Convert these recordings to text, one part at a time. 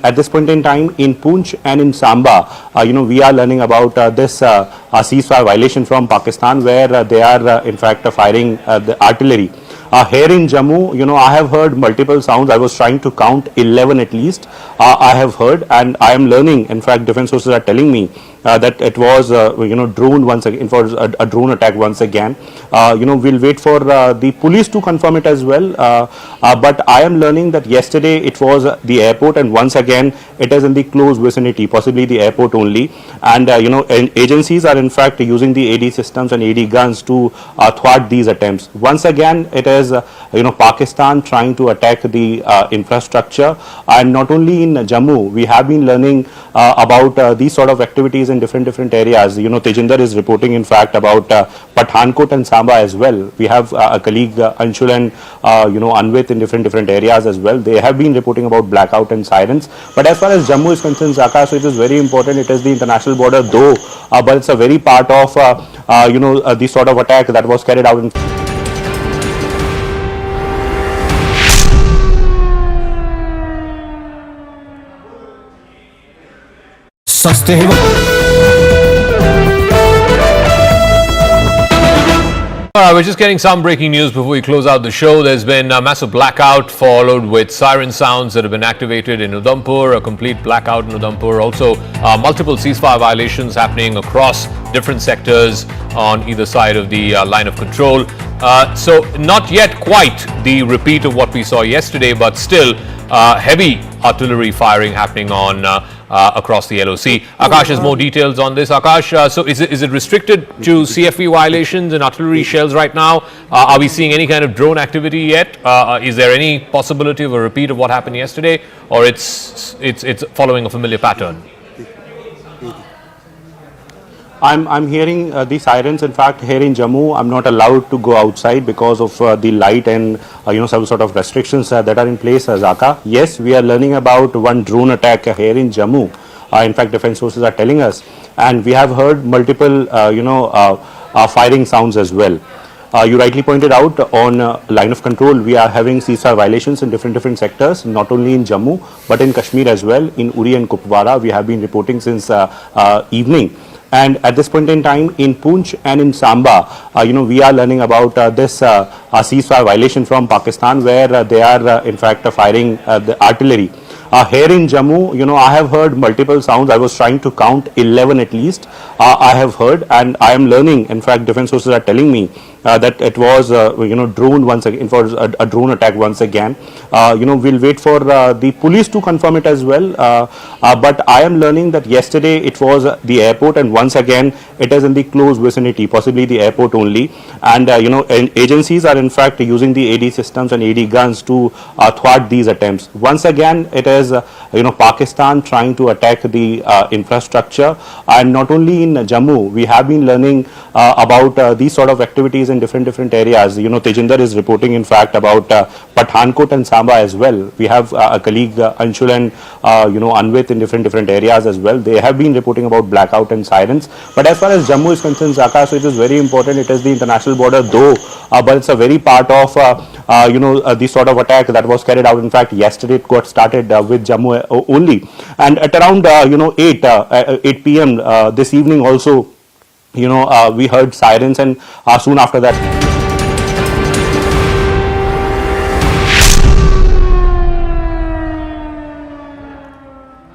At this point in time, in Poonch and in Samba, we are learning about this ceasefire violation from Pakistan, where they are in fact firing the artillery. Here in Jammu, I have heard multiple sounds. I was trying to count 11 at least. I have heard, and I am learning. In fact, defense sources are telling me that it was, drone once again. It was a drone attack once again. We'll wait for the police to confirm it as well. But I am learning that yesterday it was the airport, and once again it is in the close vicinity, possibly the airport only. And agencies are in fact using the AD systems and AD guns to thwart these attempts. Once again, it is Pakistan trying to attack the infrastructure, and not only in Jammu. We have been learning about these sort of activities in different areas. Tejinder is reporting in fact about Pathankot and Samba as well. We have a colleague Anshul and Anvit in different areas as well. They have been reporting about blackout and sirens. But as far as Jammu is concerned, Zaka, so it is very important. It is the international border though, but it's a very part of the sort of attack that was carried out in We're just getting some breaking news before we close out the show. There's been a massive blackout followed with siren sounds that have been activated in Udhampur, a complete blackout in Udhampur. Also, multiple ceasefire violations happening across different sectors on either side of the line of control. So not yet quite the repeat of what we saw yesterday, but still heavy artillery firing happening on across the LOC. Akash has more details on this. Akash, so is it restricted to CFV violations and artillery shells right now? Are we seeing any kind of drone activity yet? Is there any possibility of a repeat of what happened yesterday, or it's following a familiar pattern? I'm hearing the sirens. In fact, here in Jammu, I'm not allowed to go outside because of the light and some sort of restrictions that are in place. Zaka, yes, we are learning about one drone attack here in Jammu. In fact, defense sources are telling us, and we have heard multiple firing sounds as well. You rightly pointed out on line of control, we are having ceasefire violations in different sectors, not only in Jammu but in Kashmir as well. In Uri and Kupwara, we have been reporting since evening. And at this point in time, in Poonch and in Samba, we are learning about this ceasefire violation from Pakistan, where they are in fact firing the artillery. Here in Jammu, I have heard multiple sounds. I was trying to count 11 at least. I have heard, and I am learning. In fact, defense sources are telling me that it was drone once again. It was a drone attack once again. We'll wait for the police to confirm it as well. But I am learning that yesterday it was the airport, and once again it is in the close vicinity, possibly the airport only. And agencies are in fact using the AD systems and AD guns to thwart these attempts. Once again, it is Pakistan trying to attack the infrastructure, and not only in Jammu. We have been learning about these sort of activities in different areas. Tejinder is reporting in fact about Pathankot and Samba as well. We have a colleague Anshul and Anvit in different areas as well. They have been reporting about blackout and sirens. But as far as Jammu is concerned, Zaka, so it is very important. It is the international border though, but it's a very part of the sort of attack that was carried out. In fact, yesterday it got started with Jammu only, and at around 8 p.m. This evening also, we heard sirens, and soon after that.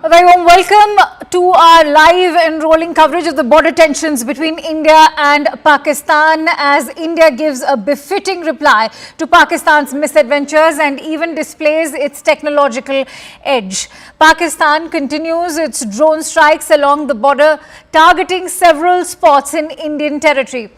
A very warm welcome to our live and rolling coverage of the border tensions between India and Pakistan, as India gives a befitting reply to Pakistan's misadventures and even displays its technological edge. Pakistan continues its drone strikes along the border, targeting several spots in Indian territory.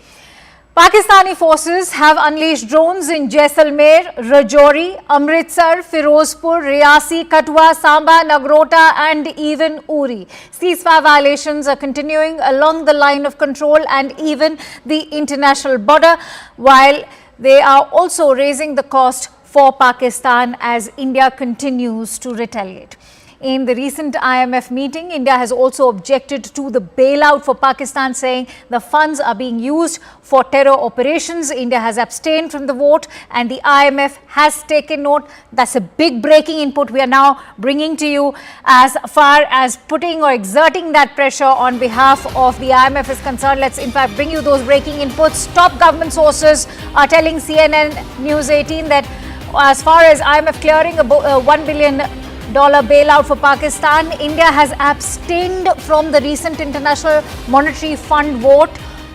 Pakistani forces have unleashed drones in Jaisalmer, Rajouri, Amritsar, Firozpur, Riyasi, Katwa, Samba, Nagrota and even Uri. Ceasefire violations are continuing along the line of control and even the international border, while they are also raising the cost for Pakistan as India continues to retaliate. in the recent IMF meeting. India has also objected to the bailout for Pakistan, saying the funds are being used for terror operations. India has abstained from the vote and the IMF has taken note. That's a big breaking input we are now bringing to you as far as putting or exerting that pressure on behalf of the IMF is concerned. Let's in fact bring you those breaking inputs. Top government sources are telling CNN News 18 that as far as IMF clearing a $1 billion bailout for Pakistan, India has abstained from the recent International Monetary Fund vote.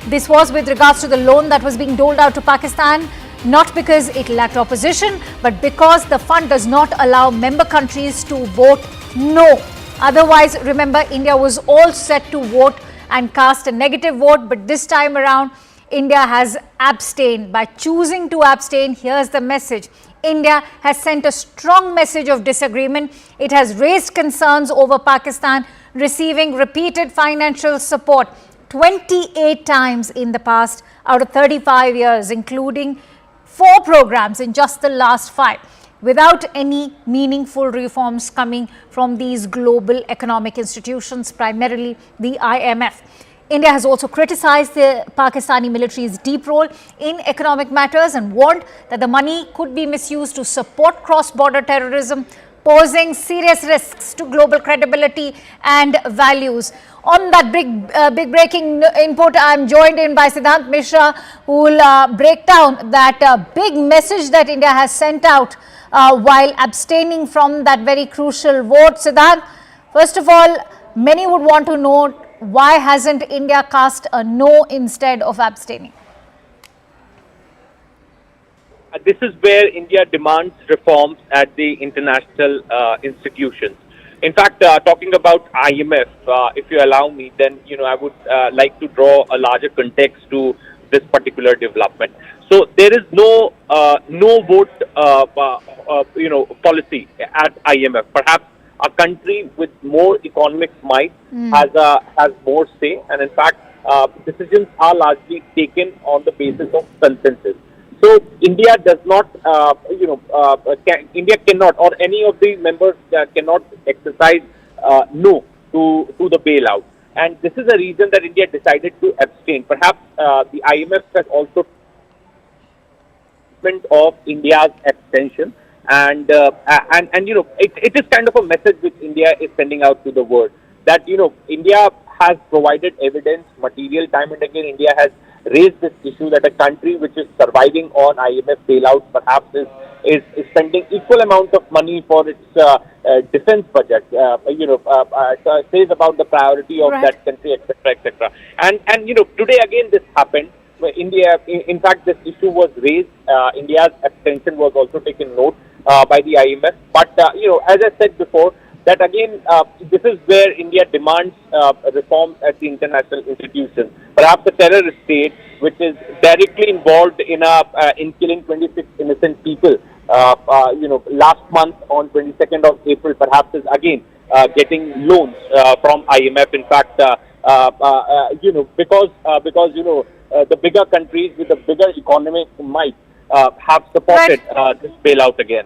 This was with regards to the loan that was being doled out to Pakistan, not because it lacked opposition, but because the fund does not allow member countries to vote no. Otherwise, remember, India was all set to vote and cast a negative vote, but this time around, India has abstained. By choosing to abstain, here's the message. India has sent a strong message of disagreement. It has raised concerns over Pakistan receiving repeated financial support 28 times in the past out of 35 years, including 4 programs in just the last 5, without any meaningful reforms coming from these global economic institutions, primarily the IMF. India has also criticized the Pakistani military's deep role in economic matters and warned that the money could be misused to support cross-border terrorism, posing serious risks to global credibility and values. On that big breaking input, I am joined in by Siddhant Mishra, who will break down that big message that India has sent out while abstaining from that very crucial vote. Siddhant, first of all, many would want to know, why hasn't India cast a no instead of abstaining? This is where India demands reforms at the international institutions. In fact, talking about IMF, if you allow me, then I would like to draw a larger context to this particular development. So there is no vote policy at IMF. Perhaps a country with more economic might has more say, and in fact, decisions are largely taken on the basis of consensus. So India does not, India cannot, or any of the members cannot exercise no to the bailout, and this is the reason that India decided to abstain. Perhaps the IMF has also of India's abstention. And it is kind of a message which India is sending out to the world that India has provided evidence, material, time and again. India has raised this issue that a country which is surviving on IMF bailouts perhaps is spending equal amount of money for its defense budget. Says about the priority of that country, etc., etc. And today again this happened. India, in fact, this issue was raised. India's abstention was also taken note by the IMF. But, as I said before, that again, this is where India demands reforms at the international institutions. Perhaps the terrorist state, which is directly involved in killing 26 innocent people, last month on 22nd of April, perhaps is again getting loans from IMF. In fact, because the bigger countries with the bigger economic might have supported this bailout again.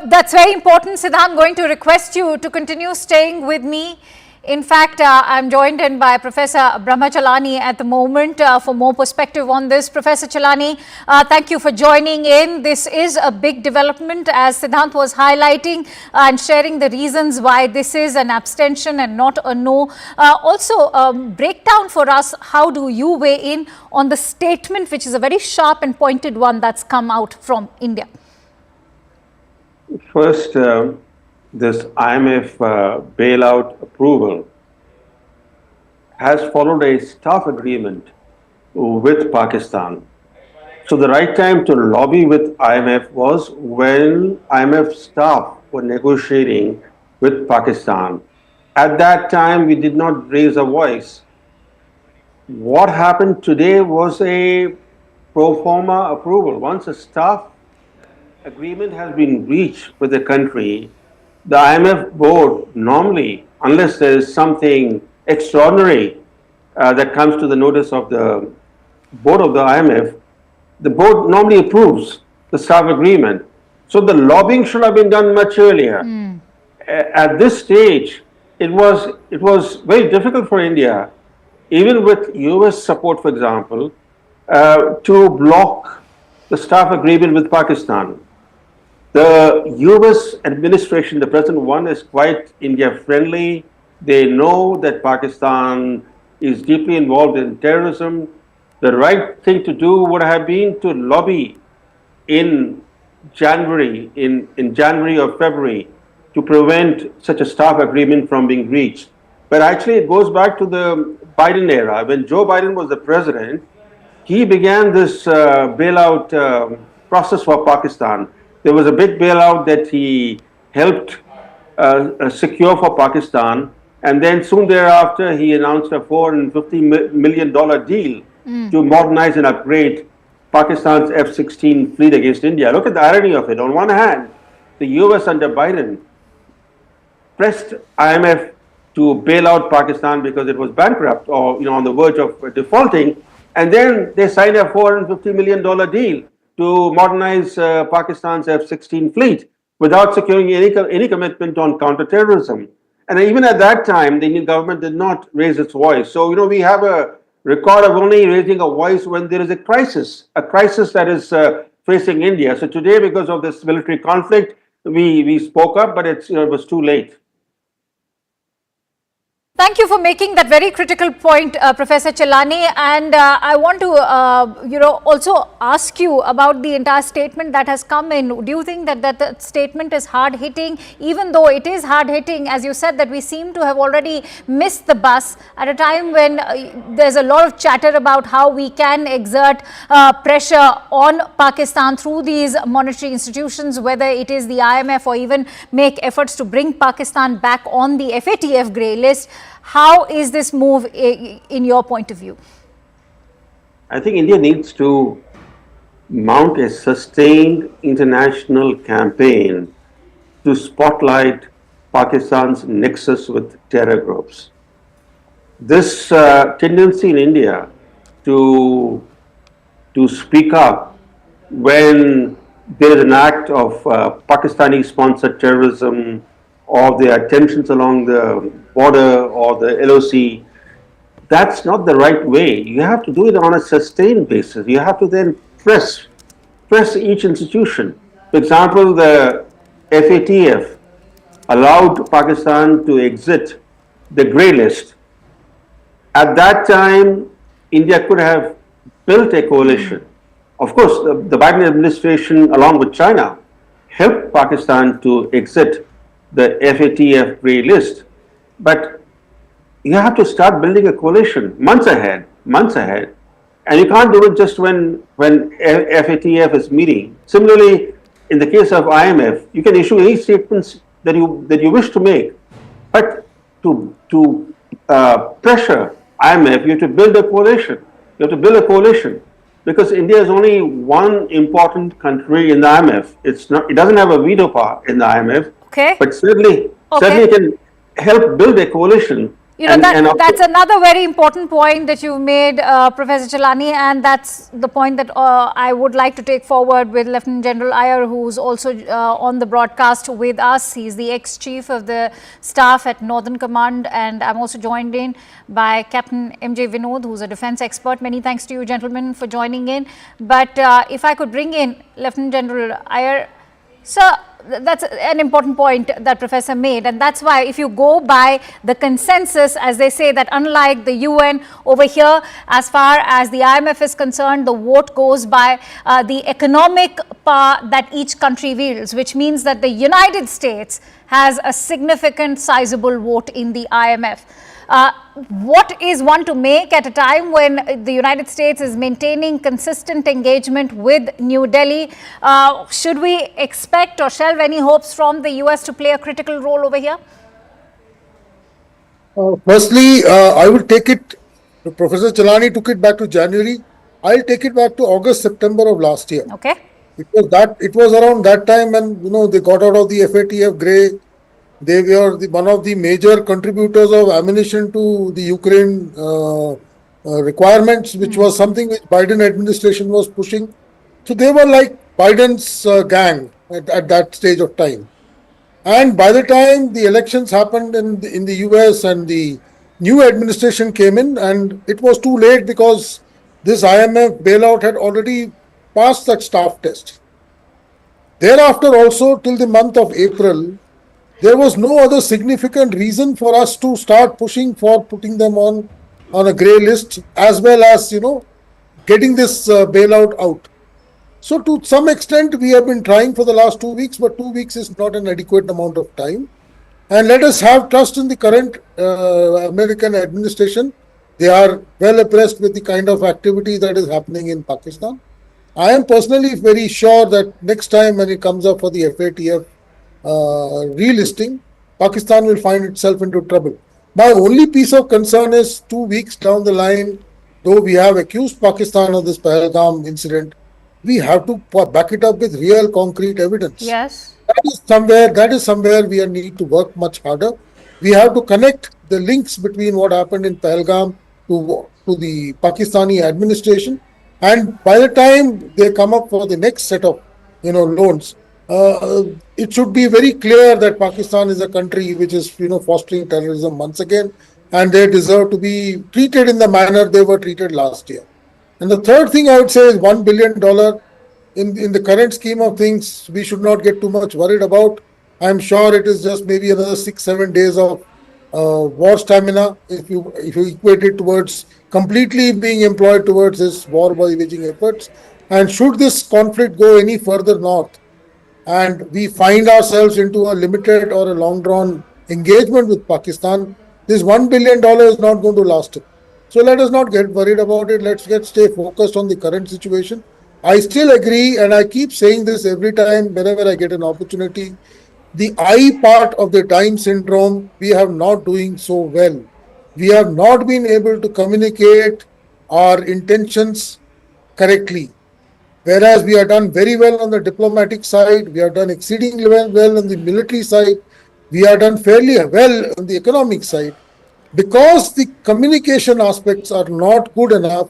That's very important, Siddhant. I'm going to request you to continue staying with me. In fact, I'm joined in by Professor Brahma Chalani at the moment for more perspective on this. Professor Chalani, thank you for joining in. This is a big development, as Siddhant was highlighting and sharing the reasons why this is an abstention and not a no. Also, break down for us, how do you weigh in on the statement, which is a very sharp and pointed one that's come out from India? First, this IMF bailout approval has followed a staff agreement with Pakistan. So the right time to lobby with IMF was when IMF staff were negotiating with Pakistan. At that time, we did not raise a voice. What happened today was a pro forma approval. Once a staff agreement has been reached with the country, the IMF board normally, unless there is something extraordinary that comes to the notice of the board of the IMF, the board normally approves the staff agreement. So the lobbying should have been done much earlier. at this stage, it was very difficult for India, even with US support, for example, to block the staff agreement with Pakistan. The US administration, the present one, is quite India friendly. They know that Pakistan is deeply involved in terrorism. The right thing to do would have been to lobby in in January or February, to prevent such a staff agreement from being reached. But actually, it goes back to the Biden era. When Joe Biden was the president, he began this bailout process for Pakistan. There was a big bailout that he helped secure for Pakistan, and then soon thereafter he announced a $450 million deal to modernize and upgrade Pakistan's F-16 fleet against India. Look at the irony of it. On one hand, the US under Biden pressed IMF to bail out Pakistan because it was bankrupt or on the verge of defaulting, and then they signed a $450 million deal to modernize Pakistan's F-16 fleet without securing any commitment on counterterrorism. And even at that time, the Indian government did not raise its voice. So, we have a record of only raising a voice when there is a crisis that is facing India. So today, because of this military conflict, we spoke up, but it was too late. Thank you for making that very critical point, Professor Chelani. And I want to, also ask you about the entire statement that has come in. Do you think that that statement is hard-hitting? Even though it is hard-hitting, as you said, that we seem to have already missed the bus at a time when there's a lot of chatter about how we can exert pressure on Pakistan through these monetary institutions, whether it is the IMF or even make efforts to bring Pakistan back on the FATF grey list. How is this move in your point of view? I think India needs to mount a sustained international campaign to spotlight Pakistan's nexus with terror groups. This tendency in India to speak up when there is an act of Pakistani-sponsored terrorism, or the tensions along the border or the LOC, that's not the right way. You have to do it on a sustained basis. You have to then press each institution. For example, the FATF allowed Pakistan to exit the grey list. At that time, India could have built a coalition. Of course, the Biden administration, along with China, helped Pakistan to exit the FATF grey list, but you have to start building a coalition months ahead, and you can't do it just when FATF is meeting. Similarly, in the case of IMF, you can issue any statements that you wish to make, but to pressure IMF, you have to build a coalition. Because India is only one important country in the IMF. It doesn't have a veto power in the IMF. Okay. But certainly it can help build a coalition. That's another very important point that you've made, Professor Chelani, and that's the point that I would like to take forward with Lieutenant General Iyer, who's also on the broadcast with us. He's the ex-chief of the staff at Northern Command, and I'm also joined in by Captain M.J. Vinod, who's a defense expert. Many thanks to you, gentlemen, for joining in. But if I could bring in Lieutenant General Iyer. Sir, that's an important point that Professor made, and that's why if you go by the consensus, as they say, that unlike the UN over here, as far as the IMF is concerned, the vote goes by the economic power that each country wields, which means that the United States has a significant sizable vote in the IMF. What is one to make at a time when the United States is maintaining consistent engagement with New Delhi? Should we expect or shelve any hopes from the US to play a critical role over here? Firstly, I will take it, Professor Chelani took it back to January. I'll take it back to August, September of last year. Okay. It was around that time when, they got out of the FATF grey. They were one of the major contributors of ammunition to the Ukraine requirements, which was something which Biden administration was pushing. So they were like Biden's gang at that stage of time. And by the time the elections happened in the US and the new administration came in, and it was too late because this IMF bailout had already passed that staff test. Thereafter, also till the month of April, there was no other significant reason for us to start pushing for putting them on a grey list, as well as, getting this bailout out. So to some extent, we have been trying for the last 2 weeks, but 2 weeks is not an adequate amount of time. And let us have trust in the current American administration. They are well abreast with the kind of activity that is happening in Pakistan. I am personally very sure that next time when it comes up for the FATF relisting, Pakistan will find itself into trouble. My only piece of concern is 2 weeks down the line, though we have accused Pakistan of this Pahalgam incident, we have to back it up with real concrete evidence. Yes. That is somewhere we need to work much harder. We have to connect the links between what happened in Pahalgam to the Pakistani administration. And by the time they come up for the next set of loans, it should be very clear that Pakistan is a country which is fostering terrorism once again, and they deserve to be treated in the manner they were treated last year. And the third thing I would say is $1 billion in the current scheme of things, we should not get too much worried about. I'm sure it is just maybe another 6-7 days of war stamina if you equate it towards completely being employed towards this war waging efforts. And should this conflict go any further north and we find ourselves into a limited or a long drawn engagement with Pakistan, this $1 billion is not going to last it. So let us not get worried about it. Let's stay focused on the current situation. I still agree, and I keep saying this every time whenever I get an opportunity. The I part of the time syndrome, we are not doing so well. We have not been able to communicate our intentions correctly. Whereas we have done very well on the diplomatic side, we have done exceedingly well on the military side, we have done fairly well on the economic side. Because the communication aspects are not good enough,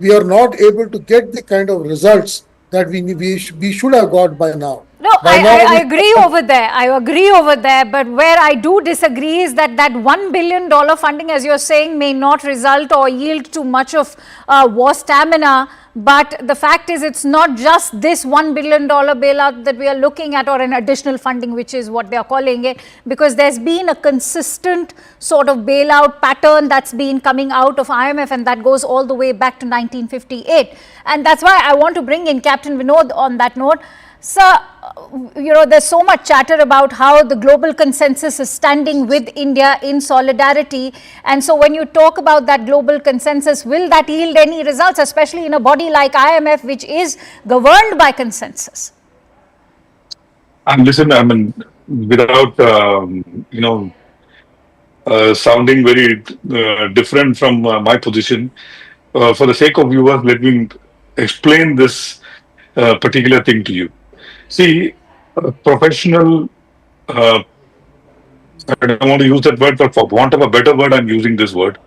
we are not able to get the kind of results that we should have got by now. No, I agree over there. I agree over there. But where I do disagree is that $1 billion funding, as you're saying, may not result or yield too much of war stamina. But the fact is, it's not just this $1 billion bailout that we are looking at, or an additional funding, which is what they are calling it, because there's been a consistent sort of bailout pattern that's been coming out of IMF, and that goes all the way back to 1958. And that's why I want to bring in Captain Vinod on that note. Sir, there's so much chatter about how the global consensus is standing with India in solidarity. And so when you talk about that global consensus, will that yield any results, especially in a body like IMF, which is governed by consensus? And listen, I mean, without, sounding very different from my position, for the sake of viewers, let me explain this particular thing to you. See, a professional, I don't want to use that word, but for want of a better word, I'm using this word.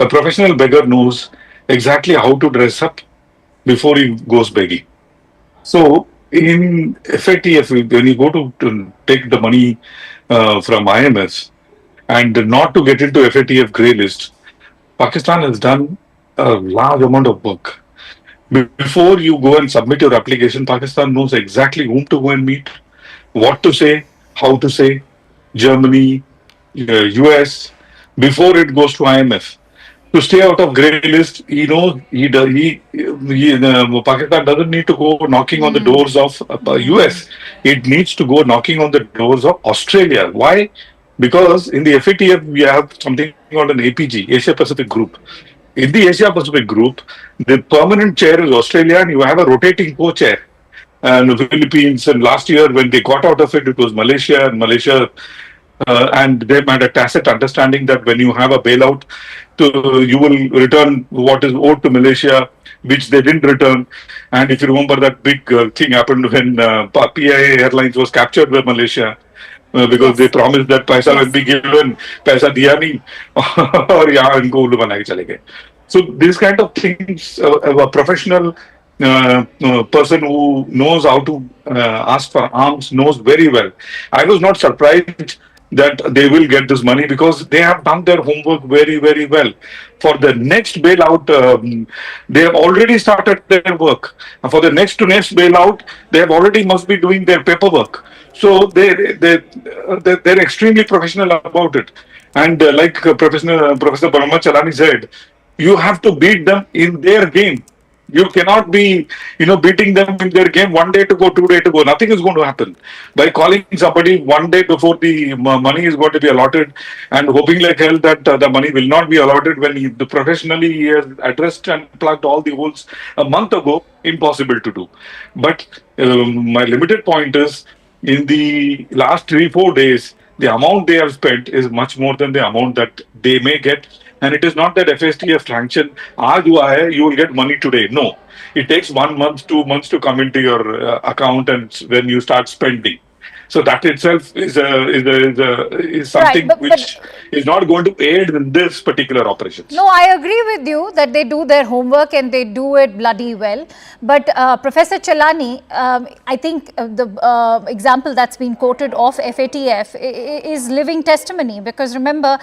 A professional beggar knows exactly how to dress up before he goes begging. So, in FATF, when you go to take the money from IMS and not to get into FATF grey list, Pakistan has done a large amount of work. Before you go and submit your application, Pakistan knows exactly whom to go and meet, what to say, how to say. Germany, US, before it goes to IMF. To stay out of grey list, Pakistan doesn't need to go knocking on the doors of US. It needs to go knocking on the doors of Australia. Why? Because in the FATF, we have something called an APG, Asia Pacific Group. In the Asia Pacific Group, the permanent chair is Australia, and you have a rotating co-chair. And the Philippines, and last year when they got out of it, it was Malaysia, and they had a tacit understanding that when you have a bailout, you will return what is owed to Malaysia, which they didn't return. And if you remember, that big thing happened when PIA Airlines was captured by Malaysia. Because they promised that paisa will be given, paisa diya nahi, aur yahan inko ullu bana ke chale gaye. So these kind of things, a professional person who knows how to ask for arms knows very well. I was not surprised that they will get this money because they have done their homework very, very well. For the next bailout, they have already started their work. And for the next bailout, they have already must be doing their paperwork. So they're extremely professional about it. And like Professor Brahmacharani said, you have to beat them in their game. You cannot be, beating them in their game 1 day to go, 2 day to go. Nothing is going to happen. By calling somebody 1 day before the money is going to be allotted and hoping like hell that the money will not be allotted when professionally he has addressed and plugged all the holes a month ago, impossible to do. But my limited point is, in the last 3-4 days, the amount they have spent is much more than the amount that they may get. And it is not that FSTF sanction, aaj hua hai, you will get money today. No, it takes 1 month, 2 months to come into your account, and when you start spending. So that itself is something Right, which is not going to aid in this particular operations. No, I agree with you that they do their homework and they do it bloody well. But Professor Chelani, I think the example that's been quoted of FATF is living testimony, because remember,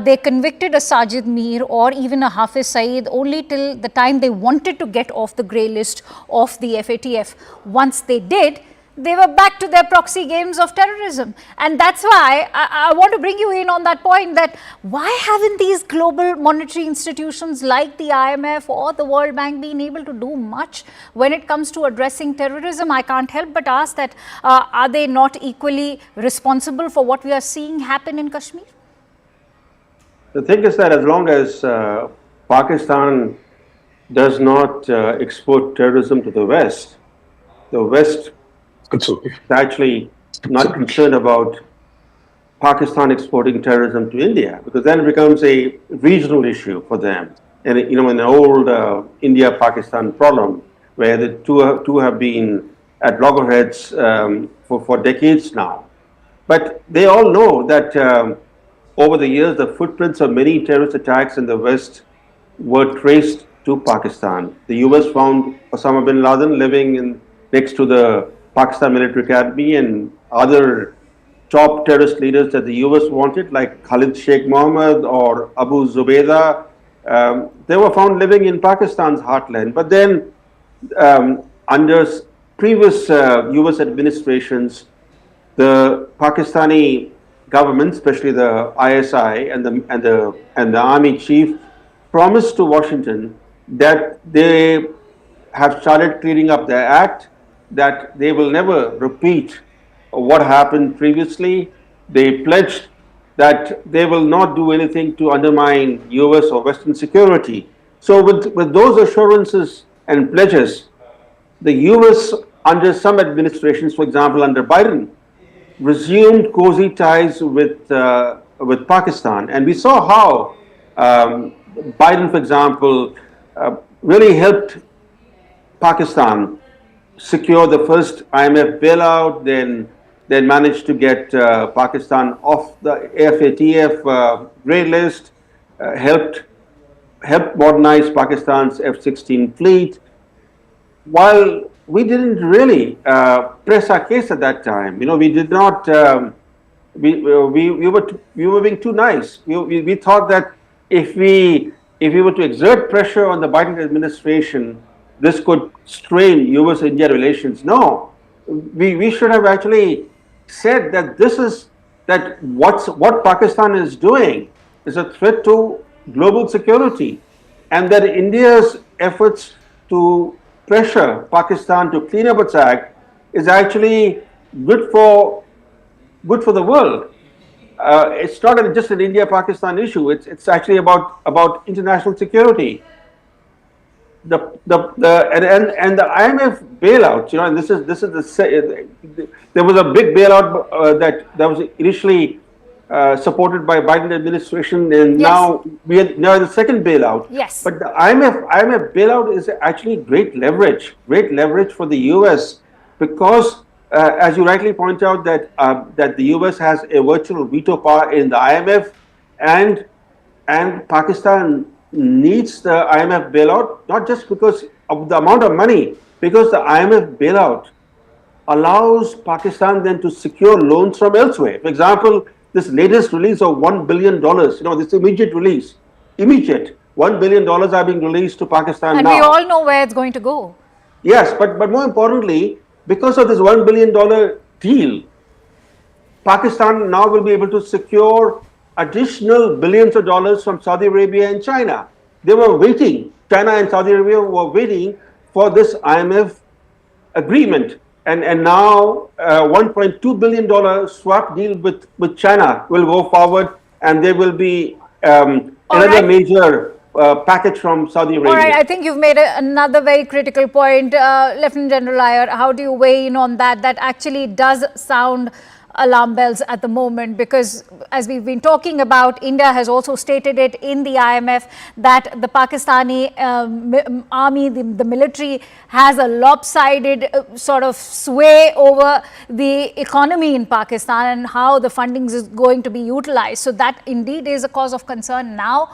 they convicted a Sajid Mir or even a Hafiz Saeed only till the time they wanted to get off the grey list of the FATF. Once they did, they were back to their proxy games of terrorism. And that's why I want to bring you in on that point, that why haven't these global monetary institutions like the IMF or the World Bank been able to do much when it comes to addressing terrorism? I can't help but ask that, are they not equally responsible for what we are seeing happen in Kashmir? The thing is that as long as Pakistan does not export terrorism to the West It's okay. is actually not concerned about Pakistan exporting terrorism to India, because then it becomes a regional issue for them. And in the old India-Pakistan problem, where the two have been at loggerheads for decades now. But they all know that over the years, the footprints of many terrorist attacks in the West were traced to Pakistan. The US found Osama bin Laden living next to the Pakistan Military Academy, and other top terrorist leaders that the US wanted, like Khalid Sheikh Mohammed or Abu Zubaydah, they were found living in Pakistan's heartland. But then, under previous US administrations, the Pakistani government, especially the ISI and the army chief, promised to Washington that they have started cleaning up their act, that they will never repeat what happened previously. They pledged that they will not do anything to undermine US or Western security. So with those assurances and pledges, the US, under some administrations, for example under Biden, resumed cozy ties with Pakistan. And we saw how Biden, for example, really helped Pakistan secure the first IMF bailout, then managed to get Pakistan off the FATF grey list, helped modernize Pakistan's F-16 fleet, while we didn't really press our case at that time. We did not. We were being too nice. We thought that if we were to exert pressure on the Biden administration, this could strain US-India relations. No, we should have actually said that what Pakistan is doing is a threat to global security, and that India's efforts to pressure Pakistan to clean up its act is actually good for the world. It's not just an India-Pakistan issue. It's actually about international security. The IMF bailout, and there was a big bailout that was initially supported by Biden administration, and Yes. now we are the second bailout. Yes. But the IMF bailout is actually great leverage for the US, because as you rightly point out that the US has a virtual veto power in the IMF, and Pakistan needs the IMF bailout, not just because of the amount of money, because the IMF bailout allows Pakistan then to secure loans from elsewhere. For example, this latest release of $1 billion, this immediate release, immediate $1 billion are being released to Pakistan And now. we all know where it's going to go. Yes, but more importantly, because of this $1 billion deal, Pakistan now will be able to secure additional billions of dollars from Saudi Arabia and China. They were waiting, China and Saudi Arabia were waiting for this IMF agreement. And now $1.2 billion swap deal with China will go forward, and there will be another major package from Saudi Arabia. All right, I think you've made another very critical point. Lieutenant General Iyer, how do you weigh in on that? That actually does sound alarm bells at the moment, because as we've been talking about, India has also stated it in the IMF that the Pakistani army, the military, has a lopsided sort of sway over the economy in Pakistan and how the funding is going to be utilized. So that indeed is a cause of concern now,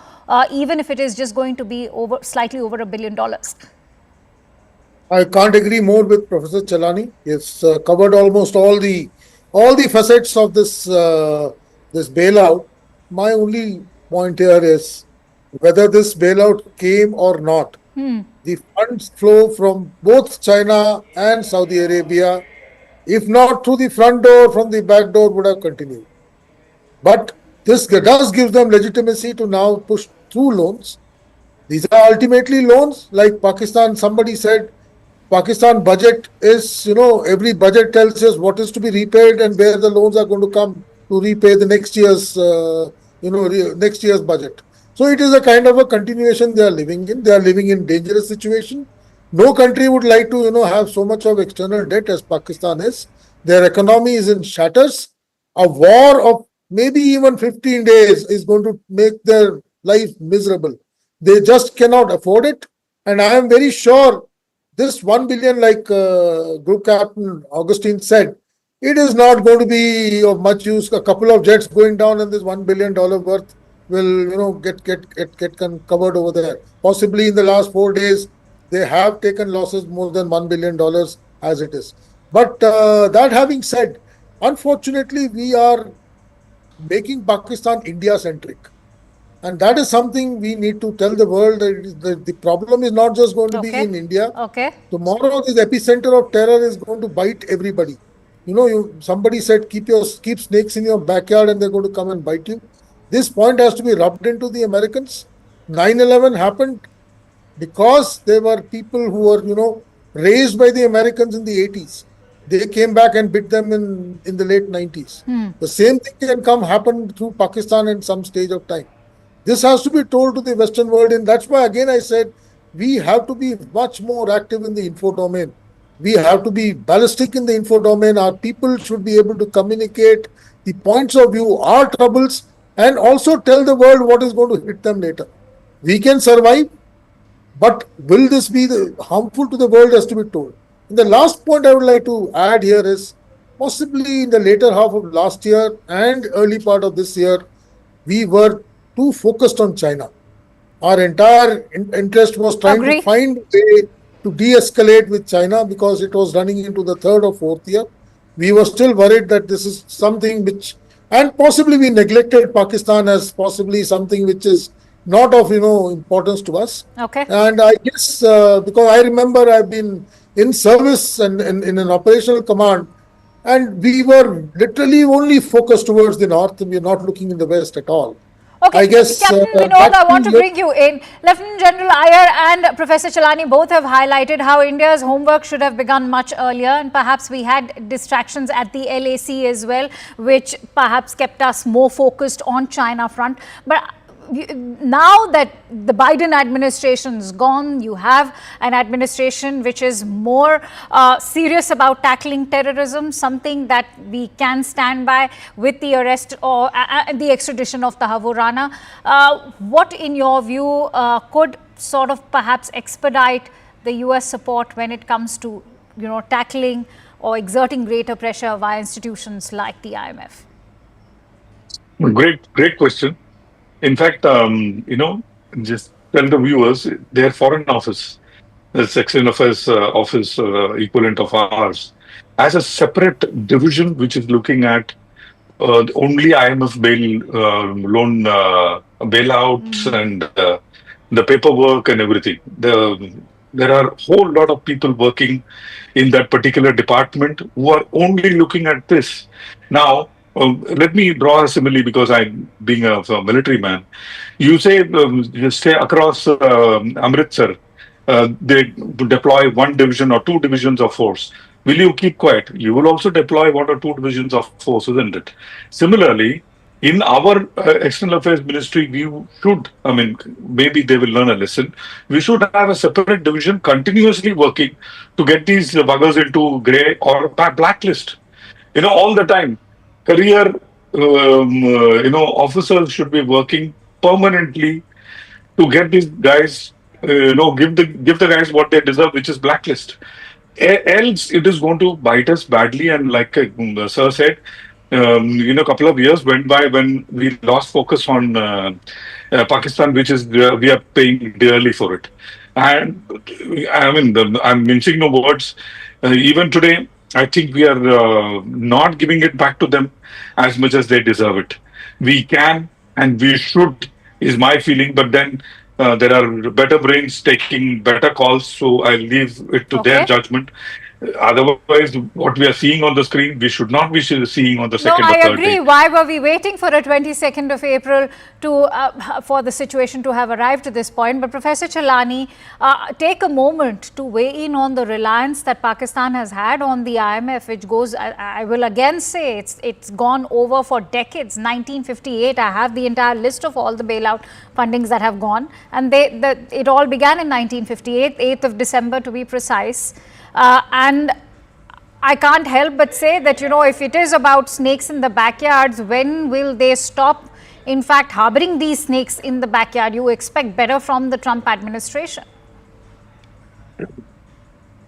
even if it is just going to be slightly over $1 billion. I can't agree more with Professor Chalani. It's covered almost all the facets of this bailout. My only point here is whether this bailout came or not. The funds flow from both China and Saudi Arabia, if not through the front door, from the back door, would have continued. But this does give them legitimacy to now push through loans. These are ultimately loans. Like Pakistan, somebody said, Pakistan budget is, every budget tells us what is to be repaid and where the loans are going to come to repay the next year's, next year's budget. So it is a kind of a continuation they are living in. They are living in dangerous situation. No country would like to, have so much of external debt as Pakistan is. Their economy is in shatters. A war of maybe even 15 days is going to make their life miserable. They just cannot afford it. And I am very sure this 1 billion, like Group Captain Augustine said, it is not going to be of much use. A couple of jets going down and this $1 billion worth will, get covered over there. Possibly in the last 4 days, they have taken losses more than $1 billion as it is. But that having said, unfortunately, we are making Pakistan India-centric. And that is something we need to tell the world that the problem is not just going to be in India. Tomorrow, this epicenter of terror is going to bite everybody. Somebody said, keep snakes in your backyard and they're going to come and bite you. This point has to be rubbed into the Americans. 9/11 happened because there were people who were, raised by the Americans in the 80s. They came back and bit them in the late 90s. The same thing can happen through Pakistan at some stage of time. This has to be told to the Western world, and that's why again I said we have to be much more active in the info domain. We have to be ballistic in the info domain. Our people should be able to communicate the points of view, our troubles, and also tell the world what is going to hit them later. We can survive, but will this be harmful to the world has to be told. And the last point I would like to add here is possibly in the later half of last year and early part of this year, we were too focused on China. Our entire interest was trying to find a way to de-escalate with China because it was running into the third or fourth year. We were still worried that this is something which, and possibly we neglected Pakistan as possibly something which is not of, importance to us. And I guess, because I remember I've been in service and in an operational command, and we were literally only focused towards the north, and we are not looking in the west at all. I guess, Captain Vinod, I want to bring you in. Lieutenant General Iyer and Professor Chalani both have highlighted how India's homework should have begun much earlier, and perhaps we had distractions at the LAC as well, which perhaps kept us more focused on China front. But now that the Biden administration is gone, you have an administration which is more serious about tackling terrorism, something that we can stand by with the arrest or the extradition of Tahawoor Rana. What, in your view, could sort of perhaps expedite the US support when it comes to, tackling or exerting greater pressure via institutions like the IMF? Great question. In fact, just tell the viewers, their foreign office this External Affairs Office equivalent of ours, as a separate division which is looking at only IMF loan bailouts and the paperwork and everything. There are a whole lot of people working in that particular department who are only looking at this. Now, let me draw a simile because I'm being a military man. You say you stay across Amritsar, they deploy one division or two divisions of force. Will you keep quiet? You will also deploy one or two divisions of force, isn't it? Similarly, in our external affairs ministry, we should, I mean, maybe they will learn a lesson. We should have a separate division continuously working to get these buggers into grey or blacklist. All the time. Career, officers should be working permanently to get these guys, give the guys what they deserve, which is blacklist. Else, it is going to bite us badly. And like Sir said, a couple of years went by when we lost focus on Pakistan, which is we are paying dearly for it. And I mean, I'm mincing no words. Even today, I think we are not giving it back to them as much as they deserve it. We can and we should, is my feeling. But then there are better brains taking better calls, so I leave it to their judgment. Otherwise, what we are seeing on the screen, we should not be seeing on the second or third day. I agree. Why were we waiting for a 22nd of April for the situation to have arrived to this point? But Professor Chelani, take a moment to weigh in on the reliance that Pakistan has had on the IMF, which goes, I will again say, it's gone over for decades. 1958, I have the entire list of all the bailout fundings that have gone. And it all began in 1958, 8th of December to be precise. And I can't help but say that, if it is about snakes in the backyards, when will they stop, in fact, harboring these snakes in the backyard? You expect better from the Trump administration.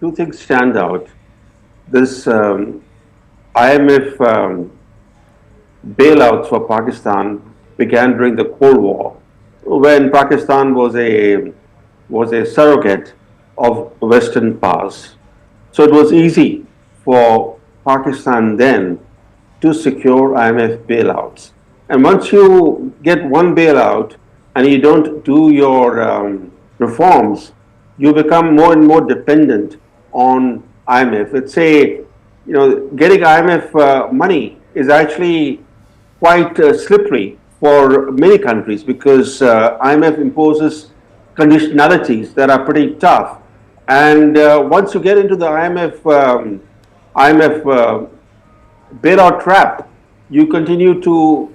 Two things stand out. This IMF bailouts for Pakistan began during the Cold War, when Pakistan was a surrogate of Western powers. So it was easy for Pakistan then to secure IMF bailouts. And once you get one bailout and you don't do your reforms, you become more and more dependent on IMF. Let's say, getting IMF money is actually quite slippery for many countries because IMF imposes conditionalities that are pretty tough. And once you get into the IMF bailout trap, you continue to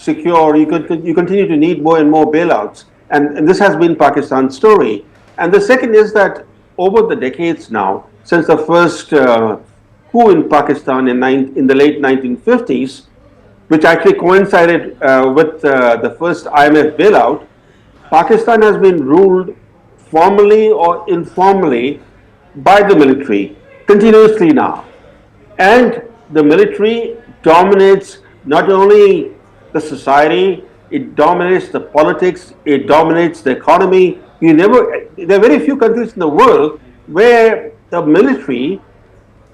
you continue to need more and more bailouts. And this has been Pakistan's story. And the second is that over the decades now, since the first coup in Pakistan in the late 1950s, which actually coincided with the first IMF bailout, Pakistan has been ruled formally or informally by the military continuously now. And the military dominates not only the society, it dominates the politics, it dominates the economy. There are very few countries in the world where the military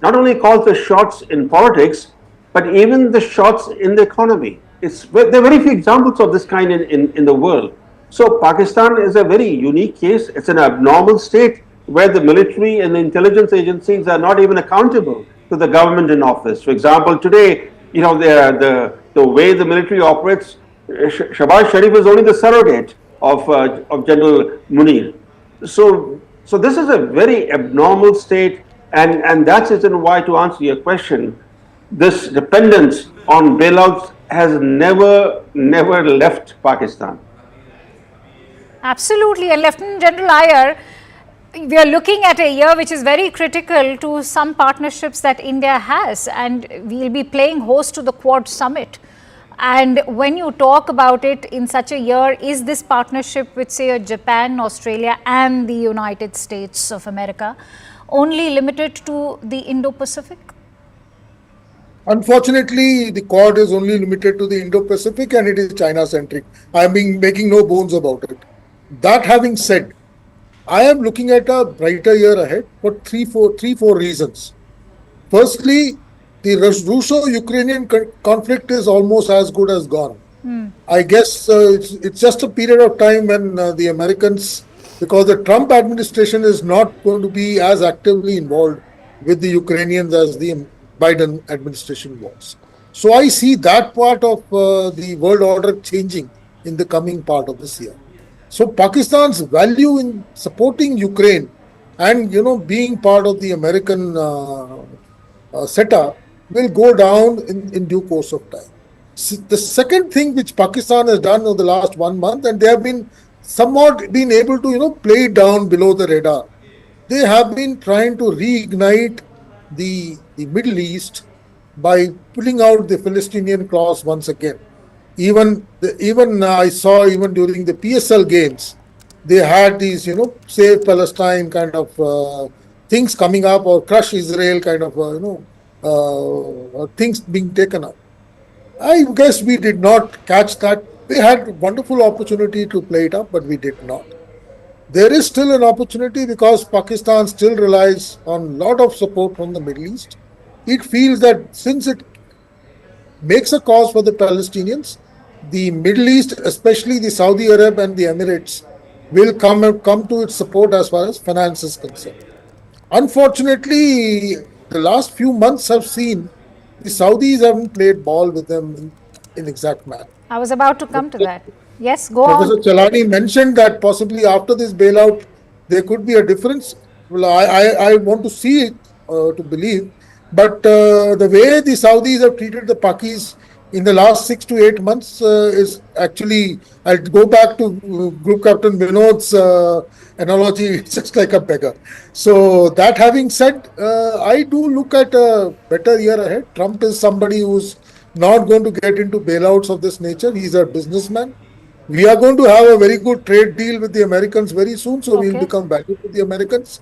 not only calls the shots in politics, but even the shots in the economy. There are very few examples of this kind in the world. So Pakistan is a very unique case. It's an abnormal state where the military and the intelligence agencies are not even accountable to the government in office. For example, today, the way the military operates, Shahbaz Sharif is only the surrogate of General Munir. So this is a very abnormal state, and that's the reason why, to answer your question, this dependence on bailouts has never left Pakistan. Absolutely. And Lieutenant General Iyer, we are looking at a year which is very critical to some partnerships that India has, and we'll be playing host to the Quad Summit. And when you talk about it in such a year, is this partnership with, say, Japan, Australia and the United States of America only limited to the Indo-Pacific? Unfortunately, the Quad is only limited to the Indo-Pacific and it is China-centric. I'm making no bones about it. That having said, I am looking at a brighter year ahead for four reasons. Firstly, the Russo-Ukrainian conflict is almost as good as gone. I guess it's just a period of time when the Americans, because the Trump administration is not going to be as actively involved with the Ukrainians as the Biden administration was. So I see that part of the world order changing in the coming part of this year. So Pakistan's value in supporting Ukraine and being part of the American setup will go down in due course of time. The second thing which Pakistan has done over the last 1 month, and they have been somewhat been able to play it down below the radar. They have been trying to reignite the Middle East by pulling out the Palestinian clause once again. Even I saw even during the PSL games, they had these save Palestine kind of things coming up, or crush Israel kind of things being taken up. I guess we did not catch that. They had wonderful opportunity to play it up, but we did not. There is still an opportunity because Pakistan still relies on a lot of support from the Middle East. It feels that since it makes a cause for the Palestinians, the Middle East, especially the Saudi Arab and the Emirates, will come to its support as far as finance is concerned. Unfortunately, the last few months have seen the Saudis haven't played ball with them in exact manner. I was about to come to that. Yes, go Professor on. Chalani mentioned that possibly after this bailout, there could be a difference. Well, I want to see it to believe. But the way the Saudis have treated the Pakis in the last 6 to 8 months is actually, I'll go back to Group Captain Vinod's analogy, it's just like a beggar. So that having said, I do look at a better year ahead. Trump is somebody who's not going to get into bailouts of this nature. He's a businessman. We are going to have a very good trade deal with the Americans very soon, so we'll become valuable to the Americans.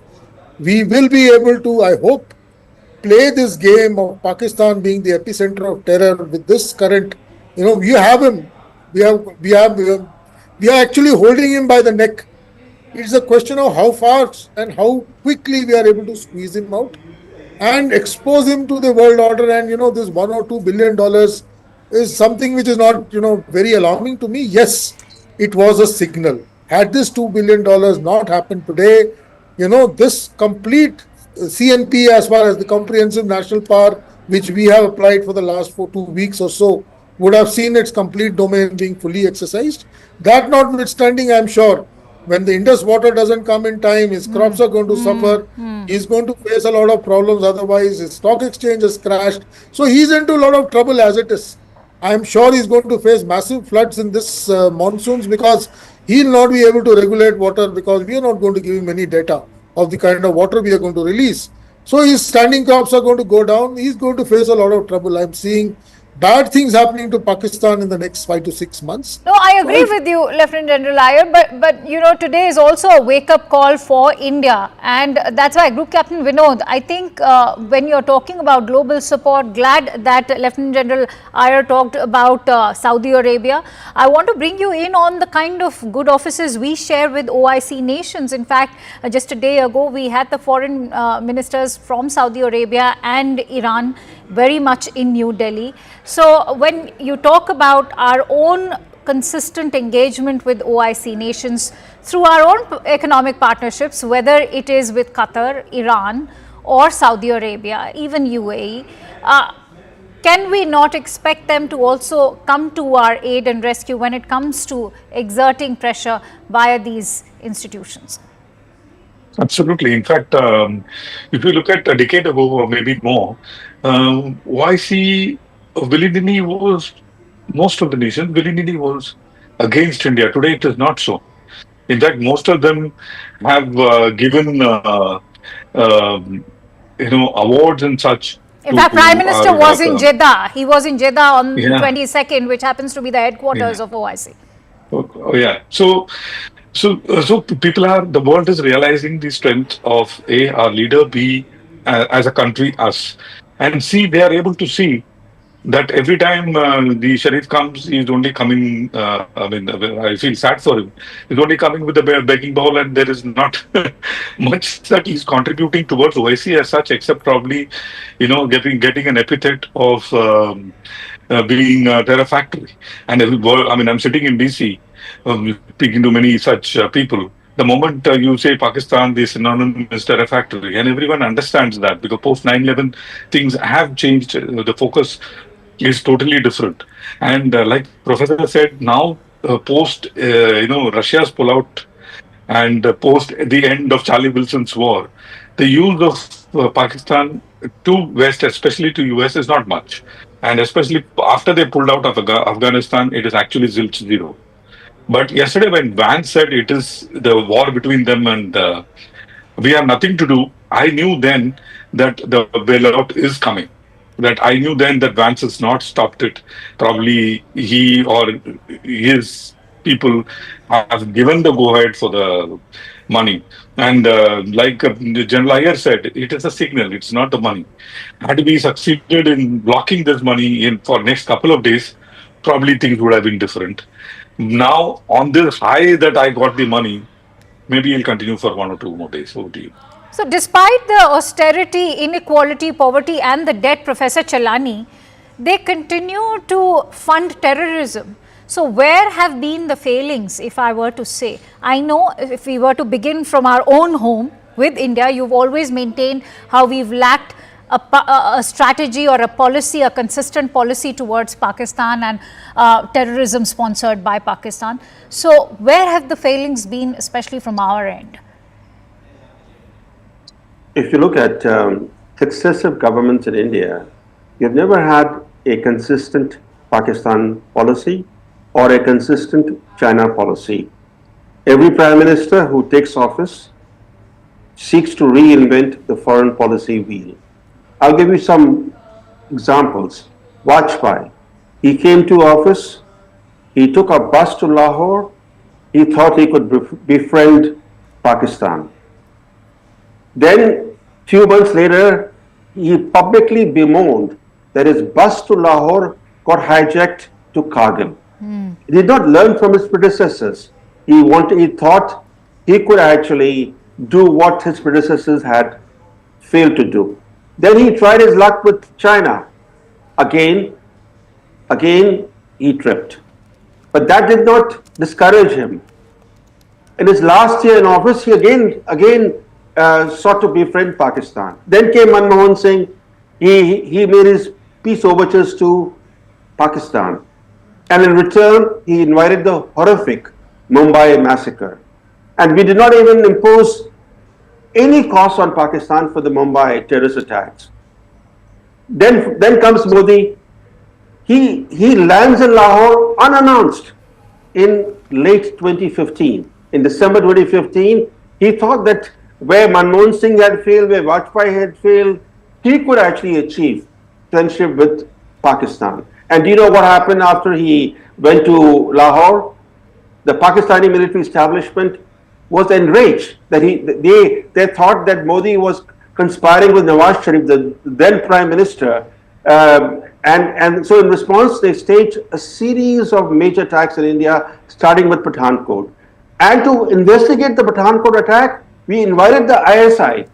We will be able to, I hope, play this game of Pakistan being the epicenter of terror with this current. We have him. We are actually holding him by the neck. It's a question of how fast and how quickly we are able to squeeze him out and expose him to the world order. And this $1 or $2 billion is something which is not very alarming to me. Yes, it was a signal. Had this $2 billion not happened today, this complete CNP, as far as the comprehensive national power, which we have applied for the last 2 weeks or so, would have seen its complete domain being fully exercised. That notwithstanding, I'm sure when the Indus water doesn't come in time, his crops are going to suffer. He's going to face a lot of problems. Otherwise, his stock exchange has crashed. So he's into a lot of trouble as it is. I'm sure he's going to face massive floods in this monsoons, because he'll not be able to regulate water, because we are not going to give him any data of the kind of water we are going to release. So his standing crops are going to go down. He's going to face a lot of trouble. I'm seeing bad things happening to Pakistan in the next 5 to 6 months. No, I agree with you, Lieutenant General Iyer, but today is also a wake-up call for India, and that's why Group Captain Vinod, I think when you're talking about global support, glad that Lieutenant General Iyer talked about Saudi Arabia. I want to bring you in on the kind of good offices we share with OIC nations. In fact, just a day ago, we had the foreign ministers from Saudi Arabia and Iran very much in New Delhi. So when you talk about our own consistent engagement with OIC nations through our own economic partnerships, whether it is with Qatar, Iran or Saudi Arabia, even UAE, can we not expect them to also come to our aid and rescue when it comes to exerting pressure via these institutions? Absolutely. In fact, if you look at a decade ago or maybe more, YC willy-nilly was, most of the nations willy-nilly was against India. Today it is not so. In fact, most of them have given awards and such. In fact, Prime Minister was in Jeddah. He was in Jeddah on 22nd, which happens to be the headquarters of OIC. Oh, yeah. So the world is realizing the strength of our leader, B, as a country, us, and C, they are able to see that every time the Sharif comes, he's only coming. I feel sad for him. He's only coming with a begging bowl, and there is not much that he's contributing towards OIC as such, except probably, getting an epithet of being a terror factory. And I'm sitting in DC, speaking to many such people. The moment you say Pakistan, the synonym is terror factory, and everyone understands that because post 9/11 things have changed. The focus is totally different. And like Professor said, now post Russia's pullout and post the end of Charlie Wilson's war, the use of Pakistan to West, especially to US, is not much. And especially after they pulled out of Afghanistan, it is actually zilch zero. But yesterday, when Vance said it is the war between them and we have nothing to do, I knew then that the bailout is coming. That I knew then that Vance has not stopped it. Probably he or his people have given the go ahead for the money. And like General Iyer said, it is a signal, it's not the money. Had we succeeded in blocking this money in for next couple of days, probably things would have been different. Now, on this high that I got the money, maybe it'll continue for 1 or 2 more days. Over to you. So, despite the austerity, inequality, poverty and the debt, Professor Chalani, they continue to fund terrorism. So, where have been the failings, if I were to say? I know if we were to begin from our own home with India, you've always maintained how we've lacked a strategy or a policy, a consistent policy towards Pakistan and terrorism sponsored by Pakistan. So, where have the failings been, especially from our end? If you look at successive governments in India, you've never had a consistent Pakistan policy or a consistent China policy. Every prime minister who takes office seeks to reinvent the foreign policy wheel. I'll give you some examples. Vajpayee, he came to office, he took a bus to Lahore, he thought he could befriend Pakistan. Then, few months later, he publicly bemoaned that his bus to Lahore got hijacked to Kargil. He did not learn from his predecessors. He thought he could actually do what his predecessors had failed to do. Then he tried his luck with China. Again, he tripped. But that did not discourage him. In his last year in office, he again sought to befriend Pakistan. Then came Manmohan Singh. He made his peace overtures to Pakistan. And in return, he invited the horrific Mumbai massacre. And we did not even impose any cost on Pakistan for the Mumbai terrorist attacks. Then comes Modi. He lands in Lahore unannounced in late 2015. In December 2015, he thought that where Manmohan Singh had failed, where Vajpayee had failed, he could actually achieve friendship with Pakistan. And do you know what happened after he went to Lahore? The Pakistani military establishment was enraged that they thought that Modi was conspiring with Nawaz Sharif, the then Prime Minister. And so in response, they staged a series of major attacks in India, starting with Pathankot. And to investigate the Pathankot attack, we invited the ISI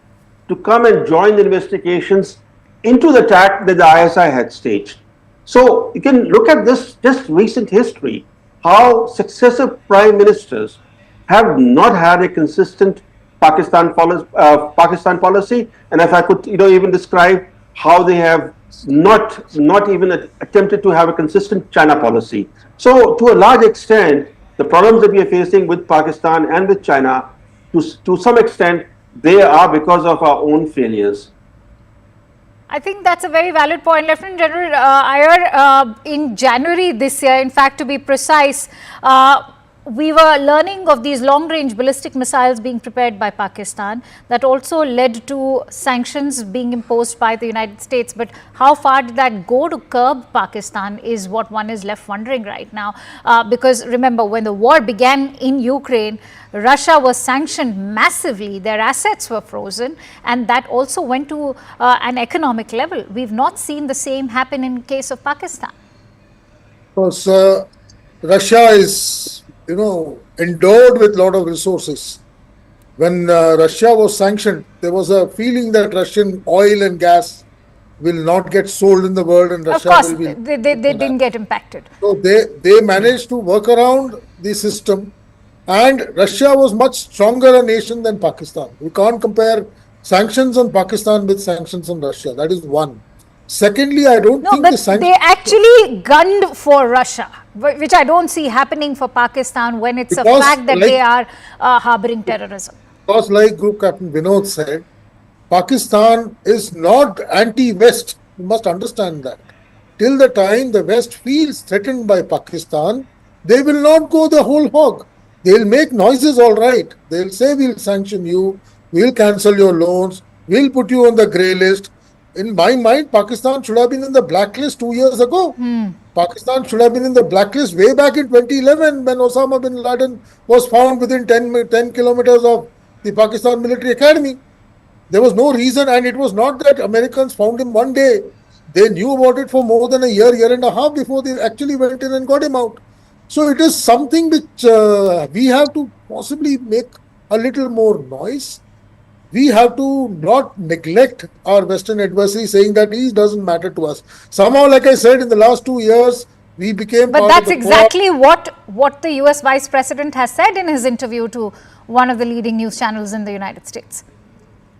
to come and join the investigations into the attack that the ISI had staged. So you can look at this just recent history, how successive prime ministers have not had a consistent Pakistan policy, and if I could even describe how they have not even attempted to have a consistent China policy. So to a large extent, the problems that we are facing with Pakistan and with China, to some extent, they are because of our own failures. I think that's a very valid point. Lieutenant General Iyer, in January this year, in fact, to be precise, we were learning of these long-range ballistic missiles being prepared by Pakistan. That also led to sanctions being imposed by the United States. But how far did that go to curb Pakistan is what one is left wondering right now. Because remember, when the war began in Ukraine, Russia was sanctioned massively. Their assets were frozen, and that also went to an economic level. We've not seen the same happen in case of Pakistan. Because Russia is, endowed with a lot of resources. When Russia was sanctioned, there was a feeling that Russian oil and gas will not get sold in the world, and Russia Of course, will be. they didn't get impacted. So they managed to work around the system, and Russia was much stronger a nation than Pakistan. We can't compare sanctions on Pakistan with sanctions on Russia. That is one. Secondly, I don't think but the sanctions. they actually gunned for Russia, which I don't see happening for Pakistan when it's a fact that they are harboring terrorism. Because, like Group Captain Vinod said, Pakistan is not anti-West. You must understand that. Till the time the West feels threatened by Pakistan, they will not go the whole hog. They'll make noises, all right. They'll say, we'll sanction you, we'll cancel your loans, we'll put you on the grey list. In my mind, Pakistan should have been in the blacklist 2 years ago. Pakistan should have been in the blacklist way back in 2011 when Osama bin Laden was found within 10 kilometers of the Pakistan military academy. There was no reason, and it was not that Americans found him one day. They knew about it for more than a year and a half before they actually went in and got him out. So it is something which we have to possibly make a little more noise. We have to not neglect our Western adversary, saying that he doesn't matter to us. Somehow, like I said, in the last 2 years, we became But part that's of the exactly what the US Vice President has said in his interview to one of the leading news channels in the United States,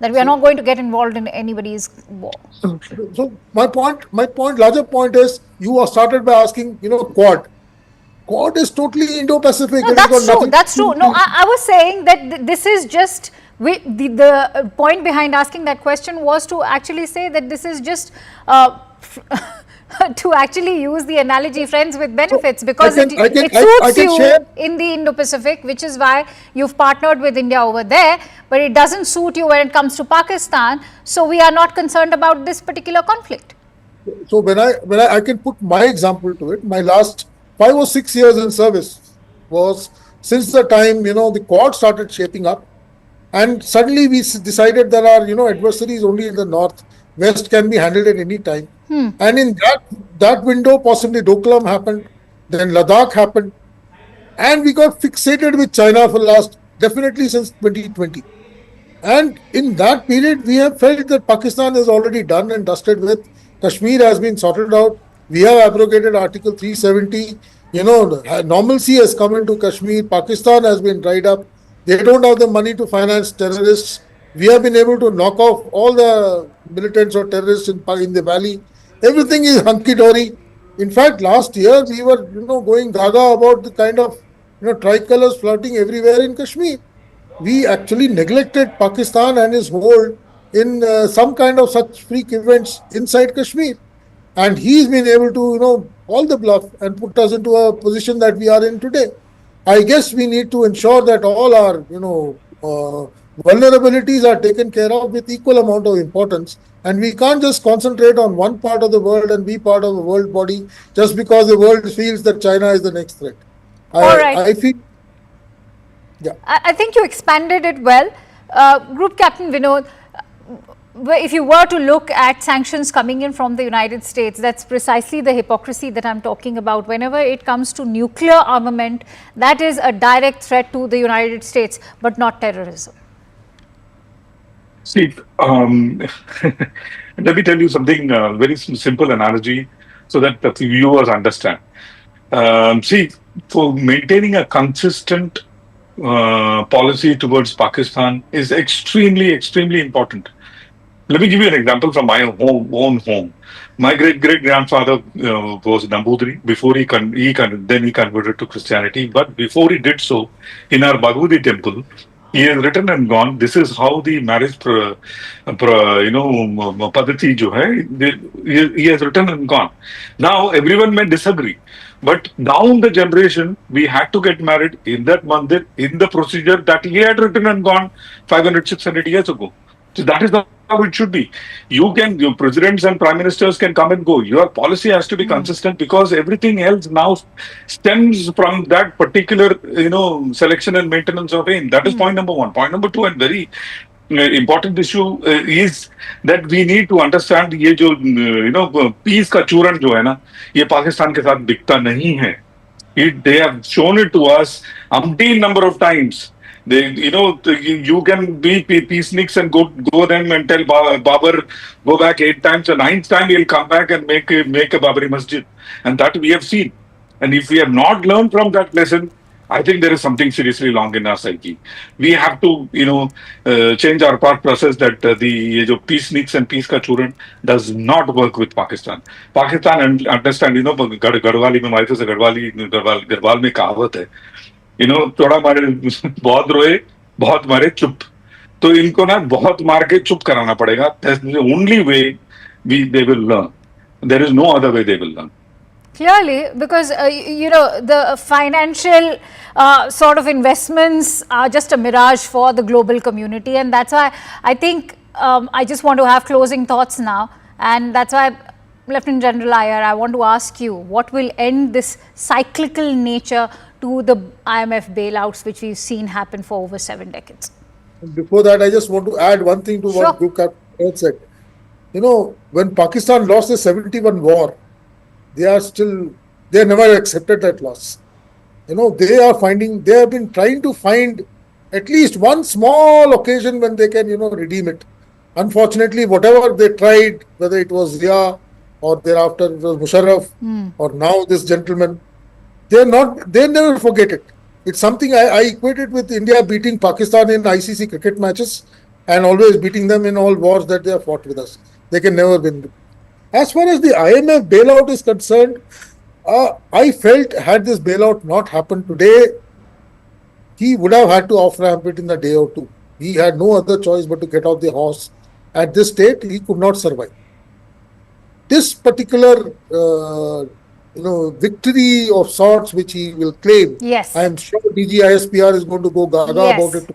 that we are not going to get involved in anybody's war. So my larger point is, you are started by asking, Quad. Quad is totally Indo-Pacific. No, that's true. No, I was saying that this is just, the point behind asking that question was to actually say that this is just to actually use the analogy friends with benefits, because it suits you in the Indo-Pacific, which is why you've partnered with India over there, but it doesn't suit you when it comes to Pakistan. So we are not concerned about this particular conflict. So when I can put my example to it, my last 5 or 6 years in service was since the time, the Quad started shaping up, and suddenly we decided that our, adversary is only in the north. West can be handled at any time. And in that window, possibly Doklam happened, then Ladakh happened, and we got fixated with China for definitely since 2020. And in that period, we have felt that Pakistan is already done and dusted with. Kashmir has been sorted out. We have abrogated Article 370. Normalcy has come into Kashmir. Pakistan has been dried up. They don't have the money to finance terrorists. We have been able to knock off all the militants or terrorists in the valley. Everything is hunky-dory. In fact, last year we were, going gaga about the kind of, tricolors floating everywhere in Kashmir. We actually neglected Pakistan and his hold in some kind of such freak events inside Kashmir. And he's been able to, all the bluff and put us into a position that we are in today. I guess we need to ensure that all our, vulnerabilities are taken care of with equal amount of importance, and we can't just concentrate on one part of the world and be part of a world body just because the world feels that China is the next threat. I feel, yeah. I think you expanded it well. Group Captain Vinod, if you were to look at sanctions coming in from the United States, that's precisely the hypocrisy that I'm talking about. Whenever it comes to nuclear armament, that is a direct threat to the United States, but not terrorism. See, let me tell you something, very simple analogy so that the viewers understand. See, for maintaining a consistent policy towards Pakistan is extremely, extremely important. Let me give you an example from my own home. My great-grandfather was Nambudri. Before he converted to Christianity. But before he did so, in our Bhagavati temple, he has written and gone, this is how the marriage padhati jo hai, he has written and gone. Now, everyone may disagree. But down the generation, we had to get married in that mandir, in the procedure that he had written and gone 500, 600 years ago. So that is how it should be. Your presidents and prime ministers can come and go. Your policy has to be consistent because everything else now stems from that particular, selection and maintenance of aim. That is point number one. Point number two, and very important issue is that we need to understand ये जो piece का चूरन जो है ना ये पाकिस्तान के साथ बिकता नहीं है. They have shown it to us umpteen number of times. You can be peaceniks and go them and tell Babar go back 8 times. The 9th time he'll come back and make a Babari Masjid, and that we have seen. And if we have not learned from that lesson, I think there is something seriously wrong in our psyche. We have to, change our thought process that the peaceniks and peace ka churn does not work with Pakistan. Pakistan understand, Garhwali mein wife se Garhwal mein कहावत है, थोड़ा मारे बहुत रोए बहुत मारे चुप. तो इनको ना बहुत मार के चुप कराना पड़ेगा. That's the only way they will learn. There is no other way they will learn. Clearly, because, the financial sort of investments are just a mirage for the global community. And that's why I think I just want to have closing thoughts now. And that's why, Lieutenant General Iyer, I want to ask you, what will end this cyclical nature to the IMF bailouts, which we've seen happen for over 7 decades? Before that, I just want to add one thing to what Group Captain said. When Pakistan lost the 71 war, they never accepted that loss. They have been trying to find at least one small occasion when they can, redeem it. Unfortunately, whatever they tried, whether it was Zia or thereafter it was Musharraf or now this gentleman, they never forget it. It's something I equate it with India beating Pakistan in ICC cricket matches and always beating them in all wars that they have fought with us. They can never win. As far as the IMF bailout is concerned, I felt had this bailout not happened today, he would have had to off-ramp it in a day or two. He had no other choice but to get off the horse. At this state, he could not survive. This particular, victory of sorts which he will claim, yes, I am sure DG ISPR is going to go gaga about it.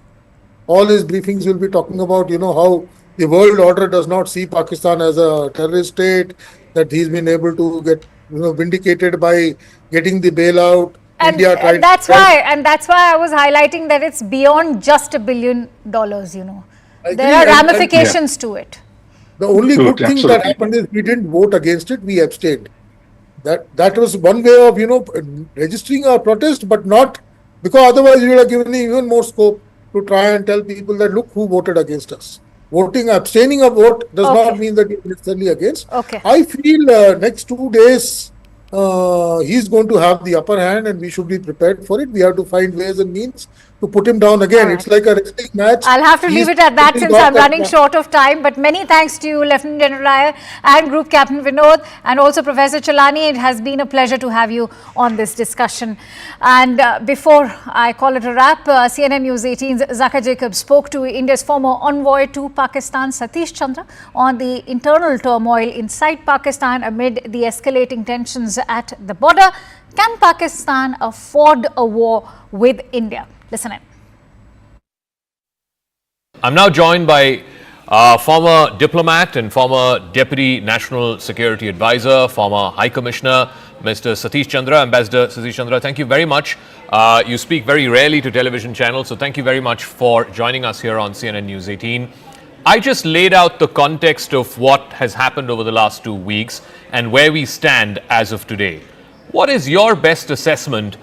All his briefings will be talking about, how the world order does not see Pakistan as a terrorist state, that he's been able to get vindicated by getting the bailout. And that's why I was highlighting that it's beyond just $1 billion. There are ramifications to it. The only good thing that happened is we didn't vote against it; we abstained. That was one way of registering our protest, but not because otherwise we would have given even more scope to try and tell people that look who voted against us. Abstaining a vote does not mean that you're necessarily against. I feel next 2 days he's going to have the upper hand and we should be prepared for it. We have to find ways and means to put him down again. It's like a wrestling match. I'll have to leave it at that since I'm running short of time. But many thanks to you, Lieutenant General Iyer and Group Captain Vinod, and also Professor Chalani. It has been a pleasure to have you on this discussion. And before I call it a wrap, CNN News 18's Zaka Jacob spoke to India's former envoy to Pakistan, Satish Chandra, on the internal turmoil inside Pakistan amid the escalating tensions at the border. Can Pakistan afford a war with India? Listen in. I'm now joined by former diplomat and former Deputy National Security Advisor, former High Commissioner, Mr. Satish Chandra, Ambassador Satish Chandra. Thank you very much. You speak very rarely to television channels, so thank you very much for joining us here on CNN News 18. I just laid out the context of what has happened over the last 2 weeks and where we stand as of today. What is your best assessment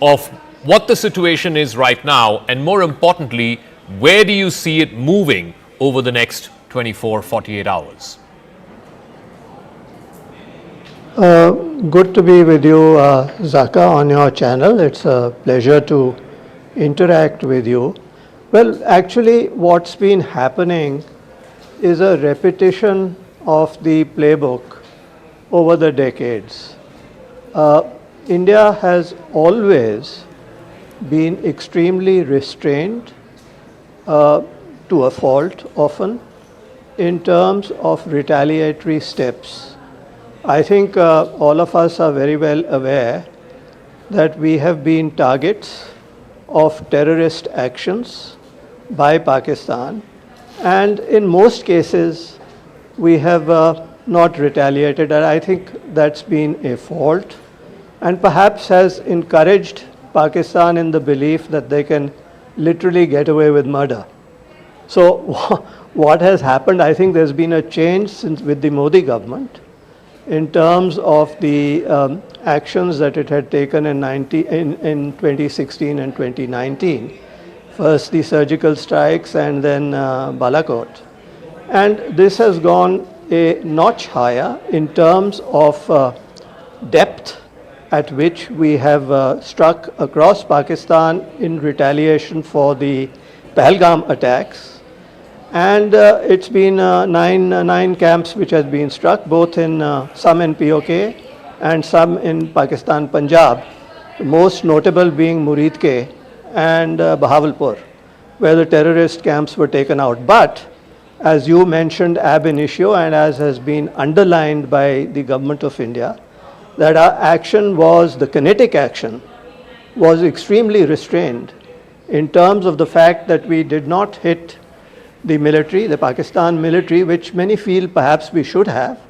of what the situation is right now, and more importantly, where do you see it moving over the next 24, 48 hours? Good to be with you, Zaka, on your channel. It's a pleasure to interact with you. Well, actually, what's been happening is a repetition of the playbook over the decades. India has always been extremely restrained, to a fault often, in terms of retaliatory steps. I think all of us are very well aware that we have been targets of terrorist actions by Pakistan, and in most cases we have not retaliated, and I think that's been a fault and perhaps has encouraged Pakistan in the belief that they can literally get away with murder. So what has happened, I think there's been a change since with the Modi government in terms of the actions that it had taken in 2016 and 2019. First the surgical strikes and then Balakot. And this has gone a notch higher in terms of depth at which we have struck across Pakistan in retaliation for the Pahalgam attacks. And it's been nine camps which has been struck, both in some in POK and some in Pakistan, Punjab, most notable being Muridke and Bahawalpur, where the terrorist camps were taken out. But as you mentioned ab initio, and as has been underlined by the government of India, that our action was, the kinetic action, was extremely restrained in terms of the fact that we did not hit the military, the Pakistan military, which many feel perhaps we should have,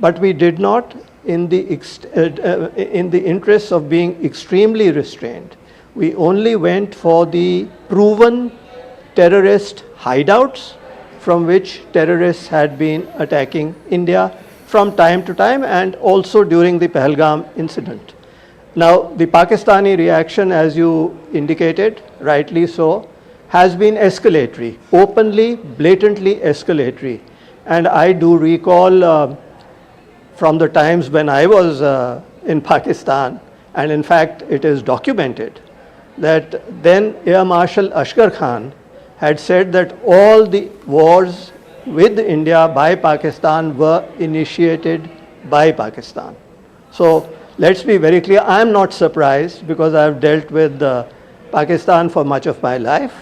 but we did not in the interest of being extremely restrained. We only went for the proven terrorist hideouts from which terrorists had been attacking India from time to time, and also during the Pahalgam incident. Now, the Pakistani reaction, as you indicated, rightly so, has been escalatory, openly, blatantly escalatory. And I do recall from the times when I was in Pakistan, and in fact it is documented, that then Air Marshal Ashkar Khan had said that all the wars with India by Pakistan were initiated by Pakistan. So let's be very clear, I am not surprised, because I have dealt with Pakistan for much of my life,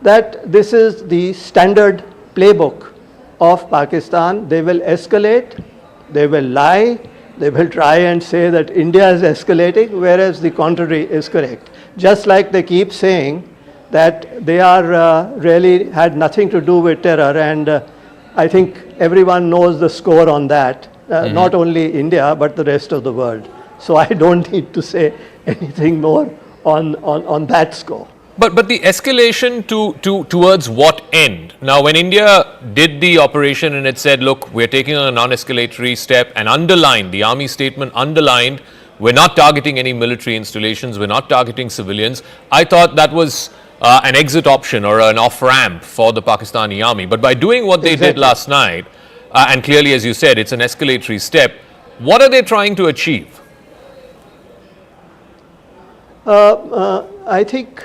that this is the standard playbook of Pakistan. They will escalate, they will lie, they will try and say that India is escalating, whereas the contrary is correct. Just like they keep saying that they are really had nothing to do with terror, and I think everyone knows the score on that, not only India but the rest of the world. So I don't need to say anything more on that score. But the escalation towards what end? Now, when India did the operation and it said, look, we're taking a non-escalatory step, and underlined, the army statement underlined, we're not targeting any military installations, we're not targeting civilians, I thought that was an exit option or an off-ramp for the Pakistani army. But by doing what they did last night, and clearly, as you said, it's an escalatory step, what are they trying to achieve? I think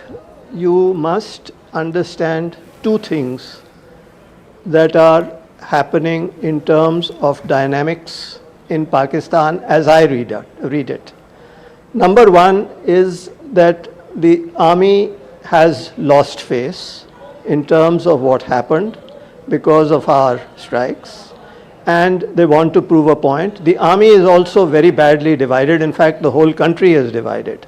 you must understand two things that are happening in terms of dynamics in Pakistan as I read it. Number one is that the army has lost face in terms of what happened because of our strikes, and they want to prove a point. The army is also very badly divided. In fact, the whole country is divided.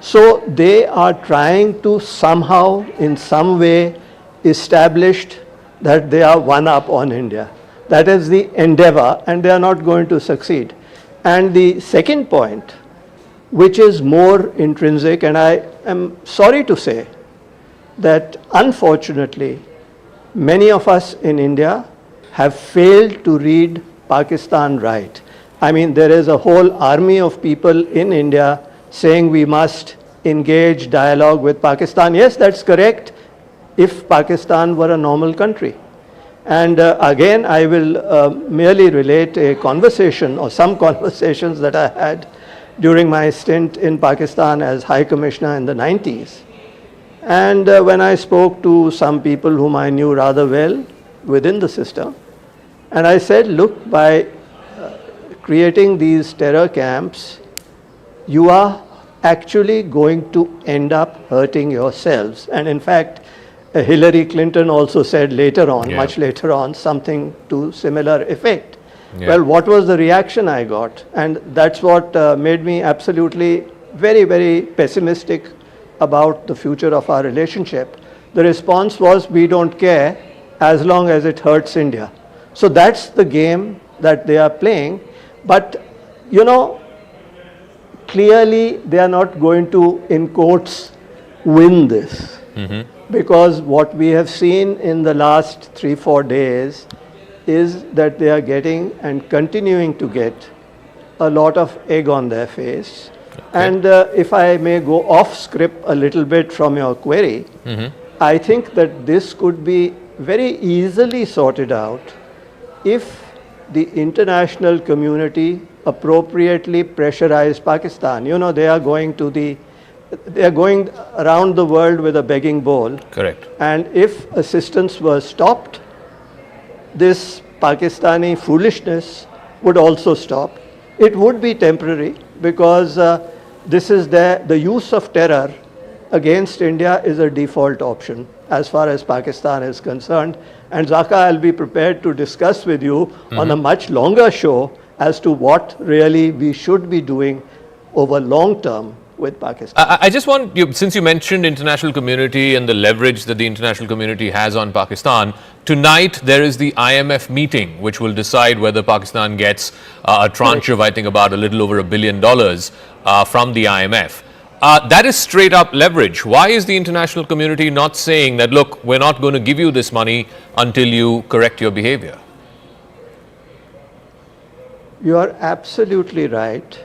So they are trying to somehow, in some way, establish that they are one up on India. That is the endeavor, and they are not going to succeed. And the second point, which is more intrinsic, and I am sorry to say that unfortunately many of us in India have failed to read Pakistan right. I mean, there is a whole army of people in India saying we must engage dialogue with Pakistan. Yes, that's correct, if Pakistan were a normal country. And again, I will merely relate a conversation or some conversations that I had during my stint in Pakistan as High Commissioner in the 90s. And when I spoke to some people whom I knew rather well within the system, and I said, look, by creating these terror camps, you are actually going to end up hurting yourselves. And in fact, Hillary Clinton also said later on, much later on, something to similar effect. Well, what was the reaction I got? And that's what made me absolutely very, very pessimistic about the future of our relationship, the response was, we don't care as long as it hurts India. So that's the game that they are playing. But, you know, clearly they are not going to, in quotes, win this. Because what we have seen in the last 3-4 days is that they are getting and continuing to get a lot of egg on their face. And if I may go off script a little bit from your query, I think that this could be very easily sorted out if the international community appropriately pressurized Pakistan. You know, they are going around the world with a begging bowl. Correct. And if assistance was stopped, this Pakistani foolishness would also stop. It would be temporary because this is the use of terror against India is a default option as far as Pakistan is concerned. And Zaka, I'll be prepared to discuss with you on a much longer show as to what really we should be doing over long term with Pakistan. I just want you, since you mentioned international community and the leverage that the international community has on Pakistan, tonight there is the IMF meeting which will decide whether Pakistan gets a tranche of, I think, about a little over $1 billion from the IMF. That is straight up leverage. Why is the international community not saying that, look, we're not going to give you this money until you correct your behavior? You are absolutely right.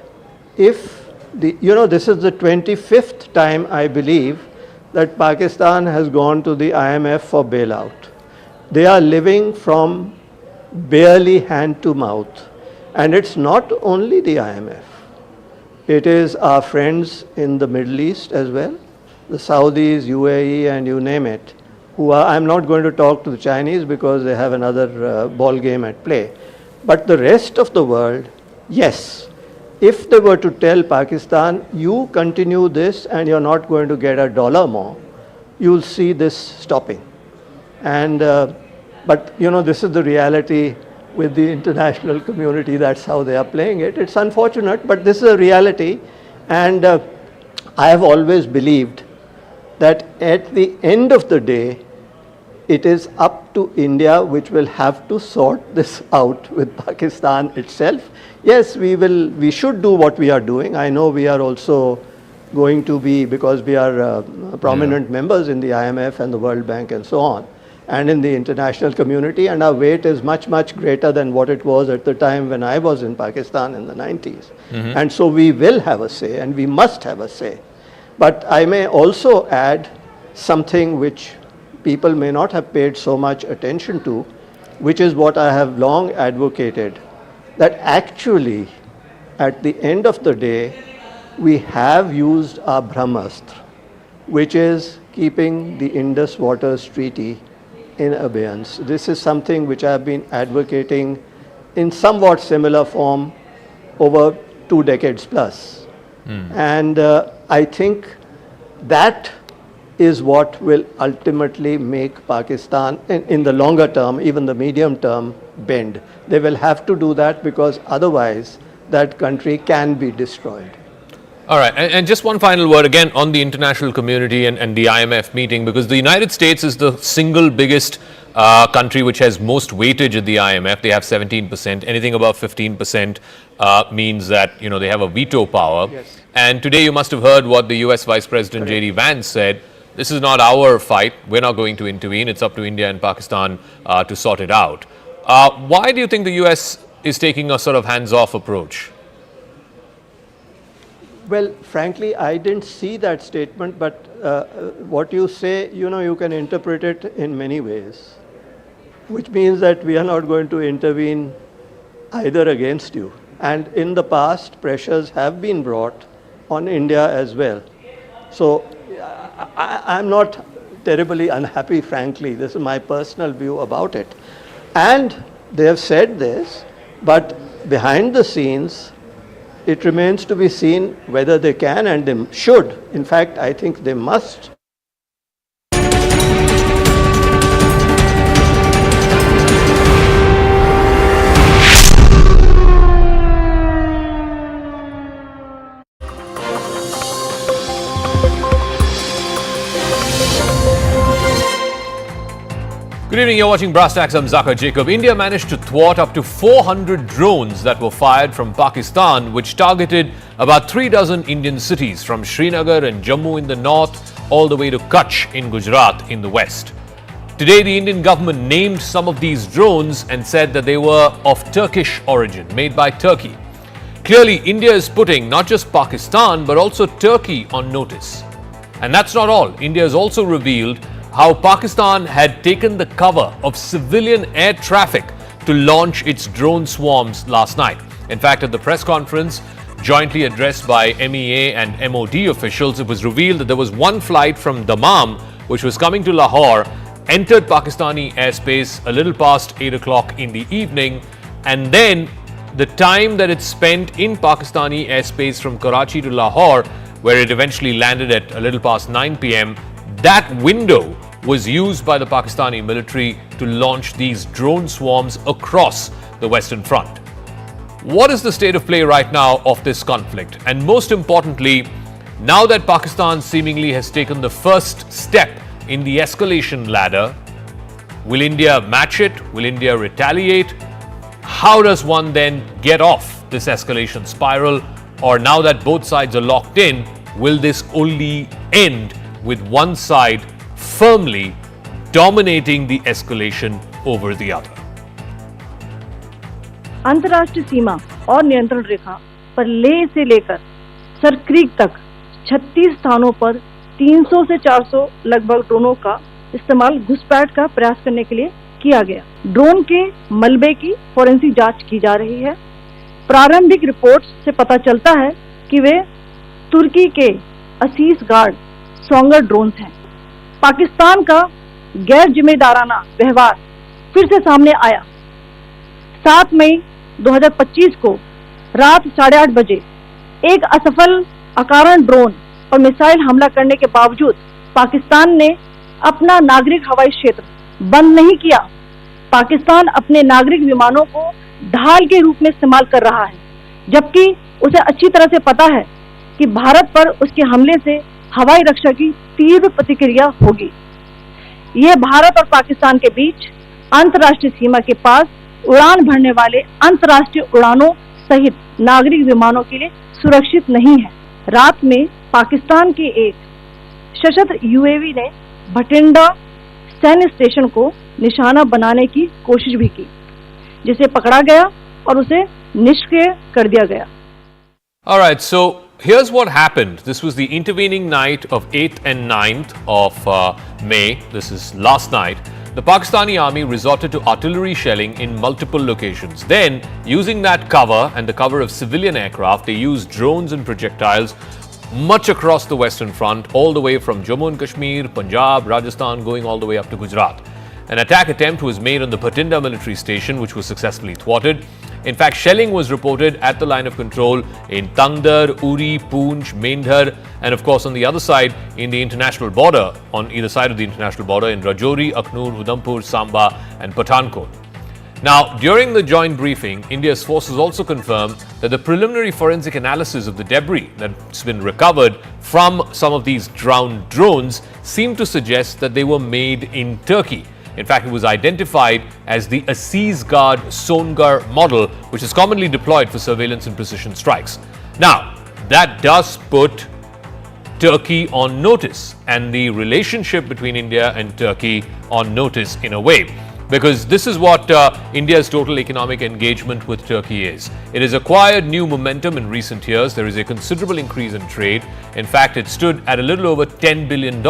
If this is the 25th time, I believe, that Pakistan has gone to the IMF for bailout. They are living from barely hand to mouth. And it's not only the IMF. It is our friends in the Middle East as well, the Saudis, UAE, and you name it, who are, I'm not going to talk to the Chinese because they have another ball game at play. But the rest of the world, yes. If they were to tell Pakistan, you continue this and you're not going to get $1 more, you'll see this stopping. And, but you know, this is the reality with the international community. That's how they are playing it. It's unfortunate, but this is a reality. And I have always believed that at the end of the day, it is up to India, which will have to sort this out with Pakistan itself. Yes, we should do what we are doing. I know we are also going to be, because we are prominent members in the IMF and the World Bank and so on, and in the international community, and our weight is much, much greater than what it was at the time when I was in Pakistan in the 90s. And so we will have a say, and we must have a say. But I may also add something which people may not have paid so much attention to, which is what I have long advocated, that actually, at the end of the day, we have used our Brahmastra, which is keeping the Indus Waters Treaty in abeyance. This is something which I have been advocating in somewhat similar form over 2 decades plus. And I think that is what will ultimately make Pakistan, in the longer term, even the medium term, bend. They will have to do that because otherwise that country can be destroyed. All right, and just one final word again on the international community and the IMF meeting, because the United States is the single biggest country which has most weightage at the IMF. They have 17%. Anything above 15% means that, you know, they have a veto power. Yes. And today you must have heard what the US Vice President J.D. Vance said. This is not our fight. We're not going to intervene. It's up to India and Pakistan to sort it out. Why do you think the US is taking a sort of hands-off approach? Well, frankly, I didn't see that statement, but what you say, you know, you can interpret it in many ways, which means that we are not going to intervene either against you. And in the past, pressures have been brought on India as well. So I'm not terribly unhappy, frankly. This is my personal view about it. And they have said this, but behind the scenes, it remains to be seen whether they can and they should. In fact, I think they must. Good evening, you're watching Brass Tacks. I'm Zaka Jacob. India managed to thwart up to 400 drones that were fired from Pakistan, which targeted about 3 dozen Indian cities from Srinagar and Jammu in the north all the way to Kutch in Gujarat in the west. Today, the Indian government named some of these drones and said that they were of Turkish origin, made by Turkey. Clearly, India is putting not just Pakistan but also Turkey on notice. And that's not all. India has also revealed how Pakistan had taken the cover of civilian air traffic to launch its drone swarms last night. In fact, at the press conference jointly addressed by MEA and MOD officials, it was revealed that there was one flight from Dammam which was coming to Lahore, entered Pakistani airspace a little past 8 o'clock in the evening, and then the time that it spent in Pakistani airspace from Karachi to Lahore, where it eventually landed at a little past 9 p.m., that window was used by the Pakistani military to launch these drone swarms across the Western Front. What is the state of play right now of this conflict? And most importantly, now that Pakistan seemingly has taken the first step in the escalation ladder, will India match it? Will India retaliate? How does one then get off this escalation spiral? Or now that both sides are locked in, will this only end with one side firmly dominating the escalation over the other? अंतर्राष्ट्रीय सीमा और नियंत्रण रेखा पर लेह से लेकर sir creek तक 36 स्थानों पर 300 से 400 लगभग ड्रोनों का इस्तेमाल घुसपैठ का प्रयास करने के लिए किया गया। ड्रोन के मलबे की फोरेंसिक जांच की जा रही है। प्रारंभिक रिपोर्ट्स से पता चलता है कि वे तुर्की के असीस गार्ड स्ट्रॉन्गर ड्रोन्स हैं। पाकिस्तान का गैर जिम्मेदाराना व्यवहार फिर से सामने आया। 7 मई 2025 को रात 8:30 बजे एक असफल अकारण ड्रोन और मिसाइल हमला करने के बावजूद पाकिस्तान ने अपना नागरिक हवाई क्षेत्र बंद नहीं किया। पाकिस्तान अपने नागरिक विमानों को ढाल के रूप में इस्तेमाल कर रहा है, जबकि उसे अच्छी तरह से पता है कि भारत पर उसके हमले से हवाई रक्षा की तीव्र प्रतिक्रिया होगी। यह भारत और पाकिस्तान के बीच अंतर्राष्ट्रीय सीमा के पास उड़ान भरने वाले अंतर्राष्ट्रीय उड़ानों सहित नागरिक विमानों के लिए सुरक्षित नहीं है। रात में पाकिस्तान के एक सशस्त्र यूएवी ने भटिंडा सैन्य स्टेशन को निशाना बनाने की कोशिश भी की, जिसे पकड़ा गया और उसे निष्क्रिय कर दिया गया। All right, so here's what happened. This was the intervening night of 8th and 9th of May. This is last night. The Pakistani army resorted to artillery shelling in multiple locations. Then, using that cover and the cover of civilian aircraft, they used drones and projectiles much across the Western Front, all the way from Jammu and Kashmir, Punjab, Rajasthan, going all the way up to Gujarat. An attack attempt was made on the Patinda military station, which was successfully thwarted. In fact, shelling was reported at the line of control in Tangdar, Uri, Poonch, Mendhar, and of course on the other side in the international border, on either side of the international border in Rajouri, Aknoor, Udhampur, Samba and Pathankot. Now, during the joint briefing, India's forces also confirmed that the preliminary forensic analysis of the debris that's been recovered from some of these drowned drones seemed to suggest that they were made in Turkey. In fact, it was identified as the Aziz Guard Songar model, which is commonly deployed for surveillance and precision strikes. Now, that does put Turkey on notice, and the relationship between India and Turkey on notice in a way. Because this is what India's total economic engagement with Turkey is. It has acquired new momentum in recent years. There is a considerable increase in trade. In fact, it stood at a little over $10 billion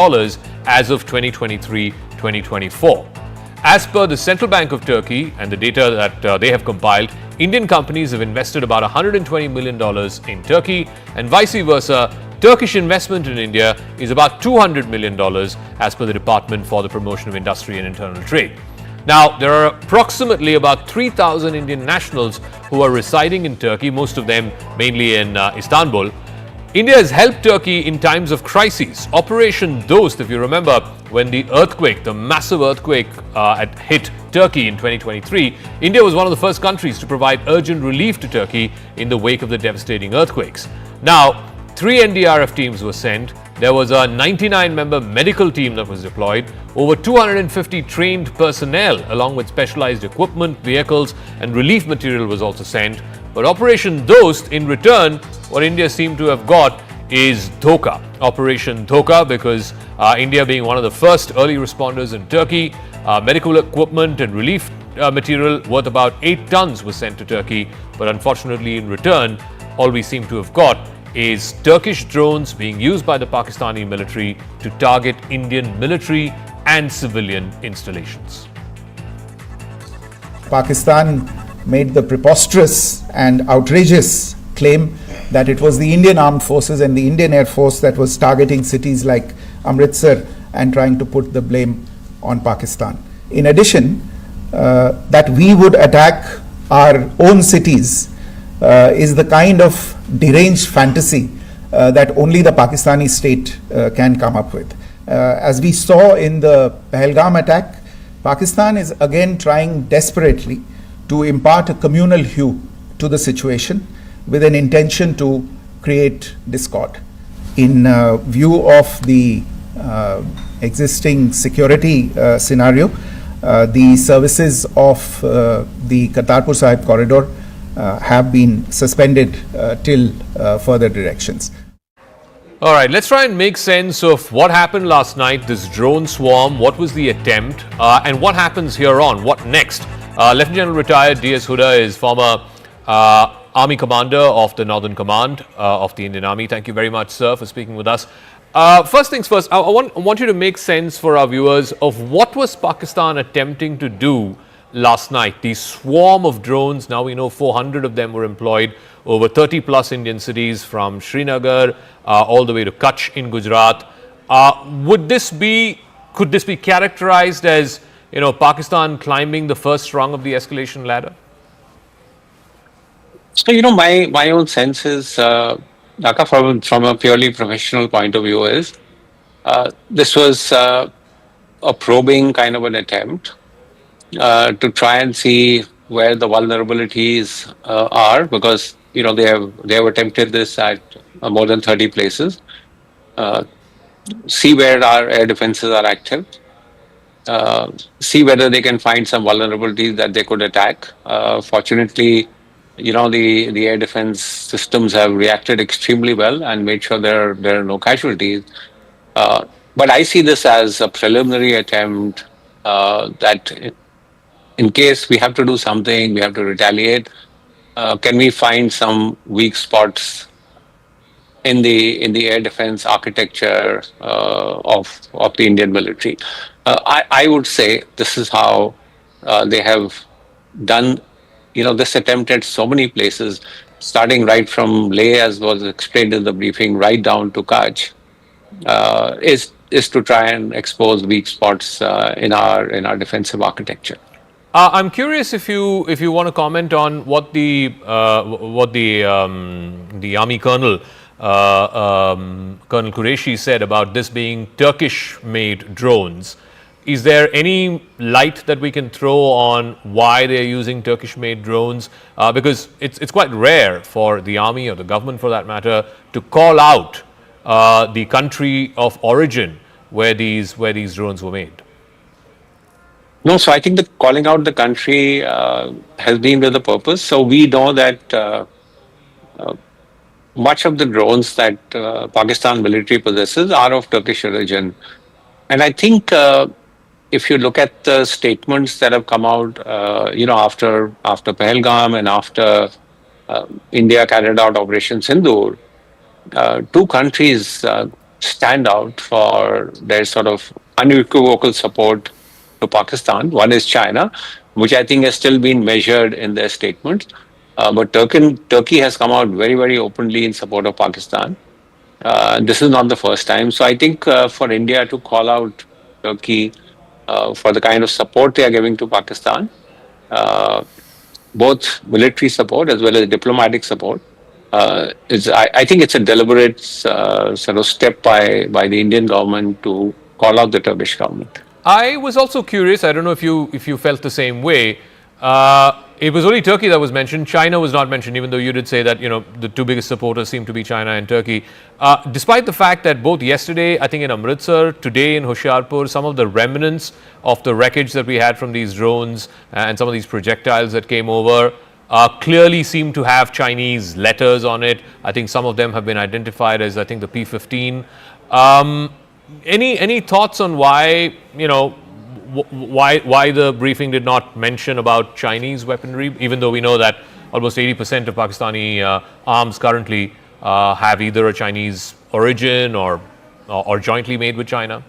as of 2023-2024. As per the Central Bank of Turkey and the data that they have compiled, Indian companies have invested about $120 million in Turkey, and vice versa, Turkish investment in India is about $200 million as per the Department for the Promotion of Industry and Internal Trade. Now, there are approximately about 3,000 Indian nationals who are residing in Turkey, most of them mainly in Istanbul. India has helped Turkey in times of crises. Operation Dost, if you remember, when the earthquake, the massive earthquake had hit Turkey in 2023, India was one of the first countries to provide urgent relief to Turkey in the wake of the devastating earthquakes. Now, 3 NDRF teams were sent There was a 99-member medical team that was deployed, over 250 trained personnel, along with specialized equipment, vehicles, and relief material was also sent. But Operation Dost, in return, what India seemed to have got is Dhoka. Operation Dhoka, because India being one of the first early responders in Turkey, medical equipment and relief material worth about 8 tons was sent to Turkey. But unfortunately, in return, all we seem to have got is Turkish drones being used by the Pakistani military to target Indian military and civilian installations. Pakistan made the preposterous and outrageous claim that it was the Indian Armed Forces and the Indian Air Force that was targeting cities like Amritsar and trying to put the blame on Pakistan. In addition, that we would attack our own cities is the kind of deranged fantasy that only the Pakistani state can come up with. As we saw in the Pahalgam attack, Pakistan is again trying desperately to impart a communal hue to the situation with an intention to create discord. In view of the existing security scenario, the services of the Kartarpur Sahib corridor have been suspended till further directions. All right, let's try and make sense of what happened last night, this drone swarm, what was the attempt, and what happens here on, what next? Lieutenant General retired D.S. Huda is former Army Commander of the Northern Command of the Indian Army. Thank you very much, sir, for speaking with us. First things first, I want you to make sense for our viewers of what was Pakistan attempting to do last night. The swarm of drones, now we know 400 of them were employed over 30 plus Indian cities from Srinagar all the way to Kutch in Gujarat. Could this be characterized as, Pakistan climbing the first rung of the escalation ladder? So, my own sense is, Dhaka, from a purely professional point of view is, this was a probing kind of an attempt to try and see where the vulnerabilities are, because they have attempted this at more than 30 places. See where our air defenses are active. See whether they can find some vulnerabilities that they could attack. Fortunately, the air defense systems have reacted extremely well and made sure there are no casualties. But I see this as a preliminary attempt that in case we have to do something, we have to retaliate, can we find some weak spots in the air defense architecture of the Indian military? I would say this is how they have done this attempt at so many places, starting right from Leh, as was explained in the briefing, right down to Kutch, is to try and expose weak spots in our defensive architecture. I'm curious if you want to comment on what the army colonel Colonel Qureshi said about this being Turkish-made drones. Is there any light that we can throw on why they're using Turkish-made drones? Because it's quite rare for the army or the government, for that matter, to call out the country of origin where these drones were made. No, so I think the calling out the country has been with a purpose. So we know that much of the drones that Pakistan military possesses are of Turkish origin, and I think if you look at the statements that have come out, after Pahalgam and after India carried out Operation Sindoor, two countries stand out for their sort of unequivocal support to Pakistan. One is China, which I think has still been measured in their statements. But Turkey has come out very, very openly in support of Pakistan. This is not the first time. So I think for India to call out Turkey for the kind of support they are giving to Pakistan, both military support as well as diplomatic support, I think it's a deliberate sort of step by the Indian government to call out the Turkish government. I was also curious, I don't know if you felt the same way, It was only Turkey that was mentioned. China was not mentioned, even though you did say that, the two biggest supporters seem to be China and Turkey. Despite the fact that both yesterday, I think in Amritsar, today in Hoshiarpur, some of the remnants of the wreckage that we had from these drones and some of these projectiles that came over clearly seem to have Chinese letters on it. I think some of them have been identified as, I think, the P-15. Any thoughts on why, why the briefing did not mention about Chinese weaponry, even though we know that almost 80% of Pakistani arms currently have either a Chinese origin or jointly made with China?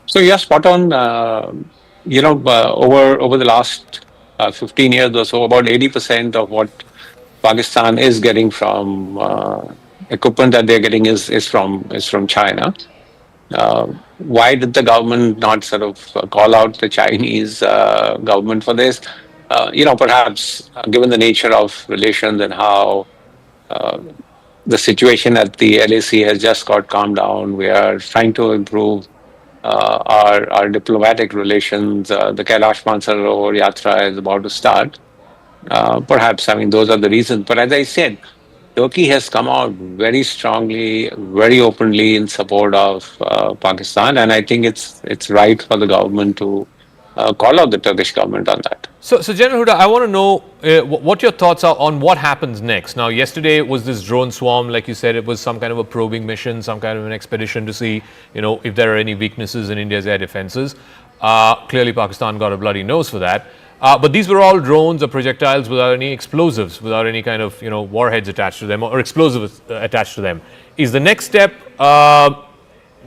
So you're spot on. Over the last 15 years or so, about 80% of what Pakistan is getting from equipment that they're getting is from China. Why did the government not sort of call out the Chinese government for this? Perhaps given the nature of relations and how the situation at the LAC has just got calmed down, we are trying to improve our diplomatic relations. The Kailash Mansarovar Yatra is about to start. Perhaps, those are the reasons. But as I said, Turkey has come out very strongly, very openly in support of Pakistan, and I think it's right for the government to call out the Turkish government on that. So General Huda, I want to know what your thoughts are on what happens next. Now, yesterday was this drone swarm, like you said, it was some kind of a probing mission, some kind of an expedition to see, if there are any weaknesses in India's air defenses. Clearly, Pakistan got a bloody nose for that. But these were all drones or projectiles without any explosives, without any kind of warheads attached to them or explosives attached to them. Is the next step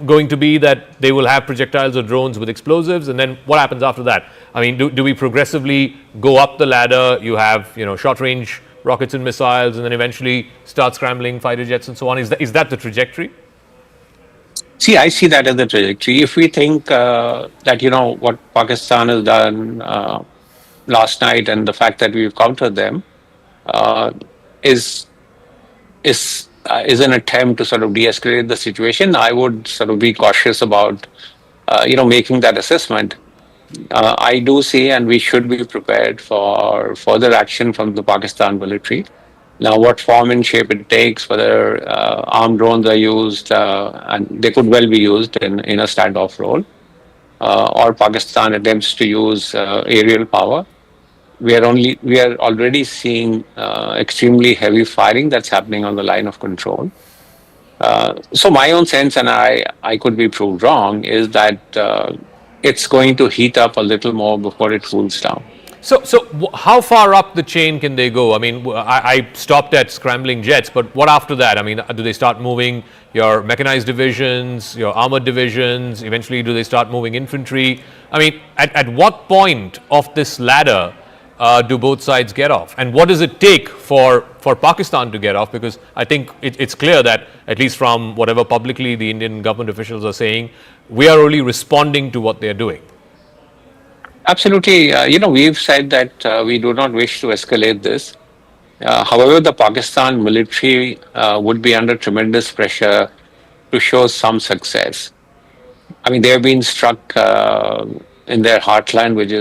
going to be that they will have projectiles or drones with explosives, and then what happens after that? Do we progressively go up the ladder? You have short range rockets and missiles, and then eventually start scrambling fighter jets and so on. Is that the trajectory? See, I see that as the trajectory. If we think that what Pakistan has done last night and the fact that we've countered them is an attempt to sort of de-escalate the situation, I would sort of be cautious about making that assessment. I do see, and we should be prepared for further action from the Pakistan military. Now, what form and shape it takes, whether armed drones are used, and they could well be used in a standoff role, or Pakistan attempts to use aerial power. We are already seeing extremely heavy firing that's happening on the line of control. So my own sense, and I could be proved wrong, is that it's going to heat up a little more before it cools down. So how far up the chain can they go? I stopped at scrambling jets, but what after that? Do they start moving your mechanized divisions, your armored divisions? Eventually, do they start moving infantry? At what point of this ladder do both sides get off? And what does it take for Pakistan to get off? Because I think it's clear that, at least from whatever publicly the Indian government officials are saying, we are only responding to what they're doing. Absolutely. We've said that we do not wish to escalate this. However, the Pakistan military would be under tremendous pressure to show some success. They have been struck in their heartland, which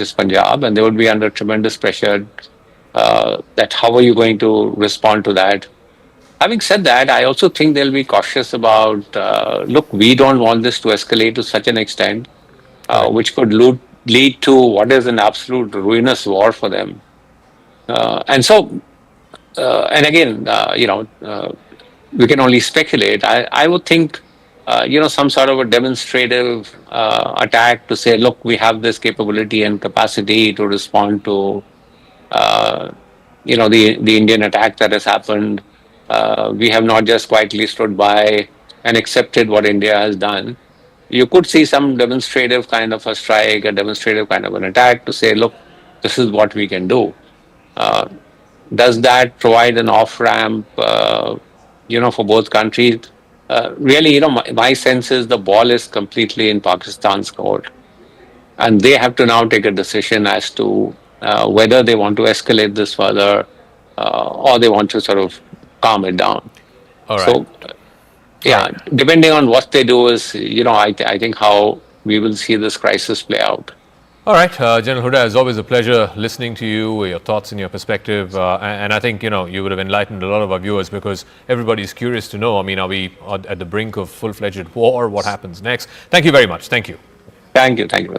is Punjab, and they would be under tremendous pressure that how are you going to respond to that? Having said that, I also think they'll be cautious about, look, we don't want this to escalate to such an extent, which could lead to what is an absolute ruinous war for them. And again, we can only speculate. I would think, some sort of a demonstrative attack to say, look, we have this capability and capacity to respond to, the Indian attack that has happened. We have not just quietly stood by and accepted what India has done. You could see some demonstrative kind of a strike, a demonstrative kind of an attack to say, look, this is what we can do. Does that provide an off-ramp, for both countries? Really, my sense is the ball is completely in Pakistan's court. And they have to now take a decision as to whether they want to escalate this further or they want to sort of calm it down. All right. So, depending on what they do is, I think how we will see this crisis play out. All right, General Huda, it's always a pleasure listening to you, your thoughts and your perspective. And I think, you would have enlightened a lot of our viewers because everybody's curious to know, are we at the brink of full-fledged war? What happens next? Thank you very much. Thank you. Thank you.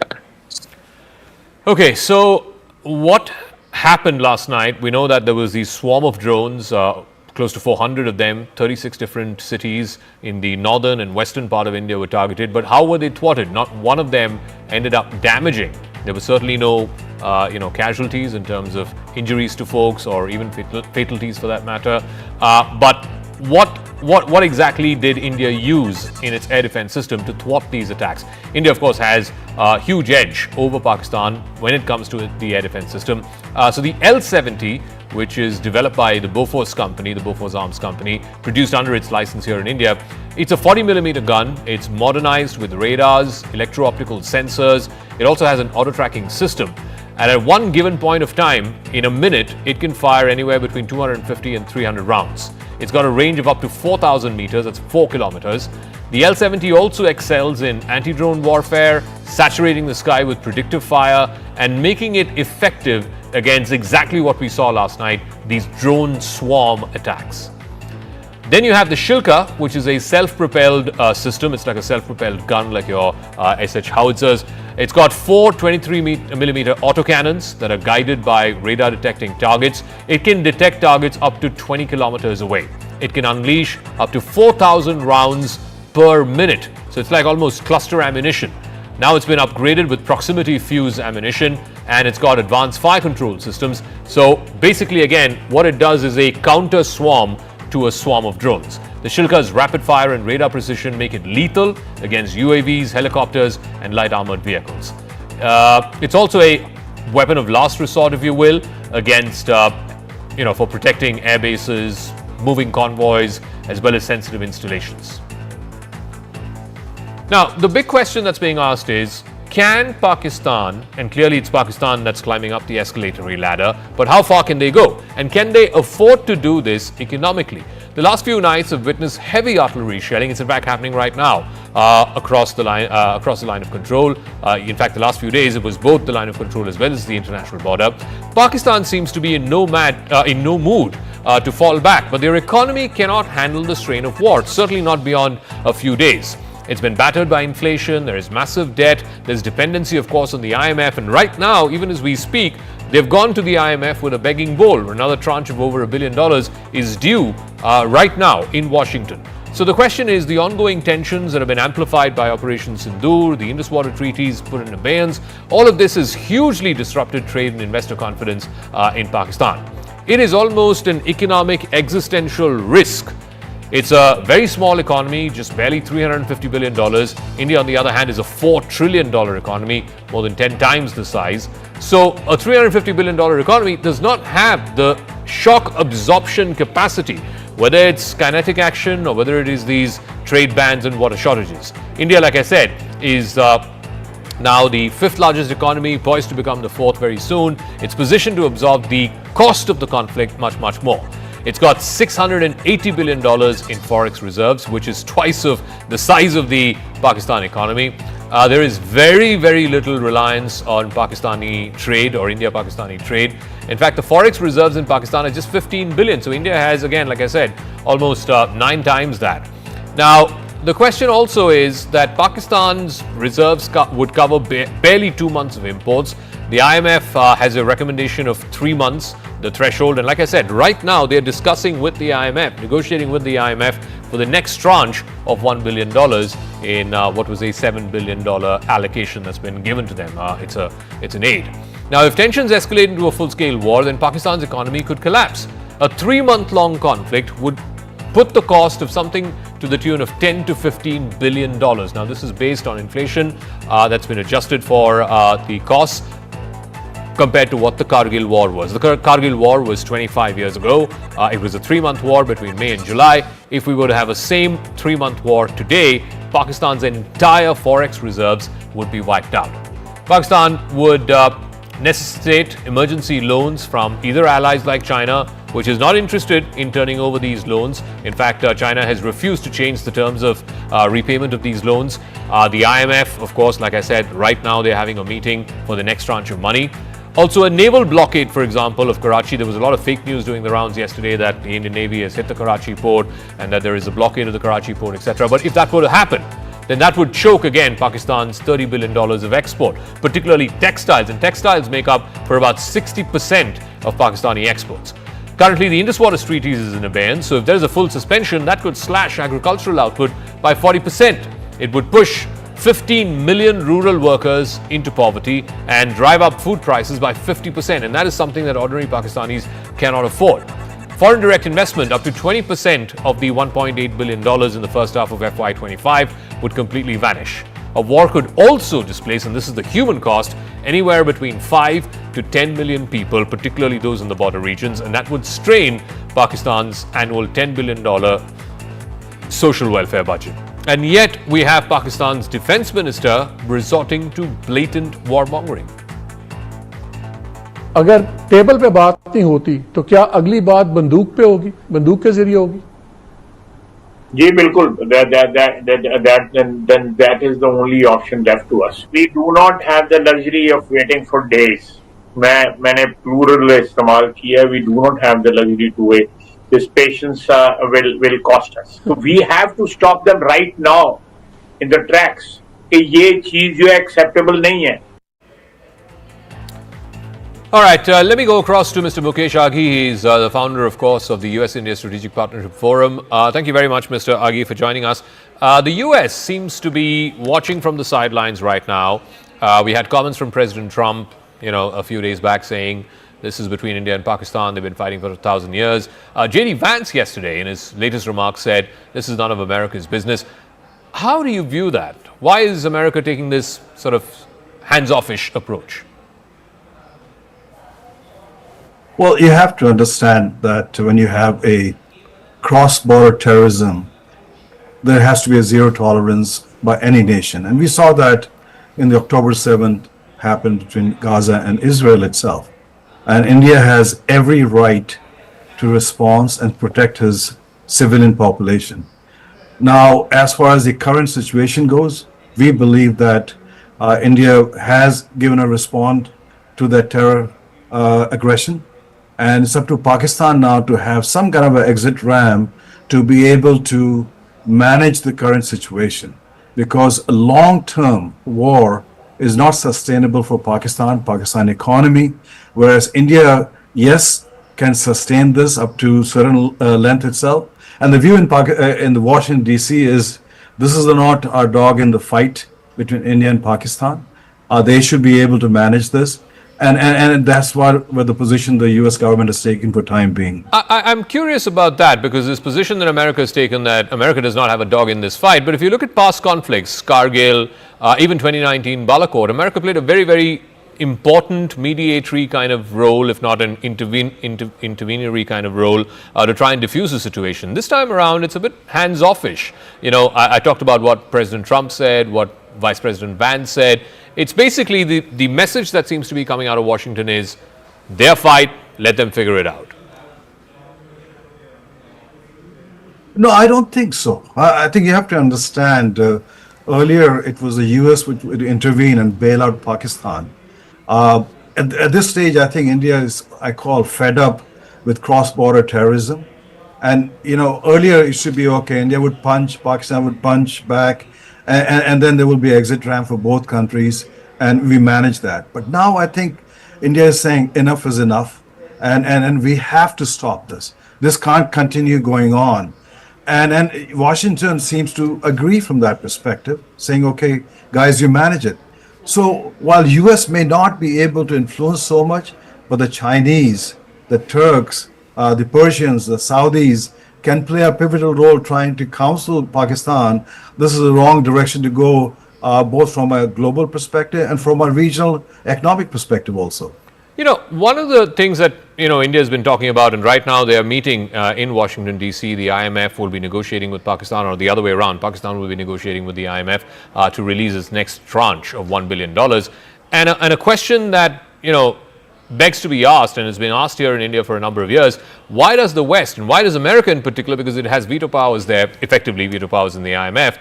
Okay, so what happened last night? We know that there was this swarm of drones, close to 400 of them, 36 different cities in the northern and western part of India were targeted. But how were they thwarted? Not one of them ended up damaging. There were certainly no, casualties in terms of injuries to folks or even fatalities for that matter. But what exactly did India use in its air defense system to thwart these attacks? India, of course, has a huge edge over Pakistan when it comes to the air defense system. So the L-70, which is developed by the Bofors company, the Bofors Arms company, produced under its license here in India. It's a 40mm gun. It's modernized with radars, electro-optical sensors. It also has an auto-tracking system. And at one given point of time, in a minute, it can fire anywhere between 250 and 300 rounds. It's got a range of up to 4,000 meters, that's 4 kilometers. The L-70 also excels in anti-drone warfare, saturating the sky with predictive fire, and making it effective against exactly what we saw last night, these drone swarm attacks. Then you have the Shilka, which is a self-propelled system. It's like a self-propelled gun, like your SH howitzers. It's got 4 23mm autocannons that are guided by radar detecting targets. It can detect targets up to 20 kilometers away. It can unleash up to 4,000 rounds per minute. So it's like almost cluster ammunition. Now it's been upgraded with proximity fuse ammunition, and it's got advanced fire control systems. So basically, again, what it does is a counter swarm to a swarm of drones. The Shilka's rapid fire and radar precision make it lethal against UAVs, helicopters, and light armored vehicles. It's also a weapon of last resort, if you will, against, for protecting air bases, moving convoys, as well as sensitive installations. Now, the big question that's being asked is, can Pakistan, and clearly it's Pakistan that's climbing up the escalatory ladder, but how far can they go? And can they afford to do this economically? The last few nights have witnessed heavy artillery shelling. It's in fact happening right now across the line of control. In fact, the last few days it was both the line of control as well as the international border. Pakistan seems to be in no mood to fall back, but their economy cannot handle the strain of war, certainly not beyond a few days. It's been battered by inflation, there is massive debt, there's dependency, of course, on the IMF, and right now, even as we speak, they've gone to the IMF with a begging bowl. Another tranche of over $1 billion is due right now in Washington. So the question is, the ongoing tensions that have been amplified by Operation Sindoor, the Indus water treaties put in abeyance, all of this has hugely disrupted trade and investor confidence in Pakistan. It is almost an economic existential risk. It's a very small economy, just barely $350 billion. India, on the other hand, is a $4 trillion economy, more than 10 times the size. So a $350 billion economy does not have the shock absorption capacity, whether it's kinetic action or whether it is these trade bans and water shortages. India, like I said, is now the 5th largest economy, poised to become the 4th very soon. It's positioned to absorb the cost of the conflict much, much more. It's got $680 billion in forex reserves, which is twice of the size of the Pakistan economy. There is very, very little reliance on Pakistani trade or India-Pakistani trade. In fact, the forex reserves in Pakistan are just 15 billion. So India has, again, like I said, almost 9 times that. Now, the question also is that Pakistan's reserves would cover barely 2 months of imports. The IMF has a recommendation of 3 months, the threshold. And like I said, right now they're discussing with the IMF, negotiating with the IMF for the next tranche of $1 billion in what was a $7 billion allocation that's been given to them. It's an aid. Now, if tensions escalate into a full-scale war, then Pakistan's economy could collapse. A 3-month-long conflict would put the cost of something to the tune of $10 to $15 billion. Now, this is based on inflation that's been adjusted for the costs compared to what the Kargil War was. The Kargil War was 25 years ago. It was a 3-month war between May and July. If we were to have a same 3-month war today, Pakistan's entire forex reserves would be wiped out. Pakistan would necessitate emergency loans from either allies like China, which is not interested in turning over these loans. In fact, China has refused to change the terms of repayment of these loans. The IMF, of course, like I said, right now they're having a meeting for the next tranche of money. Also, a naval blockade, for example, of Karachi. There was a lot of fake news doing the rounds yesterday that the Indian Navy has hit the Karachi port and that there is a blockade of the Karachi port, etc. But if that were to happen, then that would choke again Pakistan's $30 billion of export, particularly textiles. And textiles make up for about 60% of Pakistani exports. Currently, the Indus Waters Treaties is in abeyance, so if there is a full suspension, that could slash agricultural output by 40%. It would push 15 million rural workers into poverty and drive up food prices by 50%. And that is something that ordinary Pakistanis cannot afford. Foreign direct investment, up to 20% of the $1.8 billion in the first half of FY25 would completely vanish. A war could also displace, and this is the human cost, anywhere between 5 to 10 million people, particularly those in the border regions, and that would strain Pakistan's annual $10 billion social welfare budget. And yet, we have Pakistan's defense minister resorting to blatant warmongering. अगर table पे बात नहीं होती तो क्या अगली बात बंदूक पे होगी, बंदूक के जरिए होगी? जी बिल्कुल, then that is the only option left to us. We do not have the luxury of waiting for days. मैंने plural इस्तेमाल किया. We do not have the luxury to wait. This patience will cost us. So we have to stop them right now in the tracks. कि ये चीज जो acceptable नहीं है. All right, let me go across to Mr. Mukesh Aghi. He's the founder, of course, of the US-India Strategic Partnership Forum. Thank you very much, Mr. Aghi, for joining us. The US seems to be watching from the sidelines right now. We had comments from President Trump, a few days back saying this is between India and Pakistan. They've been fighting for 1,000 years. J.D. Vance yesterday, in his latest remarks, said this is none of America's business. How do you view that? Why is America taking this sort of hands-off-ish approach? Well, you have to understand that when you have a cross-border terrorism, there has to be a zero tolerance by any nation. And we saw that in the October 7th happened between Gaza and Israel itself. And India has every right to respond and protect his civilian population. Now, as far as the current situation goes, we believe that India has given a response to that terror aggression. And it's up to Pakistan now to have some kind of an exit ramp to be able to manage the current situation. Because a long-term war is not sustainable for Pakistan economy, whereas India, yes, can sustain this up to certain length itself. And the view in the Washington, D.C. is this is not our dog in the fight between India and Pakistan. They should be able to manage this. And that's what the position the U.S. government has taken for time being. I'm curious about that because this position that America has taken that America does not have a dog in this fight. But if you look at past conflicts, Kargil, even 2019 Balakot, America played a very, very important mediatory kind of role, if not an interventory kind of role, to try and diffuse the situation. This time around, it's a bit hands-off-ish. I talked about what President Trump said, what Vice President Vance said. It's basically the message that seems to be coming out of Washington is their fight, let them figure it out. No, I don't think so. I think you have to understand, earlier it was the US which would intervene and bail out Pakistan. At this stage, I think India is, I call, fed up with cross-border terrorism. And, earlier it should be okay. India would punch, Pakistan would punch back. And then there will be exit ramp for both countries, and we manage that. But now I think India is saying enough is enough, and we have to stop this. This can't continue going on. And Washington seems to agree from that perspective, saying, okay, guys, you manage it. So while US may not be able to influence so much, but the Chinese, the Turks, the Persians, the Saudis, can play a pivotal role trying to counsel Pakistan. This is the wrong direction to go, both from a global perspective and from a regional economic perspective also. One of the things that, India has been talking about, and right now they are meeting in Washington, D.C., the IMF will be negotiating with Pakistan, or the other way around, Pakistan will be negotiating with the IMF to release its next tranche of $1 billion. And a question that begs to be asked, and has been asked here in India for a number of years, why does the West, and why does America in particular, because it has veto powers there, effectively veto powers in the IMF,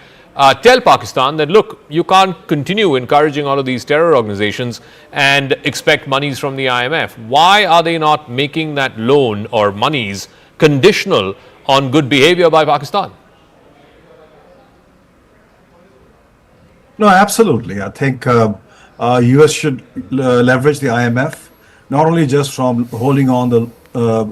tell Pakistan that, look, you can't continue encouraging all of these terror organizations and expect monies from the IMF? Why are they not making that loan or monies conditional on good behavior by Pakistan? No, absolutely. I think US should leverage the IMF, not only just from holding on the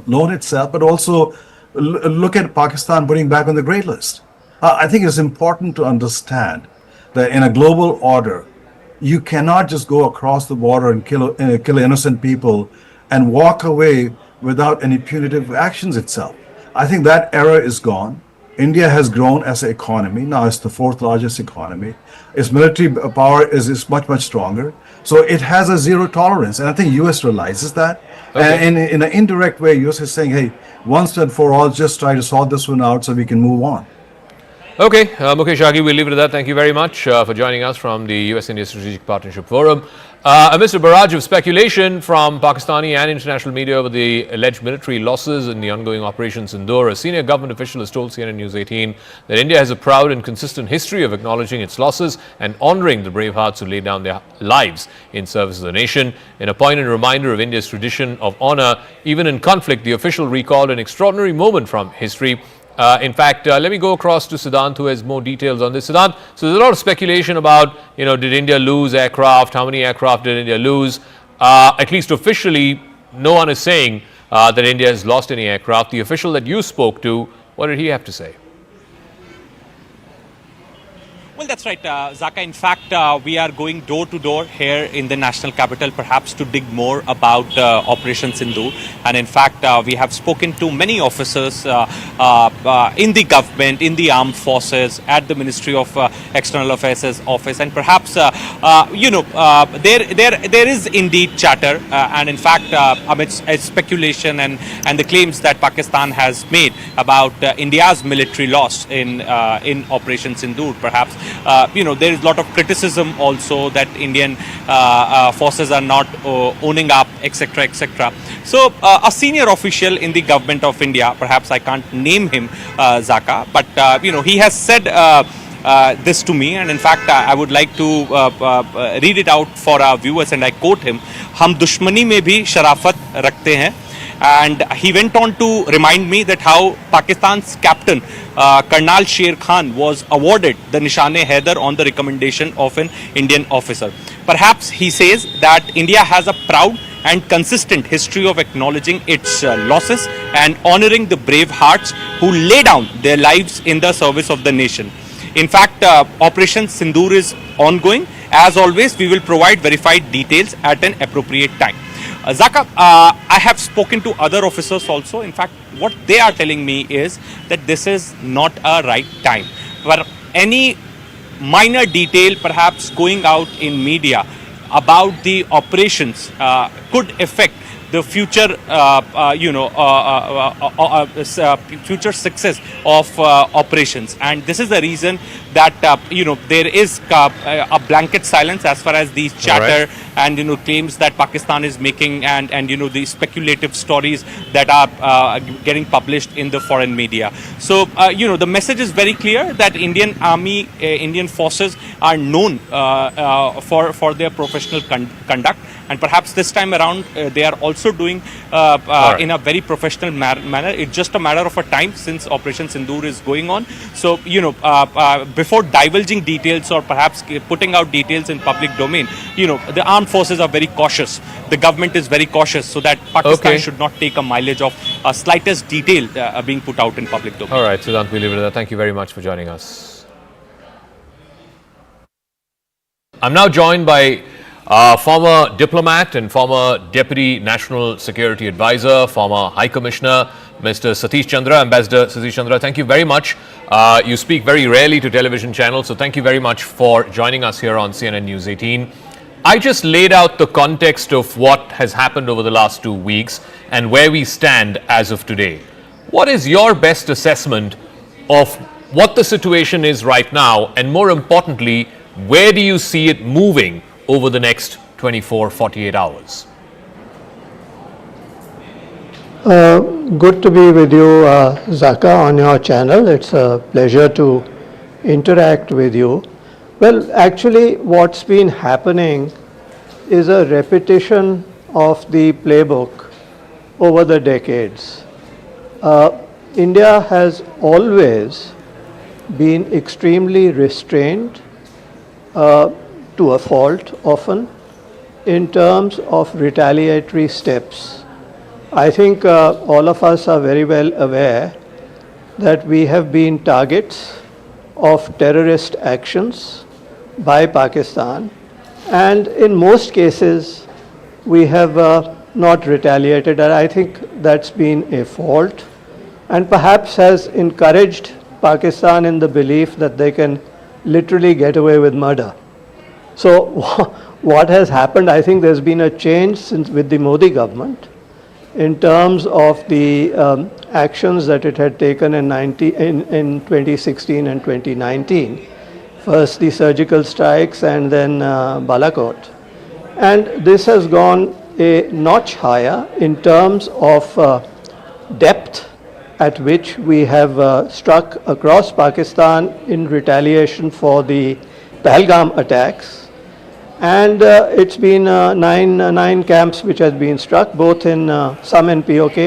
loan itself, but also look at Pakistan putting back on the grey list. I think it's important to understand that in a global order, you cannot just go across the border and kill innocent people and walk away without any punitive actions itself. I think that era is gone. India has grown as an economy. Now it's the fourth largest economy. Its military power is much, much stronger. So it has a zero tolerance. And I think US realizes that. Okay. And in an indirect way, US is saying, hey, once and for all, just try to sort this one out so we can move on. Okay, Mukesh Aghi, we'll leave it at that. Thank you very much for joining us from the US-India Strategic Partnership Forum. Amidst a barrage of speculation from Pakistani and international media over the alleged military losses in the ongoing Operation Sindoor, a senior government official has told CNN News 18 that India has a proud and consistent history of acknowledging its losses and honouring the brave hearts who laid down their lives in service of the nation. In a poignant reminder of India's tradition of honour, even in conflict, the official recalled an extraordinary moment from history. In fact, let me go across to Siddhant, who has more details on this. Siddhant, so there's a lot of speculation about, did India lose aircraft? How many aircraft did India lose? At least officially, no one is saying that India has lost any aircraft. The official that you spoke to, what did he have to say? Well, that's right, Zaka. In fact, we are going door to door here in the national capital, perhaps to dig more about Operation Sindoor. And in fact, we have spoken to many officers in the government, in the armed forces, at the Ministry of External Affairs office. And perhaps, there is indeed chatter. And in fact, amidst speculation and the claims that Pakistan has made about India's military loss in Operation Sindoor, perhaps, there is a lot of criticism also that Indian forces are not owning up, etc., etc. So a senior official in the government of India, perhaps I can't name him, Zaka, but he has said this to me, and in fact I would like to read it out for our viewers, and I quote him: "हम दुश्मनी में भी शराफत रखते हैं." And he went on to remind me that how Pakistan's captain, Colonel Sher Khan, was awarded the Nishan-e-Haider on the recommendation of an Indian officer. Perhaps he says that India has a proud and consistent history of acknowledging its losses and honoring the brave hearts who lay down their lives in the service of the nation. In fact, Operation Sindoor is ongoing. As always, we will provide verified details at an appropriate time. Zaka, I have spoken to other officers also. In fact, what they are telling me is that this is not a right time. But any minor detail perhaps going out in media about the operations could affect the future, future success of operations, and this is the reason that there is a blanket silence as far as these chatter and claims that Pakistan is making, and the speculative stories that are getting published in the foreign media. So the message is very clear that Indian Army, Indian forces are known for their professional conduct, and perhaps this time around they are also doing in a very professional manner. It's just a matter of a time since Operation Sindoor is going on. So before divulging details or perhaps putting out details in public domain, the armed forces are very cautious. The government is very cautious, so that Pakistan should not take a mileage of slightest detail being put out in public domain. All right, Siddhant, we'll leave it at that. Thank you very much for joining us. I'm now joined by former diplomat and former Deputy National Security Advisor, former High Commissioner, Mr. Satish Chandra, Ambassador Satish Chandra. Thank you very much. You speak very rarely to television channels, so thank you very much for joining us here on CNN News 18. I just laid out the context of what has happened over the last 2 weeks and where we stand as of today. What is your best assessment of what the situation is right now, and more importantly, where do you see it moving over the next 24, 48 hours? Good to be with you, Zaka, on your channel. It's a pleasure to interact with you. Well, actually, what's been happening is a repetition of the playbook over the decades. India has always been extremely restrained, to a fault often, in terms of retaliatory steps. I think all of us are very well aware that we have been targets of terrorist actions by Pakistan, and in most cases we have not retaliated, and I think that's been a fault and perhaps has encouraged Pakistan in the belief that they can literally get away with murder. So what has happened, I think there's been a change since with the Modi government in terms of the actions that it had taken in 2016 and 2019. First the surgical strikes and then Balakot. And this has gone a notch higher in terms of depth at which we have struck across Pakistan in retaliation for the Pahalgam attacks. And it's been nine camps which has been struck, both in some in POK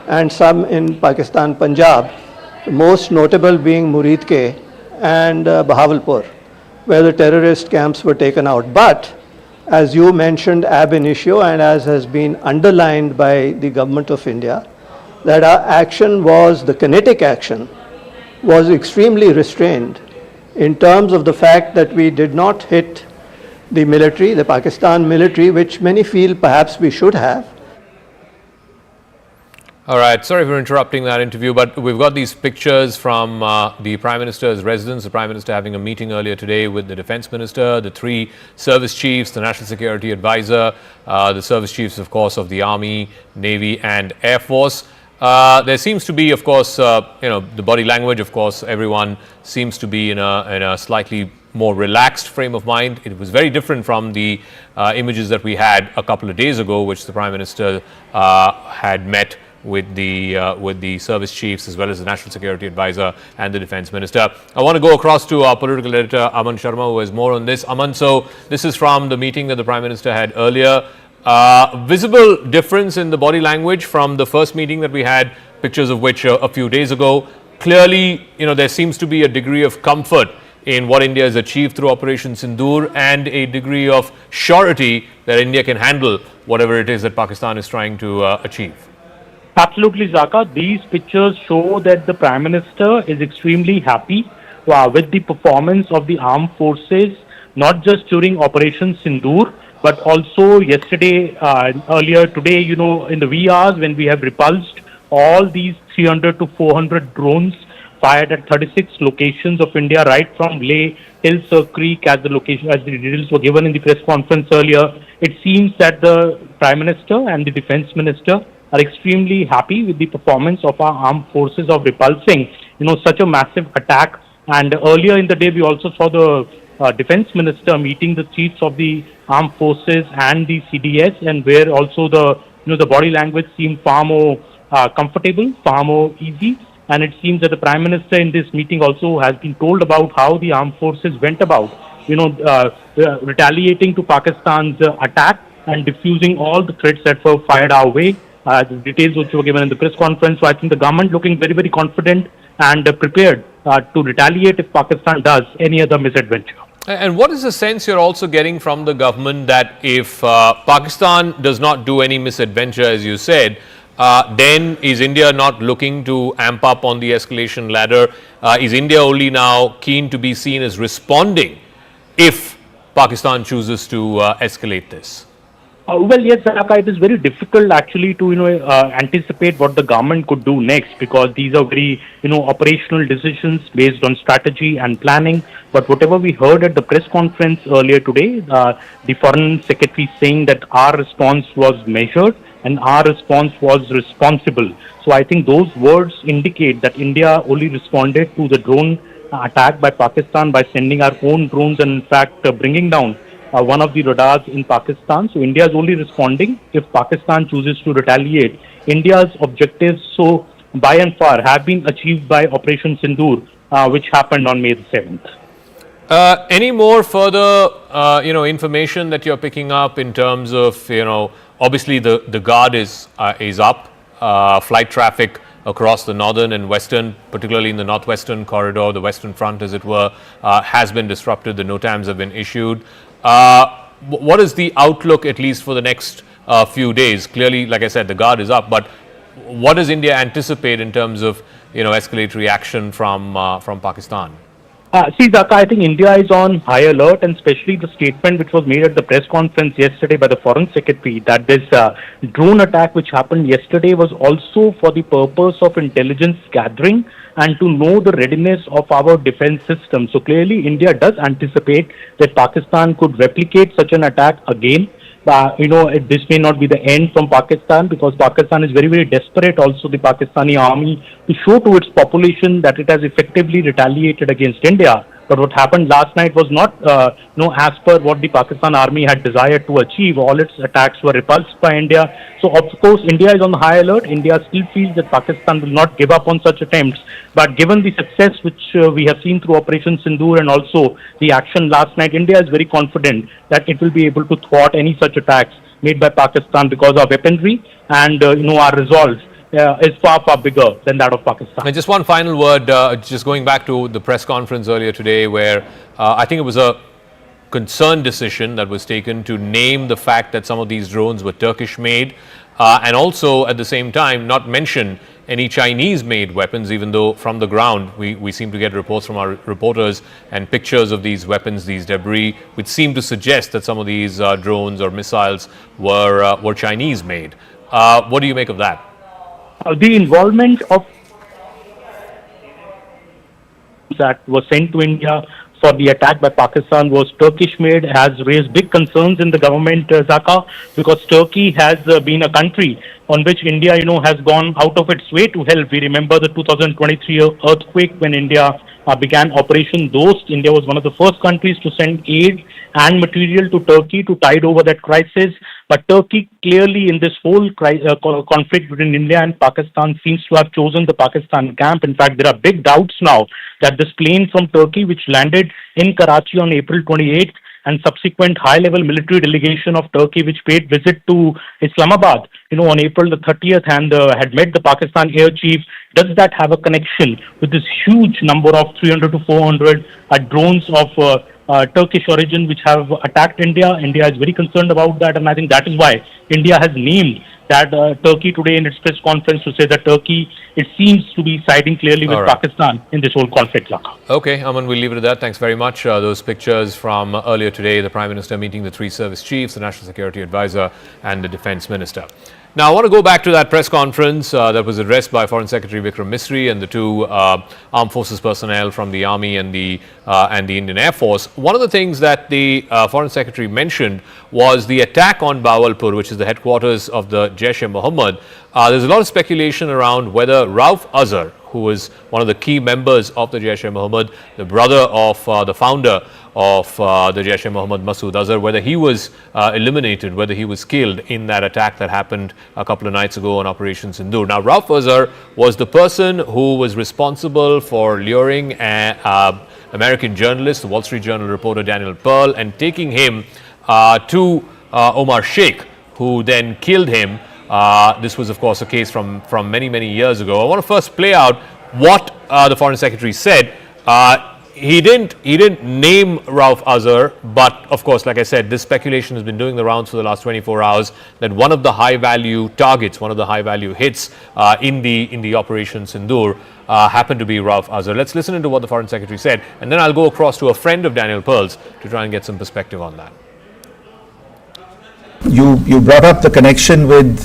and some in Pakistan, Punjab, most notable being Muridke and Bahawalpur, where the terrorist camps were taken out. But as you mentioned ab initio, and as has been underlined by the government of India, that our action was, the kinetic action, was extremely restrained in terms of the fact that we did not hit the military, the Pakistan military, which many feel perhaps we should have. All right, sorry for interrupting that interview, but we've got these pictures from the Prime Minister's residence, the Prime Minister having a meeting earlier today with the Defence Minister, the three service chiefs, the National Security Advisor, the service chiefs, of course, of the Army, Navy and Air Force. There seems to be, of course, the body language, of course, everyone seems to be in a slightly more relaxed frame of mind. It was very different from the images that we had a couple of days ago, which the Prime Minister had met with the service chiefs as well as the National Security Advisor and the Defence Minister. I want to go across to our political editor Aman Sharma, who has more on this. Aman, so this is from the meeting that the Prime Minister had earlier. Visible difference in the body language from the first meeting that we had, pictures of which a few days ago. Clearly, there seems to be a degree of comfort in what India has achieved through Operation Sindur and a degree of surety that India can handle whatever it is that Pakistan is trying to achieve. Absolutely, Zaka. These pictures show that the Prime Minister is extremely happy with the performance of the armed forces, not just during Operation Sindur, but also yesterday, earlier today, in the wee hours when we have repulsed all these 300 to 400 drones fired at 36 locations of India, right from Leh till Sir Creek, as the details were given in the press conference earlier. It seems that the Prime Minister and the Defence Minister are extremely happy with the performance of our armed forces of repulsing, such a massive attack. And earlier in the day, we also saw the Defence Minister meeting the chiefs of the armed forces and the CDS, and where also the body language seemed far more comfortable, far more easy. And it seems that the Prime Minister in this meeting also has been told about how the armed forces went about, retaliating to Pakistan's attack and diffusing all the threats that were fired our way. The details which were given in the press conference. So I think the government looking very, very confident and prepared to retaliate if Pakistan does any other misadventure. And what is the sense you're also getting from the government that if Pakistan does not do any misadventure, as you said, then is India not looking to amp up on the escalation ladder? Is India only now keen to be seen as responding if Pakistan chooses to escalate this? Well, yes, Zaka, it is very difficult actually to anticipate what the government could do next, because these are very operational decisions based on strategy and planning. But whatever we heard at the press conference earlier today, the Foreign Secretary saying that our response was measured and our response was responsible. So I think those words indicate that India only responded to the drone attack by Pakistan by sending our own drones and in fact bringing down one of the radars in Pakistan. So India is only responding if Pakistan chooses to retaliate. India's objectives, so by and far, have been achieved by Operation Sindur, which happened on May the 7th. Any more further, information that you're picking up in terms of, obviously the guard is up, flight traffic across the northern and western, particularly in the northwestern corridor, the western front, as it were, has been disrupted. The NOTAMs have been issued. What is the outlook, at least for the next few days? Clearly, like I said, the guard is up, but what does India anticipate in terms of, escalatory action from Pakistan? See, Zaka, I think India is on high alert, and especially the statement which was made at the press conference yesterday by the Foreign Secretary that this drone attack which happened yesterday was also for the purpose of intelligence gathering and to know the readiness of our defense system. So clearly, India does anticipate that Pakistan could replicate such an attack again. This may not be the end from Pakistan, because Pakistan is very, very desperate, also the Pakistani army, to show to its population that it has effectively retaliated against India. But what happened last night was not, as per what the Pakistan army had desired to achieve. All its attacks were repulsed by India. So, of course, India is on high alert. India still feels that Pakistan will not give up on such attempts. But given the success which we have seen through Operation Sindur and also the action last night, India is very confident that it will be able to thwart any such attacks made by Pakistan, because our weaponry and, our resolve is far, far bigger than that of Pakistan. And just one final word, just going back to the press conference earlier today, where I think it was a concerned decision that was taken to name the fact that some of these drones were Turkish made, and also at the same time not mention any Chinese made weapons, even though from the ground we seem to get reports from our reporters and pictures of these weapons, these debris, which seem to suggest that some of these drones or missiles were Chinese made. What do you make of that? The involvement of that was sent to India for the attack by Pakistan was Turkish made has raised big concerns in the government, Zaka, because Turkey has been a country on which India, has gone out of its way to help. We remember the 2023 earthquake when India began Operation Dost. India was one of the first countries to send aid and material to Turkey to tide over that crisis. But Turkey clearly in this whole conflict between India and Pakistan seems to have chosen the Pakistan camp. In fact, there are big doubts now that this plane from Turkey, which landed in Karachi on April 28th, and subsequent high-level military delegation of Turkey, which paid visit to Islamabad, on April the 30th and had met the Pakistan air chief, does that have a connection with this huge number of 300 to 400 drones of Turkish origin which have attacked India? India is very concerned about that, and I think that is why India has named that Turkey today in its press conference to say that Turkey, it seems to be siding clearly with Pakistan in this whole conflict. Okay, Aman, we'll leave it at that. Thanks very much. Those pictures from earlier today, the Prime Minister meeting the three service chiefs, the National Security Advisor and the Defence Minister. Now, I want to go back to that press conference that was addressed by Foreign Secretary Vikram Misri and the two armed forces personnel from the Army and the Indian Air Force. One of the things that the Foreign Secretary mentioned was the attack on Bahawalpur, which is the headquarters of the Jaish-e-Mohammed. There's a lot of speculation around whether Rauf Azhar, who was one of the key members of the Jaish-e-Mohammed, the brother of the founder of the Jaish-e-Mohammed, Masood Azhar, whether he was eliminated, whether he was killed in that attack that happened a couple of nights ago on Operation Sindur. Now, Rauf Azhar was the person who was responsible for luring American journalist, the Wall Street Journal reporter Daniel Pearl, and taking him to Omar Sheikh, who then killed him. This was, of course, a case from many, many years ago. I want to first play out what the Foreign Secretary said. He didn't name Rauf Azhar, but of course, like I said, this speculation has been doing the rounds for the last 24 hours that one of the high-value targets, one of the high-value hits in the Operation Sindur happened to be Rauf Azhar. Let's listen into what the Foreign Secretary said, and then I'll go across to a friend of Daniel Pearl's to try and get some perspective on that. You brought up the connection with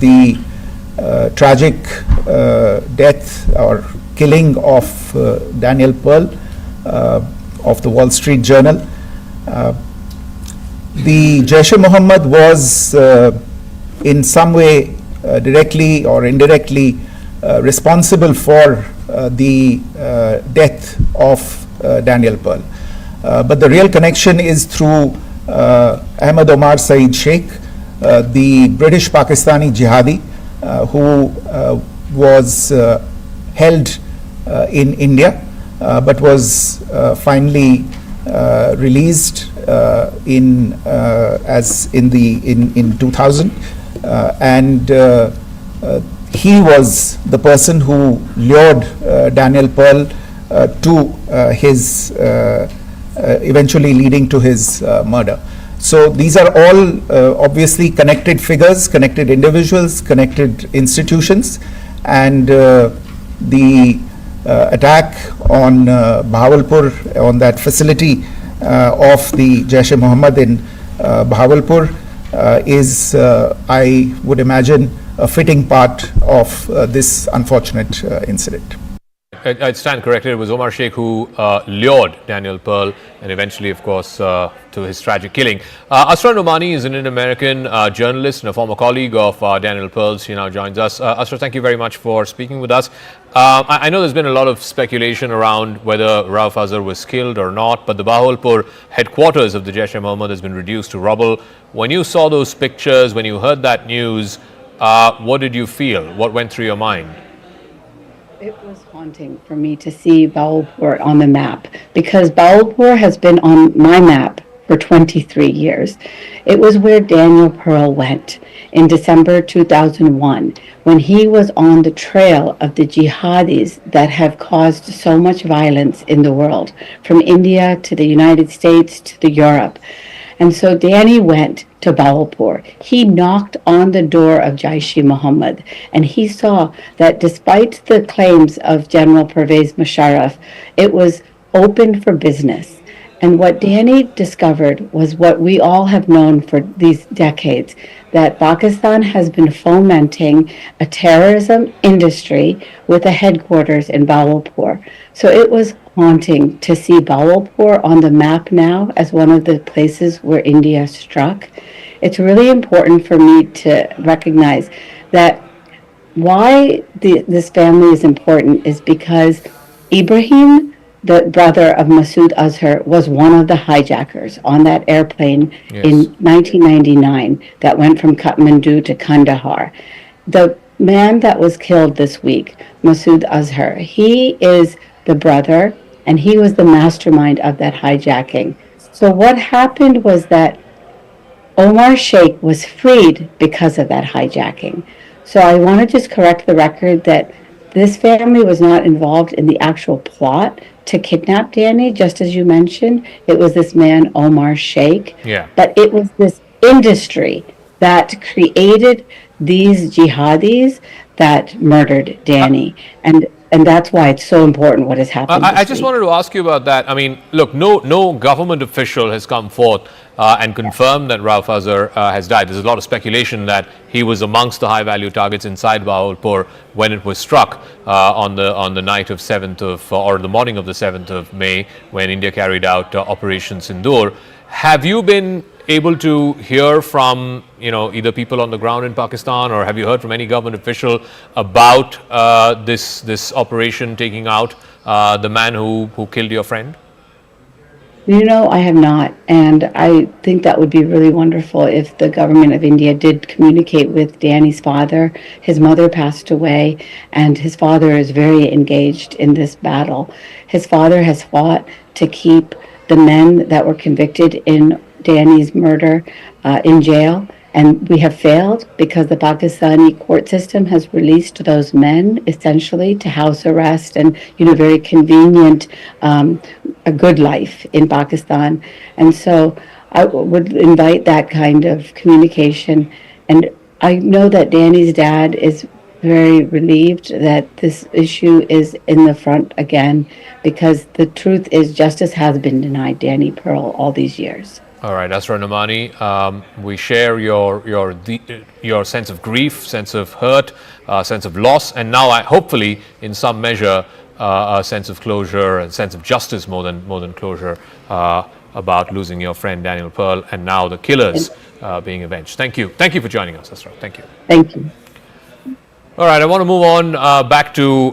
the tragic death or killing of Daniel Pearl of the Wall Street Journal. The Jaish-e-Mohammed was in some way directly or indirectly responsible for the death of Daniel Pearl. But the real connection is through Ahmad Omar Saeed Sheikh, the British Pakistani jihadi who was held in India but was finally released in 2000, and he was the person who lured Daniel Pearl to his eventually leading to his murder. So these are all obviously connected figures, connected individuals, connected institutions, and the attack on Bahawalpur, on that facility of the Jaish-e-Mohammed in Bahawalpur is, I would imagine, a fitting part of this unfortunate incident. I stand corrected. It was Omar Sheikh who lured Daniel Pearl and eventually, of course, to his tragic killing. Asra Nomani is an Indian-American journalist and a former colleague of Daniel Pearl's. She now joins us. Asra, thank you very much for speaking with us. I know there's been a lot of speculation around whether Rauf Azhar was killed or not, but the Bahawalpur headquarters of the Jaish-e-Mohammed has been reduced to rubble. When you saw those pictures, when you heard that news, what did you feel? What went through your mind? It was haunting for me to see Bahawalpur on the map, because Bahawalpur has been on my map for 23 years. It was where Daniel Pearl went in December 2001, when he was on the trail of the jihadis that have caused so much violence in the world, from India to the United States to the Europe. And so Danny went to Bahawalpur. He knocked on the door of Jaish-e-Mohammed, and he saw that despite the claims of General Pervez Musharraf, it was open for business. And what Danny discovered was what we all have known for these decades, that Pakistan has been fomenting a terrorism industry with a headquarters in Bahawalpur. So it was haunting to see Bahawalpur on the map now as one of the places where India struck. It's really important for me to recognize that why this family is important is because Ibrahim, the brother of Masood Azhar, was one of the hijackers on that airplane in 1999 that went from Kathmandu to Kandahar. The man that was killed this week, Masood Azhar, he is the brother, and he was the mastermind of that hijacking. So what happened was that Omar Sheikh was freed because of that hijacking. So I want to just correct the record that this family was not involved in the actual plot to kidnap Danny, just as you mentioned. It was this man, Omar Sheikh. Yeah. But it was this industry that created these jihadis that murdered Danny. And that's why it's so important what has happened. I just wanted to ask you about that. I mean, look, no government official has come forth and confirmed that Rauf Azhar has died. There's a lot of speculation that he was amongst the high-value targets inside Bahawalpur when it was struck on the night of 7th of, or the morning of the 7th of May, when India carried out Operation Sindur. Have you been able to hear from, either people on the ground in Pakistan, or have you heard from any government official about this operation taking out the man who killed your friend? I have not, and I think that would be really wonderful if the government of India did communicate with Danny's father. His mother passed away, and his father is very engaged in this battle. His father has fought to keep the men that were convicted in Danny's murder in jail, and we have failed because the Pakistani court system has released those men essentially to house arrest and very convenient a good life in Pakistan. And so I would invite that kind of communication, and I know that Danny's dad is very relieved that this issue is in the front again, because the truth is justice has been denied Danny Pearl all these years. All right, Asra Nomani, we share your sense of grief, sense of hurt, sense of loss, and now hopefully in some measure a sense of closure, a sense of justice more than closure about losing your friend Daniel Pearl, and now the killers being avenged. Thank you for joining us, Asra. Thank you. Thank you. All right, I want to move on back to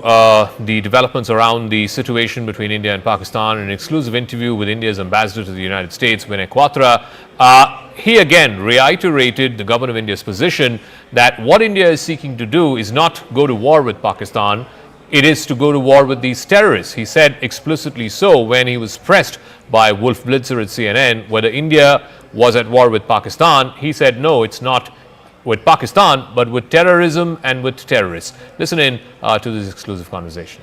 the developments around the situation between India and Pakistan. In an exclusive interview with India's ambassador to the United States, Vinay Quatra, he again reiterated the government of India's position that what India is seeking to do is not go to war with Pakistan, it is to go to war with these terrorists. He said explicitly so when he was pressed by Wolf Blitzer at CNN whether India was at war with Pakistan. He said no, it's not with Pakistan, but with terrorism and with terrorists. Listen in to this exclusive conversation.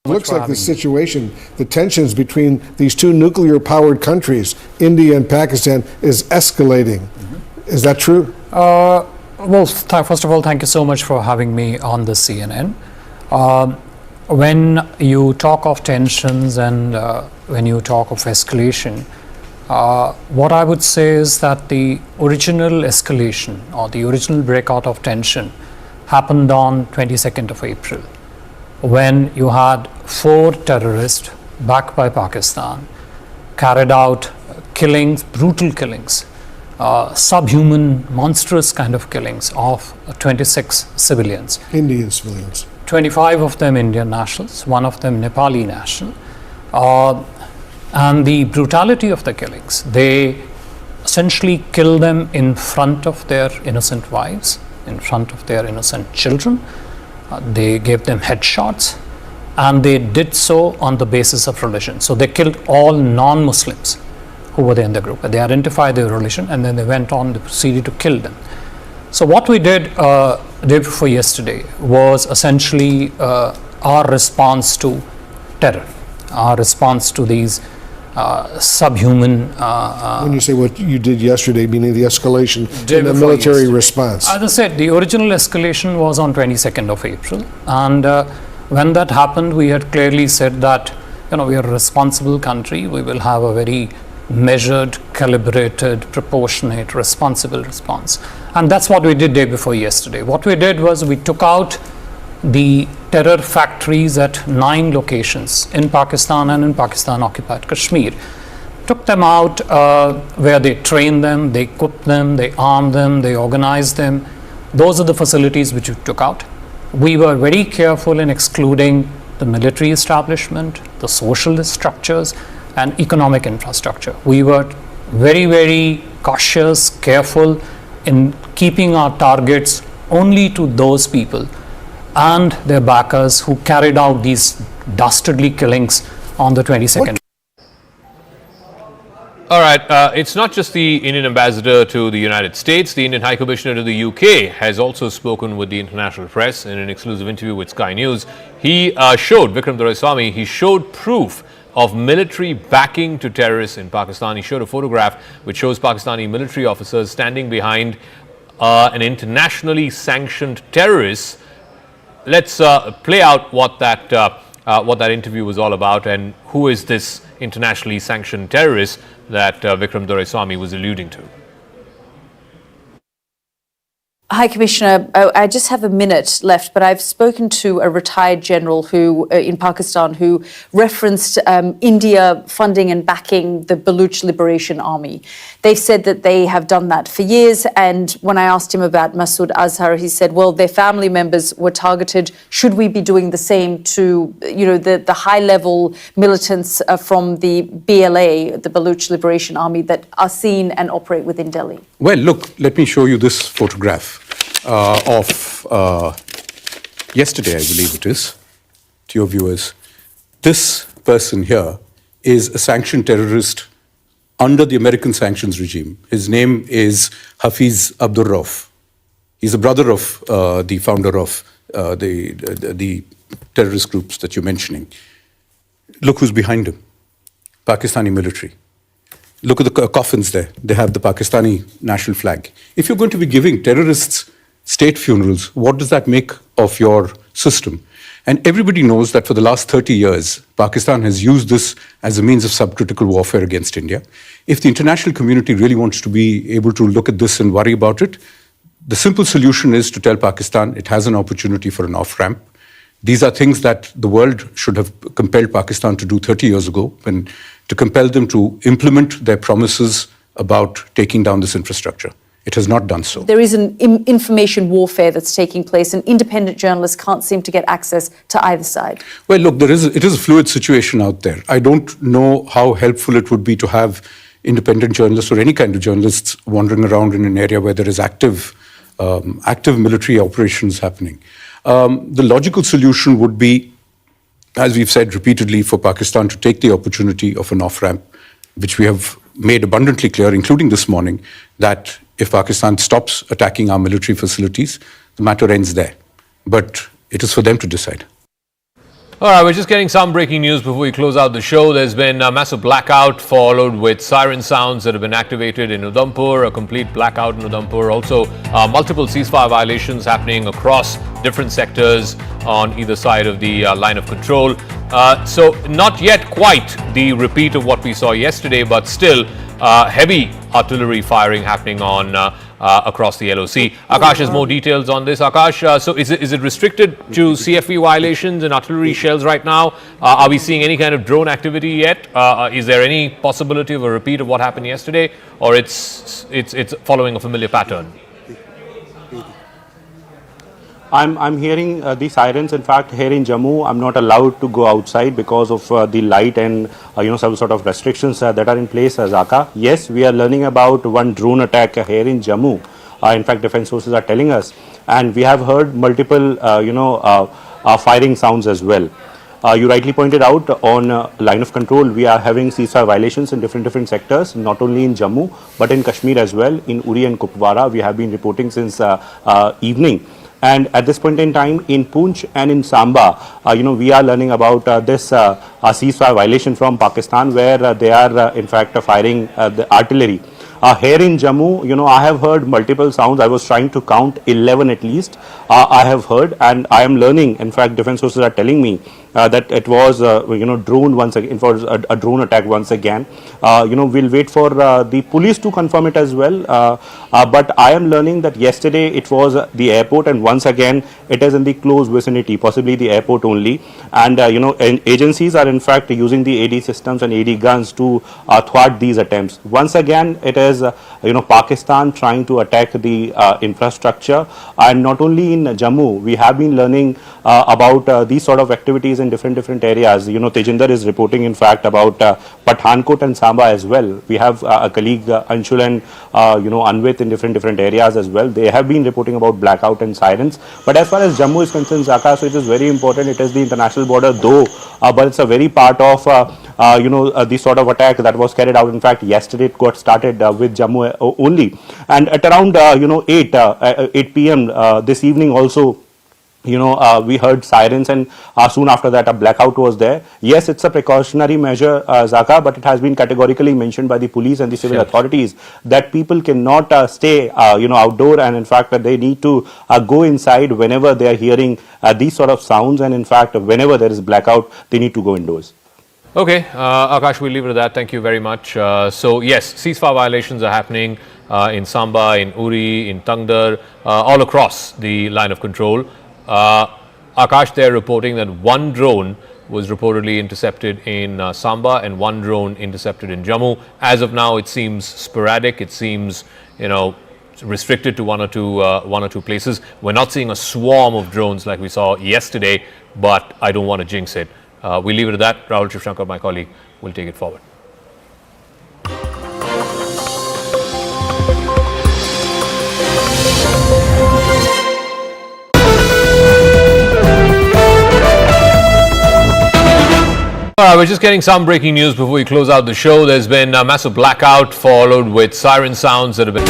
It looks like the situation, the tensions between these two nuclear-powered countries, India and Pakistan, is escalating. Is that true? Well, first of all, thank you so much for having me on the CNN. When you talk of tensions and when you talk of escalation, what I would say is that the original escalation or the original breakout of tension happened on 22nd of April, when you had 4 terrorists backed by Pakistan carried out killings, brutal killings, subhuman, monstrous kind of killings of 26 civilians. Indian civilians. 25 of them Indian nationals, 1 of them Nepali national. And the brutality of the killings, they essentially kill them in front of their innocent wives, in front of their innocent children. They gave them headshots, and they did so on the basis of religion. So they killed all non-Muslims who were there in the group. They identified their religion, and then they went on to proceed to kill them. So what we did day before yesterday was essentially our response to terror, our response to these subhuman. When you say what you did yesterday, meaning the escalation and the military response. As I said, the original escalation was on 22nd of April, and when that happened, we had clearly said that we are a responsible country. We will have a very measured, calibrated, proportionate, responsible response, and that's what we did day before yesterday. What we did was we took out the terror factories at 9 locations in Pakistan and in Pakistan-occupied Kashmir. Took them out where they trained them, they equipped them, they armed them, they organized them. Those are the facilities which we took out. We were very careful in excluding the military establishment, the social structures, and economic infrastructure. We were very, very cautious, careful in keeping our targets only to those people and their backers who carried out these dastardly killings on the 22nd. All right, it's not just the Indian ambassador to the United States. The Indian High Commissioner to the UK has also spoken with the international press in an exclusive interview with Sky News. He showed, Vikram Doraiswamy, he showed proof of military backing to terrorists in Pakistan. He showed a photograph which shows Pakistani military officers standing behind an internationally sanctioned terrorist. Let's play out what that interview was all about and who is this internationally sanctioned terrorist that Vikram Doraiswamy was alluding to. High Commissioner, I just have a minute left, but I've spoken to a retired general who in Pakistan who referenced India funding and backing the Baluch Liberation Army. They've said that they have done that for years, and when I asked him about Masood Azhar, he said, well, their family members were targeted. Should we be doing the same to, the high-level militants from the BLA, the Baluch Liberation Army, that are seen and operate within Delhi? Well, look, let me show you this photograph of yesterday, I believe it is, to your viewers. This person here is a sanctioned terrorist under the American sanctions regime. His name is Hafiz Abdurrauf. He's a brother of the founder of the terrorist groups that you're mentioning. Look who's behind him, Pakistani military. Look at the coffins there. They have the Pakistani national flag. If you're going to be giving terrorists state funerals, what does that make of your system? And everybody knows that for the last 30 years, Pakistan has used this as a means of subcritical warfare against India. If the international community really wants to be able to look at this and worry about it, the simple solution is to tell Pakistan it has an opportunity for an off-ramp. These are things that the world should have compelled Pakistan to do 30 years ago, and to compel them to implement their promises about taking down this infrastructure. It has not done so. There is an information warfare that's taking place, and independent journalists can't seem to get access to either side. Well, look, it is a fluid situation out there. I don't know how helpful it would be to have independent journalists or any kind of journalists wandering around in an area where there is active military operations happening. The logical solution would be, as we've said repeatedly, for Pakistan to take the opportunity of an off-ramp, which we have made abundantly clear, including this morning, that if Pakistan stops attacking our military facilities, the matter ends there. But it is for them to decide. All right, we're just getting some breaking news before we close out the show. There's been a massive blackout followed with siren sounds that have been activated in Udhampur, a complete blackout in Udhampur. Also, multiple ceasefire violations happening across different sectors on either side of the line of control. So not yet quite the repeat of what we saw yesterday, but still heavy artillery firing happening on across the LOC. Akash has more details on this. Akash, so is it restricted to CFV violations and artillery shells right now? Are we seeing any kind of drone activity yet? Is there any possibility of a repeat of what happened yesterday, or it's following a familiar pattern? I'm hearing the sirens. In fact, here in Jammu, I'm not allowed to go outside because of the light and some sort of restrictions that are in place, Zaka. Yes, we are learning about one drone attack here in Jammu. In fact, defense sources are telling us, and we have heard multiple firing sounds as well. You rightly pointed out on line of control, we are having ceasefire violations in different sectors, not only in Jammu but in Kashmir as well. In Uri and Kupwara, we have been reporting since evening. And at this point in time, in Poonch and in Samba, we are learning about this ceasefire violation from Pakistan, where they are in fact firing the artillery. Here in Jammu, I have heard multiple sounds. I was trying to count 11 at least. I have heard, and I am learning. In fact, defense sources are telling me that it was drone once again. It was a drone attack once again. We'll wait for the police to confirm it as well. But I am learning that yesterday it was the airport, and once again it is in the close vicinity, possibly the airport only. And and agencies are in fact using the AD systems and AD guns to thwart these attempts. Once again, it is Pakistan trying to attack the infrastructure, and not only in Jammu. We have been learning about these sort of activities in different areas. Tejinder is reporting in fact about Pathankot and Samba as well. We have a colleague Anshul and Anvit in different areas as well. They have been reporting about blackout and sirens. But as far as Jammu is concerned, Zaka, so it is very important. It is the international border though, but it's a very part of the sort of attack that was carried out. In fact, yesterday it got started with Jammu only, and at around 8 p.m. This evening also, we heard sirens, and soon after that a blackout was there. Yes, it's a precautionary measure, Zaka, but it has been categorically mentioned by the police and the civil authorities that people cannot stay outdoor, and in fact they need to go inside whenever they are hearing these sort of sounds, and in fact whenever there is blackout they need to go indoors. Okay, Akash, we'll leave it at that. Thank you very much. So yes, ceasefire violations are happening in Samba, in Uri, in Tangdar, all across the line of control. Akash, they're reporting that one drone was reportedly intercepted in Samba and one drone intercepted in Jammu. As of now, it seems sporadic. It seems, restricted to one or two places. We're not seeing a swarm of drones like we saw yesterday, but I don't want to jinx it. We'll leave it at that. Rahul Shivshankar, my colleague, will take it forward. We're just getting some breaking news before we close out the show. There's been a massive blackout followed with siren sounds that have been...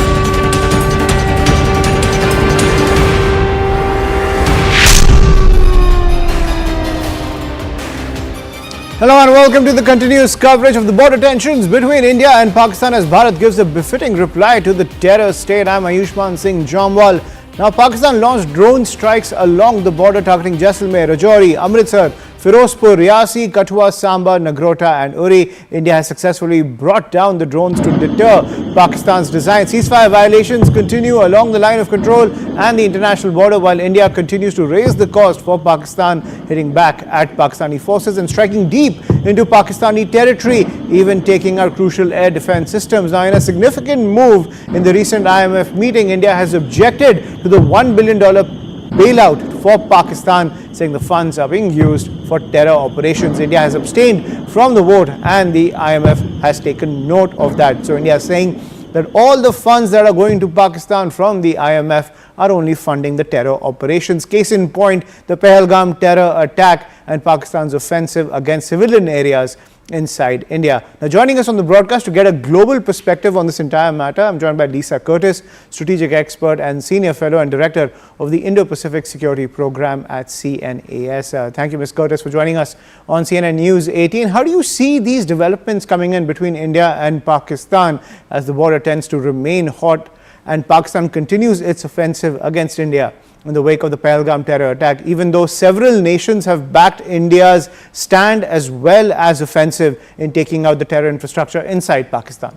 Hello and welcome to the continuous coverage of the border tensions between India and Pakistan as Bharat gives a befitting reply to the terror state. I'm Ayushman Singh Jamwal. Now, Pakistan launched drone strikes along the border targeting Jaisalmer, Rajouri, Amritsar, Firozpur, Riasi, Kathua, Samba, Nagrota and Uri. India has successfully brought down the drones to deter Pakistan's design. Ceasefire violations continue along the line of control and the international border, while India continues to raise the cost for Pakistan, hitting back at Pakistani forces and striking deep into Pakistani territory, even taking our crucial air defense systems. Now, in a significant move in the recent IMF meeting, India has objected to the $1 billion bailout for Pakistan, saying the funds are being used for terror operations. India has abstained from the vote and the IMF has taken note of that. So India is saying that all the funds that are going to Pakistan from the IMF are only funding the terror operations. Case in point, the Pahalgam terror attack and Pakistan's offensive against civilian areas inside India. Now, joining us on the broadcast to get a global perspective on this entire matter, I'm joined by Lisa Curtis, strategic expert and senior fellow and director of the Indo-Pacific Security Program at CNAS. Thank you, Ms. Curtis, for joining us on CNN News 18. How do you see these developments coming in between India and Pakistan as the border tends to remain hot and Pakistan continues its offensive against India in the wake of the Pahalgam terror attack, even though several nations have backed India's stand as well as offensive in taking out the terror infrastructure inside Pakistan?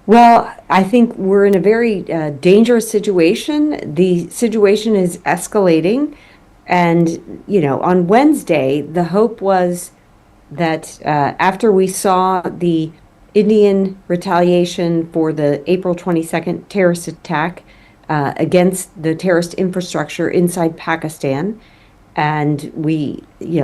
Well, I think we're in a very dangerous situation. The situation is escalating. And, you know, on Wednesday, the hope was that after we saw the Indian retaliation for the April 22nd terrorist attack against the terrorist infrastructure inside Pakistan, and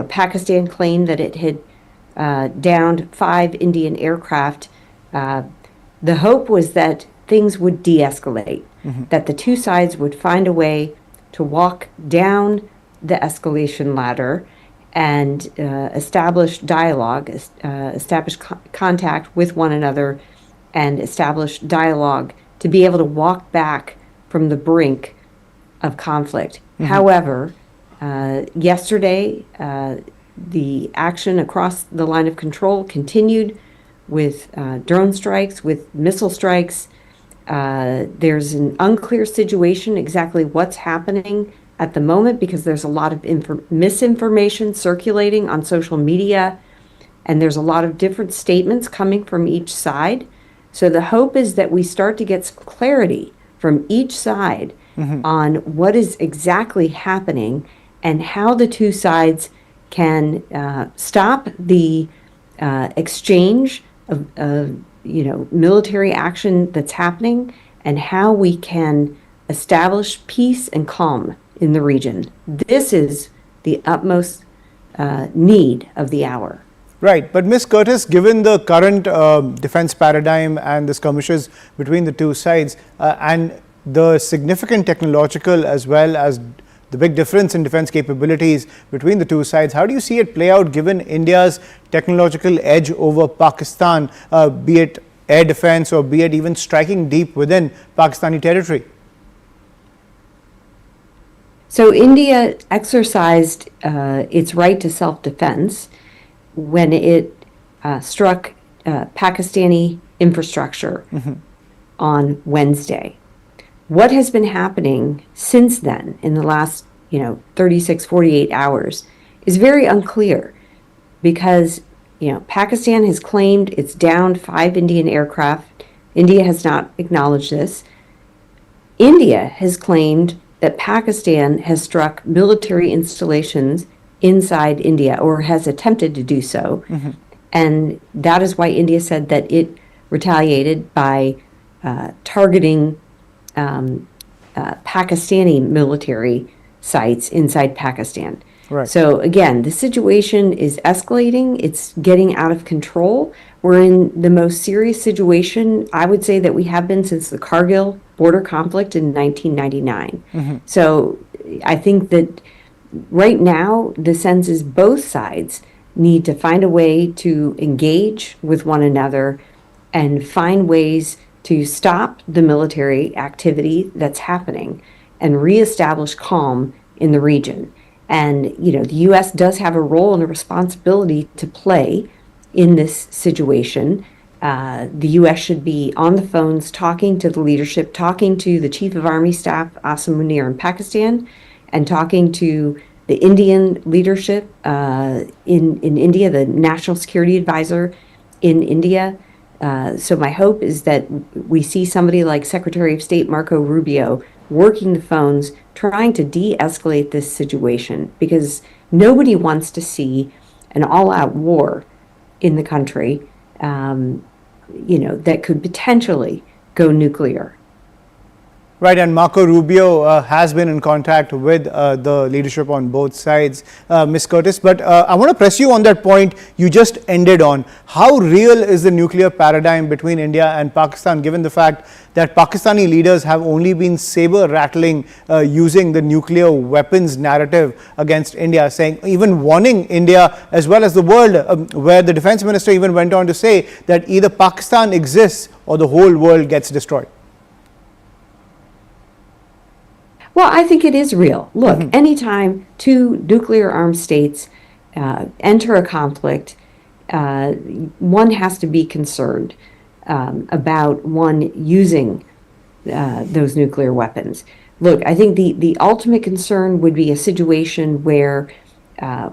Pakistan claimed that it had downed 5 Indian aircraft. The hope was that things would de-escalate, that the two sides would find a way to walk down the escalation ladder and establish dialogue, establish contact with one another, and establish dialogue to be able to walk back from the brink of conflict. However, yesterday, the action across the line of control continued with drone strikes, with missile strikes. There's an unclear situation exactly what's happening at the moment, because there's a lot of misinformation circulating on social media, and there's a lot of different statements coming from each side. So the hope is that we start to get some clarity from each side on what is exactly happening and how the two sides can stop the exchange of military action that's happening, and how we can establish peace and calm in the region. This is the utmost need of the hour. Right, but Ms. Curtis, given the current defense paradigm and the skirmishes between the two sides and the significant technological as well as the big difference in defense capabilities between the two sides, how do you see it play out given India's technological edge over Pakistan, be it air defense or be it even striking deep within Pakistani territory? So India exercised its right to self-defense when it struck Pakistani infrastructure on Wednesday. What has been happening since then in the last 36, 48 hours is very unclear, because Pakistan has claimed it's downed 5 Indian aircraft. India has not acknowledged this. India has claimed that Pakistan has struck military installations inside India, or has attempted to do so. And that is why India said that it retaliated by targeting Pakistani military sites inside Pakistan. Right. So again, the situation is escalating. It's getting out of control. We're in the most serious situation, I would say, that we have been since the Kargil border conflict in 1999. So I think that right now the sense is both sides need to find a way to engage with one another and find ways to stop the military activity that's happening and reestablish calm in the region. And, the U.S. does have a role and a responsibility to play in this situation. The U.S. should be on the phones talking to the leadership, talking to the Chief of Army Staff, Asim Munir in Pakistan, and talking to the Indian leadership in India, the National Security Advisor in India. So my hope is that we see somebody like Secretary of State Marco Rubio working the phones, trying to de-escalate this situation, because nobody wants to see an all-out war in the country, that could potentially go nuclear. Right, and Marco Rubio has been in contact with the leadership on both sides, Ms. Curtis. But I want to press you on that point you just ended on. How real is the nuclear paradigm between India and Pakistan, given the fact that Pakistani leaders have only been saber-rattling using the nuclear weapons narrative against India, saying, even warning India as well as the world, where the defense minister even went on to say that either Pakistan exists or the whole world gets destroyed? Well, I think it is real. Look, anytime two nuclear-armed states enter a conflict, one has to be concerned about one using those nuclear weapons. Look, I think the ultimate concern would be a situation where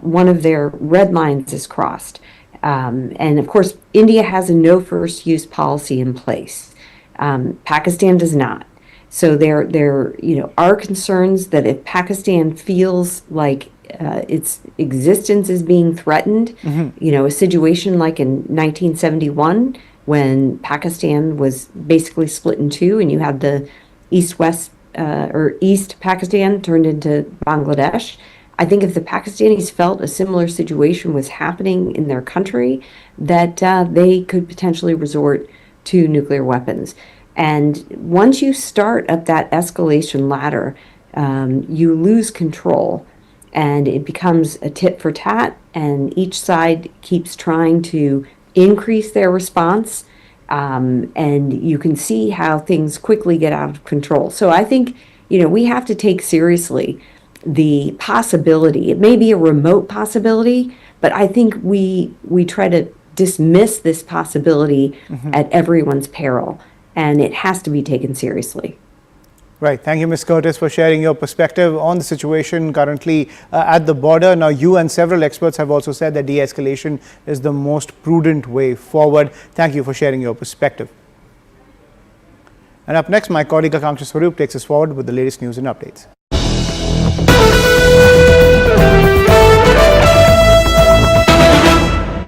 one of their red lines is crossed. And of course, India has a no first use policy in place. Pakistan does not. So there are concerns that if Pakistan feels like its existence is being threatened, a situation like in 1971 when Pakistan was basically split in two and you had the East-West or East Pakistan turned into Bangladesh. I think if the Pakistanis felt a similar situation was happening in their country, that they could potentially resort to nuclear weapons. And once you start up that escalation ladder, you lose control and it becomes a tit for tat, and each side keeps trying to increase their response. And you can see how things quickly get out of control. So I think, we have to take seriously the possibility. It may be a remote possibility, but I think we try to dismiss this possibility at everyone's peril. And it has to be taken seriously. Right. Thank you, Ms. Curtis, for sharing your perspective on the situation currently at the border. Now, you and several experts have also said that de-escalation is the most prudent way forward. Thank you for sharing your perspective. And up next, my colleague Akanksha Swaroop takes us forward with the latest news and updates.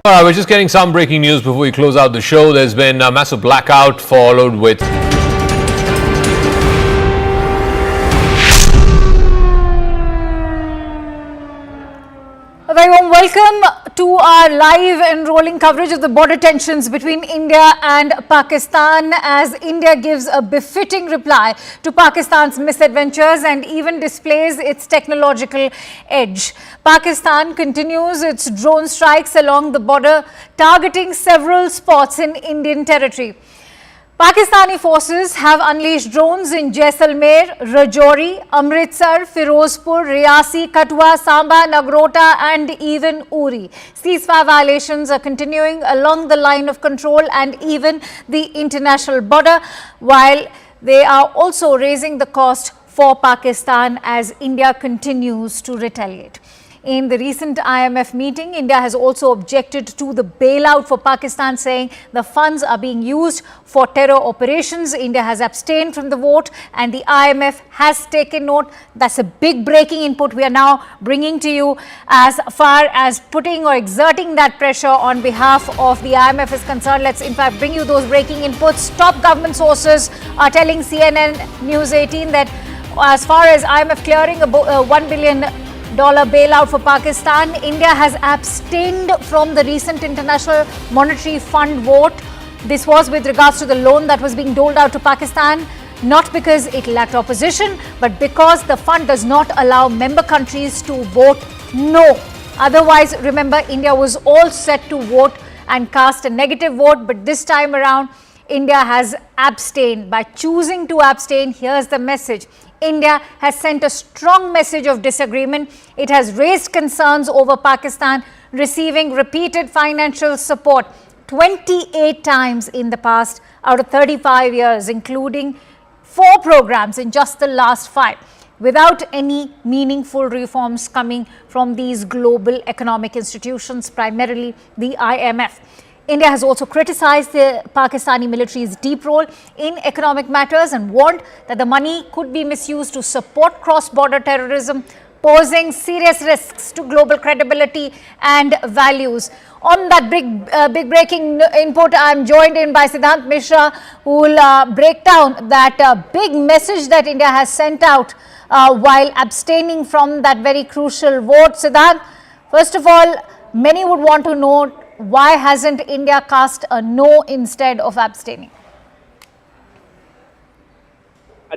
All right, we're just getting some breaking news before we close out the show. There's been a massive blackout followed with A very warm welcome to our live and rolling coverage of the border tensions between India and Pakistan, as India gives a befitting reply to Pakistan's misadventures and even displays its technological edge. Pakistan continues its drone strikes along the border, targeting several spots in Indian territory. Pakistani forces have unleashed drones in Jaisalmer, Rajouri, Amritsar, Firozpur, Riyasi, Katwa, Samba, Nagrota and even Uri. Ceasefire violations are continuing along the line of control and even the international border, while they are also raising the cost for Pakistan as India continues to retaliate. In the recent IMF meeting, India has also objected to the bailout for Pakistan, saying the funds are being used for terror operations. India has abstained from the vote and the IMF has taken note. That's a big breaking input we are now bringing to you as far as putting or exerting that pressure on behalf of the IMF is concerned. Let's in fact bring you those breaking inputs. Top government sources are telling CNN News 18 that as far as IMF clearing a $1 billion bailout for Pakistan, India has abstained from the recent International Monetary Fund vote. This was with regards to the loan that was being doled out to Pakistan, not because it lacked opposition, but because the fund does not allow member countries to vote no. Otherwise, remember, India was all set to vote and cast a negative vote, but this time around, India has abstained. By choosing to abstain, here's the message. India has sent a strong message of disagreement. It has raised concerns over Pakistan receiving repeated financial support. 28 times in the past out of 35 years, including 4 programs in just the last 5, without any meaningful reforms coming from these global economic institutions, primarily the IMF. India has also criticized the Pakistani military's deep role in economic matters and warned that the money could be misused to support cross-border terrorism, posing serious risks to global credibility and values. On that big breaking input, I am joined in by Siddhant Mishra, who will break down that big message that India has sent out while abstaining from that very crucial vote. Siddhant, first of all, many would want to know, why hasn't India cast a no instead of abstaining?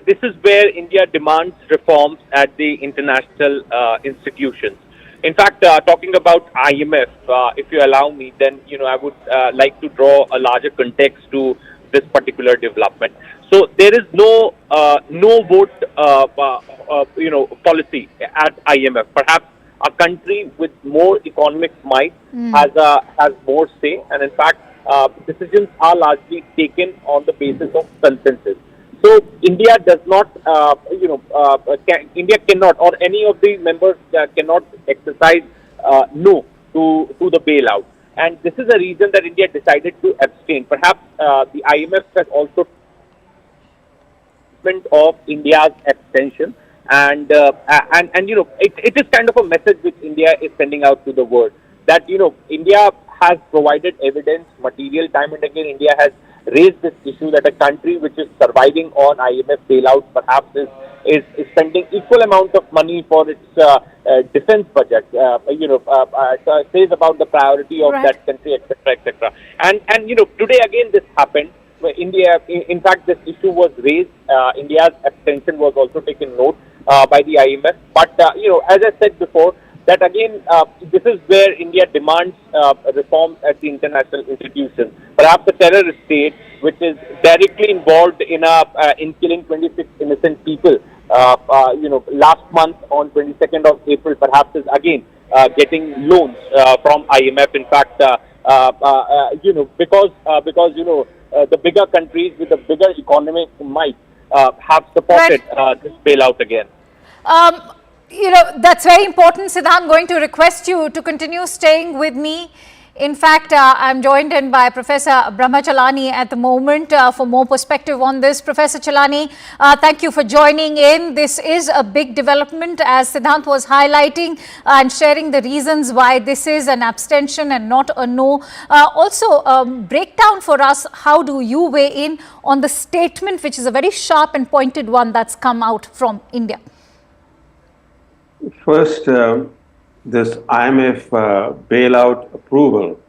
This is where India demands reforms at the international institutions. In fact, talking about IMF, if you allow me, then I would like to draw a larger context to this particular development. So there is no vote policy at IMF. Perhaps a country with more economic might has more say, and in fact, decisions are largely taken on the basis of consensus. So India does not, India cannot, or any of the members cannot exercise no to the bailout, and this is the reason that India decided to abstain. Perhaps the IMF has also of India's abstention. And it is kind of a message which India is sending out to the world that India has provided evidence, material, time and again. India has raised this issue that a country which is surviving on IMF bailouts perhaps is spending equal amount of money for its defense budget. Says about the priority of that country, etc., etc. And today again this happened. India, in fact, this issue was raised. India's abstention was also taken note by the IMF. But, as I said before, that again, this is where India demands reforms at the international institutions. Perhaps a terrorist state which is directly involved in killing 26 innocent people, last month on 22nd of April, perhaps is again getting loans from IMF. In fact, because the bigger countries with the bigger economic might have supported this bailout again. That's very important, Siddhant. I'm going to request you to continue staying with me. In fact, I'm joined in by Professor Brahma Chalani at the moment for more perspective on this. Professor Chalani, thank you for joining in. This is a big development, as Siddhant was highlighting and sharing the reasons why this is an abstention and not a no. Also, break down for us, how do you weigh in on the statement, which is a very sharp and pointed one that's come out from India? First, this IMF bailout approval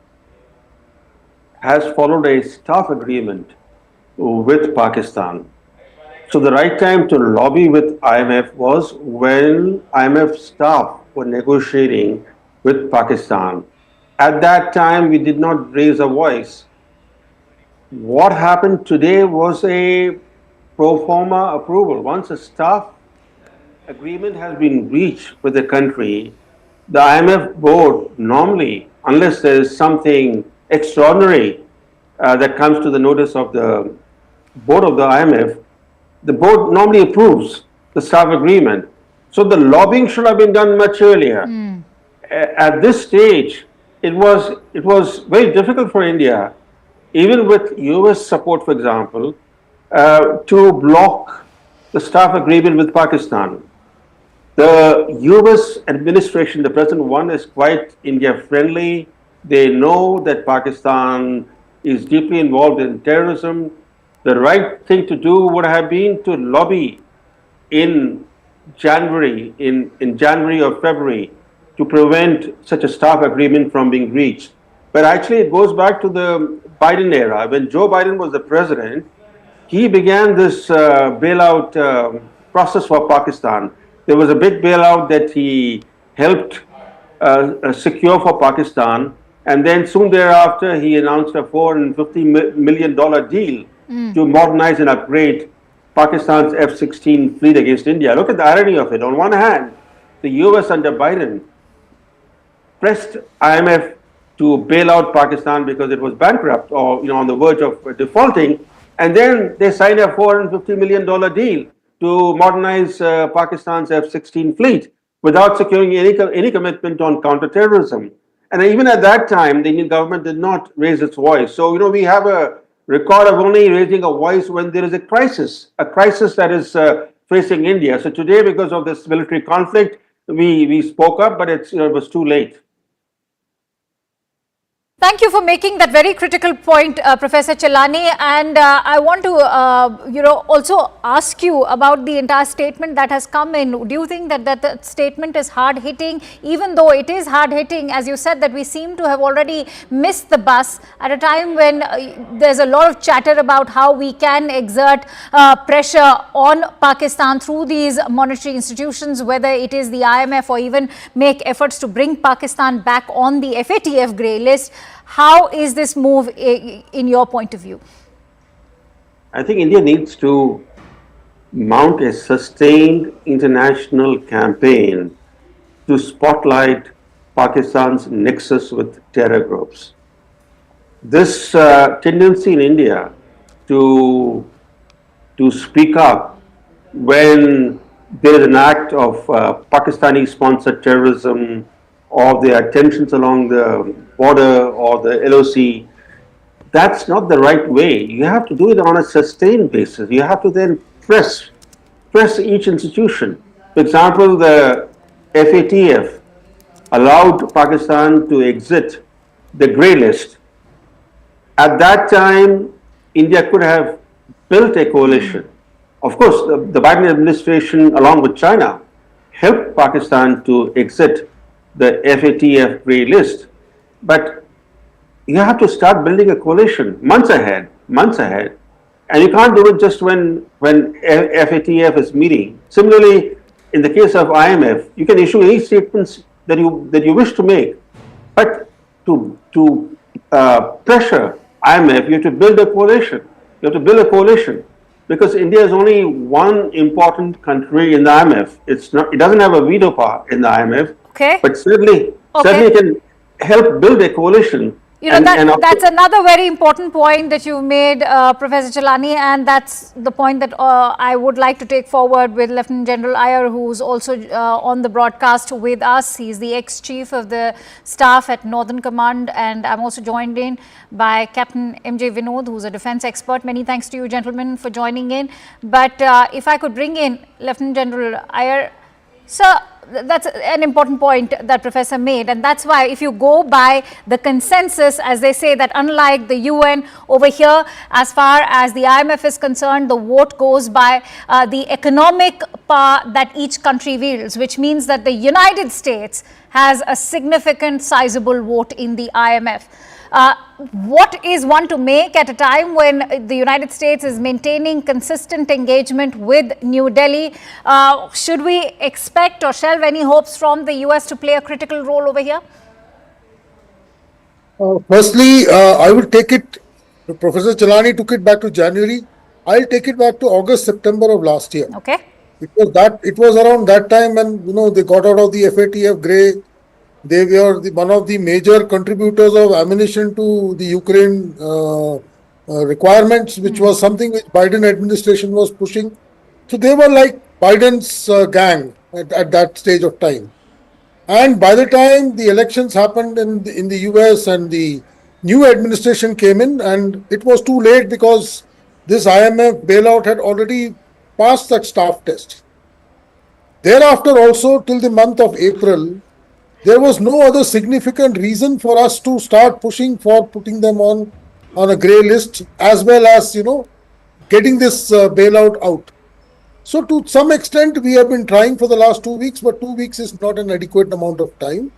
has followed a staff agreement with Pakistan. So the right time to lobby with IMF was when IMF staff were negotiating with Pakistan. At that time, we did not raise a voice. What happened today was a pro forma approval. Once a staff agreement has been reached with the country, the IMF board normally, unless there is something extraordinary that comes to the notice of the board of the IMF, the board normally approves the staff agreement. So the lobbying should have been done much earlier. At this stage, it was very difficult for India, even with US support, for example, to block the staff agreement with Pakistan. The US administration, the present one, is quite India friendly. They know that Pakistan is deeply involved in terrorism. The right thing to do would have been to lobby in January, in January or February, to prevent such a staff agreement from being reached. But actually it goes back to the Biden era. When Joe Biden was the president, he began this bailout process for Pakistan. There was a big bailout that he helped secure for Pakistan, and then soon thereafter he announced a $450 million deal to modernize and upgrade Pakistan's F-16 fleet against India. Look at the irony of it. On one hand, the US under Biden pressed IMF to bail out Pakistan because it was bankrupt or on the verge of defaulting, and then they signed a $450 million deal to modernize Pakistan's F-16 fleet without securing any commitment on counterterrorism. And even at that time, the Indian government did not raise its voice. So we have a record of only raising a voice when there is a crisis that is facing India. So today, because of this military conflict, we spoke up, but it was too late. Thank you for making that very critical point, Professor Chelani. And I want to, also ask you about the entire statement that has come in. Do you think that that statement is hard-hitting? Even though it is hard-hitting, as you said, that we seem to have already missed the bus at a time when there's a lot of chatter about how we can exert pressure on Pakistan through these monetary institutions, whether it is the IMF or even make efforts to bring Pakistan back on the FATF grey list. How is this move in your point of view? I think India needs to mount a sustained international campaign to spotlight Pakistan's nexus with terror groups. This tendency in India to speak up when there is an act of Pakistani-sponsored terrorism, or there are tensions along the border or the LOC, that's not the right way. You have to do it on a sustained basis. You have to then press each institution. For example, the FATF allowed Pakistan to exit the grey list. At that time, India could have built a coalition. Of course, the Biden administration, along with China, helped Pakistan to exit the FATF grey list. But you have to start building a coalition months ahead. And you can't do it just when FATF is meeting. Similarly, in the case of IMF, you can issue any statements that you wish to make. But to pressure IMF, you have to build a coalition. Because India is only one important country in the IMF. It doesn't have a veto power in the IMF. Okay. But certainly can help build a coalition. That's another very important point that you made, Professor Chelani, and that's the point that I would like to take forward with Lieutenant General Iyer, who's also on the broadcast with us. He's the ex-chief of the staff at Northern Command, and I'm also joined in by Captain M.J. Vinod, who's a defense expert. Many thanks to you, gentlemen, for joining in. But if I could bring in Lieutenant General Iyer. Sir, that's an important point that Professor made, and that's why if you go by the consensus, as they say, that unlike the UN over here, as far as the IMF is concerned, the vote goes by the economic power that each country wields, which means that the United States has a significant sizable vote in the IMF. What is one to make at a time when the United States is maintaining consistent engagement with New Delhi? Should we expect or shelve any hopes from the US to play a critical role over here? Firstly, I will take it, Professor Chelani took it back to January. I'll take it back to August, September of last year. Okay. It was around that time when, they got out of the FATF grey. They were one of the major contributors of ammunition to the Ukraine requirements, which was something which Biden administration was pushing. So they were like Biden's gang at that stage of time. And by the time the elections happened in the US and the new administration came in, and it was too late because this IMF bailout had already passed that staff test. Thereafter also, till the month of April, there was no other significant reason for us to start pushing for putting them on a grey list, as well as, getting this bailout out. So to some extent, we have been trying for the last 2 weeks, but 2 weeks is not an adequate amount of time.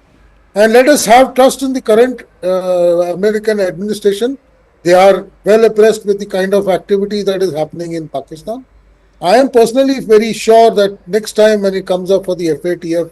And let us have trust in the current American administration. They are well abreast with the kind of activity that is happening in Pakistan. I am personally very sure that next time when it comes up for the FATF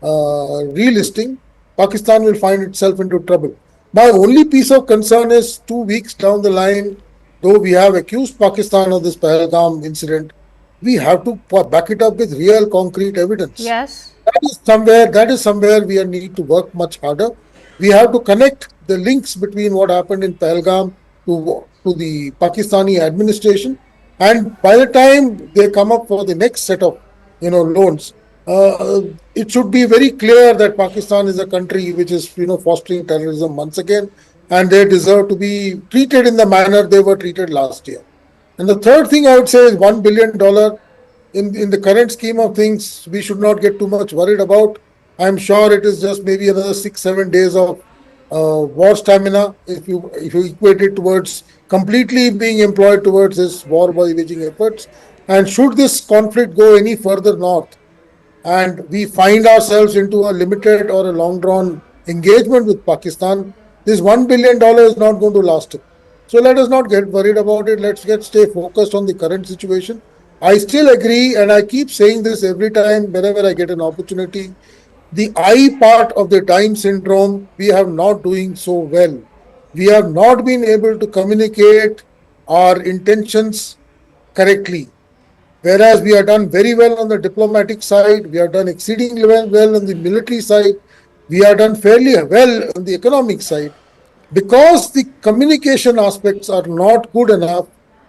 relisting, Pakistan will find itself into trouble. My only piece of concern is 2 weeks down the line, though we have accused Pakistan of this Pahalgam incident, we have to back it up with real concrete evidence. Yes. That is somewhere we need to work much harder. We have to connect the links between what happened in Pahalgam to the Pakistani administration. And by the time they come up for the next set of, loans, it should be very clear that Pakistan is a country which is, fostering terrorism once again, and they deserve to be treated in the manner they were treated last year. And the third thing I would say is $1 billion. In the current scheme of things, we should not get too much worried about. I'm sure it is just maybe another 6-7 days of war stamina if you equate it towards completely being employed towards this war waging efforts. And should this conflict go any further north and we find ourselves into a limited or a long drawn engagement with Pakistan, this $1 billion is not going to last. So let us not get worried about it. Let's stay focused on the current situation. I still agree, and I keep saying this every time whenever I get an opportunity. The I part of the time syndrome, we are not doing so well. We have not been able to communicate our intentions correctly. Whereas we have done very well on the diplomatic side, we have done exceedingly well on the military side, we have done fairly well on the economic side. Because the communication aspects are not good enough,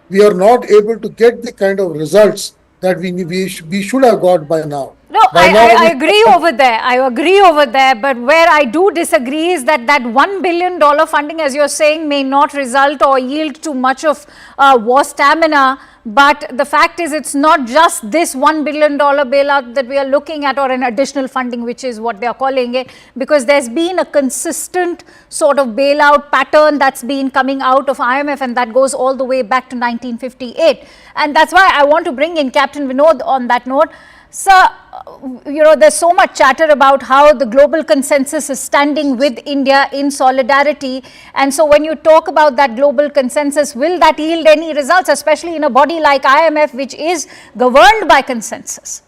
we are not able to get the kind of results that we should have got by now. No, I agree over there. I agree over there. But where I do disagree is that $1 billion funding, as you're saying, may not result or yield too much of war stamina. But the fact is, it's not just this $1 billion bailout that we are looking at, or an additional funding, which is what they are calling it, because there's been a consistent sort of bailout pattern that's been coming out of IMF, and that goes all the way back to 1958. And that's why I want to bring in Captain Vinod on that note. Sir, there's so much chatter about how the global consensus is standing with India in solidarity. And so when you talk about that global consensus, will that yield any results, especially in a body like IMF, which is governed by consensus?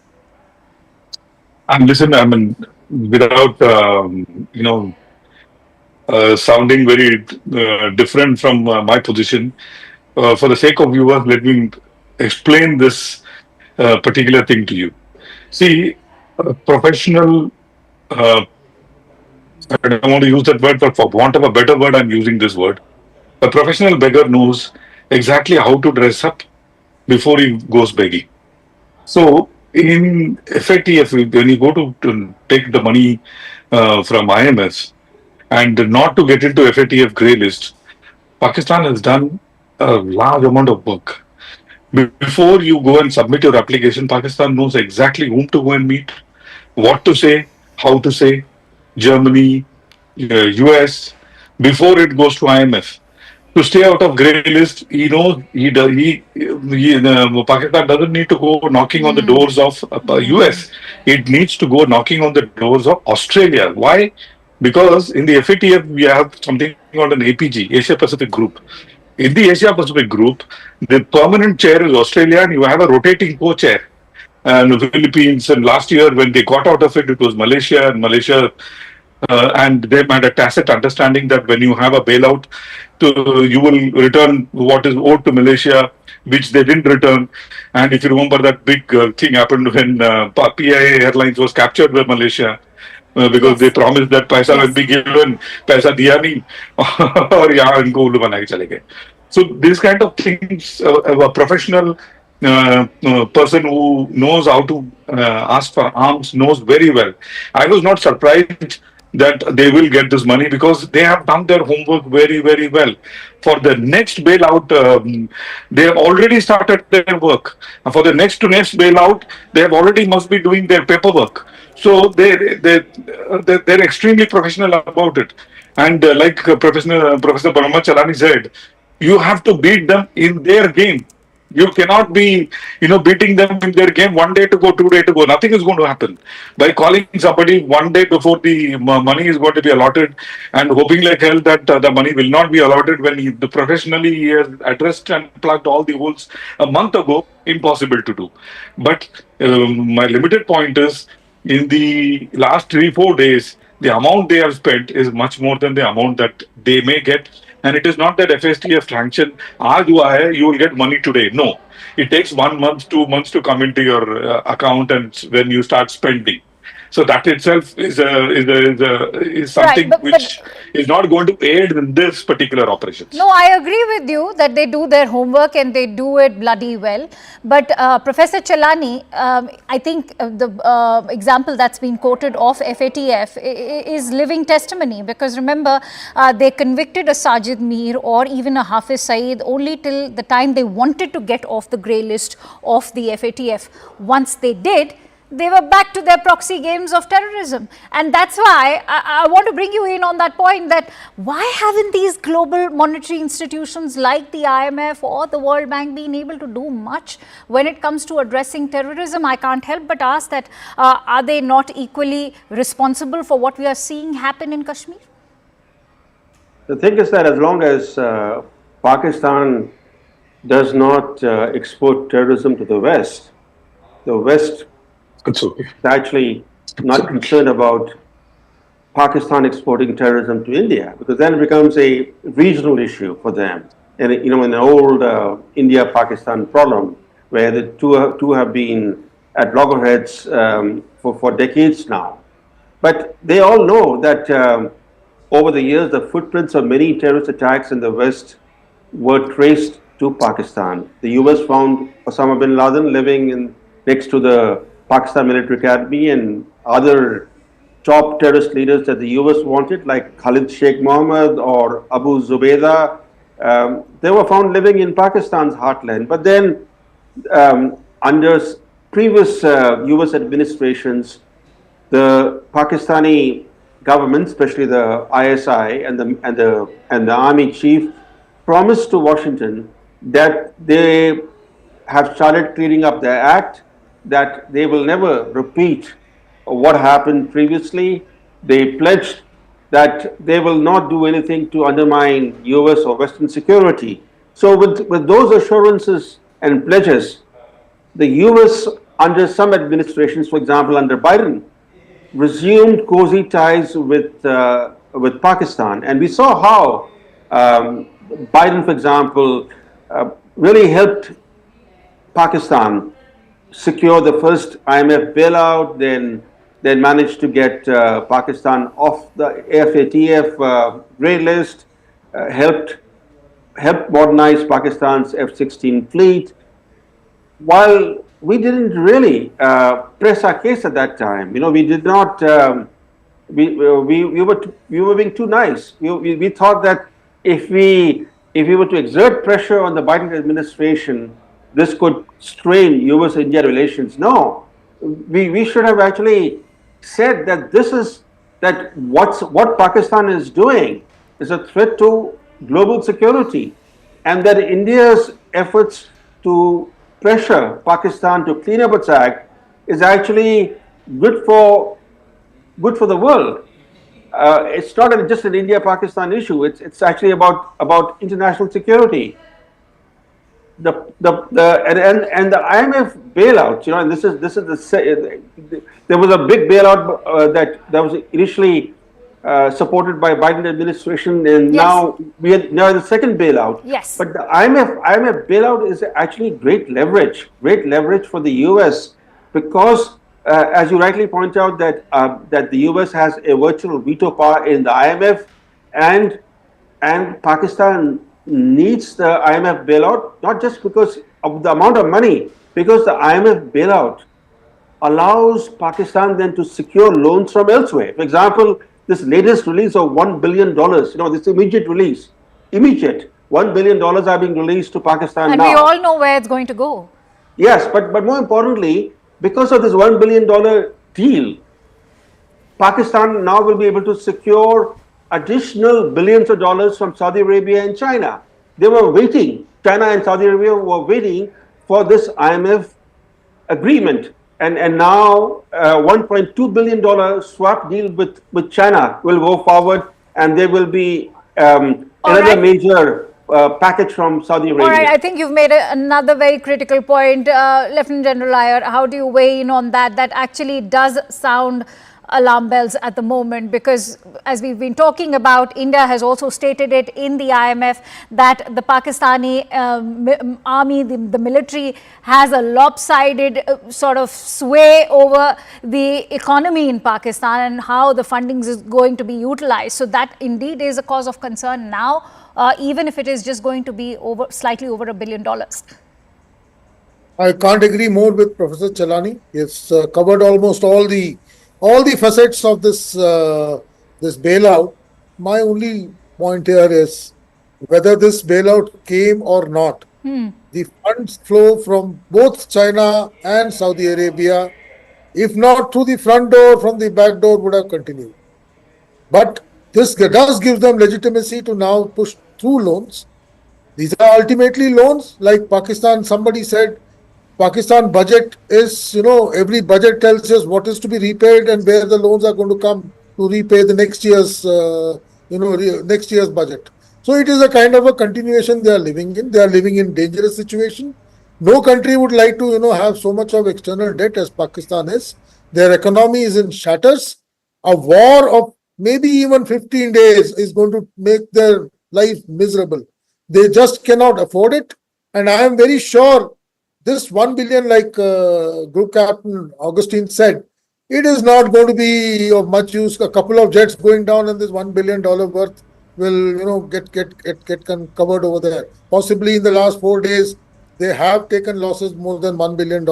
And listen, I mean, without, sounding very different from my position, for the sake of viewers, let me explain this particular thing to you. See, professional, I don't want to use that word, but for want of a better word, I'm using this word. A professional beggar knows exactly how to dress up before he goes begging. So, in FATF, when you go to take the money from IMF and not to get into FATF grey list, Pakistan has done a large amount of work. Before you go and submit your application, Pakistan knows exactly whom to go and meet, what to say, how to say. Germany, US, before it goes to IMF. To stay out of grey list, Pakistan doesn't need to go knocking on the doors of US. It needs to go knocking on the doors of Australia. Why? Because in the FATF, we have something called an APG, Asia Pacific Group. In the Asia Pacific Group, the permanent chair is Australia, and you have a rotating co-chair. And the Philippines, and last year when they got out of it, it was Malaysia, and they had a tacit understanding that when you have a bailout, you will return what is owed to Malaysia, which they didn't return. And if you remember, that big thing happened when PIA Airlines was captured by Malaysia. Because they promised that paisa will be given, paisa diya nahi, aur yahan inko ullu bana ke chale gaye. So this kind of things, a professional person who knows how to ask for arms knows very well. I was not surprised that they will get this money because they have done their homework very, very well. For the next bailout, they have already started their work. And for the next bailout, they have already must be doing their paperwork. So they're extremely professional about it. And like Professor Parama Chalani said, you have to beat them in their game. You cannot be, beating them in their game 1 day to go, 2 days to go. Nothing is going to happen. By calling somebody 1 day before the money is going to be allotted and hoping like hell that the money will not be allotted when he has addressed and plugged all the holes a month ago, impossible to do. But my limited point is, in the last 3-4 days, the amount they have spent is much more than the amount that they may get. And it is not that FSTF sanction, you will get money today. No, it takes 1 month, 2 months to come into your account and when you start spending. So that itself is something which is not going to aid in this particular operations. No, I agree with you that they do their homework and they do it bloody well. But Professor Chelani, I think the example that's been quoted of FATF is living testimony, because remember, they convicted a Sajid Mir or even a Hafiz Saeed only till the time they wanted to get off the grey list of the FATF. Once they did, they were back to their proxy games of terrorism. And that's why I want to bring you in on that point, that why haven't these global monetary institutions like the IMF or the World Bank been able to do much when it comes to addressing terrorism? I can't help but ask that, are they not equally responsible for what we are seeing happen in Kashmir? The thing is that as long as Pakistan does not export terrorism to the West is actually not concerned about Pakistan exporting terrorism to India, because then it becomes a regional issue for them. And in the old India-Pakistan problem, where the two have been at loggerheads for decades now. But they all know that over the years, the footprints of many terrorist attacks in the West were traced to Pakistan. The US found Osama bin Laden living next to the Pakistan Military Academy, and other top terrorist leaders that the US wanted, like Khalid Sheikh Mohammed or Abu Zubaydah, they were found living in Pakistan's heartland. But then under previous US administrations, the Pakistani government, especially the ISI and the army chief, promised to Washington that they have started cleaning up their act, that they will never repeat what happened previously. They pledged that they will not do anything to undermine US or Western security. So with those assurances and pledges, the US under some administrations, for example under Biden, resumed cozy ties with Pakistan. And we saw how Biden, for example, really helped Pakistan secure the first IMF bailout, then managed to get Pakistan off the FATF grey list, helped modernize Pakistan's F-16 fleet, while we didn't really press our case at that time. We did not. We were being too nice. We thought that if we were to exert pressure on the Biden administration, this could strain US-India relations. No, we should have actually said that what Pakistan is doing is a threat to global security, and that India's efforts to pressure Pakistan to clean up its act is actually good for the world. It's not just an India-Pakistan issue. It's actually about international security. The IMF bailout, and there was a big bailout that was initially supported by Biden administration, and now we are now the second bailout. Yes. But the IMF bailout is actually great leverage for the US, because as you rightly point out that the US has a virtual veto power in the IMF, and Pakistan needs the IMF bailout, not just because of the amount of money, because the IMF bailout allows Pakistan then to secure loans from elsewhere. For example, this latest release of $1 billion, this immediate release, $1 billion are being released to Pakistan and now. And we all know where it's going to go. Yes, but more importantly, because of this $1 billion deal, Pakistan now will be able to secure additional billions of dollars from Saudi Arabia and China. They were waiting, China and Saudi Arabia were waiting for this IMF agreement. And now $1.2 billion swap deal with China will go forward, and there will be another major package from Saudi Arabia. All right, I think you've made another very critical point. Lieutenant General Iyer, how do you weigh in on that? That actually does sound alarm bells at the moment, because as we've been talking about, India has also stated it in the IMF that the Pakistani army, the military, has a lopsided sort of sway over the economy in Pakistan and how the funding is going to be utilized. So that indeed is a cause of concern now, even if it is just going to be slightly over $1 billion. I can't agree more with Professor Chalani. It's covered almost all the facets of this bailout. My only point here is whether this bailout came or not. The funds flow from both China and Saudi Arabia. If not through the front door, from the back door, would have continued. But this does give them legitimacy to now push through loans. These are ultimately loans. Like Pakistan, somebody said, Pakistan budget is, every budget tells us what is to be repaid and where the loans are going to come to repay the next year's, next year's budget. So it is a kind of a continuation they are living in. They are living in dangerous situation. No country would like to, have so much of external debt as Pakistan is. Their economy is in shatters. A war of maybe even 15 days is going to make their life miserable. They just cannot afford it. And I am very sure this 1 billion, like Group Captain Augustine said, it is not going to be of much use. A couple of jets going down and this $1 billion worth will, get covered over there. Possibly in the last 4 days, they have taken losses more than $1 billion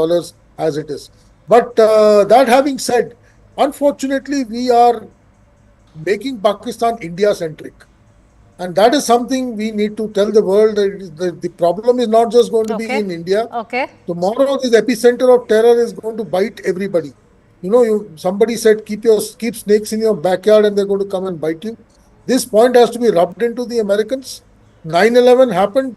as it is. But that having said, unfortunately, we are making Pakistan India-centric. And that is something we need to tell the world that the problem is not just going to be in India. Tomorrow, this epicenter of terror is going to bite everybody. Somebody said, keep snakes in your backyard and they're going to come and bite you. This point has to be rubbed into the Americans. 9/11 happened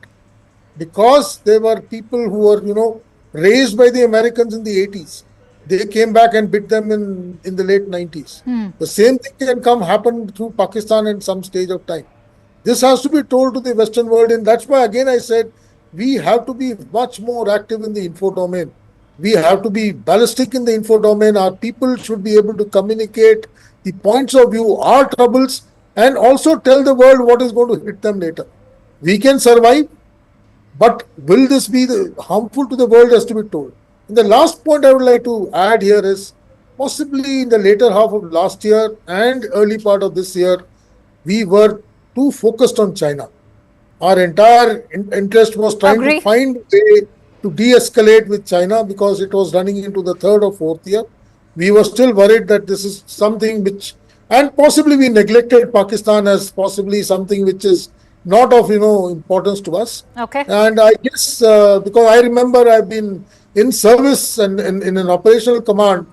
because there were people who were, raised by the Americans in the 80s. They came back and bit them in the late 90s. The same thing can happen through Pakistan in some stage of time. This has to be told to the Western world, and that's why again I said we have to be much more active in the info domain. We have to be ballistic in the info domain. Our people should be able to communicate the points of view, our troubles, and also tell the world what is going to hit them later. We can survive, but will this be harmful to the world has to be told. And the last point I would like to add here is possibly in the later half of last year and early part of this year, we were too focused on China. Our entire interest was trying to find a way to de-escalate with China because it was running into the third or fourth year. We were still worried that this is something which, and possibly we neglected Pakistan as possibly something which is not of, importance to us. And I guess, because I remember I've been in service and in an operational command,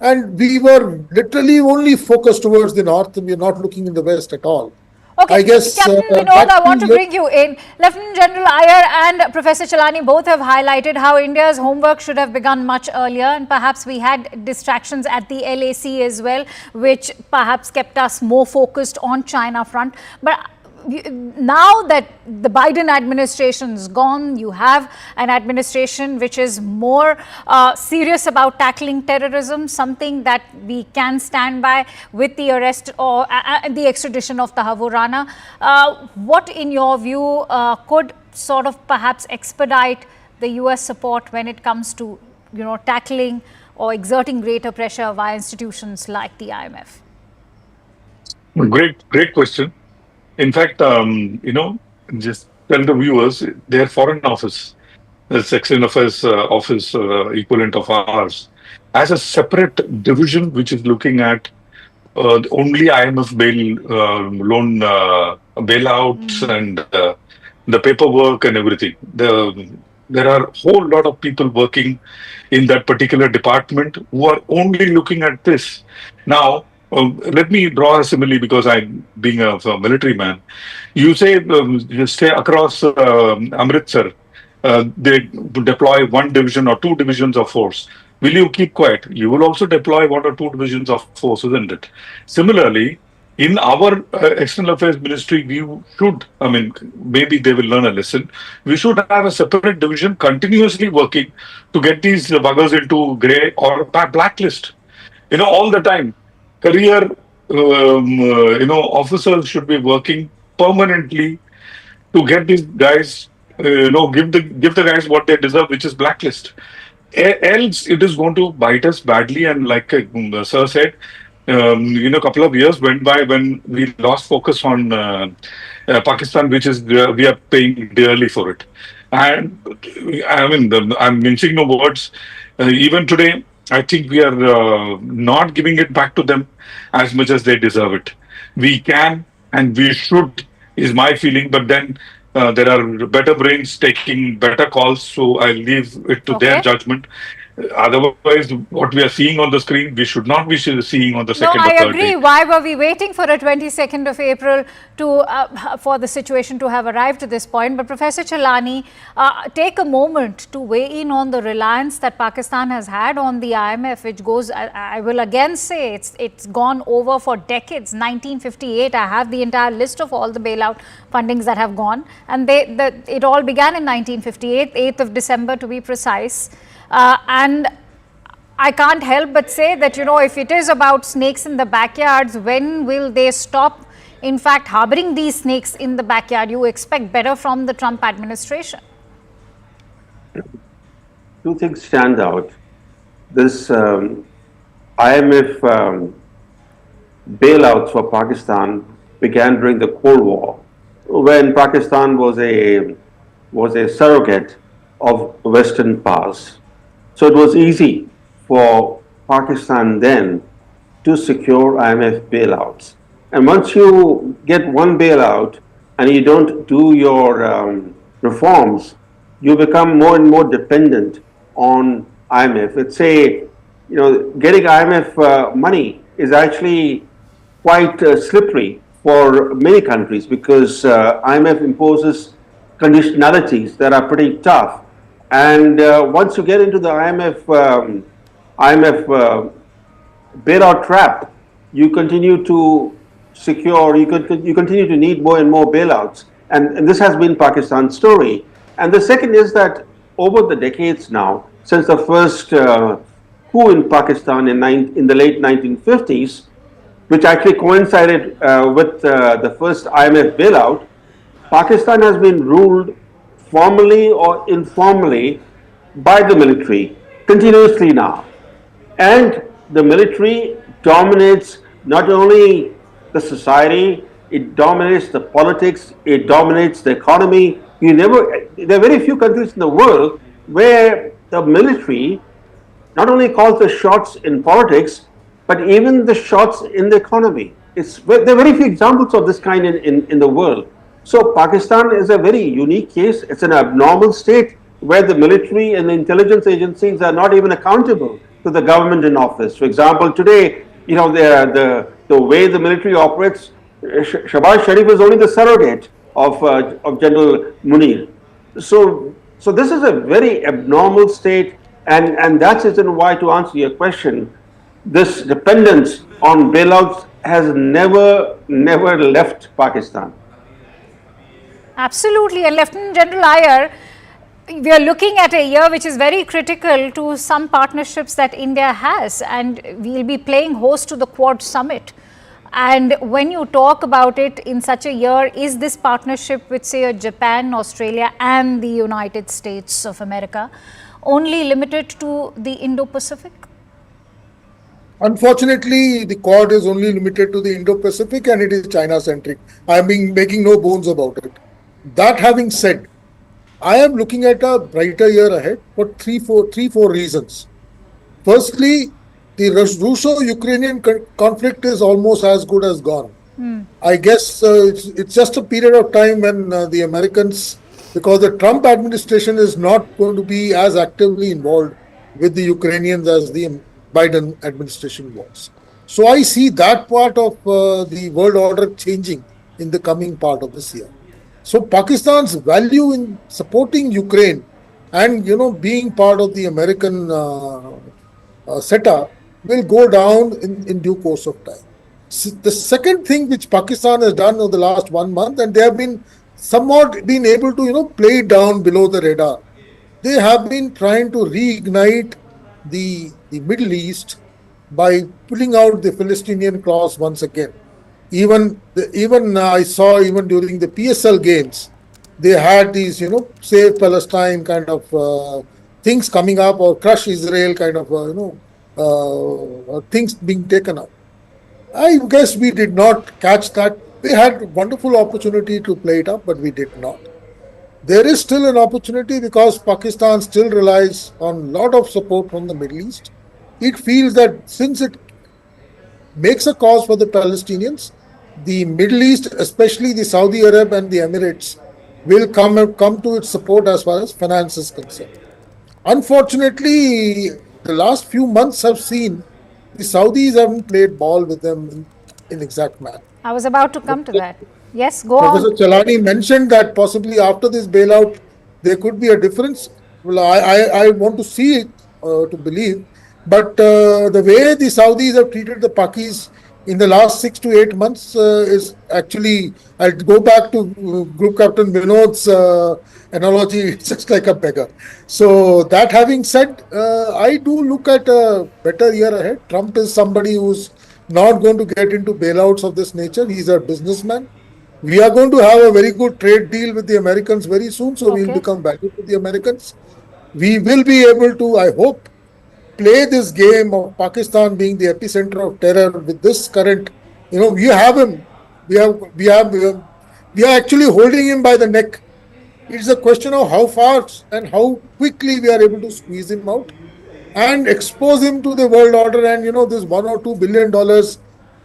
and we were literally only focused towards the north and we're not looking in the west at all. Okay, I guess, Captain Vinod, I want to bring you in. Lieutenant General Iyer and Professor Chalani both have highlighted how India's homework should have begun much earlier, and perhaps we had distractions at the LAC as well, which perhaps kept us more focused on China front. But now that the Biden administration is gone, you have an administration which is more serious about tackling terrorism, something that we can stand by with the arrest or the extradition of Tahawoor Rana. What, in your view, could sort of perhaps expedite the US support when it comes to, tackling or exerting greater pressure via institutions like the IMF? Great question. In fact, just tell the viewers, their foreign office, the External Affairs office equivalent of ours, has a separate division which is looking at only IMF loan bailouts and the paperwork and everything. There are a whole lot of people working in that particular department who are only looking at this. Now, let me draw a simile because being a military man, you say you stay across Amritsar, they deploy one division or two divisions of force. Will you keep quiet? You will also deploy one or two divisions of force, isn't it? Similarly, in our External Affairs Ministry, we should, maybe they will learn a lesson. We should have a separate division continuously working to get these buggers into grey or blacklist, all the time. career, officers should be working permanently to get these guys, give the guys what they deserve, which is blacklist. Else, it is going to bite us badly. And like Sir said, a couple of years went by when we lost focus on Pakistan, which is we are paying dearly for it. And I mean, I'm mincing no words. Even today, I think we are not giving it back to them as much as they deserve it. We can and we should, is my feeling. But then there are better brains taking better calls, so I leave it to their judgment. Otherwise, what we are seeing on the screen, we should not be seeing on the second or I third agree. day. Why were we waiting for a 22nd of April to for the situation to have arrived to this point? But Professor Chelani, take a moment to weigh in on the reliance that Pakistan has had on the IMF, which goes, I will again say, it's gone over for decades. 1958, I have the entire list of all the bailout fundings that have gone, and it all began in 1958, 8th of December to be precise. And I can't help but say that, if it is about snakes in the backyards, when will they stop, in fact, harboring these snakes in the backyard? You expect better from the Trump administration. Two things stand out. This IMF bailouts for Pakistan began during the Cold War, when Pakistan was a surrogate of Western powers. So it was easy for Pakistan then to secure IMF bailouts. And once you get one bailout and you don't do your reforms, you become more and more dependent on IMF. It's getting IMF money is actually quite slippery for many countries, because IMF imposes conditionalities that are pretty tough. And once you get into the IMF bailout trap, you continue to you continue to need more and more bailouts. And this has been Pakistan's story. And the second is that over the decades now, since the first coup in Pakistan in the late 1950s, which actually coincided with the first IMF bailout, Pakistan has been ruled formally or informally by the military continuously now. And the military dominates not only the society, it dominates the politics, it dominates the economy. There are very few countries in the world where the military not only calls the shots in politics, but even the shots in the economy. There are very few examples of this kind in the world. So Pakistan is a very unique case. It's an abnormal state where the military and the intelligence agencies are not even accountable to the government in office. For example, today, the way the military operates, Shahbaz Sharif is only the surrogate of General Munir. So this is a very abnormal state, and that's the reason why, to answer your question, this dependence on bailouts has never left Pakistan. Absolutely. And Lieutenant General Iyer, we are looking at a year which is very critical to some partnerships that India has, and we'll be playing host to the Quad Summit. And when you talk about it in such a year, is this partnership with, say, Japan, Australia and the United States of America only limited to the Indo-Pacific? Unfortunately, the Quad is only limited to the Indo-Pacific, and it is China-centric. I am making no bones about it. That having said, I am looking at a brighter year ahead for three, four reasons. Firstly, the Russo-Ukrainian conflict is almost as good as gone. I guess it's just a period of time when the Americans, because the Trump administration is not going to be as actively involved with the Ukrainians as the Biden administration was. So I see that part of the world order changing in the coming part of this year. So Pakistan's value in supporting Ukraine and being part of the American setup will go down in due course of time. The second thing which Pakistan has done over the last 1 month, and they have been somewhat been able to play it down below the radar. They have been trying to reignite the Middle East by pulling out the Palestinian clause once again. Even I saw even during the PSL games, they had these, save Palestine kind of things coming up, or crush Israel kind of, things being taken up. I guess we did not catch that. They had wonderful opportunity to play it up, but we did not. There is still an opportunity because Pakistan still relies on a lot of support from the Middle East. It feels that since it makes a cause for the Palestinians, the Middle East, especially the Saudi Arab and the Emirates, will come to its support as far as finance is concerned. Unfortunately, the last few months have seen the Saudis haven't played ball with them in exact manner. I was about to come to that. Yes, go Professor on. Chalani mentioned that possibly after this bailout, there could be a difference. Well, I want to see it to believe. But the way the Saudis have treated the Pakis in the last 6 to 8 months is actually, I'll go back to Group Captain Vinod's analogy, it's just like a beggar. So that having said, I do look at a better year ahead. Trump is somebody who's not going to get into bailouts of this nature. He's a businessman. We are going to have a very good trade deal with the Americans very soon, so we'll become valuable to the Americans. We will be able to, I hope, play this game of Pakistan being the epicenter of terror with this current, we have him. We are actually holding him by the neck. It's a question of how far and how quickly we are able to squeeze him out and expose him to the world order. And, this $1 or $2 billion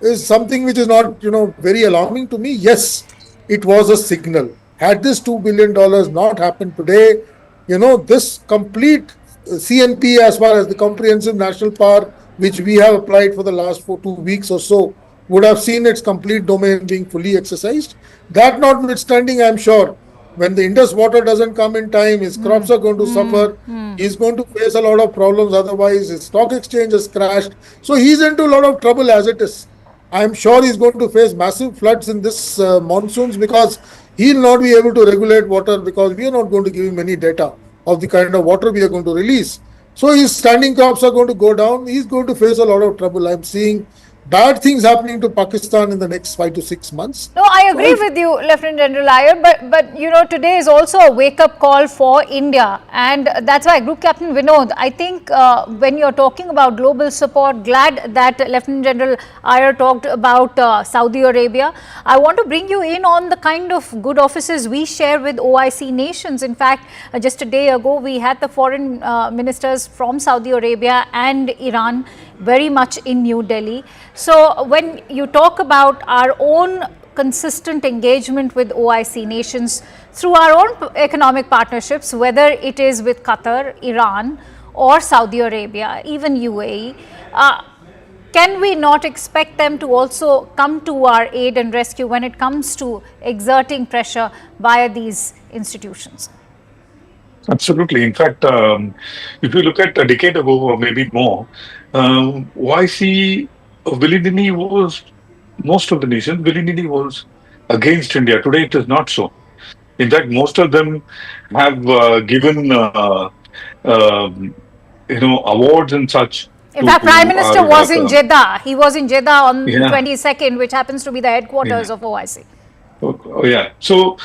is something which is not, very alarming to me. Yes, it was a signal. Had this $2 billion not happened today, this complete CNP, as far as the comprehensive national power, which we have applied for the last 2 weeks or so, would have seen its complete domain being fully exercised. That notwithstanding, I'm sure, when the Indus water doesn't come in time, his crops are going to suffer. He's going to face a lot of problems otherwise. His stock exchange has crashed. So he's into a lot of trouble as it is. I'm sure he's going to face massive floods in this monsoons because he'll not be able to regulate water because we are not going to give him any data of the kind of water we are going to release. So his standing crops are going to go down. He's going to face a lot of trouble. I'm seeing bad things happening to Pakistan in the next 5 to 6 months. No, I agree with you, Lieutenant General Iyer, but today is also a wake-up call for India, and that's why Group Captain Vinod, I think when you're talking about global support, glad that Lieutenant General Iyer talked about Saudi Arabia. I want to bring you in on the kind of good offices we share with OIC nations. In fact, just a day ago, we had the foreign ministers from Saudi Arabia and Iran very much in New Delhi. So when you talk about our own consistent engagement with OIC nations through our own economic partnerships, whether it is with Qatar, Iran or Saudi Arabia, even UAE, can we not expect them to also come to our aid and rescue when it comes to exerting pressure via these institutions? Absolutely. In fact, if you look at a decade ago or maybe more, YC willy-nilly was, most of the nations willy-nilly was against India. Today it is not so. In fact, most of them have given awards and such. In fact, Prime Minister was in Jeddah. He was in Jeddah on 22nd, which happens to be the headquarters of OIC. Oh, yeah. So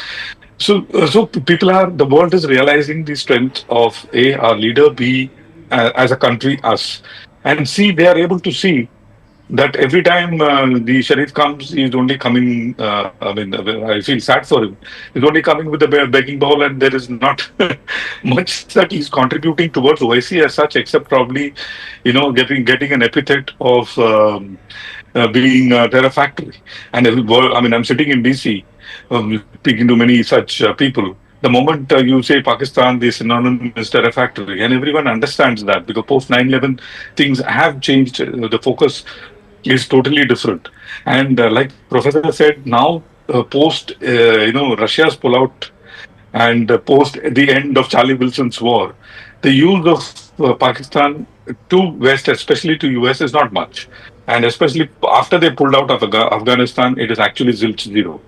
the world is realizing the strength of A, our leader, B, as a country, us. And C, they are able to see that every time the Sharif comes, he's only coming, I feel sad for him. He's only coming with a begging bowl, and there is not much that he's contributing towards OIC as such, except probably, getting an epithet of being a terror factory. And I'm sitting in DC, speaking to many such people. The moment you say Pakistan, the synonym is terror factory, and everyone understands that because post 9/11 things have changed. The focus is totally different, and like Professor said, now post Russia's pullout and post the end of Charlie Wilson's war, the use of Pakistan to West, especially to US, is not much, and especially after they pulled out of Afghanistan, it is actually zilch zero.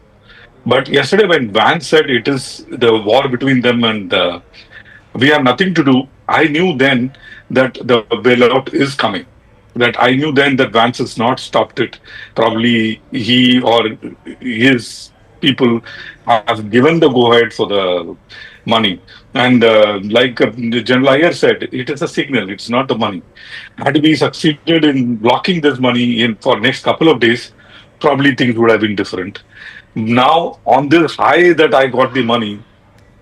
But yesterday when Vance said it is the war between them and we have nothing to do, I knew then that the bailout is coming. that I knew then that Vance has not stopped it. Probably he or his people have given the go-ahead for the money. And like General Iyer said, it is a signal, it's not the money. Had we succeeded in blocking this money in for next couple of days, probably things would have been different. Now, on this high that I got the money,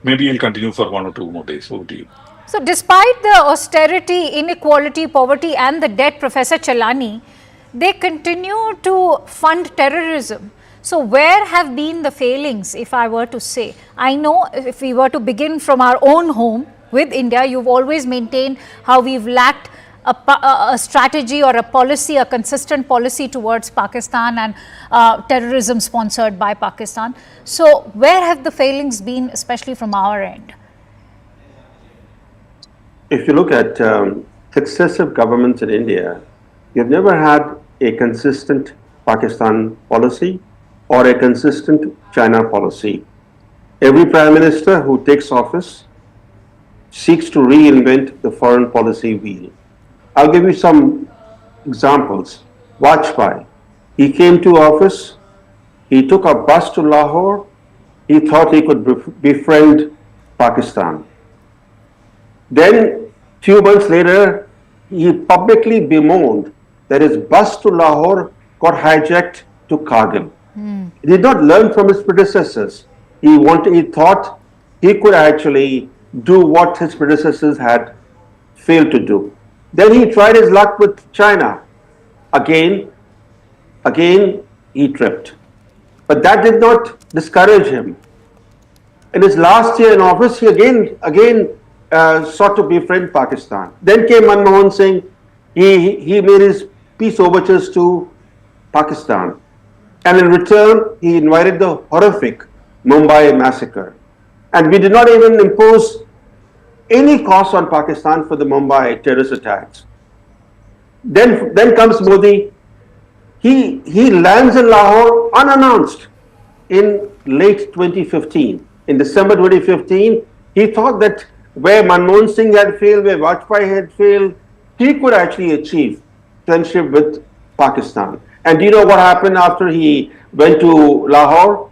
maybe it'll continue for 1 or 2 more days. Over to you. So, despite the austerity, inequality, poverty and the debt, Professor Chalani, they continue to fund terrorism. So, where have been the failings, if I were to say? I know if we were to begin from our own home with India, you've always maintained how we've lacked a strategy or a policy, a consistent policy towards Pakistan and terrorism sponsored by Pakistan. So, where have the failings been, especially from our end? If you look at successive governments in India, you've never had a consistent Pakistan policy or a consistent China policy. Every prime minister who takes office seeks to reinvent the foreign policy wheel. I'll give you some examples. Vajpayee, he came to office, he took a bus to Lahore, he thought he could befriend Pakistan. Then, few months later, he publicly bemoaned that his bus to Lahore got hijacked to Kargil. He did not learn from his predecessors. He thought he could actually do what his predecessors had failed to do. Then he tried his luck with China. Again, he tripped. But that did not discourage him. In his last year in office, he again sought to befriend Pakistan. Then came Manmohan Singh. He made his peace overtures to Pakistan. And in return, he invited the horrific Mumbai massacre. And we did not even impose any cost on Pakistan for the Mumbai terrorist attacks. Then comes Modi. He lands in Lahore unannounced in late 2015. In December 2015, he thought that where Manmohan Singh had failed, where Vajpayee had failed, he could actually achieve friendship with Pakistan. And do you know what happened after he went to Lahore?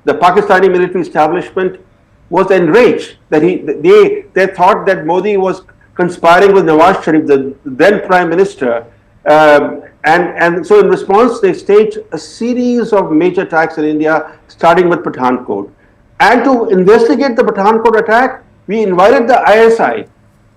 The Pakistani military establishment was enraged that they thought that Modi was conspiring with Nawaz Sharif, the then Prime Minister. And so in response, they staged a series of major attacks in India, starting with Pathankot. And to investigate the Pathankot attack, we invited the ISI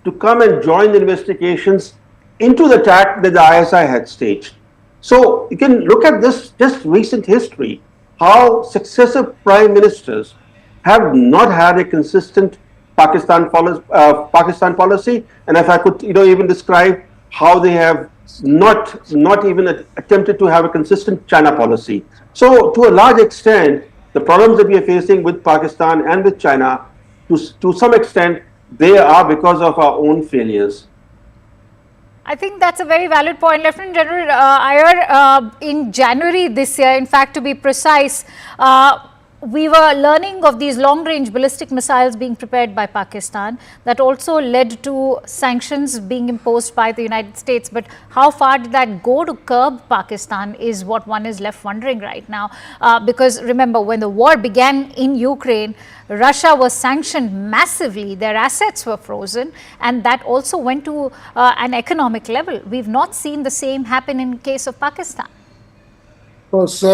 to come and join the investigations into the attack that the ISI had staged. So you can look at this just recent history, how successive prime ministers have not had a consistent Pakistan policy, and if I could even describe how they have not even attempted to have a consistent China policy. So to a large extent, the problems that we are facing with Pakistan and with China, to some extent, they are because of our own failures. I think that's a very valid point. Lieutenant General Iyer, in January this year, in fact, to be precise, we were learning of these long-range ballistic missiles being prepared by Pakistan. That also led to sanctions being imposed by the United States. But how far did that go to curb Pakistan is what one is left wondering right now. Because remember, when the war began in Ukraine, Russia was sanctioned massively, their assets were frozen, and that also went to an economic level. We've not seen the same happen in case of Pakistan. Because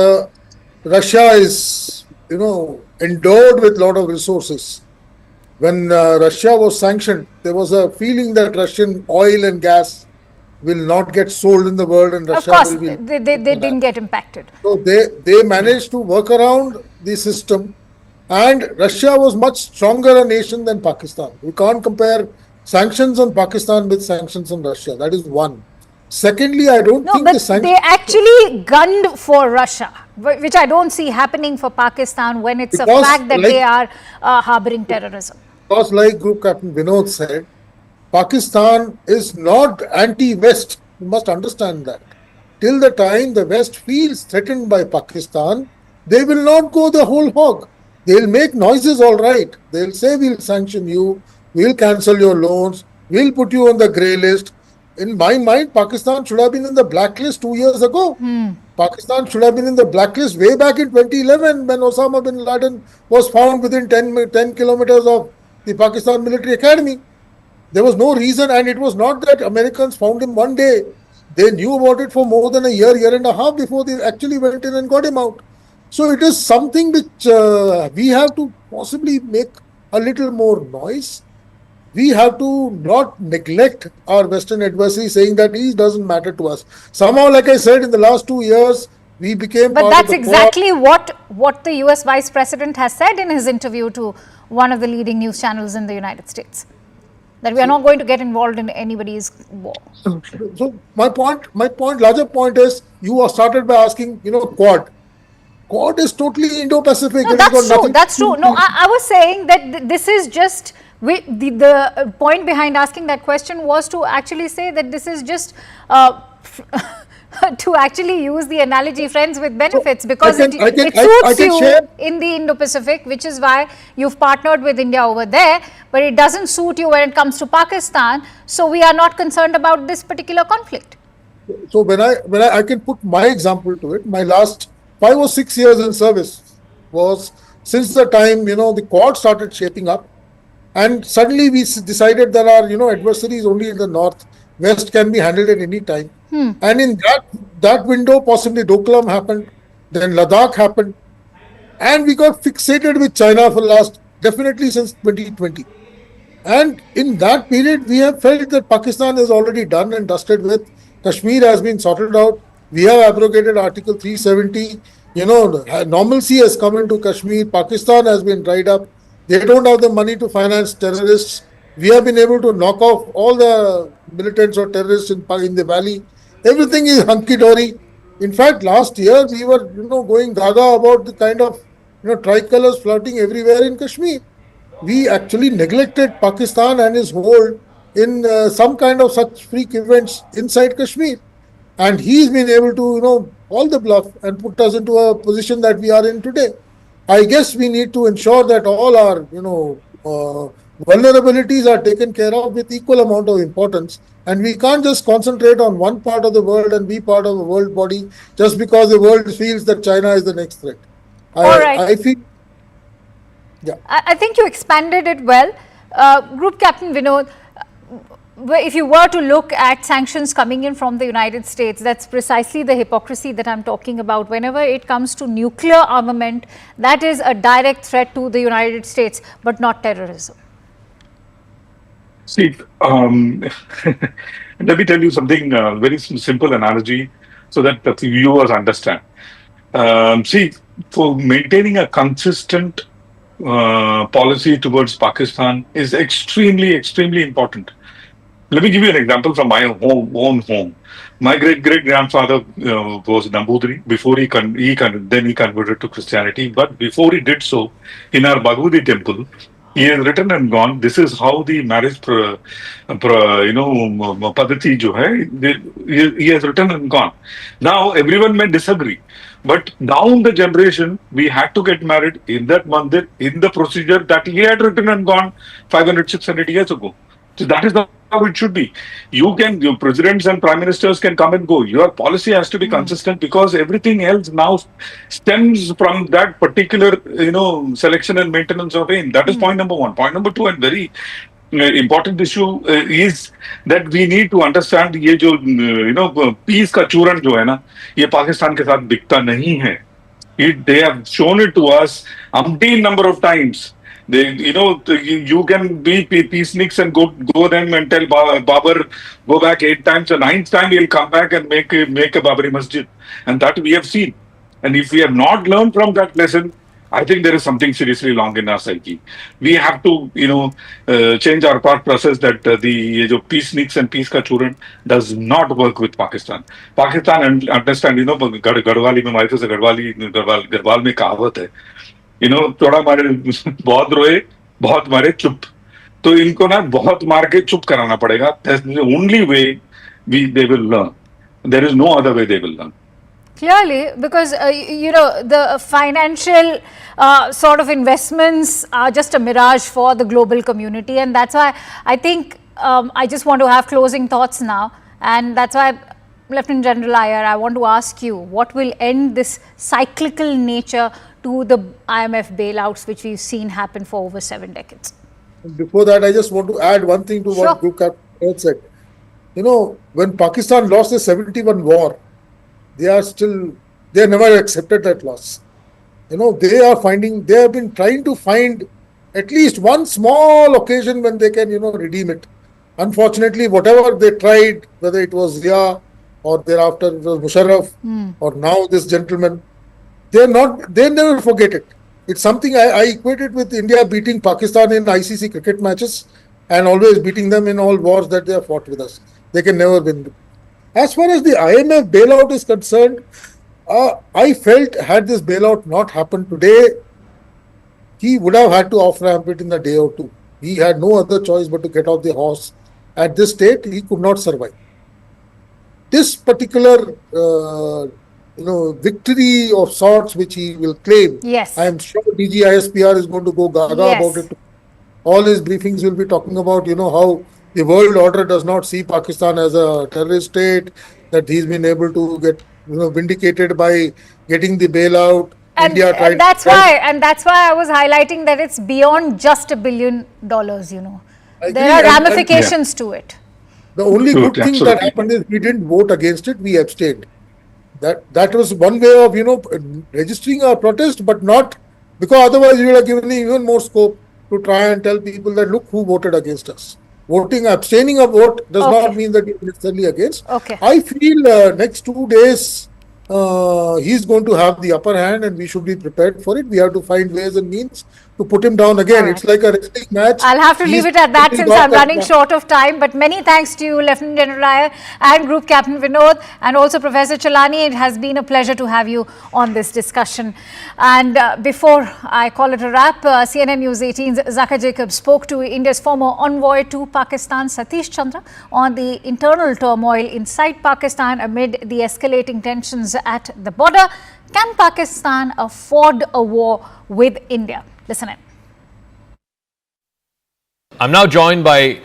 Russia is, endowed with a lot of resources. When Russia was sanctioned, there was a feeling that Russian oil and gas will not get sold in the world, and Russia of course, will be. They didn't get impacted. So they managed to work around the system. And Russia was much stronger a nation than Pakistan. We can't compare sanctions on Pakistan with sanctions on Russia. That is one. Secondly, I don't think the sanctions... they actually gunned for Russia, which I don't see happening for Pakistan when it's a fact that they are harboring terrorism. Because like Group Captain Vinod said, Pakistan is not anti-West. You must understand that. Till the time the West feels threatened by Pakistan, they will not go the whole hog. They'll make noises, all right. They'll say, we'll sanction you, we'll cancel your loans, we'll put you on the grey list. in my mind, Pakistan should have been in the blacklist 2 years ago. Pakistan should have been in the blacklist way back in 2011 when Osama bin Laden was found within 10 kilometers of the Pakistan military academy. There was no reason, and it was not that Americans found him one day. They knew about it for more than a year and a half before they actually went in and got him out. So it is something which we have to possibly make a little more noise. We have to not neglect our Western adversary, saying that he doesn't matter to us. Somehow, like I said, in the last 2 years, we became But part that's of the exactly what the US Vice President has said in his interview to one of the leading news channels in the United States. That we are not going to get involved in anybody's war. So my larger point is, you are started by asking, Quad. Quad is totally Indo-Pacific. No, that's true. That's true. No, I was saying that this is just the point behind asking that question was to actually say that this is just to actually use the analogy friends with benefits, because it suits you in the Indo-Pacific, which is why you've partnered with India over there, but it doesn't suit you when it comes to Pakistan. So we are not concerned about this particular conflict. So when I can put my example to it, my last 5 or 6 years in service was since the time, the Quad started shaping up, and suddenly we decided that our, adversary is only in the north. West can be handled at any time. And in that window, possibly Doklam happened, then Ladakh happened, and we got fixated with China for definitely since 2020. And in that period, we have felt that Pakistan is already done and dusted with. Kashmir has been sorted out. We have abrogated Article 370. Normalcy has come into Kashmir. Pakistan has been dried up. They don't have the money to finance terrorists. We have been able to knock off all the militants or terrorists in the valley. Everything is hunky-dory. In fact, last year we were, going gaga about the kind of, tricolors floating everywhere in Kashmir. We actually neglected Pakistan and his hold in some kind of such freak events inside Kashmir. And he's been able to, call the bluff and put us into a position that we are in today. I guess we need to ensure that all our, vulnerabilities are taken care of with equal amount of importance, and we can't just concentrate on one part of the world and be part of a world body just because the world feels that China is the next threat. I think you expanded it well. Group Captain Vinod, if you were to look at sanctions coming in from the United States, that's precisely the hypocrisy that I'm talking about. Whenever it comes to nuclear armament, that is a direct threat to the United States, but not terrorism. See, let me tell you something, very simple analogy so that the viewers understand. See, for maintaining a consistent policy towards Pakistan is extremely, extremely important. Let me give you an example from my own home. My great-great-grandfather was Nambudri. Before he converted to Christianity. But before he did so, in our Bhagavati temple, he has written and gone, this is how the marriage, padati jo hai, he has written and gone. Now, everyone may disagree. But down the generation, we had to get married in that mandir, in the procedure that he had written and gone 500, 600 years ago. So that is how it should be. Your presidents and prime ministers can come and go. Your policy has to be consistent, because everything else now stems from that particular, selection and maintenance of aim. That is point number one. Point number two, and very important issue is that we need to understand ये जो peace का चूरन जो है ना, ये पाकिस्तान के साथ बिकता नहीं है. They have shown it to us umpteen number of times. You can be peaceniks and go them and tell Babar, go back 8 times. The 9th time he'll come back and make a Babari Masjid. And that we have seen. And if we have not learned from that lesson, I think there is something seriously wrong in our psyche. We have to, change our thought process that the peaceniks and peace ka churan does not work with Pakistan. Pakistan, understand, Garhwali mein, wife is a Garhwal mein kahavat hai. थोड़ा मारे बहुत रोए बहुत मारे चुप, तो इनको ना बहुत मार के चुप कराना पड़ेगा. That's the only way they will learn. There is no other way they will learn. Clearly, because the financial sort of investments are just a mirage for the global community, and that's why I think I just want to have closing thoughts now. And that's why, Lieutenant General Iyer, I want to ask you, what will end this cyclical nature to the IMF bailouts which we've seen happen for over 7 decades? Before that, I just want to add one thing to what Group Captain said. You know, when Pakistan lost the 71 war, they never accepted that loss. You know, they have been trying to find at least one small occasion when they can, redeem it. Unfortunately, whatever they tried, whether it was Zia or thereafter it was Musharraf or now this gentleman, they never forget it. It's something I equate it with India beating Pakistan in ICC cricket matches and always beating them in all wars that they have fought with us. They can never win. As far as the IMF bailout is concerned, I felt had this bailout not happened today, he would have had to off-ramp it in a day or two. He had no other choice but to get off the horse. At this state, he could not survive. This particular, victory of sorts which he will claim, yes, I am sure DG ISPR is going to go gaga about it. All his briefings will be talking about, how the world order does not see Pakistan as a terrorist state, that he's been able to get, vindicated by getting the bailout. And that's why I was highlighting that it's beyond just $1 billion, There are ramifications to it. The only good thing that happened is we didn't vote against it, we abstained. That was one way of, registering our protest, but not, because otherwise we would have given even more scope to try and tell people that, look who voted against us. Abstaining a vote does not mean that you're necessarily against. I feel next 2 days, he's going to have the upper hand and we should be prepared for it. We have to find ways and means to put him down again. It's like a wrestling match. I'll have to leave it at that since I'm running short of time. But many thanks to you, Lieutenant General Iyer and Group Captain Vinod, and also Professor Chalani. It has been a pleasure to have you on this discussion. And before I call it a wrap, CNN News 18's Zaka Jacob spoke to India's former envoy to Pakistan, Satish Chandra, on the internal turmoil inside Pakistan amid the escalating tensions at the border. Can Pakistan afford a war with India? Listen in. I'm now joined by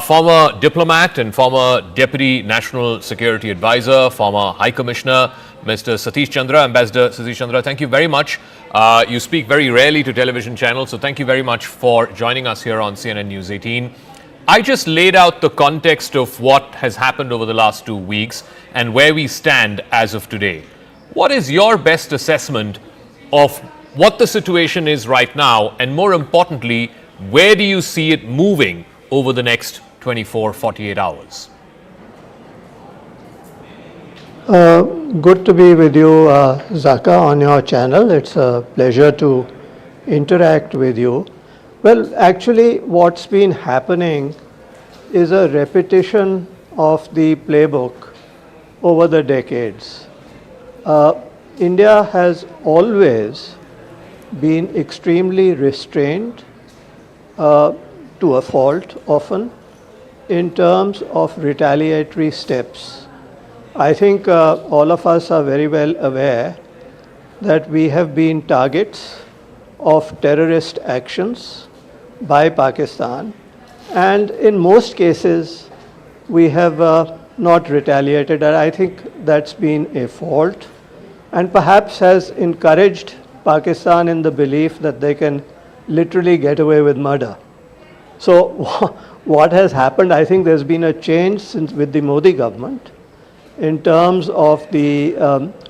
former diplomat and former Deputy National Security Advisor, former High Commissioner, Mr. Satish Chandra. Ambassador Satish Chandra, thank you very much. You speak very rarely to television channels, so thank you very much for joining us here on CNN News 18. I just laid out the context of what has happened over the last 2 weeks and where we stand as of today. What is your best assessment of what the situation is right now, and more importantly, where do you see it moving over the next 24, 48 hours? Good to be with you, Zaka, on your channel. It's a pleasure to interact with you. Well, actually, what's been happening is a repetition of the playbook over the decades. India has always been extremely restrained, to a fault often, in terms of retaliatory steps. I think all of us are very well aware that we have been targets of terrorist actions by Pakistan, and in most cases we have not retaliated, and I think that's been a fault and perhaps has encouraged Pakistan in the belief that they can literally get away with murder. So what has happened, I think there's been a change since with the Modi government in terms of the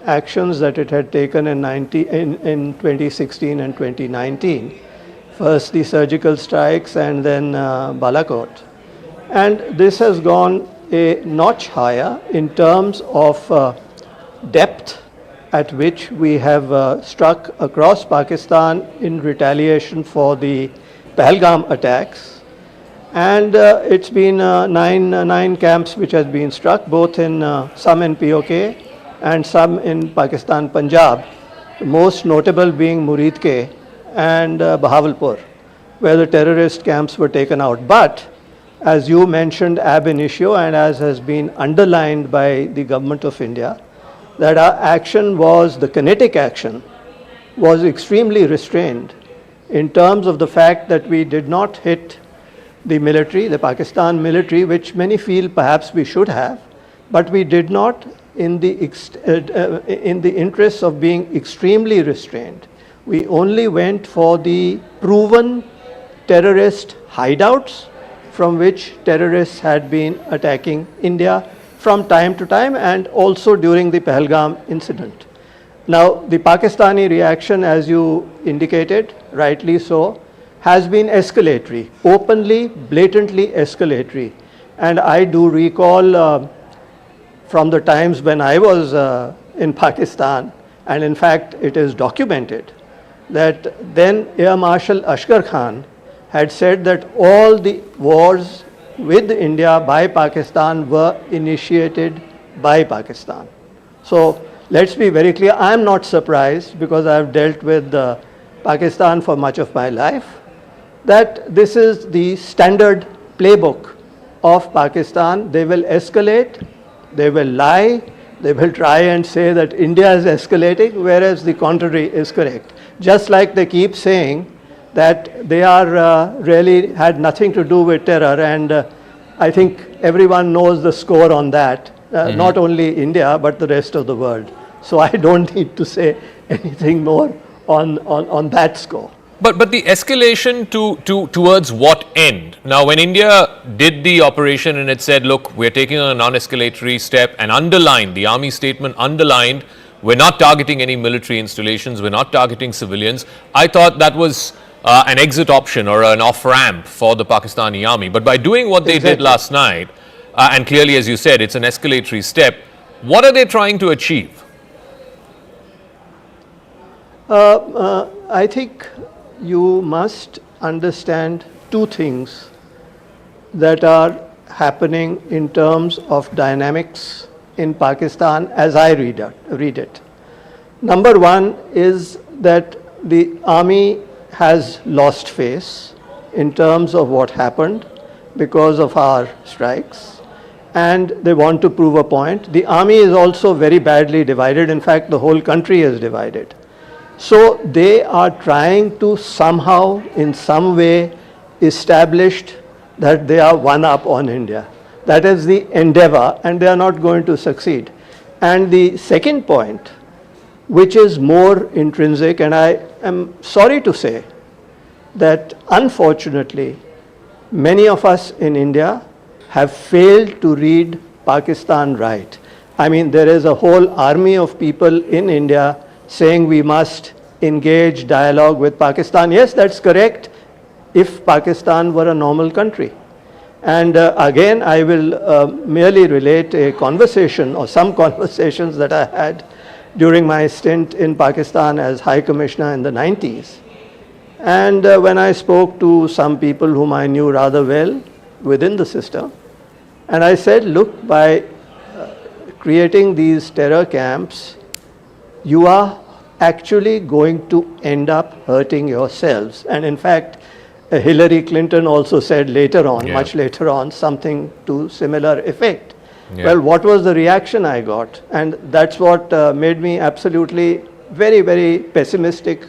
actions that it had taken in 2016 and 2019. First the surgical strikes and then Balakot. And this has gone a notch higher in terms of depth at which we have struck across Pakistan in retaliation for the Pahalgam attacks. And it's been nine camps which has been struck, both in some in POK and some in Pakistan, Punjab, the most notable being Muridke and Bahawalpur, where the terrorist camps were taken out. But as you mentioned ab initio, and as has been underlined by the government of India, that our action was, the kinetic action, was extremely restrained in terms of the fact that we did not hit the military, the Pakistan military, which many feel perhaps we should have, but we did not in the interests of being extremely restrained. We only went for the proven terrorist hideouts from which terrorists had been attacking India from time to time, and also during the Pahalgam incident. Now, the Pakistani reaction, as you indicated, rightly so, has been escalatory, openly, blatantly escalatory. And I do recall from the times when I was in Pakistan, and in fact it is documented, that then Air Marshal Ashkar Khan had said that all the wars with India by Pakistan were initiated by Pakistan. So let's be very clear, I am not surprised, because I have dealt with Pakistan for much of my life, that this is the standard playbook of Pakistan. They will escalate, they will lie, they will try and say that India is escalating, whereas the contrary is correct. Just like they keep saying that they are really had nothing to do with terror, and I think everyone knows the score on that, not only India but the rest of the world. So I don't need to say anything more on that score. But the escalation towards what end? Now, when India did the operation and it said, look, we're taking a non-escalatory step, and underlined, the army statement underlined, we're not targeting any military installations, we're not targeting civilians. I thought that was an exit option or an off-ramp for the Pakistani army. But by doing what they did last night, and clearly, as you said, it's an escalatory step, what are they trying to achieve? I think you must understand two things that are happening in terms of dynamics in Pakistan as I read it. Number one is that the army has lost face in terms of what happened because of our strikes, and they want to prove a point. The army is also very badly divided. In fact, the whole country is divided. So they are trying to somehow, in some way, establish that they are one up on India. That is the endeavor, and they are not going to succeed. And the second point, which is more intrinsic, and I am sorry to say that unfortunately many of us in India have failed to read Pakistan right. I mean, there is a whole army of people in India saying we must engage dialogue with Pakistan. Yes, that's correct, if Pakistan were a normal country. And again, I will merely relate a conversation or some conversations that I had during my stint in Pakistan as High Commissioner in the 90s. And when I spoke to some people whom I knew rather well within the system, and I said, look, by creating these terror camps, you are actually going to end up hurting yourselves. And in fact, Hillary Clinton also said later on, much later on, something to similar effect. Well, what was the reaction I got? And that's what made me absolutely very, very pessimistic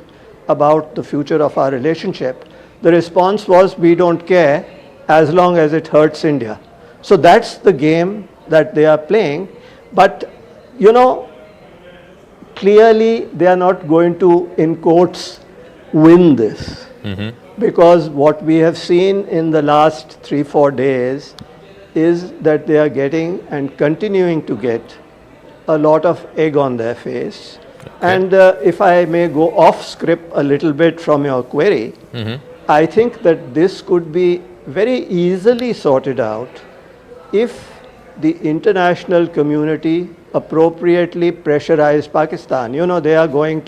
about the future of our relationship. The response was, we don't care as long as it hurts India. So that's the game that they are playing. But, you know, clearly they are not going to, in quotes, win this. Because what we have seen in the last 3-4 days is that they are getting and continuing to get a lot of egg on their face. And if I may go off script a little bit from your query, I think that this could be very easily sorted out if the international community appropriately pressurized Pakistan. You know, they are going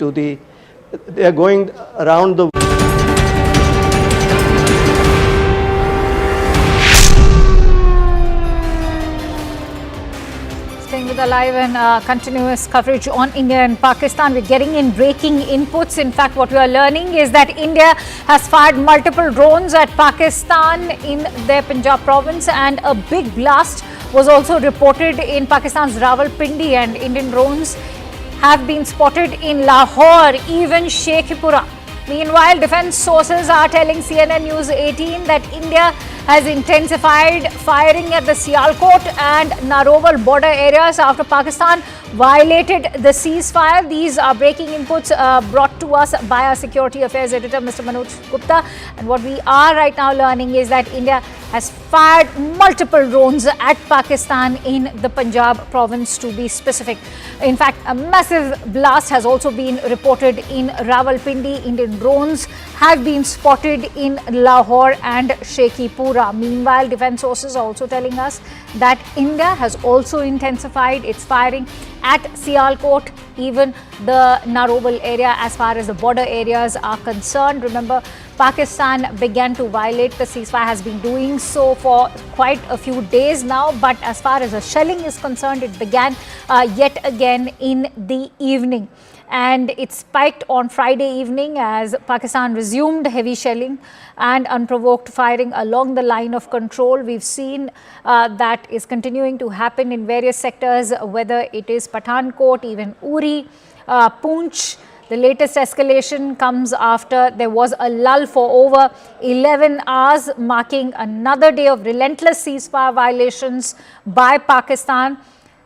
around the With a live and continuous coverage on India and Pakistan, we're getting in breaking inputs. In fact, what we are learning is that India has fired multiple drones at Pakistan in their Punjab province, and a big blast was also reported in Pakistan's Rawalpindi, and Indian drones have been spotted in Lahore, even Sheikhupura. Meanwhile, defense sources are telling CNN News 18 that India has intensified firing at the Sialkot and Narowal border areas after Pakistan violated the ceasefire. These are breaking inputs brought to us by our Security Affairs Editor, Mr. Manoj Gupta. And what we are right now learning is that India has fired multiple drones at Pakistan in the Punjab province, to be specific. In fact, a massive blast has also been reported in Rawalpindi. Indian drones have been spotted in Lahore and Shekhipura. Meanwhile, defense sources are also telling us that India has also intensified its firing at Sialkot, even the Narowal area as far as the border areas are concerned. Remember, Pakistan began to violate the ceasefire, has been doing so for quite a few days now, but as far as the shelling is concerned, it began yet again in the evening. And it spiked on Friday evening as Pakistan resumed heavy shelling and unprovoked firing along the line of control. We've seen that is continuing to happen in various sectors, whether it is Pathankot, even Uri, Poonch. The latest escalation comes after there was a lull for over 11 hours, marking another day of relentless ceasefire violations by Pakistan.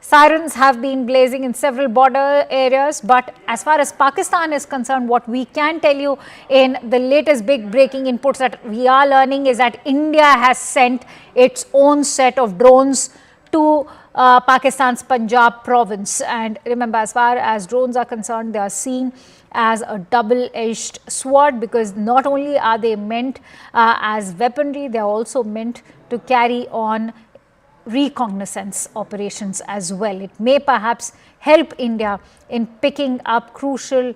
Sirens have been blazing in several border areas, but as far as Pakistan is concerned, what we can tell you in the latest big breaking inputs that we are learning is that India has sent its own set of drones to Pakistan's Punjab province. And remember, as far as drones are concerned, they are seen as a double-edged sword, because not only are they meant as weaponry, they are also meant to carry on reconnaissance operations as well. It may perhaps help India in picking up crucial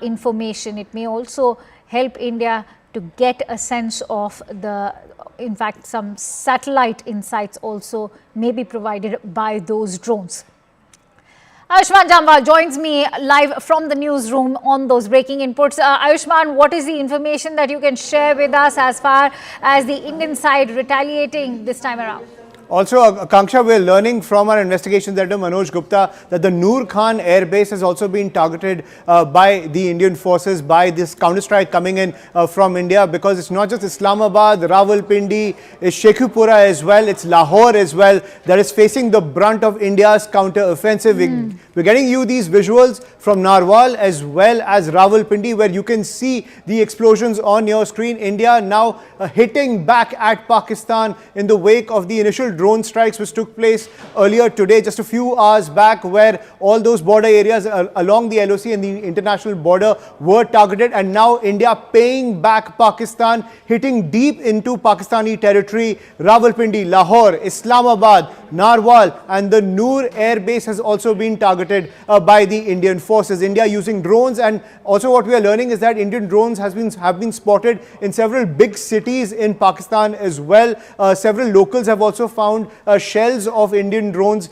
information. It may also help India to get a sense of in fact, some satellite insights also may be provided by those drones. Ayushman Jamwal joins me live from the newsroom on those breaking inputs. Ayushman, what is the information that you can share with us as far as the Indian side retaliating this time around? Also, Akanksha, we're learning from our investigations editor Manoj Gupta that the Noor Khan air base has also been targeted by the Indian forces, by this counter-strike coming in from India, because it's not just Islamabad, Rawalpindi, it's Shekhupura as well, it's Lahore as well, that is facing the brunt of India's counter-offensive. We're getting you these visuals from Narwal as well as Rawalpindi, where you can see the explosions on your screen. India now hitting back at Pakistan in the wake of the initial drone strikes which took place earlier today, just a few hours back, where all those border areas along the LOC and the international border were targeted, and now India paying back Pakistan, hitting deep into Pakistani territory. Rawalpindi, Lahore, Islamabad, Narwal and the Noor air base has also been targeted by the Indian forces. India using drones, and also what we are learning is that Indian drones have been spotted in several big cities in Pakistan as well. Several locals have also found shells of Indian drones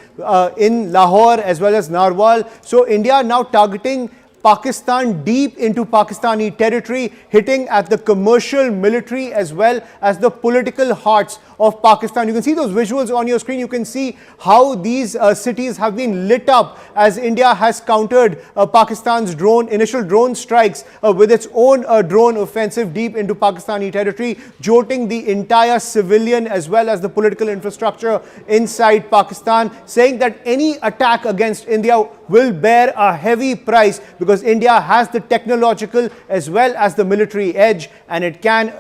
in Lahore as well as Narwal. So India now targeting Pakistan deep into Pakistani territory, hitting at the commercial, military as well as the political hearts of Pakistan. You can see those visuals on your screen. You can see how these cities have been lit up as India has countered Pakistan's initial drone strikes with its own drone offensive deep into Pakistani territory, jolting the entire civilian as well as the political infrastructure inside Pakistan, saying that any attack against India will bear a heavy price, because India has the technological as well as the military edge, and it can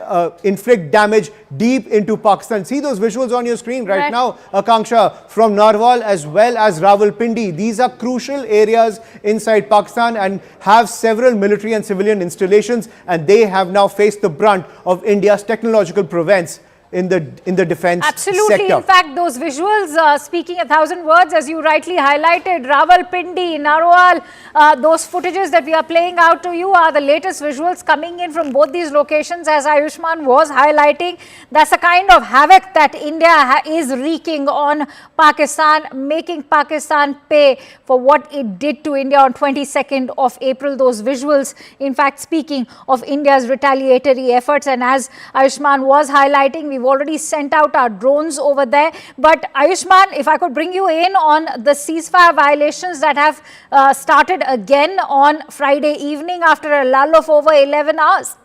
inflict damage deep into Pakistan. See those visuals on your screen right now, Akanksha, from Narwal as well as Rawalpindi. These are crucial areas inside Pakistan and have several military and civilian installations, and they have now faced the brunt of India's technological prowess in the defense Absolutely. sector. In fact, those visuals speaking 1,000 words, as you rightly highlighted. Rawalpindi, Narwal, those footages that we are playing out to you are the latest visuals coming in from both these locations, as Ayushman was highlighting. That's the kind of havoc that India is wreaking on Pakistan, making Pakistan pay for what it did to India on 22nd of April. Those visuals, in fact, speaking of India's retaliatory efforts, and as Ayushman was highlighting, we've already sent out our drones over there. But Ayushman, if I could bring you in on the ceasefire violations that have started again on Friday evening after a lull of over 11 hours.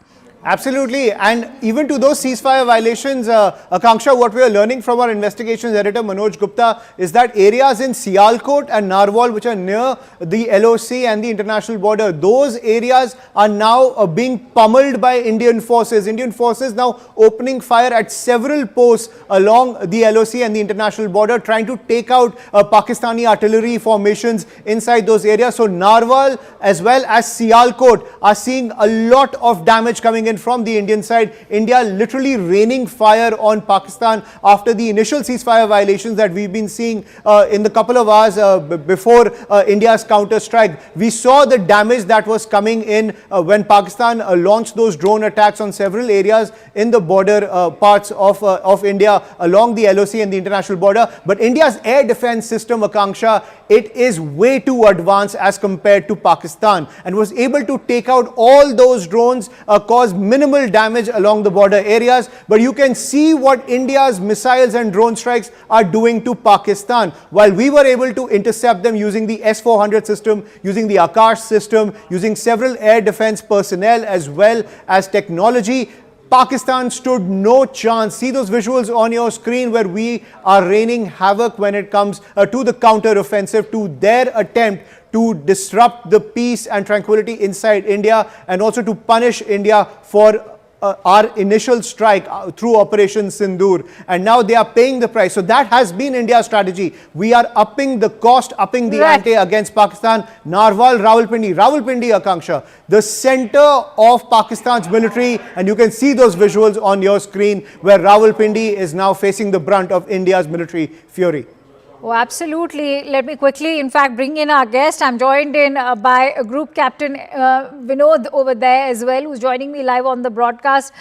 Absolutely. And even to those ceasefire violations, Akanksha, what we are learning from our investigations editor Manoj Gupta is that areas in Sialkot and Narwal, which are near the LOC and the international border, those areas are now being pummeled by Indian forces. Indian forces now opening fire at several posts along the LOC and the international border, trying to take out Pakistani artillery formations inside those areas. So Narwal as well as Sialkot are seeing a lot of damage coming in from the Indian side. India literally raining fire on Pakistan after the initial ceasefire violations that we've been seeing in the couple of hours before India's counter strike. We saw the damage that was coming in when Pakistan launched those drone attacks on several areas in the border parts of India along the LOC and the international border. But India's air defense system, Akanksha, it is way too advanced as compared to Pakistan, and was able to take out all those drones, cause minimal damage along the border areas. But you can see what India's missiles and drone strikes are doing to Pakistan. While we were able to intercept them using the S-400 system, using the Akash system, using several air defense personnel as well as technology, Pakistan stood no chance. See those visuals on your screen where we are raining havoc when it comes to the counter-offensive, to their attempt to disrupt the peace and tranquility inside India, and also to punish India for our initial strike through Operation Sindur. And now they are paying the price. So that has been India's strategy. We are upping the cost, upping the ante against Pakistan. Narwal, Rawalpindi, Akanksha, the center of Pakistan's military. And you can see those visuals on your screen where Rawalpindi is now facing the brunt of India's military fury. Oh, absolutely. Let me quickly, in fact, bring in our guest. I'm joined in by Group Captain Vinod over there as well, who's joining me live on the broadcast.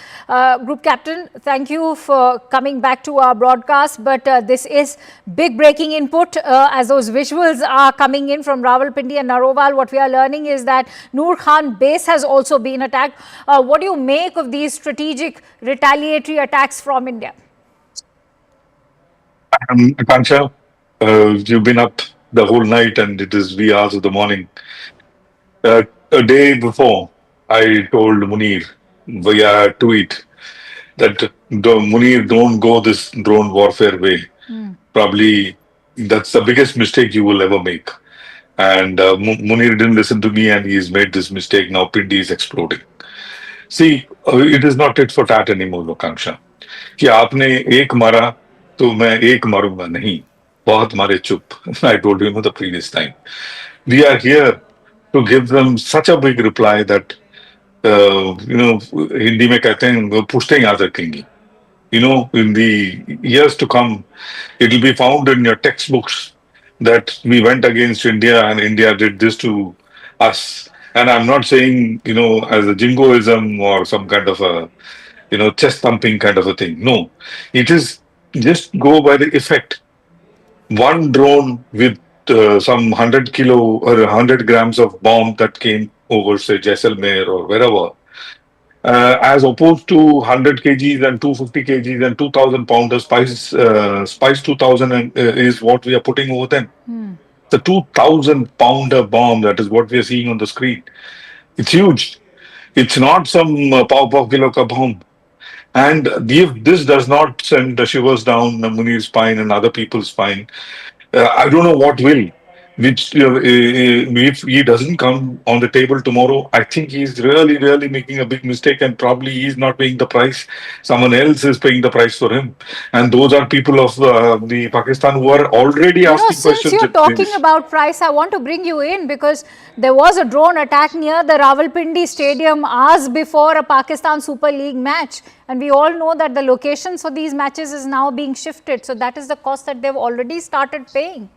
Group Captain, thank you for coming back to our broadcast. But this is big breaking input as those visuals are coming in from Rawalpindi and Narowal. What we are learning is that Noor Khan base has also been attacked. What do you make of these strategic retaliatory attacks from India? Akansha, you've been up the whole night and it is wee hours of the morning. A day before, I told Munir via tweet that Munir, don't go this drone warfare way. Probably that's the biggest mistake you will ever make. And Munir didn't listen to me and he's made this mistake. Now Pindi is exploding. See, it is not tit for tat anymore, Akanksha. कि आपने एक मारा तो मैं एक मारूंगा नहीं. बहुत मारे चुप. I told you the previous time. We are here to give them such a big reply that Hindi में कहते हैं पुश्ते याद रखेंगी. In the years to come, it will be found in your textbooks that we went against India and India did this to us. And I'm not saying, as a jingoism or some kind of a, chest thumping kind of a thing. No, it is just go by the effect. One drone with some 100 kilo or 100 grams of bomb that came over, say, Jaisalmer or wherever, as opposed to 100 kgs and 250 kgs and 2,000 pounder Spice 2000 is what we are putting over them. The 2,000 pounder bomb, that is what we are seeing on the screen. It's huge. It's not some pav kilo ka bomb. And if this does not send the shivers down Munir's spine and other people's spine, I don't know what will. Which, if he doesn't come on the table tomorrow, I think he's really, really making a big mistake, and probably he's not paying the price. Someone else is paying the price for him. And those are people of the Pakistan who are already asking questions. Since you're talking about price, I want to bring you in because there was a drone attack near the Rawalpindi Stadium hours before a Pakistan Super League match. And we all know that the locations for these matches is now being shifted. So that is the cost that they've already started paying.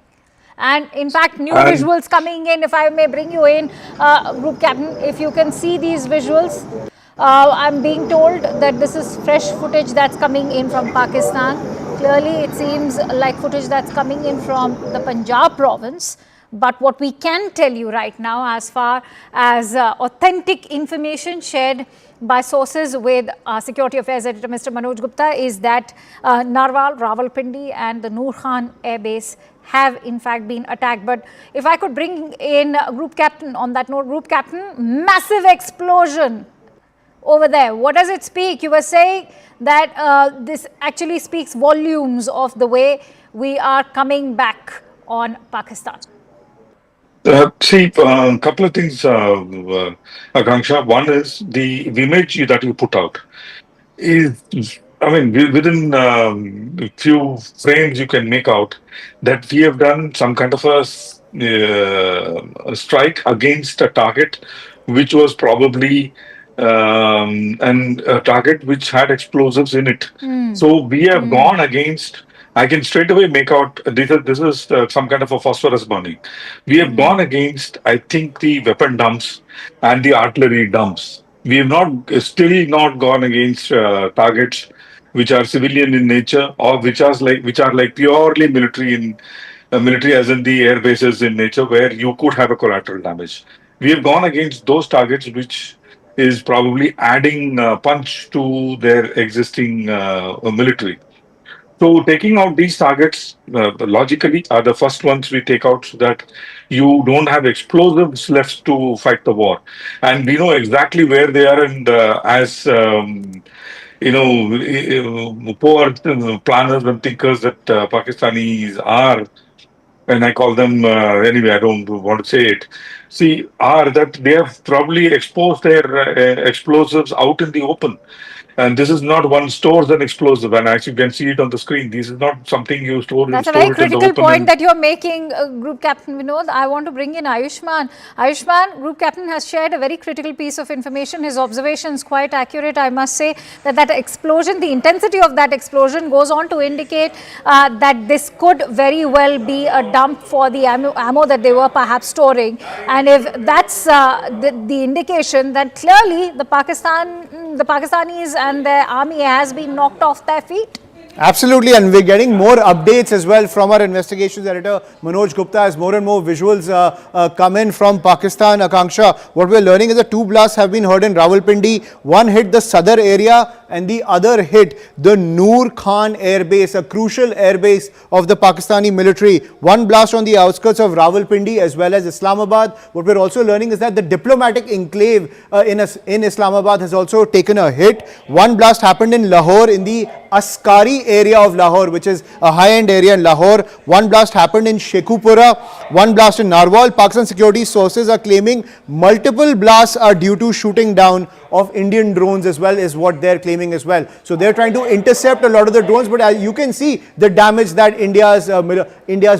And in fact, new visuals coming in, if I may bring you in, Group Captain, if you can see these visuals, I'm being told that this is fresh footage that's coming in from Pakistan. Clearly, it seems like footage that's coming in from the Punjab province. But what we can tell you right now, as far as authentic information shared by sources with Security Affairs Editor Mr. Manoj Gupta, is that Narwal, Rawalpindi and the Noor Khan Air Base have in fact been attacked. But if I could bring in Group Captain on that note, Group Captain, massive explosion over there. What does it speak? You were saying that this actually speaks volumes of the way we are coming back on Pakistan. See, a couple of things, Akanksha. One is the image that you put out is, I mean, within a few frames you can make out that we have done some kind of a strike against a target which was probably and a target which had explosives in it. So we have gone against. I can straight away make out this is some kind of a phosphorus burning. We have gone against, I think, the weapon dumps and the artillery dumps. We have still not gone against targets which are civilian in nature or which are like purely military as in the air bases in nature where you could have a collateral damage. We have gone against those targets which is probably adding punch to their existing military. So taking out these targets logically are the first ones we take out so that you don't have explosives left to fight the war. And we know exactly where they are and poor planners and thinkers that Pakistanis are, and I call them anyway, I don't want to say it. See, are that they have probably exposed their explosives out in the open. And this is not one stores an explosive, and as you can see it on the screen, this is not something you store. That's a very critical point that you're making, Group Captain Vinod. I want to bring in Ayushman. Ayushman, Group Captain has shared a very critical piece of information. His observation is quite accurate. I must say that explosion, the intensity of that explosion goes on to indicate that this could very well be a dump for the ammo that they were perhaps storing. And if that's the indication, then clearly the Pakistanis and their army has been knocked off their feet. Absolutely, and we're getting more updates as well from our investigations editor Manoj Gupta as more and more visuals come in from Pakistan. Akanksha, what we're learning is that 2 blasts have been heard in Rawalpindi. One hit the Sadr area and the other hit the Noor Khan Air Base, a crucial air base of the Pakistani military. One blast on the outskirts of Rawalpindi as well as Islamabad. What we're also learning is that the diplomatic enclave in Islamabad has also taken a hit. One blast happened in Lahore in the Askari area of Lahore, which is a high-end area in Lahore. One blast happened in Shekhupura, one blast in Narwal. Pakistan security sources are claiming multiple blasts are due to shooting down of Indian drones as well, is what they're claiming as well. So they're trying to intercept a lot of the drones, but as you can see the damage that India's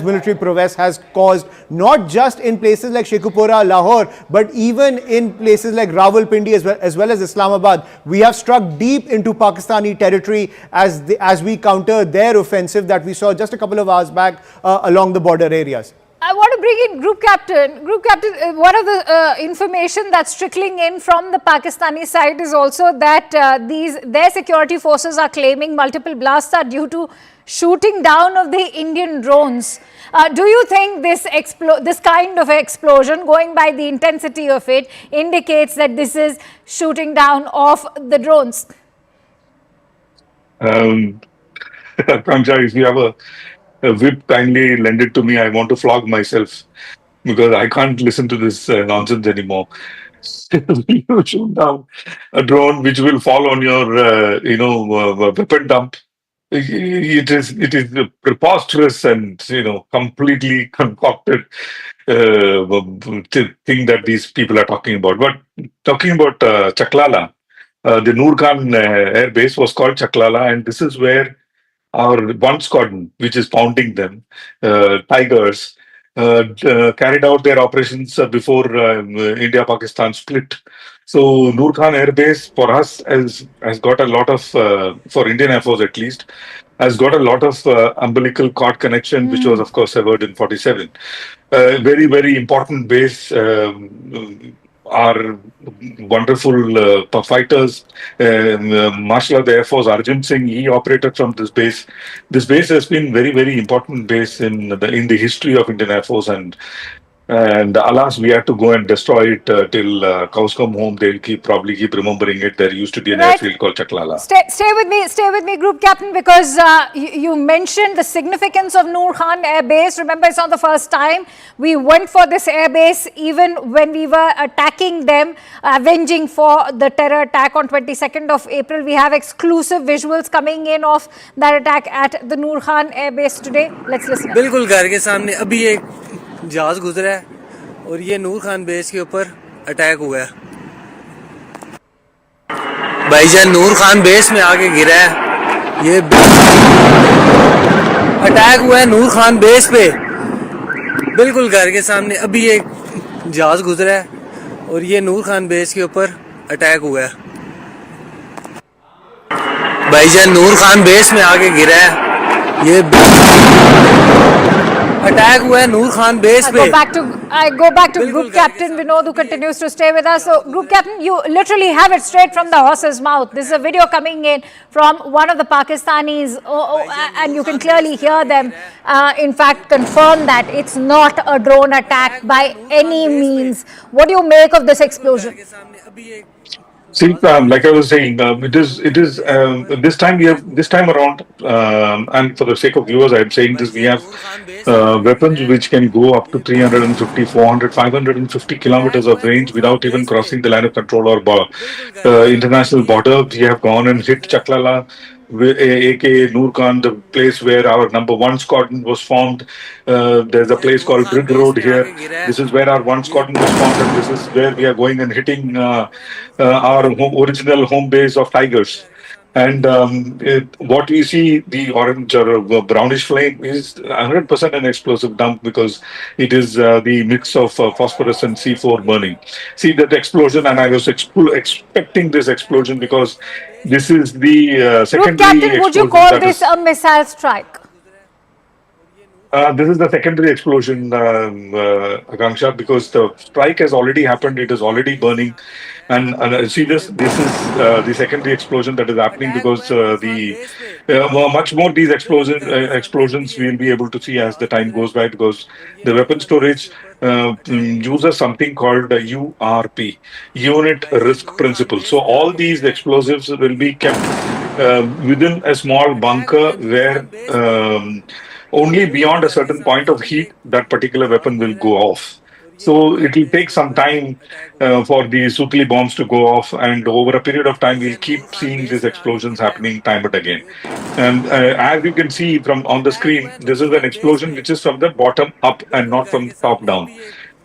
military prowess has caused, not just in places like Shekhupura, Lahore, but even in places like Rawalpindi as well as Islamabad. We have struck deep into Pakistani territory as we counter their offensive that we saw just a couple of hours back along the border areas. I want to bring in Group Captain. Group Captain, one of the information that's trickling in from the Pakistani side is also that their security forces are claiming multiple blasts are due to shooting down of the Indian drones. Do you think this kind of explosion, going by the intensity of it, indicates that this is shooting down of the drones? Kamja, if you have a whip, kindly lend it to me. I want to flog myself because I can't listen to this nonsense anymore. You shoot down a drone which will fall on your, weapon dump. It is preposterous and completely concocted thing that these people are talking about. But talking about Chaklala, the Noor Khan air base was called Chaklala, and this is where our one squadron, which is pounding them, Tigers, carried out their operations before India-Pakistan split. So Noor Khan Air Base for us has got a lot of, for Indian Air Force at least, has got a lot of umbilical cord connection, which was of course severed in 47. Very, very important base. Our wonderful fighters, Marshal of the Air Force Arjun Singh, he operated from this base. This base has been very, very important base in the history of Indian Air Force, and And alas, we had to go and destroy it till cows come home. They'll probably keep remembering it. There used to be an Right. airfield called Chaklala. Stay with me, Group Captain, because you mentioned the significance of Noor Khan Air Base. Remember, it's not the first time we went for this air base, even when we were attacking them, avenging for the terror attack on 22nd of April. We have exclusive visuals coming in of that attack at the Noor Khan Air Base today. Let's listen. बिल्कुल घर के सामने अभी एक जहाज गुजरा है और ये नूर खान बेस के ऊपर अटैक हुआ है। भाईजान नूर खान बेस में आके गिरा है। ये अटैक हुआ है नूर खान बेस पे, बिल्कुल घर के सामने अभी एक जहाज गुजरा है और ये नूर खान बेस के ऊपर अटैक हुआ है। भाईजान नूर खान बेस में आके गिरा है। ये अटैक हुआ है नूर खान बेस पे। I go back to Group Captain Vinod, who continues to stay with us. So, Group Captain, you literally have it straight from the horse's mouth. This is a video coming in from one of the Pakistanis, and you can clearly hear them, in fact, confirm that it's not a drone attack by any means. What do you make of this explosion? See, like I was saying, it is this time around, and for the sake of viewers, I'm saying this: we have weapons which can go up to 350, 400, 550 kilometers of range without even crossing the line of control or international border. We have gone and hit Chaklala, aka Noor Khan, the place where our #1 squadron was formed. There's a place called Brig Road here. This is where our 1 squadron was formed, and this is where we are going and hitting our original home base of Tigers. And what we see, the orange or brownish flame, is 100% an explosive dump because it is the mix of phosphorus and C4 burning. See that explosion, and I was expecting this explosion because this is the secondary Group Captain, would you call this a missile strike? This is the secondary explosion, Akanksha, because the strike has already happened. It is already burning. And see this is the secondary explosion that is happening because much more these explosions we'll be able to see as the time goes by, because the weapon storage uses something called URP, Unit Risk Principle. So all these explosives will be kept within a small bunker where only beyond a certain point of heat that particular weapon will go off. So it will take some time for the Sutli bombs to go off, and over a period of time, we'll keep seeing these explosions happening time and again. And as you can see from on the screen, this is an explosion which is from the bottom up and not from top down.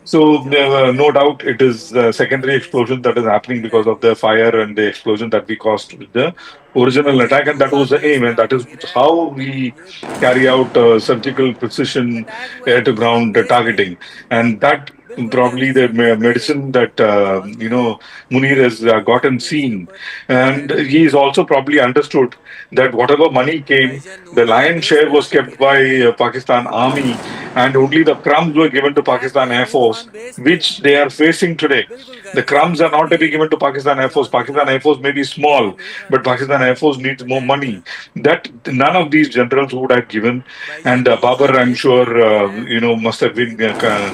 So no doubt it is the secondary explosion that is happening because of the fire and the explosion that we caused with the original attack, and that was the aim, and that is how we carry out surgical precision air-to-ground targeting, and that probably the medicine that Munir has gotten seen, and he is also probably understood that whatever money came, the lion's share was kept by Pakistan Army, and only the crumbs were given to Pakistan Air Force, which they are facing today. The crumbs are not to be given to Pakistan Air Force. Pakistan Air Force may be small, but Pakistan Air Force needs more money. That none of these generals would have given. And Babar, I'm sure, must have been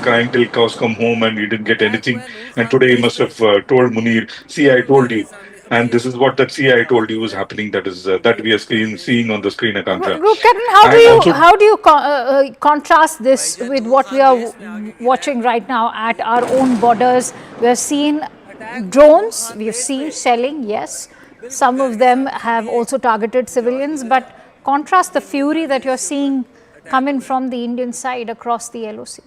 crying till cows come home, and he didn't get anything. And today he must have told Munir, "See, I told you." And this is what that I told you was happening. That is that we are seeing on the screen, Akanksha. Group Captain, how do you contrast this with what we are watching right now at our own borders? We have seen drones, we have seen shelling, yes. Some of them have also targeted civilians, but contrast the fury that you're seeing coming from the Indian side across the LOC.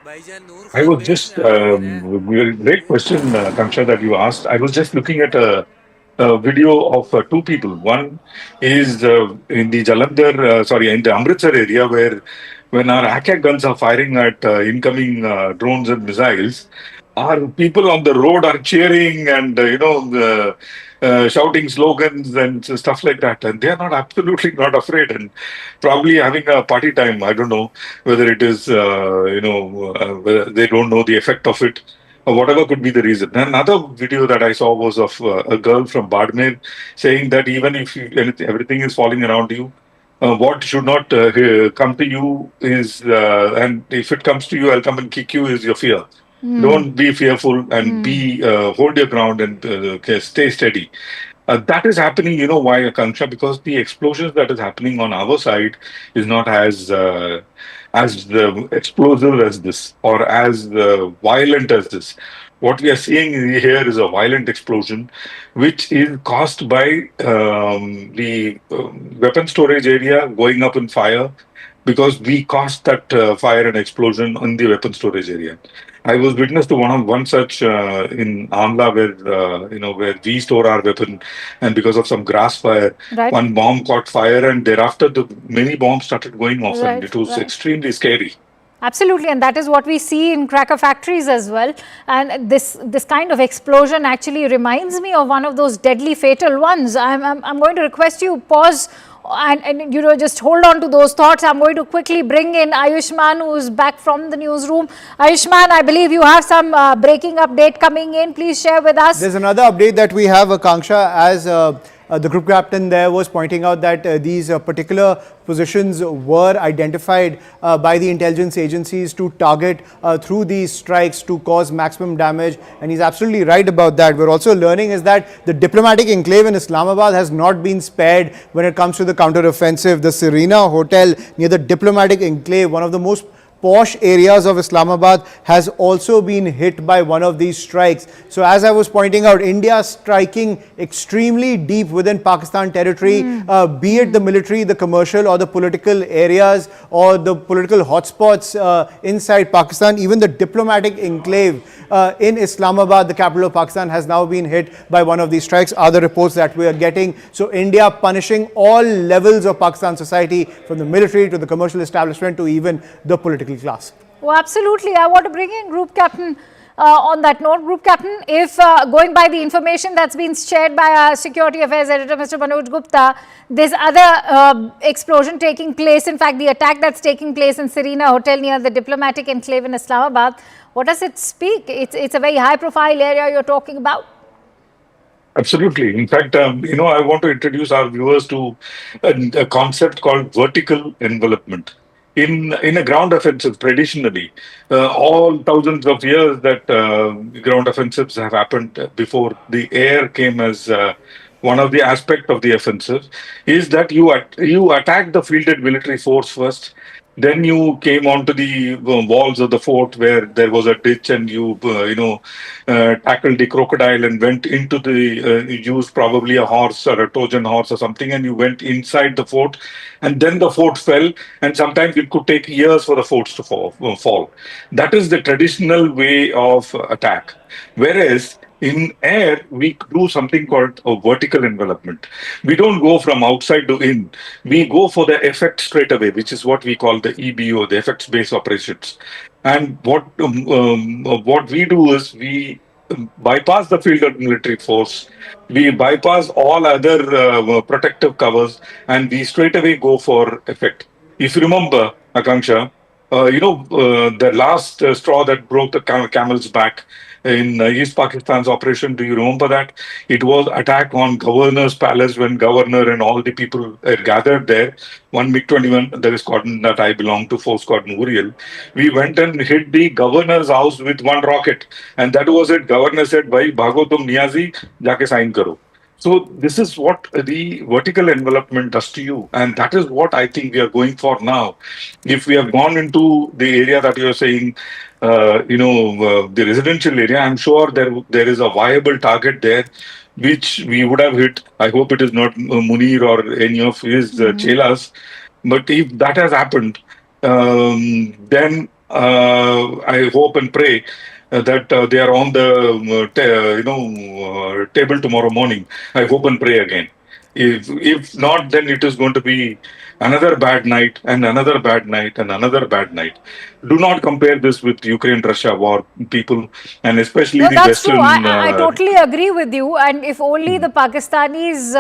I was just, great question, Kanksha, that you asked. I was just looking at a video of two people. One is in the in the Amritsar area, where when our attack guns are firing at incoming drones and missiles, our people on the road are cheering and, shouting slogans and stuff like that. And they are absolutely not afraid, and probably having a party time. I don't know whether it is, whether they don't know the effect of it, or whatever could be the reason. Another video that I saw was of a girl from Badmer saying that even if everything is falling around you, what should not come to you is, and if it comes to you, I'll come and kick you, is your fear. Don't be fearful and be hold your ground and stay steady. That is happening, you know why, Akanksha? Because the explosions that is happening on our side is not as explosive as this or as violent as this. What we are seeing here is a violent explosion, which is caused by the weapon storage area going up in fire, because we caused that fire and explosion in the weapon storage area. I was witness to one such in Amla, where we store our weapon, and because of some grass fire, Right. one bomb caught fire, and thereafter the many bombs started going off, and Right, it was right. extremely scary. Absolutely, and that is what we see in cracker factories as well. And this kind of explosion actually reminds me of one of those deadly fatal ones. I'm going to request you pause and just hold on to those thoughts. I'm going to quickly bring in Ayushman, who's back from the newsroom. Ayushman, I believe you have some breaking update coming in. Please share with us. There's another update that we have, Akanksha, as the group captain there was pointing out that these particular positions were identified by the intelligence agencies to target through these strikes to cause maximum damage, and he's absolutely right about that. We're also learning is that the diplomatic enclave in Islamabad has not been spared when it comes to the counter-offensive. The Serena Hotel near the diplomatic enclave, one of the most posh areas of Islamabad, has also been hit by one of these strikes. So as I was pointing out, India striking extremely deep within Pakistan territory, be it the military, the commercial or the political areas or the political hotspots inside Pakistan. Even the diplomatic enclave in Islamabad, the capital of Pakistan, has now been hit by one of these strikes, are the reports that we are getting. So India punishing all levels of Pakistan society, from the military to the commercial establishment to even the political class. Oh, absolutely. I want to bring in Group Captain on that note. Group Captain, if going by the information that's been shared by our Security Affairs Editor, Mr. Manoj Gupta, there's other explosion taking place. In fact, the attack that's taking place in Serena Hotel near the diplomatic enclave in Islamabad. What does it speak? It's a very high-profile area you're talking about. Absolutely. In fact, I want to introduce our viewers to a concept called vertical envelopment. In a ground offensive, traditionally, all thousands of years that ground offensives have happened before the air came as one of the aspect of the offensive, is that you attack the fielded military force first. Then you came onto the walls of the fort where there was a ditch, and you tackled the crocodile and went into the used probably a horse or a Trojan horse or something, and you went inside the fort, and then the fort fell, and sometimes it could take years for the forts to fall. That is the traditional way of attack. Whereas in air, we do something called a vertical envelopment. We don't go from outside to in. We go for the effect straight away, which is what we call the EBO, the effects-based operations. And what we do is we bypass the field of military force. We bypass all other protective covers, and we straight away go for effect. If you remember, Akanksha, the last straw that broke the camel's back in East Pakistan's operation, do you remember that? It was attack on governor's palace when governor and all the people gathered there. One MiG-21, there is squadron that I belong to, 4 Squadron Uriel. We went and hit the governor's house with one rocket. And that was it. Governor said, "Bhai, bhago tum Niazi, jaake sign karo." So this is what the vertical envelopment does to you. And that is what I think we are going for now. If we have gone into the area that you are saying, the residential area, I'm sure there is a viable target there, which we would have hit. I hope it is not Munir or any of his chelas. But if that has happened, then I hope and pray that they are on the table tomorrow morning. I hope and pray again. If not, then it is going to be another bad night and another bad night and another bad night. Do not compare this with Ukraine-Russia war, people, and especially the that's Western. True. I totally agree with you. And if only the Pakistanis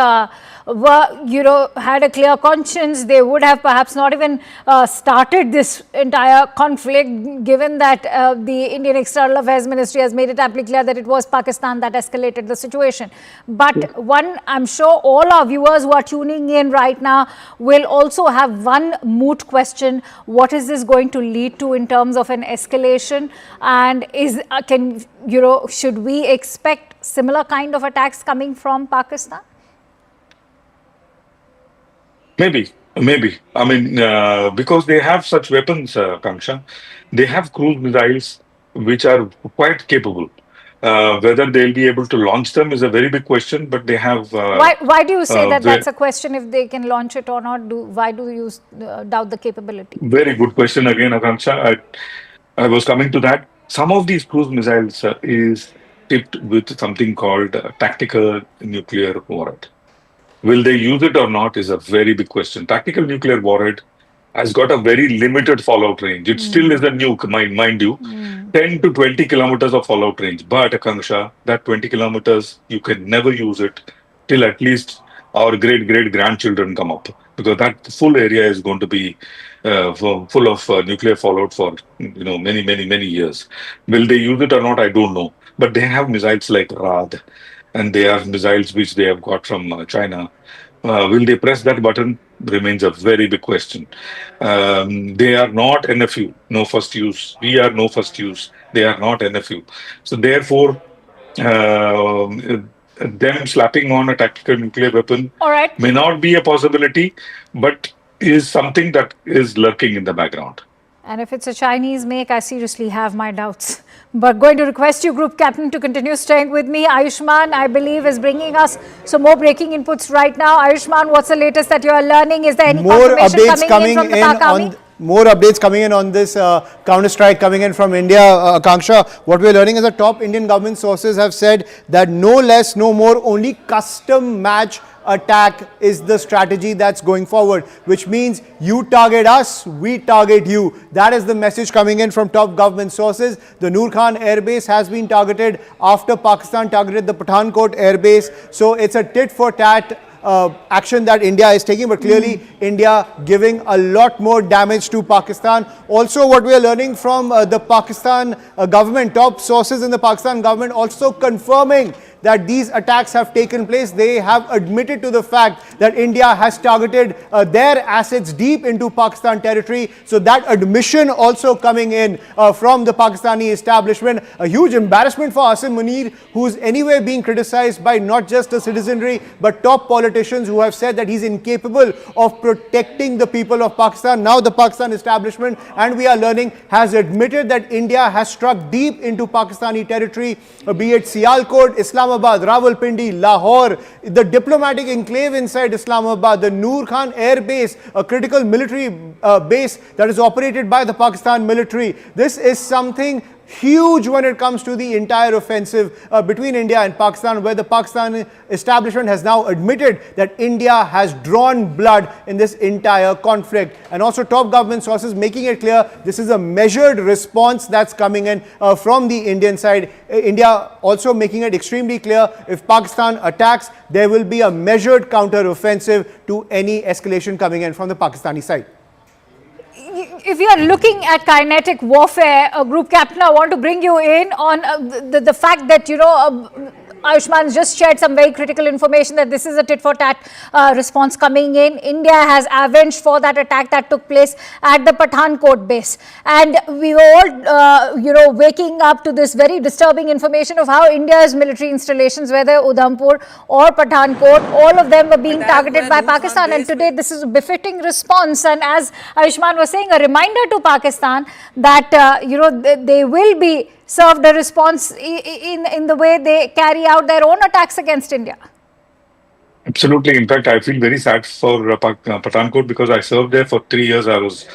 were, had a clear conscience, they would have perhaps not even started this entire conflict, given that the Indian External Affairs Ministry has made it amply clear that it was Pakistan that escalated the situation. But one, I'm sure all our viewers who are tuning in right now will also have one moot question: what is this going to lead to in terms of an escalation? And should we expect similar kind of attacks coming from Pakistan? Maybe. I mean, because they have such weapons, Kanksha. They have cruise missiles which are quite capable. Whether they'll be able to launch them is a very big question, but they have. Why do you say that that's a question if they can launch it or not? Why do you doubt the capability? Very good question again, Akanksha. I was coming to that. Some of these cruise missiles is tipped with something called tactical nuclear warhead. Will they use it or not is a very big question. Tactical nuclear warhead has got a very limited fallout range. It still is a nuke, mind you, 10 to 20 kilometers of fallout range. But Akanksha, that 20 kilometers, you can never use it till at least our great-great-grandchildren come up, because that full area is going to be full of nuclear fallout for many years. Will they use it or not? I don't know. But they have missiles like Rad, and they have missiles which they have got from China. Will they press that button? Remains a very big question. They are not NFU, no first use. We are no first use. They are not NFU. So therefore, them slapping on a tactical nuclear weapon may not be a possibility, but is something that is lurking in the background. And if it's a Chinese make, I seriously have my doubts. But going to request you, Group Captain, to continue staying with me. Ayushman, I believe, is bringing us some more breaking inputs right now. Ayushman, what's the latest that you are learning? Is there any confirmation coming in from the Pak Army? More updates coming in on this counter-strike coming in from India, Akanksha. What we're learning is that top Indian government sources have said that no less, no more, only custom match attack is the strategy that's going forward, which means you target us, we target you. That is the message coming in from top government sources. The Noor Khan Air Base has been targeted after Pakistan targeted the Pathankot Air Base. So it's a tit-for-tat action that India is taking, but clearly India giving a lot more damage to Pakistan. Also, what we are learning from the Pakistan government, top sources in the Pakistan government also confirming that these attacks have taken place. They have admitted to the fact that India has targeted their assets deep into Pakistan territory. So that admission also coming in from the Pakistani establishment. A huge embarrassment for Asim Munir, who's anyway being criticized by not just the citizenry, but top politicians who have said that he's incapable of protecting the people of Pakistan. Now the Pakistan establishment, and we are learning, has admitted that India has struck deep into Pakistani territory, be it Sialkot, Islamabad, Rawalpindi, Lahore, the diplomatic enclave inside Islamabad, the Noor Khan Air Base, a critical military base that is operated by the Pakistan military. This is something huge when it comes to the entire offensive between India and Pakistan, where the Pakistan establishment has now admitted that India has drawn blood in this entire conflict. And also top government sources making it clear this is a measured response that's coming in from the Indian side. India also making it extremely clear, if Pakistan attacks, there will be a measured counter-offensive to any escalation coming in from the Pakistani side. If you are looking at kinetic warfare, Group Captain, I want to bring you in on the fact that, Ayushman just shared some very critical information that this is a tit-for-tat response coming in. India has avenged for that attack that took place at the Pathankot base. And we were all, waking up to this very disturbing information of how India's military installations, whether Udhampur or Pathankot, all of them were being targeted by Pakistan. And today this is a befitting response. And as Ayushman was saying, a reminder to Pakistan that, they will be served a response in the way they carry out their own attacks against India. Absolutely. In fact, I feel very sad for Pathankot because I served there for 3 years. I was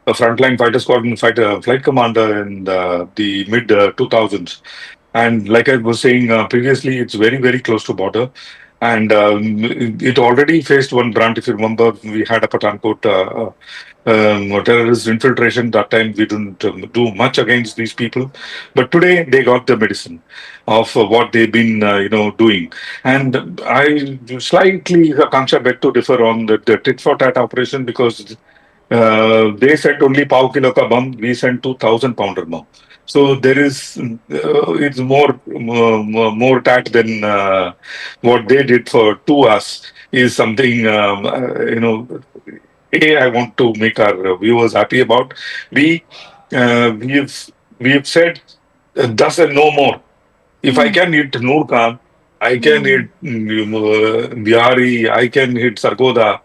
a frontline fighter squadron flight commander in the mid 2000s. And like I was saying previously, it's very, very close to border. And it already faced one brunt. If you remember, we had a Pathankot terrorist infiltration. That time we didn't do much against these people, but today they got the medicine of what they've been, doing. And I slightly, Kanksha, beg to differ on the tit for tat operation, because they sent only pav kilo ka bomb. We sent 2,000 pounder bomb. So there is, it's more tat than what they did to us is something, I want to make our viewers happy about. We have said thus and no more. If I can hit Noor Khan, I can hit Bihari, I can hit Sargoda,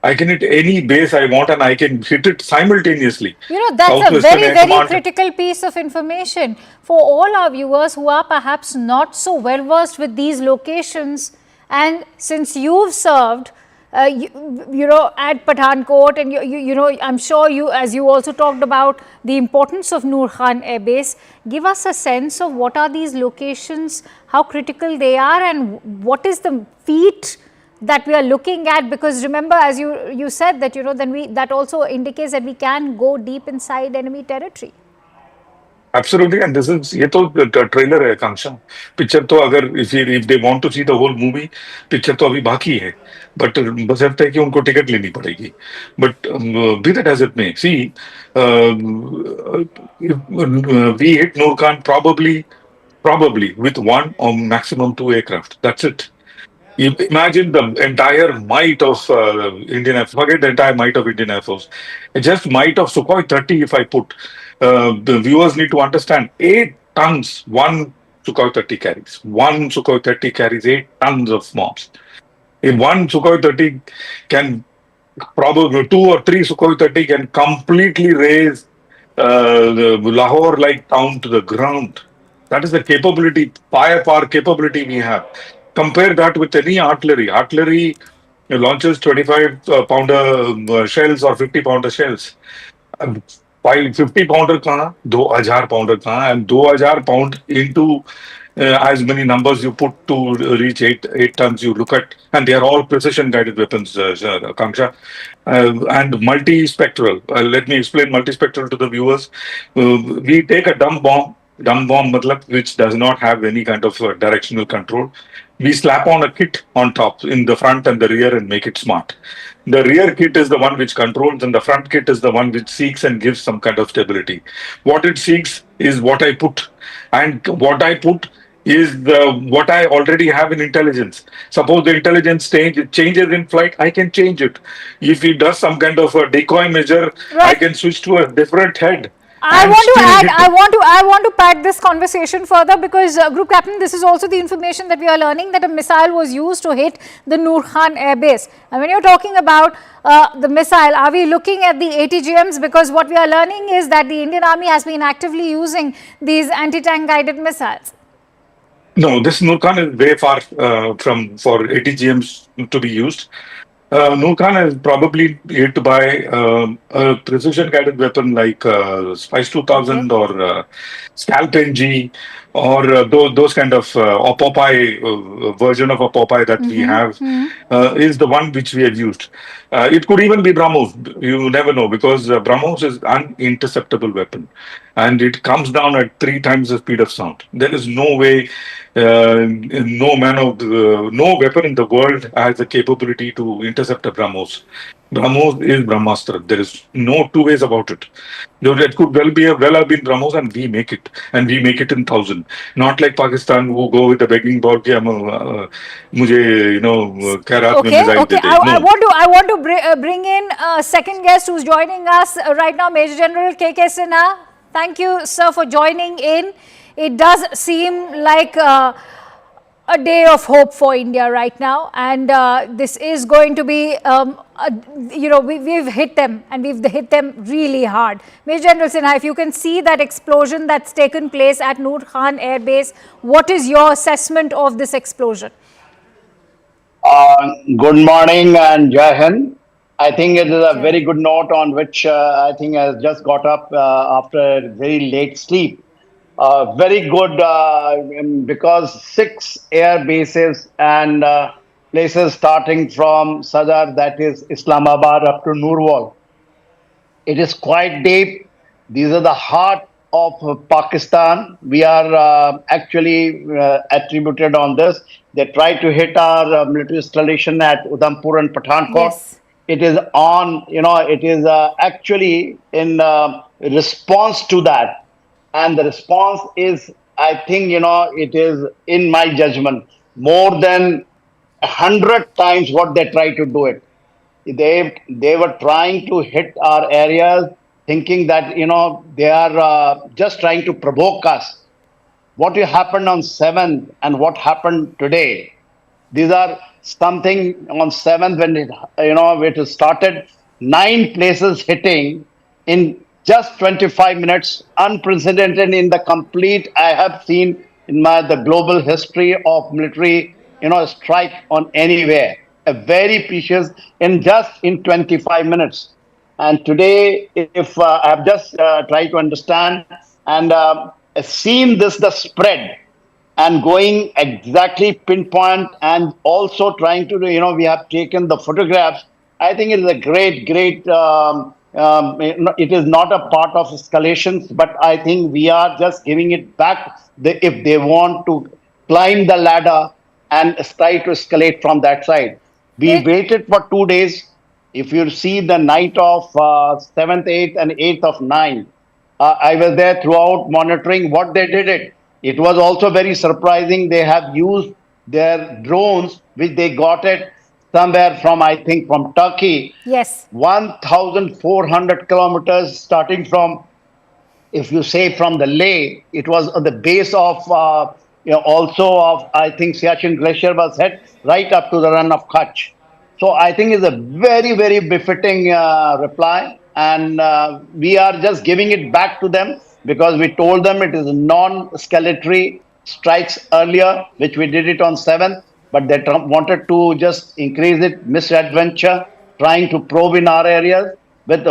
I can hit any base I want, and I can hit it simultaneously. That's a Southwestern very, Air very Command. critical piece of information for all our viewers who are perhaps not so well versed with these locations. And since you've served, at Pathankot, and I'm sure you, as you also talked about the importance of Noor Khan Air Base, give us a sense of what are these locations, how critical they are, and what is the feat that we are looking at. Because remember, as you said that then that also indicates that we can go deep inside enemy territory. Absolutely, and this is ये तो trailer है Kanksha. Picture तो अगर if they want to see the whole movie, picture तो अभी बाकी है. But बशर्ते है कि उनको टिकट लेनी पड़ेगी. But be that as it may, see, we hit Noor Khan probably with one or maximum two aircraft. That's it. You imagine the entire might of Indian Air Force. Forget the entire might of Indian Air Force. Just might of Sukhoi 30, if I put. The viewers need to understand 8 tons one Sukhoi 30 carries. One Sukhoi 30 carries 8 tons of mobs. If one Sukhoi 30 can, probably 2 or 3 Sukhoi 30 can completely raise the Lahore-like town to the ground. That is the capability, firepower capability we have. Compare that with any artillery. Artillery launches 25-pounder shells or 50-pounder shells. 50-pounder कहाँ, 2,000 pounder कहाँ, and 2,000 pound into as many numbers you put to reach 8 tons. You look at, and they are all precision guided weapons, Kanksha, and multi-spectral. Let me explain multi-spectral to the viewers. We take a dumb bomb matlab, which does not have any kind of directional control. We slap on a kit on top in the front and the rear and make it smart. The rear kit is the one which controls, and the front kit is the one which seeks and gives some kind of stability. What it seeks is what I put, and what I put is what I already have in intelligence. Suppose the intelligence changes in flight, I can change it. If it does some kind of a decoy measure, I can switch to a different head. I want to pad this conversation further, because Group Captain, this is also the information that we are learning, that a missile was used to hit the Noor Khan Air Base. And when you're talking about the missile, are we looking at the ATGMs? Because what we are learning is that the Indian Army has been actively using these anti-tank guided missiles. No, this Noor Khan is way far for ATGMs to be used. Noor Khan is probably hit by a precision-guided weapon like Spice 2000 or Scalp NG, or those kind of or Popeye version of a Popeye that we have is the one which we have used. It could even be BrahMos. You never know, because BrahMos is an interceptable weapon, and it comes down at 3 times the speed of sound. There is no way, no weapon in the world has the capability to intercept a BrahMos. BrahMos is Brahmastra. There is no two ways about it. It could well have been BrahMos, and we make it, and we make it in 1,000. Not like Pakistan, who go with the begging ball. Okay. I want to bring in a second guest who's joining us right now, Major General K.K. Sinha. Thank you, sir, for joining in. It does seem like a day of hope for India right now, and this is going to be, we've hit them, and we've hit them really hard. Major General Sinha, if you can see that explosion that's taken place at Noor Khan Air Base, what is your assessment of this explosion? Good morning and Jai Hind. I think it is a very good note on which I think I just got up after very late sleep. Very good, because 6 air bases and places starting from Sadar, that is Islamabad, up to Nurwal. It is quite deep. These are the heart of Pakistan. We are actually attributed on this. They tried to hit our military installation at Udhampur and Pathankot. Yes. It is on, it is actually in response to that. And the response is, I think, it is, in my judgment, more than 100 times what they try to do it. They were trying to hit our areas, thinking that they are just trying to provoke us. What happened on 7th and what happened today, these are something on 7th when it started, 9 places hitting in just 25 minutes, unprecedented in the complete I have seen in the global history of military strike on anywhere. A very precious in 25 minutes. And today, if I've just tried to understand and seen the spread and going exactly pinpoint and also trying to, we have taken the photographs. I think it is a great, it is not a part of escalations, but I think we are just giving it back if they want to climb the ladder and try to escalate from that side. We waited for 2 days. If you see the night of 7th, 8th and 8th of 9th, I was there throughout monitoring what they did it. It was also very surprising. They have used their drones, which they got it somewhere from, I think, from Turkey. Yes. 1,400 kilometers starting from, if you say from the Leh, it was at the base of, also of, I think, Siachen Glacier was hit right up to the run of Kutch. So I think it's a very befitting reply. And we are just giving it back to them because we told them it is non-escalatory strikes earlier, which we did it on 7th, but they wanted to just increase it, misadventure, trying to probe in our areas with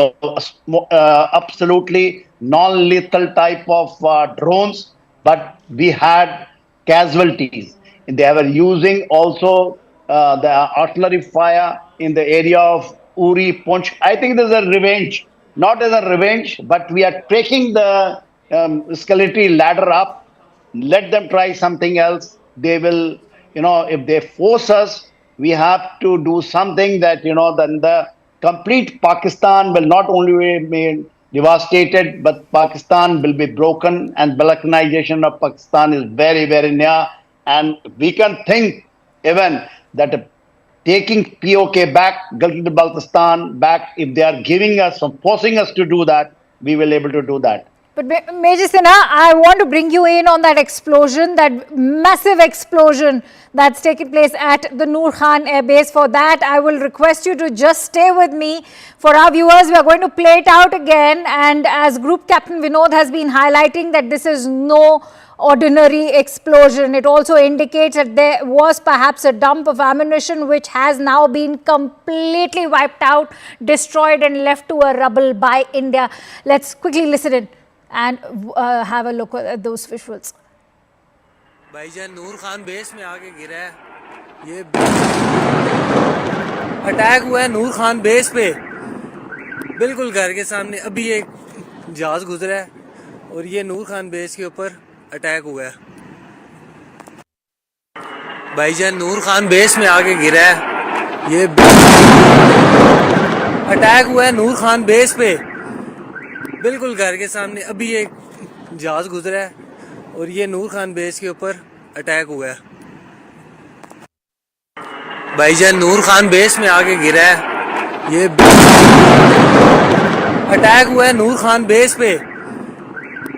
absolutely non-lethal type of drones, but we had casualties. They were using also the artillery fire in the area of Uri, Punch. I think there's a revenge, not as a revenge, but we are taking the escalatory ladder up. Let them try something else. They will, if they force us, we have to do something that, then the complete Pakistan will not only be devastated, but Pakistan will be broken, and balkanization of Pakistan is very near. And we can think even that taking POK back, Gilgit-Baltistan back, if they are giving us or forcing us to do that, we will able to do that. But Major Sinha, I want to bring you in on that explosion, that massive explosion that's taken place at the Noor Khan Air Base. For that, I will request you to just stay with me. For our viewers, we are going to play it out again. And as Group Captain Vinod has been highlighting that this is no ordinary explosion. It also indicates that there was perhaps a dump of ammunition which has now been completely wiped out, destroyed and left to a rubble by India. Let's quickly listen in and have a look at those visuals. भाईजान नूर Khan base में आके गिरा है ये attack हुआ है नूर Khan base पे बिल्कुल घर के सामने अभी एक जहाज गुजरा है और ये नूर खान बेस के ऊपर अटैक हुआ है भाईजान नूर खान बेस में आके गिरा है ये अटैक हुआ है नूर खान बेस पे बिल्कुल घर के सामने अभी एक जहाज गुजरा है और ये नूर खान बेस के ऊपर अटैक हुआ है भाईजान नूर खान बेस में आके गिरा है ये अटैक हुआ है नूर खान बेस पे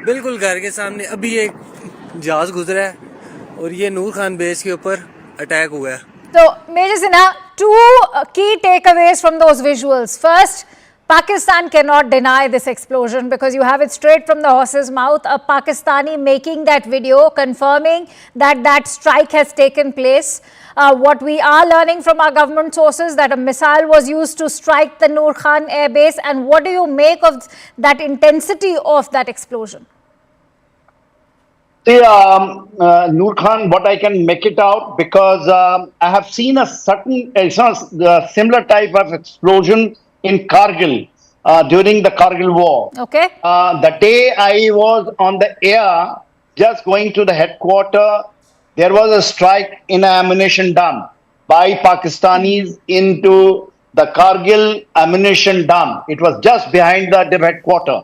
बिल्कुल घर के सामने अभी एक जहाज गुजरा है और ये नूर खान बेस के ऊपर अटैक हुआ है So, Major Sinha, two key takeaways from those visuals. First, Pakistan cannot deny this explosion because you have it straight from the horse's mouth. A Pakistani making that video, confirming that that strike has taken place. What we are learning from our government sources, that a missile was used to strike the Noor Khan Air Base. And what do you make of that intensity of that explosion? See, Noor Khan, what I can make it out because I have seen a certain, similar type of explosion in Kargil during the Kargil war. Okay. The day I was on the air, just going to the headquarter, there was a strike in an ammunition dump by Pakistanis into the Kargil ammunition dump. It was just behind the headquarter.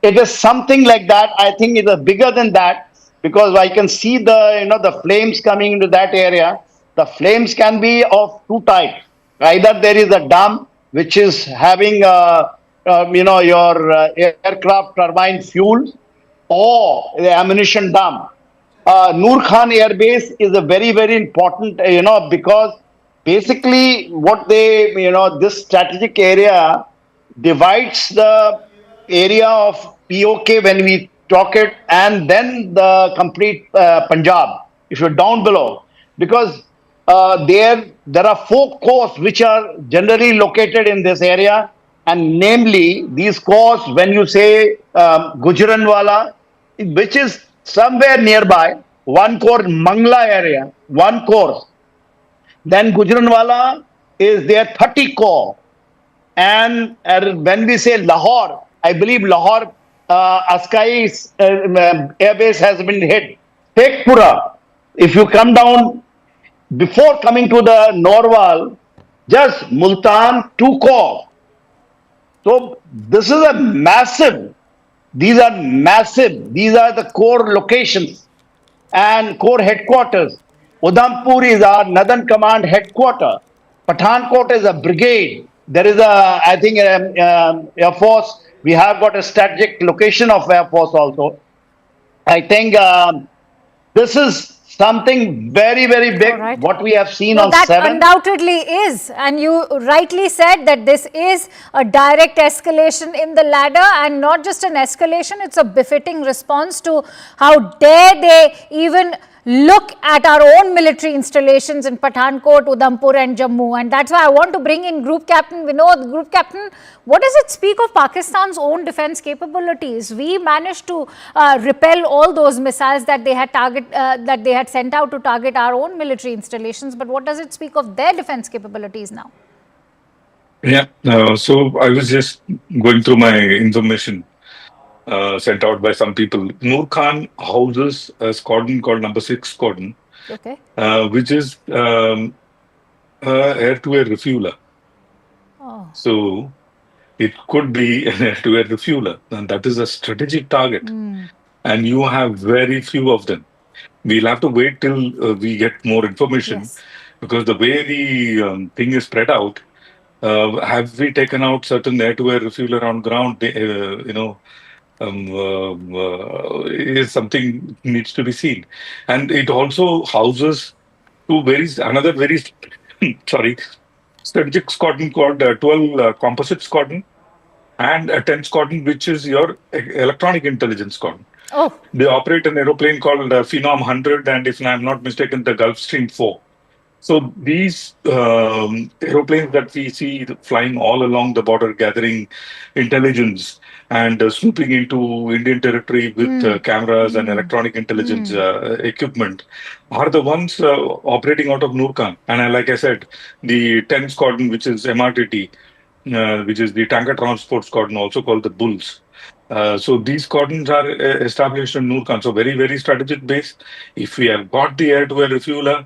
It is something like that. I think it is bigger than that because I can see the flames coming into that area. The flames can be of two types. Either there is a dump which is having your aircraft turbine fuel or the ammunition dump. Noor Khan Air Base is a very, very important, because basically what this strategic area divides the area of POK when we talk it, and then the complete Punjab, if you're down below, because there are 4 corps which are generally located in this area, and namely these corps, when you say Gujranwala, which is somewhere nearby, one corps Mangla area, one corps. Then Gujranwala is there 30 corps. And when we say Lahore, I believe Lahore Askai Air Base has been hit. Tekpura, if you come down before coming to the Norwal, just Multan 2 corps. So this is a massive. These are massive. These are the core locations and core headquarters. Udhampur is our Northern Command headquarter. Pathankot is a brigade. There is I think, Air Force. We have got a strategic location of Air Force also. I think this is something very, very big, what we have seen on that 7. undoubtedly is, and you rightly said that this is a direct escalation in the ladder, and not just an escalation, it's a befitting response to how dare they even look at our own military installations in Pathankot, Udhampur and Jammu. And that's why I want to bring in Group Captain Vinod. Group Captain, what does it speak of Pakistan's own defense capabilities? We managed to repel all those missiles that they had sent out to target our own military installations. But what does it speak of their defense capabilities now? Yeah, so I was just going through my information sent out by some people. Noor Khan houses a squadron called number 6 squadron, okay, which is air-to-air refueler. Oh. So it could be an air-to-air refueler, and that is a strategic target. And you have very few of them. We'll have to wait till we get more information, because the way the thing is spread out, have we taken out certain air-to-air refueler on ground? Is something needs to be seen, and it also houses another very strategic squadron called 12 composite squadron, and a 10 squadron which is your electronic intelligence squadron. Oh. They operate an aeroplane called Phenom 100, and if I'm not mistaken, the Gulfstream 4. So these aeroplanes that we see flying all along the border, gathering intelligence and snooping into Indian territory with cameras and electronic intelligence equipment, are the ones operating out of Noor Khan. And like I said, the 10 squadron, which is MRTT, which is the tanker transport squadron, also called the Bulls. So these squadrons are established in Noor Khan. So very, very strategic base. If we have got the air-to-air refueler,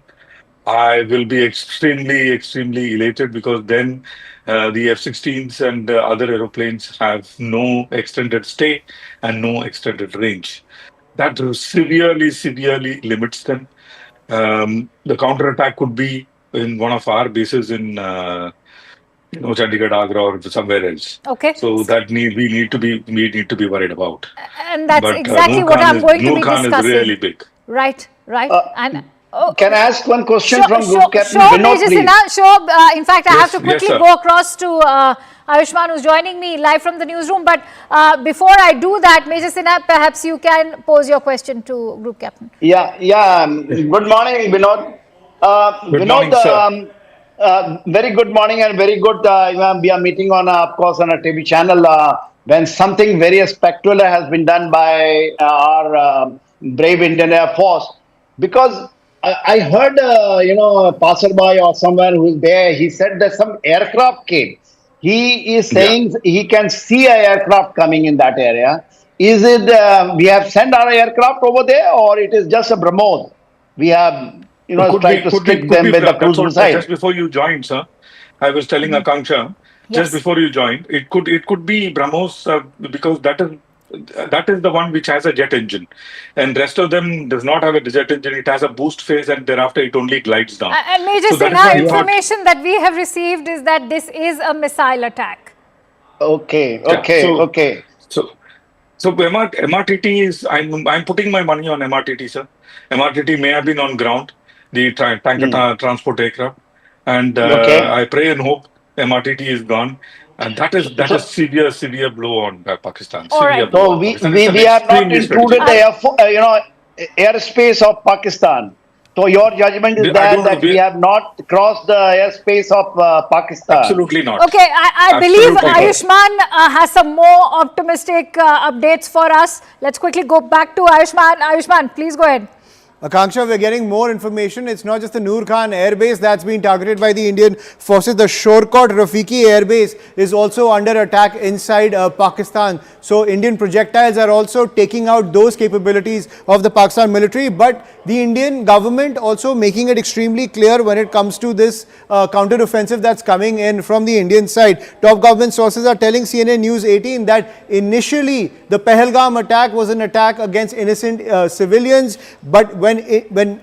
I will be extremely, extremely elated, because then the F-16s and other aeroplanes have no extended stay and no extended range. That severely, severely limits them. The counterattack could be in one of our bases in Chandigarh, Agra, or somewhere else. Okay. So that we need to be worried about. And that's exactly what I'm going to be discussing. Noor Khan is really big. Right. Can I ask one question from Group Captain Sure, Vinod, Major please? Sinha, sure. In fact, I have to quickly sir. go across to Ayushman, who's joining me live from the newsroom. But before I do that, Major Sinha, perhaps you can pose your question to Group Captain. Yeah. Good morning, Vinod. Good morning, sir. Very good morning and very good. We are meeting on, of course, on a TV channel when something very spectacular has been done by our brave Indian Air Force. Because I heard, a passerby or someone who's there, he said that some aircraft came. He is saying he can see an aircraft coming in that area. Is it we have sent our aircraft over there, or it is just a BrahMos? We have, tried to stick them with the cruise That's what, missile. just before you joined, sir, I was telling Akanksha, just before you joined, it could be BrahMos because that is the one which has a jet engine, and rest of them does not have a jet engine. It has a boost phase, and thereafter it only glides down. And Major So that is Sinha, why I thought- information that we have received is that this is a missile attack. Okay. So MRTT is, I'm putting my money on MRTT, sir. MRTT may have been on ground, the tanker transport aircraft, and I pray and hope MRTT is gone, and that is severe blow on Pakistan. All Severe right. blow So on we Pakistan. It's an have not extremely included strategic. the airspace of Pakistan. So your judgment is that we have not crossed the airspace of Pakistan. Absolutely not. Okay, I believe Absolutely not. Ayushman has some more optimistic updates for us. Let's quickly go back to Ayushman. Ayushman, please go ahead. Akanksha, we're getting more information. It's not just the Noor Khan Air Base that's been targeted by the Indian forces. The Shorkot Rafiki Air Base is also under attack inside Pakistan. So Indian projectiles are also taking out those capabilities of the Pakistan military. But the Indian government also making it extremely clear when it comes to this counter-offensive that's coming in from the Indian side. Top government sources are telling CNN News 18 that initially the Pahalgam attack was an attack against innocent civilians. But when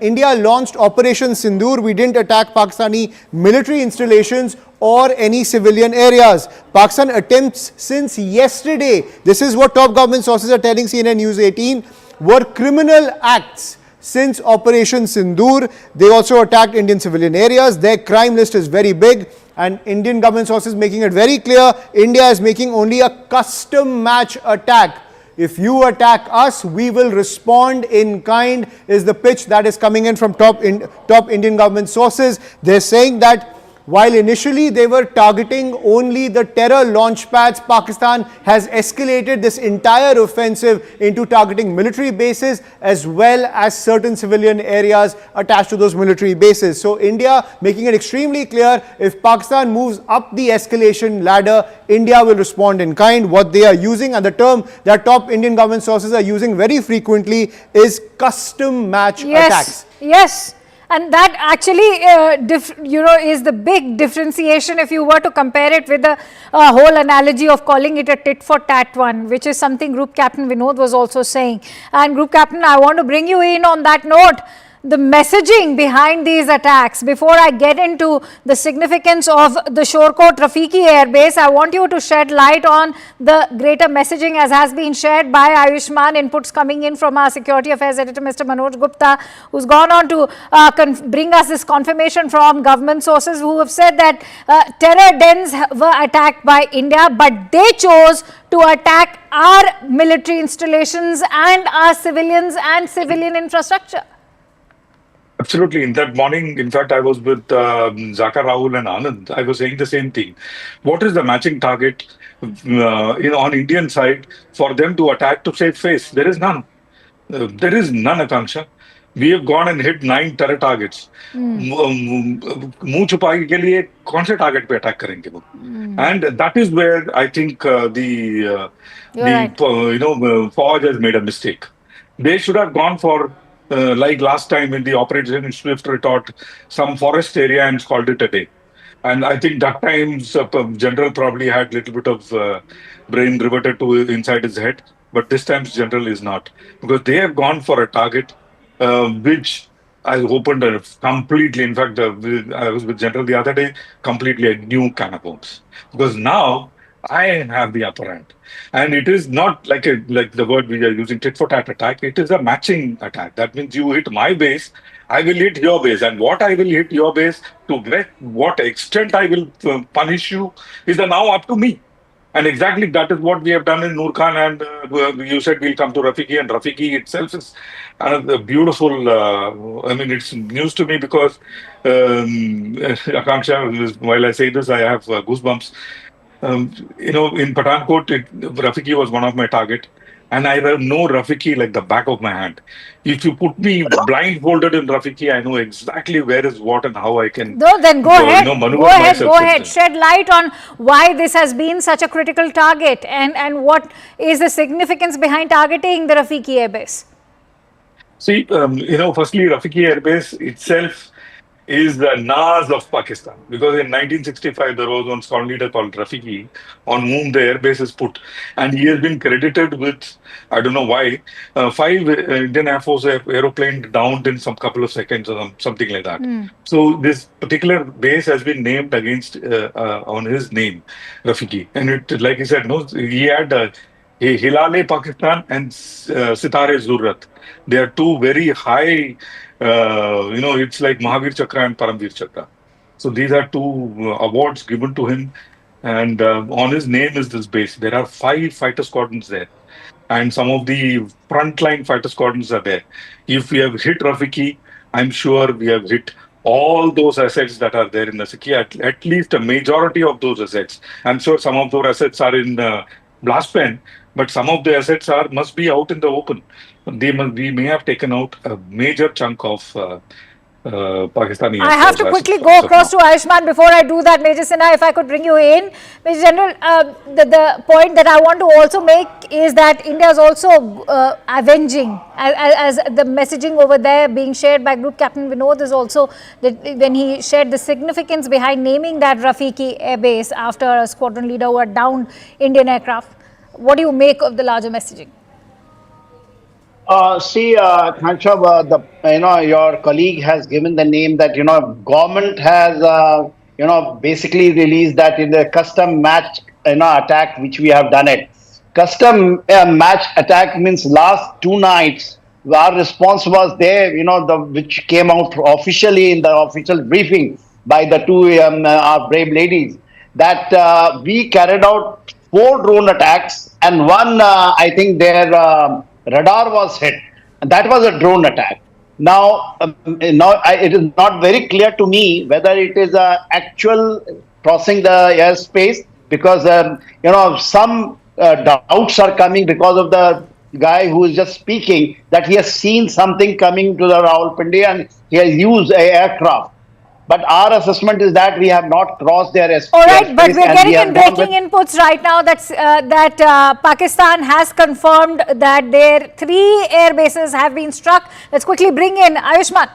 India launched Operation Sindur, we didn't attack Pakistani military installations or any civilian areas. Pakistan attempts since yesterday, this is what top government sources are telling CNN News 18, were criminal acts. Since Operation Sindur, they also attacked Indian civilian areas. Their crime list is very big, and Indian government sources making it very clear, India is making only a custom match attack. If you attack us, we will respond in kind, is the pitch that is coming in from top Indian government sources. They're saying that while initially they were targeting only the terror launch pads, Pakistan has escalated this entire offensive into targeting military bases as well as certain civilian areas attached to those military bases. So India making it extremely clear, if Pakistan moves up the escalation ladder, India will respond in kind. What they are using, and the term that top Indian government sources are using very frequently, is custom match attacks. Yes. And that actually, is the big differentiation if you were to compare it with the whole analogy of calling it a tit-for-tat one, which is something Group Captain Vinod was also saying. And Group Captain, I want to bring you in on that note. The messaging behind these attacks, before I get into the significance of the Shorkot Rafiki Air Base, I want you to shed light on the greater messaging as has been shared by Ayushman. Inputs coming in from our Security Affairs Editor, Mr. Manoj Gupta, who's gone on to bring us this confirmation from government sources who have said that terror dens were attacked by India, but they chose to attack our military installations and our civilians and civilian infrastructure. Absolutely. In that morning, in fact, I was with Zaka, Rahul and Anand. I was saying the same thing. What is the matching target on Indian side for them to attack to save face? There is none. There is none, Akanksha. We have gone and hit 9 terror targets. मुंह छुपाने के लिए कौन से target पे attack करेंगे वो? And that is where I think Fauj has made a mistake. They should have gone for like last time in the Operation Swift Retort, some forest area and called it a day. And I think that time General probably had a little bit of brain reverted to inside his head. But this time General is not. Because they have gone for a target which I opened completely. In fact, I was with General the other day, completely a new can of worms. Because now I have the upper hand. And it is not like the word we are using, tit-for-tat attack. It is a matching attack. That means you hit my base, I will hit your base. And what I will hit your base, to what extent I will punish you, is now up to me. And exactly that is what we have done in Noor Khan. And you said we'll come to Rafiki. And Rafiki itself is beautiful. It's news to me because, Akanksha, while I say this, I have goosebumps. In Pathankot, Rafiki was one of my target. and I know Rafiki like the back of my hand. If you put me blindfolded in Rafiki, I know exactly where is what and how I can, No, then go ahead. maneuver Go ahead. myself Go in ahead. there. Shed light on why this has been such a critical target, and what is the significance behind targeting the Rafiki airbase. See, firstly, Rafiki Air Base itself is the Nas of Pakistan. Because in 1965, there was one squad leader called Rafiki on whom the airbase is put. And he has been credited with, I don't know why, 5 Indian Air Force aeroplanes downed in some couple of seconds or something like that. So this particular base has been named against, on his name, Rafiki. And it, like he said, no, he had Hilale Pakistan and Sitare Zurrat. They are two very high, it's like Mahavir Chakra and Paramvir Chakra. So these are two awards given to him. And on his name is this base. There are 5 fighter squadrons there. And some of the frontline fighter squadrons are there. If we have hit Rafiki, I'm sure we have hit all those assets that are there in Nasiki, at least a majority of those assets. I'm sure some of those assets are in blast pen, but some of the assets must be out in the open. We may have taken out a major chunk of Pakistani. I have to quickly go across to Ayushman. Before I do that, Major Sinha, if I could bring you in. Major General, the point that I want to also make is that India is also avenging, as the messaging over there being shared by Group Captain Vinod is also, when he shared the significance behind naming that Rafiki Air Base after a squadron leader who had downed Indian aircraft. What do you make of the larger messaging? Khanshab, your colleague has given the name that, government has, basically released that in the custom match, attack, which we have done it. Custom match attack means last 2 nights, our response was there, which came out officially in the official briefing by the 2 our brave ladies, that we carried out 4 drone attacks, and one, I think their radar was hit. And that was a drone attack. Now, it is not very clear to me whether it is actual crossing the airspace, because some doubts are coming because of the guy who is just speaking, that he has seen something coming to the Rawalpindi and he has used an aircraft. But our assessment is that we have not crossed their airspace. All right, but we are getting in breaking inputs right now that Pakistan has confirmed that their 3 air bases have been struck. Let's quickly bring in Ayushman.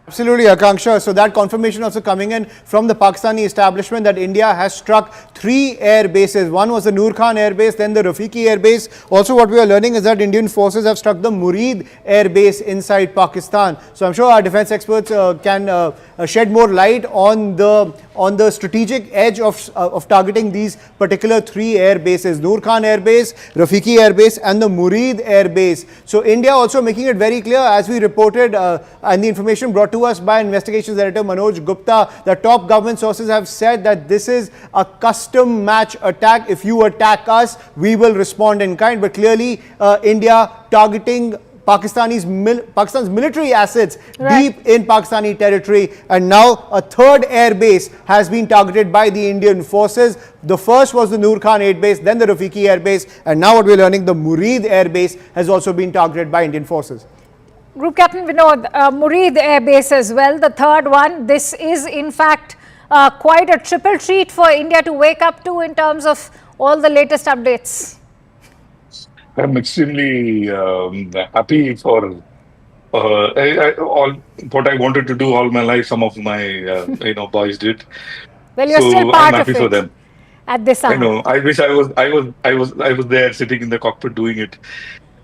Absolutely, Akanksha. So that confirmation also coming in from the Pakistani establishment that India has struck 3 air bases. One was the Noor Khan air base, then the Rafiki air base. Also, what we are learning is that Indian forces have struck the Murid air base inside Pakistan. So I'm sure our defense experts can shed more light on the strategic edge of targeting these particular 3 air bases: Noor Khan air base, Rafiki air base, and the Murid air base. So India also making it very clear, as we reported, and the information brought to us by Investigations Director Manoj Gupta, the top government sources have said that this is a custom match attack. If you attack us, we will respond in kind. But clearly, India targeting Pakistan's military assets deep in Pakistani territory, and now a 3rd air base has been targeted by the Indian forces. The first was the Noor Khan air base, then the Rafiki air base, and now what we're learning, the Murid air base has also been targeted by Indian forces. Group Captain Vinod, Murid Air Base as well, the 3rd one. This is in fact quite a triple treat for India to wake up to in terms of all the latest updates. I'm extremely happy for all what I wanted to do all my life. Some of my boys did. Well, you're still part I'm happy of it for them. At this hour. I know. I wish I was there sitting in the cockpit doing it.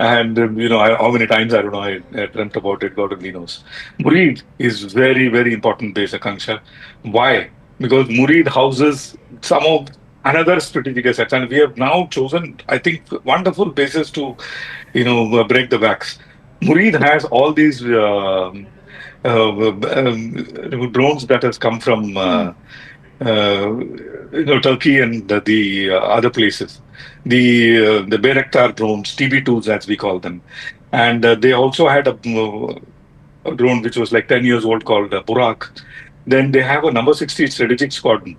And how many times I don't know I dreamt about it. God only knows. Murid is very, very important base, Akanksha. Why? Because Murid houses some of another strategic assets, and we have now chosen, I think, wonderful bases to break the backs. Murid has all these drones that has come from Turkey and the other places. The Bayraktar drones, TB2s as we call them, and they also had a drone which was like 10 years old called Burak. Then they have a number 60 strategic squadron,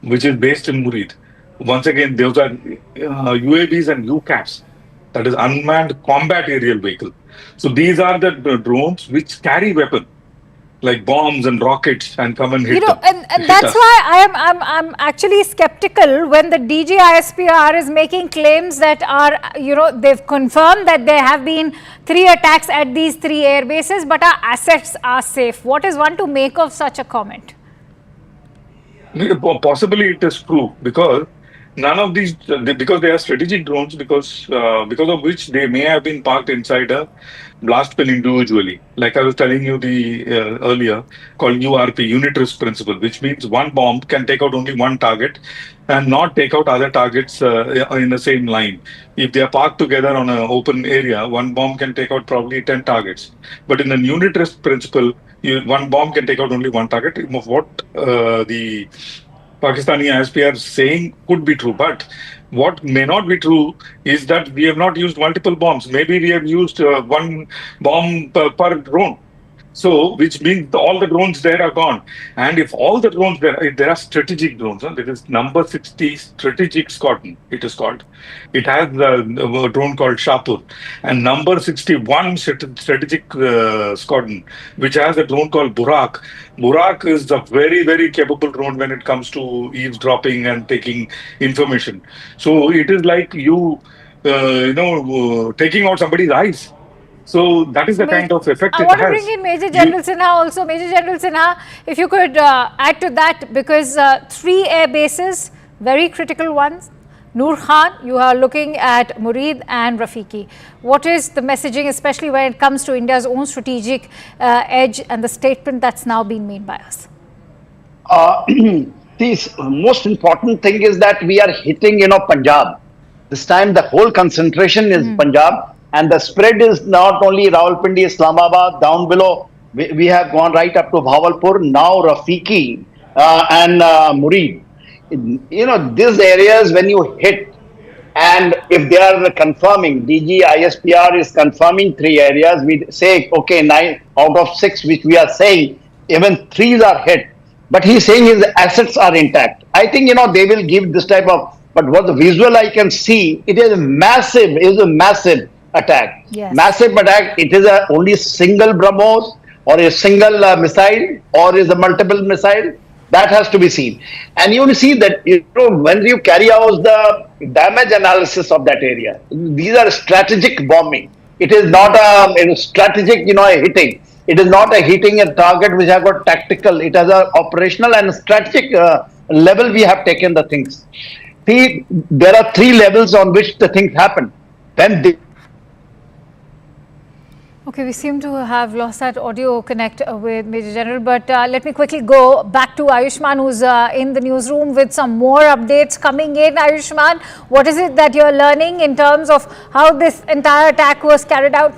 which is based in Murid. Once again, those are UAVs and UCAVs. that is unmanned combat aerial vehicle. So these are the drones which carry weapons like bombs and rockets and come and hit them. And that's why I'm actually skeptical when the DGISPR is making claims that are, they've confirmed that there have been 3 attacks at these 3 air bases, but our assets are safe. What is one to make of such a comment? Possibly it is true, because none of these, because they are strategic drones, because of which they may have been parked inside a blast pin individually. Like I was telling you earlier, called URP, unit risk principle, which means one bomb can take out only one target and not take out other targets in the same line. If they are parked together on an open area, one bomb can take out probably 10 targets. But in the unit risk principle, one bomb can take out only one target. Of what the Pakistani ISP are saying could be true, but what may not be true is that we have not used multiple bombs. Maybe we have used one bomb per drone. So, which means all the drones there are gone. And if all the drones there are strategic drones, there is number 60 strategic squadron, it is called. It has a drone called Shapur. And number 61 strategic squadron, which has a drone called Burak. Burak is a very, very capable drone when it comes to eavesdropping and taking information. So, it is like taking out somebody's eyes. So that is the kind of effect it has. I want to bring in Major General Sinha also. Major General Sinha, if you could add to that, because 3 air bases, very critical ones. Noor Khan, you are looking at Murid and Rafiki. What is the messaging, especially when it comes to India's own strategic edge and the statement that's now been made by us? The most important thing is that we are hitting, Punjab. This time the whole concentration is Punjab. And the spread is not only Rawalpindi, Islamabad, down below. We have gone right up to Bhavalpur, now Rafiki and Murid. These areas when you hit, and if they are confirming, DG ISPR is confirming 3 areas, we say, okay, 9 out of 6, which we are saying, even 3 are hit. But he's saying his assets are intact. I think, they will give this type of, but what the visual I can see, it is a massive attack. Yes. Massive attack. It is only single BrahMos or a single missile or is a multiple missile. That has to be seen. And you will see that when you carry out the damage analysis of that area, these are strategic bombing. It is not a strategic, hitting. It is not a hitting a target which have got tactical. It has a operational and strategic level. We have taken the things. See, there are 3 levels on which the things happen. Then Okay, we seem to have lost that audio connect with Major General, but let me quickly go back to Ayushman, who's in the newsroom with some more updates coming in. Ayushman, what is it that you're learning in terms of how this entire attack was carried out?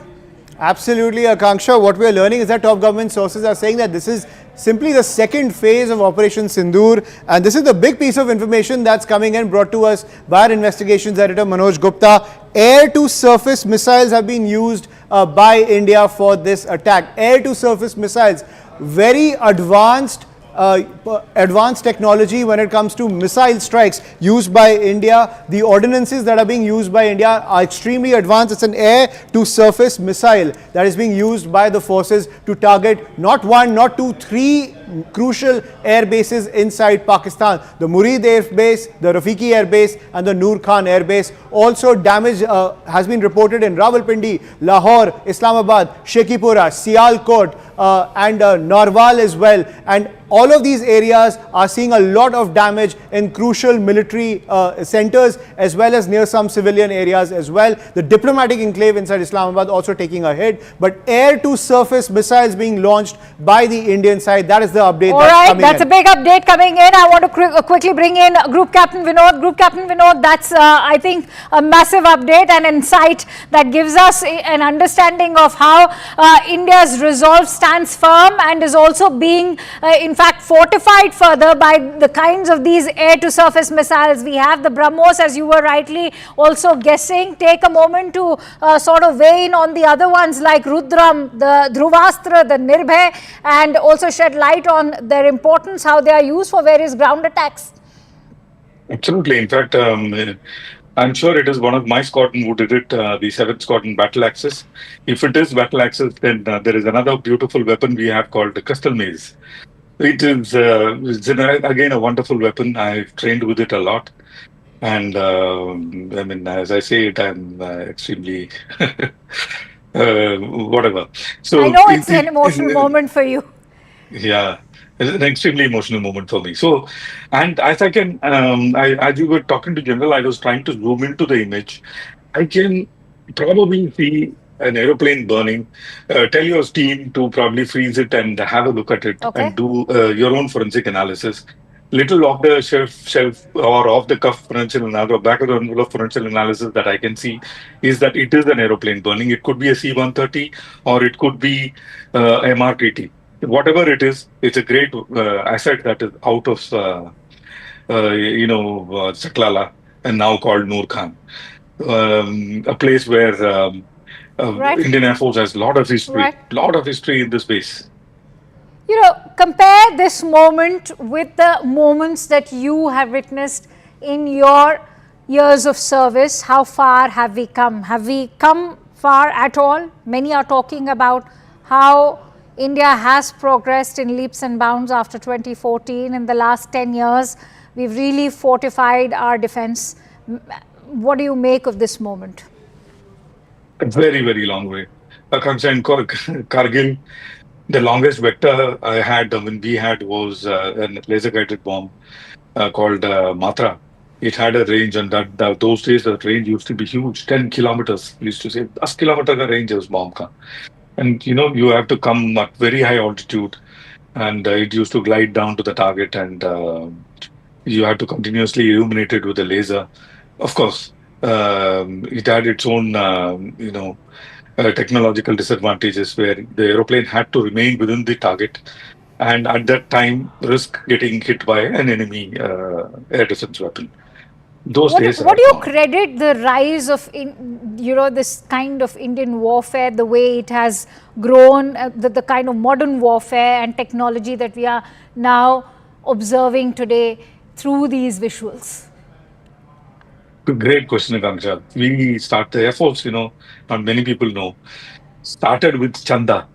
Absolutely, Akanksha. What we're learning is that top government sources are saying that this is simply the second phase of Operation Sindur, and this is the big piece of information that's coming in, brought to us by our investigations editor Manoj Gupta. Air-to-surface missiles have been used by India for this attack. Air-to-surface missiles, very advanced technology when it comes to missile strikes used by India. The ordinances that are being used by India are extremely advanced. It's an air-to-surface missile that is being used by the forces to target not 1, not 2, 3 crucial air bases inside Pakistan. The Murid Air Base, the Rafiki Air Base and the Noor Khan Air Base. Also damage has been reported in Rawalpindi, Lahore, Islamabad, Shekhipura, Sialkot and Narwal as well. And all of these areas are seeing a lot of damage in crucial military centers as well as near some civilian areas as well. The diplomatic enclave inside Islamabad also taking a hit. But air-to-surface missiles being launched by the Indian side, that is the update that's coming in. That's a big update coming in. I want to quickly bring in Group Captain Vinod. Group Captain Vinod, that's I think a massive update and insight that gives us an understanding of how India's resolve stands firm and is also being in fact fortified further by the kinds of these air-to-surface missiles. We have the BrahMos, as you were rightly also guessing. Take a moment to sort of weigh in on the other ones like Rudram, the Dhruvastra, the Nirbhay, and also shed light on their importance, how they are used for various ground attacks. Absolutely. In fact, I'm sure it is one of my squadron who did it, the 7th Squadron Battle Axis. If it is Battle Axis, then there is another beautiful weapon we have called the Crystal Maze. Again a wonderful weapon. I've trained with it a lot. And I mean, as I say it, I'm extremely whatever. So I know it's an emotional moment for you. yeah, it's an extremely emotional moment for me. So, and as I can, as you were talking to General, I was trying to zoom into the image. I can probably see an aeroplane burning. Tell your team to probably freeze it and have a look at it and do your own forensic analysis. Little off the shelf or off the cuff forensic analysis or back of the envelope forensic analysis that I can see is that it is an aeroplane burning. It could be a C-130 or it could be MR-80. Whatever it is, it's a great asset that is out of Saklala and now called Noor Khan. A place where Indian Air Force has a lot of history in this base. You know, compare this moment with the moments that you have witnessed in your years of service. How far have we come? Have we come far at all? Many are talking about how India has progressed in leaps and bounds after 2014. In the last 10 years, we've really fortified our defense. What do you make of this moment? A very, very long way. Akanksha, in Kargil, the longest vector I had when we had was a laser-guided bomb called Matra. It had a range, and those days the range used to be huge, 10 kilometers. We used to say 10 kilometer ka range is bomb ka. And you have to come at very high altitude, and it used to glide down to the target, and you had to continuously illuminate it with a laser. Of course, it had its own, technological disadvantages where the aeroplane had to remain within the target, and at that time risk getting hit by an enemy air defense weapon. Those days. What do you credit the rise of this kind of Indian warfare, the way it has grown, the kind of modern warfare and technology that we are now observing today through these visuals? Great question, Akanksha. We start the Air Force, not many people know, started with Chanda.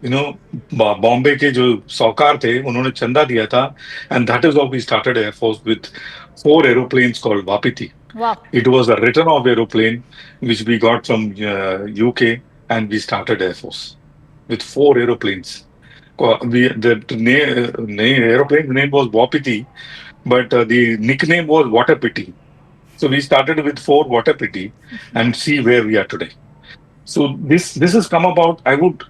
Bombay के जो सौकार थे उन्होंने चंदा दिया था, and that is how we started Air Force with 4 aeroplanes called Wapiti. Wow. It was a written-off aeroplane which we got from UK, and we started Air Force with 4 aeroplanes. The aeroplane's name was Wapiti, but the nickname was Water Pity. So we started with 4 Water Pity and see where we are today. So this has come about. I would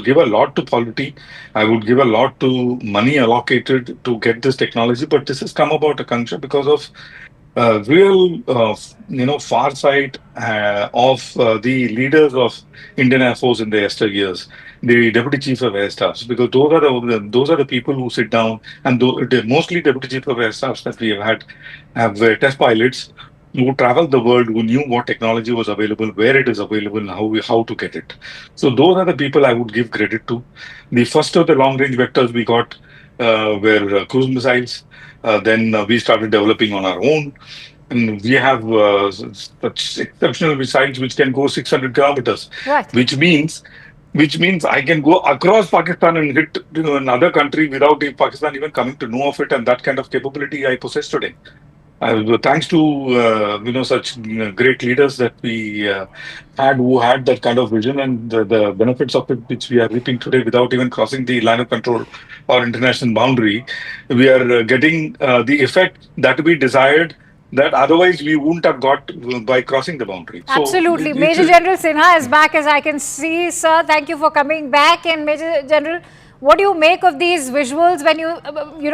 give a lot to polity. I would give a lot to money allocated to get this technology. But this has come about, Akanksha, because of real, farsight of the leaders of Indian Air Force in the yesteryears, the Deputy Chief of Air Staffs, because those are the people who sit down, and mostly Deputy Chief of Air Staffs that we have had have test pilots who traveled the world, who knew what technology was available, where it is available, and how to get it. So those are the people I would give credit to. The first of the long-range vectors we got were cruise missiles. Then we started developing on our own. And we have such exceptional missiles which can go 600 kilometers, right. which means I can go across Pakistan and hit another country without Pakistan even coming to know of it, and that kind of capability I possess today. Thanks to such great leaders that we had, who had that kind of vision, and the benefits of it which we are reaping today without even crossing the line of control or international boundary, we are getting the effect that we desired, that otherwise we wouldn't have got by crossing the boundary. Absolutely. So Major General Sinha is back, as I can see, sir. Thank you for coming back. And Major General, what do you make of these visuals when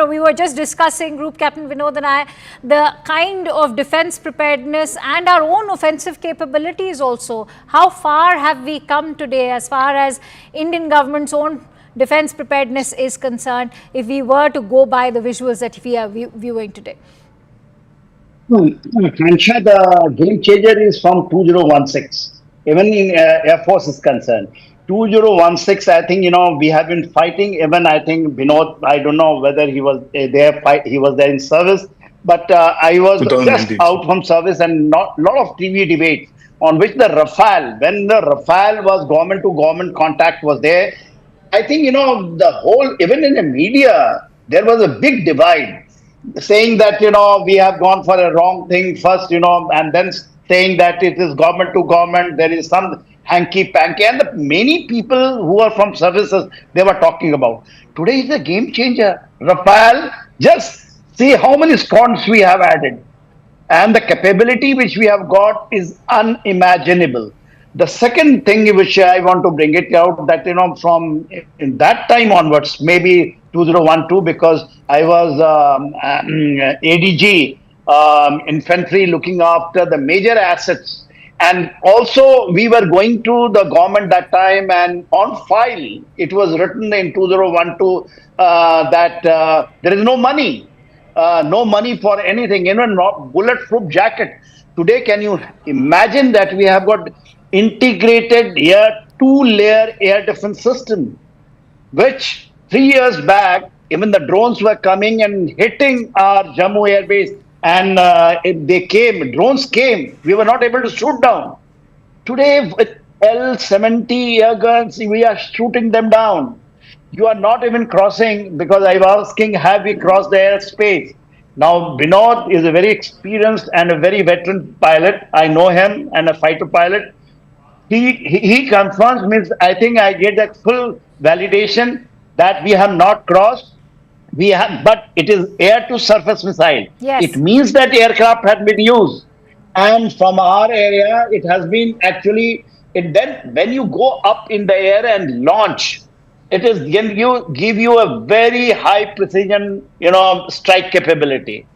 we were just discussing, Group Captain Vinod and I, the kind of defense preparedness and our own offensive capabilities also? How far have we come today as far as Indian government's own defense preparedness is concerned, if we were to go by the visuals that we are viewing today? Kansha, the game changer is from 2016. Even in Air Force is concerned. 2016, I think, we have been fighting. Even I think Vinod, I don't know whether he was there. He was there in service. but I was just 2019. out from service and not lot of TV debates on which the Rafale, when the Rafale was government to government contact was there, I think, the whole, even in the media, there was a big divide saying that, we have gone for a wrong thing first, and then saying that it is government to government, there is some hanky panky, and the many people who are from services, they were talking about. Today is a game changer. Rafale, just see how many squads we have added, and the capability which we have got is unimaginable. The second thing which I want to bring it out, that from in that time onwards, maybe 2012, because I was ADG infantry, looking after the major assets, and also we were going to the government that time, and on file it was written in 2012 that there is no money. No money for anything, even not bulletproof jacket. Today, can you imagine that we have got integrated two-layer air defense system, which 3 years back, even the drones were coming and hitting our Jammu air base, and drones came, we were not able to shoot down. Today, with L-70 air guns, we are shooting them down. You are not even crossing, because I was asking, have we crossed the airspace? Now, Binod is a very experienced and a very veteran pilot. I know him, and a fighter pilot. He confirms, means I think I get that full validation that we have not crossed. We have, but it is air to surface missile. Yes. It means that aircraft had been used, and from our area, it has been actually. Then when you go up in the air and launch, it is give you a very high precision, strike capability.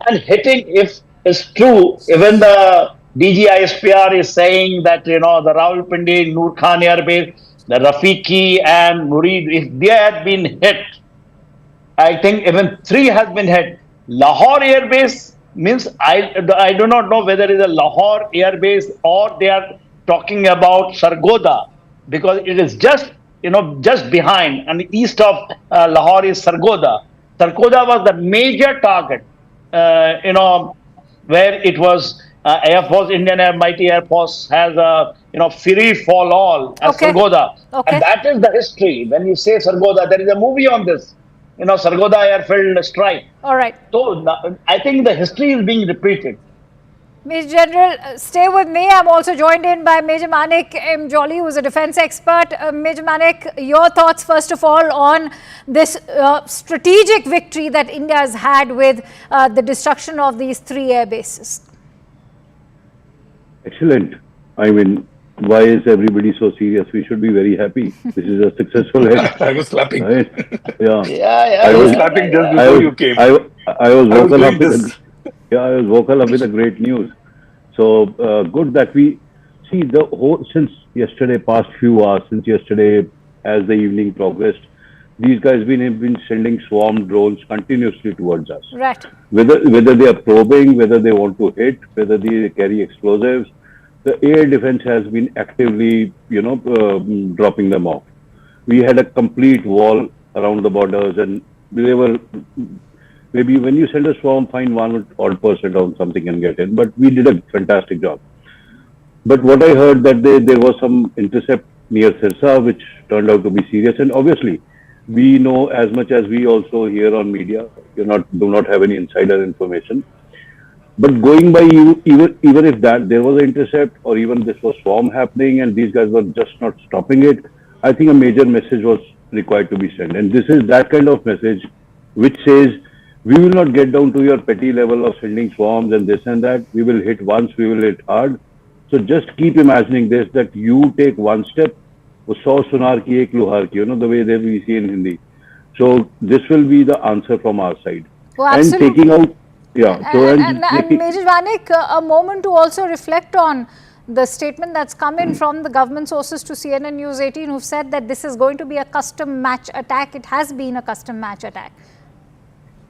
And hitting, if it's true, even the DGISPR is saying that, the Rawalpindi, Noor Khan Air Base, the Rafiki and Murid, if they had been hit, I think even 3 has been hit. Lahore Air Base means, I do not know whether it is a Lahore Air Base or they are talking about Sargodha, because it is just behind, and east of Lahore is Sargodha. Sargodha was the major target, where it was Air Force, Indian Air, Mighty Air Force has a, free fall all at Sargodha. Okay. And that is the history. When you say Sargodha, there is a movie on this, Sargodha Airfield Strike. All right. So I think the history is being repeated. Major General, stay with me. I'm also joined in by Major Manik M. Jolly, who is a defense expert. Major Manik, your thoughts first of all on this strategic victory that India has had with the destruction of these 3 air bases. Excellent. I mean, why is everybody so serious? We should be very happy. This is a successful hit. I was clapping. Right? Yeah. I was clapping just before you came. I was vocal up doing with this. I was vocal up with the great news. So good that we see the whole, since yesterday, past few hours, since yesterday, as the evening progressed, these guys have been sending swarm drones continuously towards us. Right. Whether they are probing, whether they want to hit, whether they carry explosives, the air defense has been actively, dropping them off. We had a complete wall around the borders, and they were. Maybe when you send a swarm, find 1% on something and get in. But we did a fantastic job. But what I heard that there was some intercept near Sirsa, which turned out to be serious. And obviously, we know as much as we also hear on media. Do not have any insider information. But going by even if that there was an intercept, or even this was swarm happening, and these guys were just not stopping it, I think a major message was required to be sent. And this is that kind of message which says, we will not get down to your petty level of sending swarms and this and that. We will hit once, we will hit hard. So just keep imagining this, that you take one step, the way that we see in Hindi. So this will be the answer from our side. Oh, absolutely. And taking out, and Major Vanik, a moment to also reflect on the statement that's come in from the government sources to CNN News 18, who've said that this is going to be a custom match attack. It has been a custom match attack.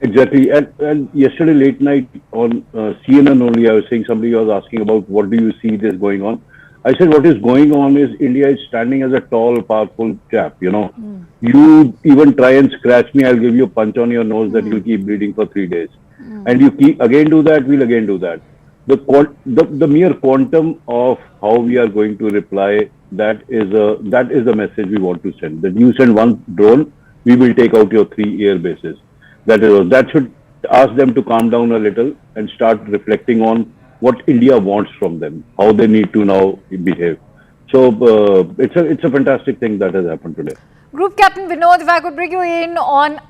Exactly. And yesterday late night on CNN only, I was saying, somebody was asking about what do you see this going on. I said what is going on is India is standing as a tall, powerful chap, You even try and scratch me, I'll give you a punch on your nose that you'll keep bleeding for 3 days. And you keep again do that, we'll again do that. The mere quantum of how we are going to reply, that is the message we want to send. That you send one drone, we will take out your 3 air bases. That should ask them to calm down a little and start reflecting on what India wants from them, how they need to now behave. So it's a fantastic thing that has happened today. Group Captain Vinod, if I could bring you in on,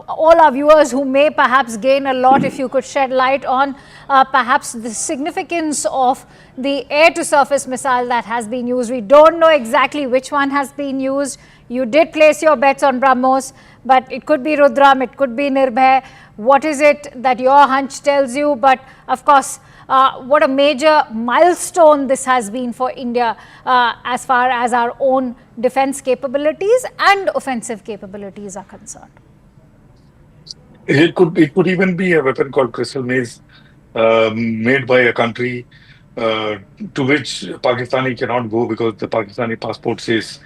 all our viewers who may perhaps gain a lot, if you could shed light on perhaps the significance of the air-to-surface missile that has been used. We don't know exactly which one has been used. You did place your bets on BrahMos, but it could be Rudram, it could be Nirbhay. What is it that your hunch tells you? But of course, what a major milestone this has been for India as far as our own defense capabilities and offensive capabilities are concerned. It could even be a weapon called crystal maze, made by a country to which Pakistani cannot go because the Pakistani passport says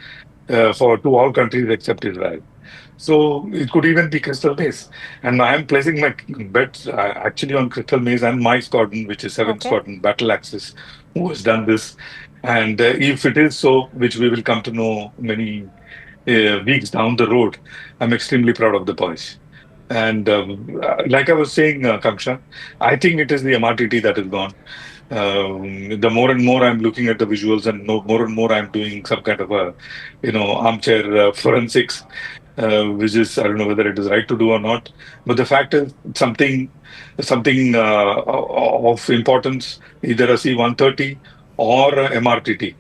to all countries except Israel. So it could even be crystal maze, and I am placing my bets actually on crystal maze and my squadron, which is 7th Squadron Battle Axis, who has done this. And if it is so, which we will come to know many weeks down the road, I'm extremely proud of the boys. And like I was saying, Kamsha, I think it is the MRTT that is gone. The more and more I'm looking at the visuals, and more and more I'm doing some kind of a, armchair forensics, which is, I don't know whether it is right to do or not. But the fact is, something of importance, either a C-130 or a MRTT,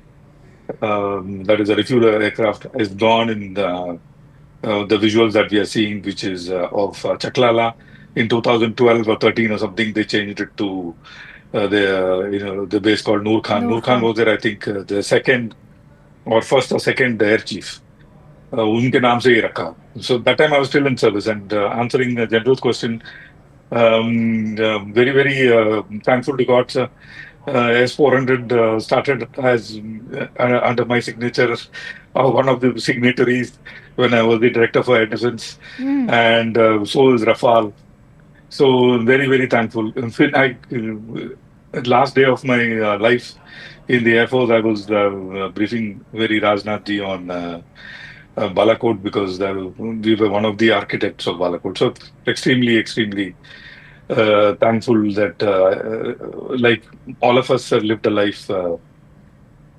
that is a refueler aircraft, is gone in the visuals that we are seeing, which is of Chaklala in 2012 or 13 or something. They changed it to the base called Noor Khan. Noor Khan was there, I think, the second or first or second air chief. उनके नाम से ही रखा. So that time I was still in service, and answering the general's question, very, very thankful to God. S-400 started as under my signature, one of the signatories when I was the director for air defense, and so is Rafale. So very, very thankful. Last day of my life in the Air Force, I was briefing very Rajnath ji on Balakot, because we were one of the architects of Balakot. So extremely, extremely thankful that like all of us have lived a life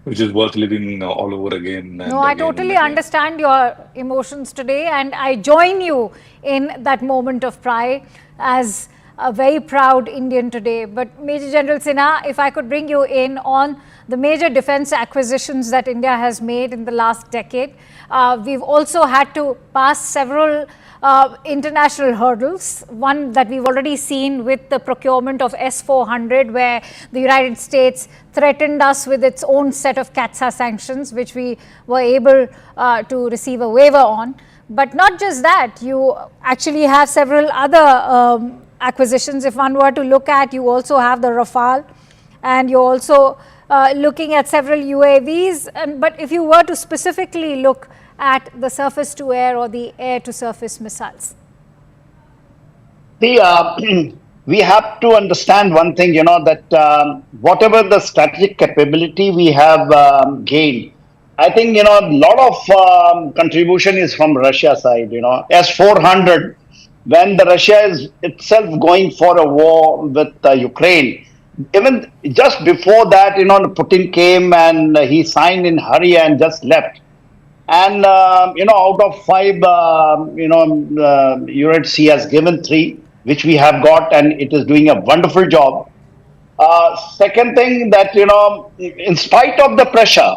which is worth living all over again. No, I totally understand your emotions today, and I join you in that moment of pride as a very proud Indian today. But Major General Sinha, if I could bring you in on the major defense acquisitions that India has made in the last decade. We've also had to pass several international hurdles. One that we've already seen with the procurement of S-400, where the United States threatened us with its own set of CATSA sanctions, which we were able to receive a waiver on. But not just that, you actually have several other acquisitions. If one were to look at, you also have the Rafale, and you're also looking at several UAVs. But if you were to specifically look at the surface-to-air or the air-to-surface missiles? We have to understand one thing, that whatever the strategic capability we have gained, I think, a lot of contribution is from Russia side, S-400, when the Russia is itself going for a war with Ukraine. Even just before that, Putin came and he signed in hurry and just left. And, out of 5 units, he has given 3, which we have got, and it is doing a wonderful job. Second thing that, in spite of the pressure,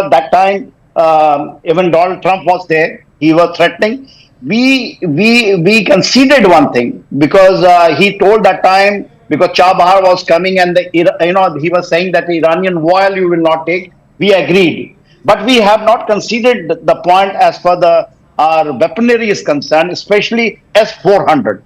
that time, even Donald Trump was there, he was threatening. We conceded one thing, because he told that time, because Chabahar was coming and he was saying that the Iranian oil you will not take. We agreed. But we have not conceded the point as far our weaponry is concerned, especially S-400.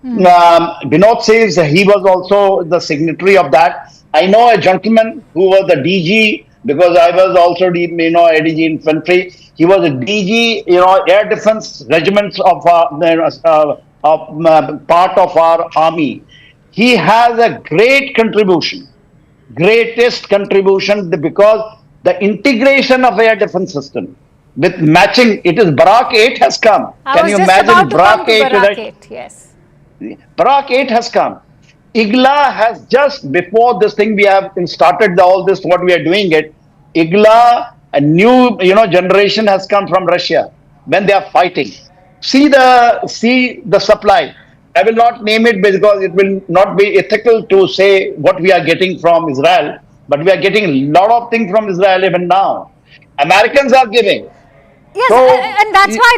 Vinod says he was also the signatory of that. I know a gentleman who was the DG, because I was also ADG infantry. He was a DG, air defense regiments of part of our army. He has a great contribution, greatest contribution, because the integration of air defense system with matching, it is Barak 8 has come. I was you just imagine about to come to 8? Barak 8, yes. Barak 8 has come. IGLA has just before this thing we have started all this what we are doing it. IGLA, a new generation has come from Russia when they are fighting. See the supply. I will not name it because it will not be ethical to say what we are getting from Israel, but we are getting a lot of things from Israel even now. Americans are giving. Yes, and that's why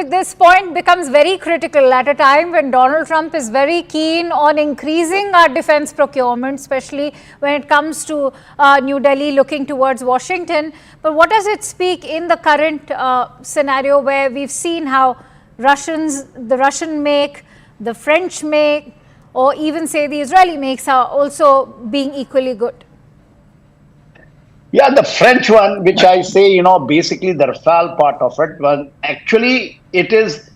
this point becomes very critical at a time when Donald Trump is very keen on increasing our defense procurement, especially when it comes to New Delhi looking towards Washington. But what does it speak in the current scenario where we've seen how the Russian make, the French make, or even say the Israeli makes are also being equally good? Yeah, the French one, which I say, basically the Rafale part of it, was actually, it is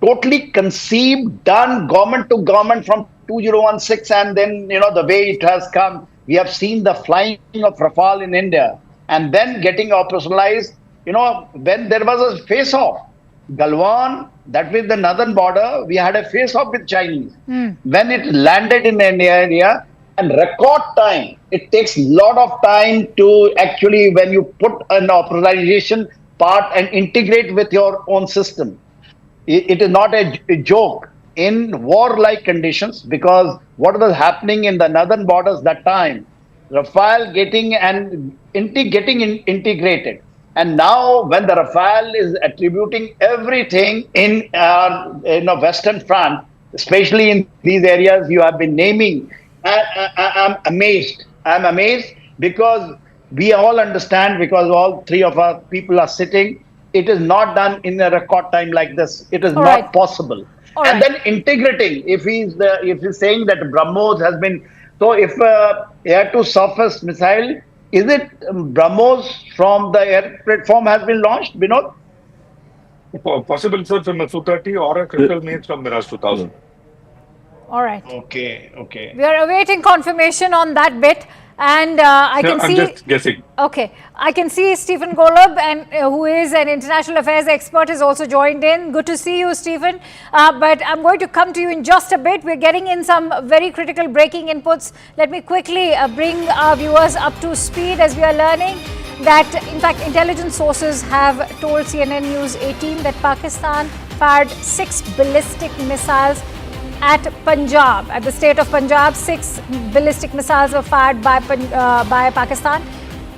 totally conceived, done government to government from 2016, and then, the way it has come, we have seen the flying of Rafale in India, and then getting operationalized, when there was a face-off. Galwan, that was the northern border, we had a face-off with Chinese. When it landed in India, and record time, it takes a lot of time to actually, when you put an operationalization part and integrate with your own system. It is not a joke in war-like conditions, because what was happening in the northern borders that time, Rafale getting integrated. And now when the Rafale is attributing everything in Western front, especially in these areas you have been naming, I'm amazed. I'm amazed because we all understand, because all three of our people are sitting, it is not done in a record time like this. It is not possible. And then integrating, if he's saying that BrahMos has been, so if air to surface missile, is it BrahMos from the air platform has been launched, Binod? Possible, sir, from a Su-30 or a critical means from Mirage 2000. All right. Okay. We are awaiting confirmation on that bit, and I can see. I'm just guessing. Okay, I can see Stephen Golub, and who is an international affairs expert, has also joined in. Good to see you, Stephen. But I'm going to come to you in just a bit. We're getting in some very critical breaking inputs. Let me quickly bring our viewers up to speed as we are learning that, in fact, intelligence sources have told CNN News 18 that Pakistan fired 6 ballistic missiles at Punjab, at the state of Punjab. 6 ballistic missiles were fired by Pakistan.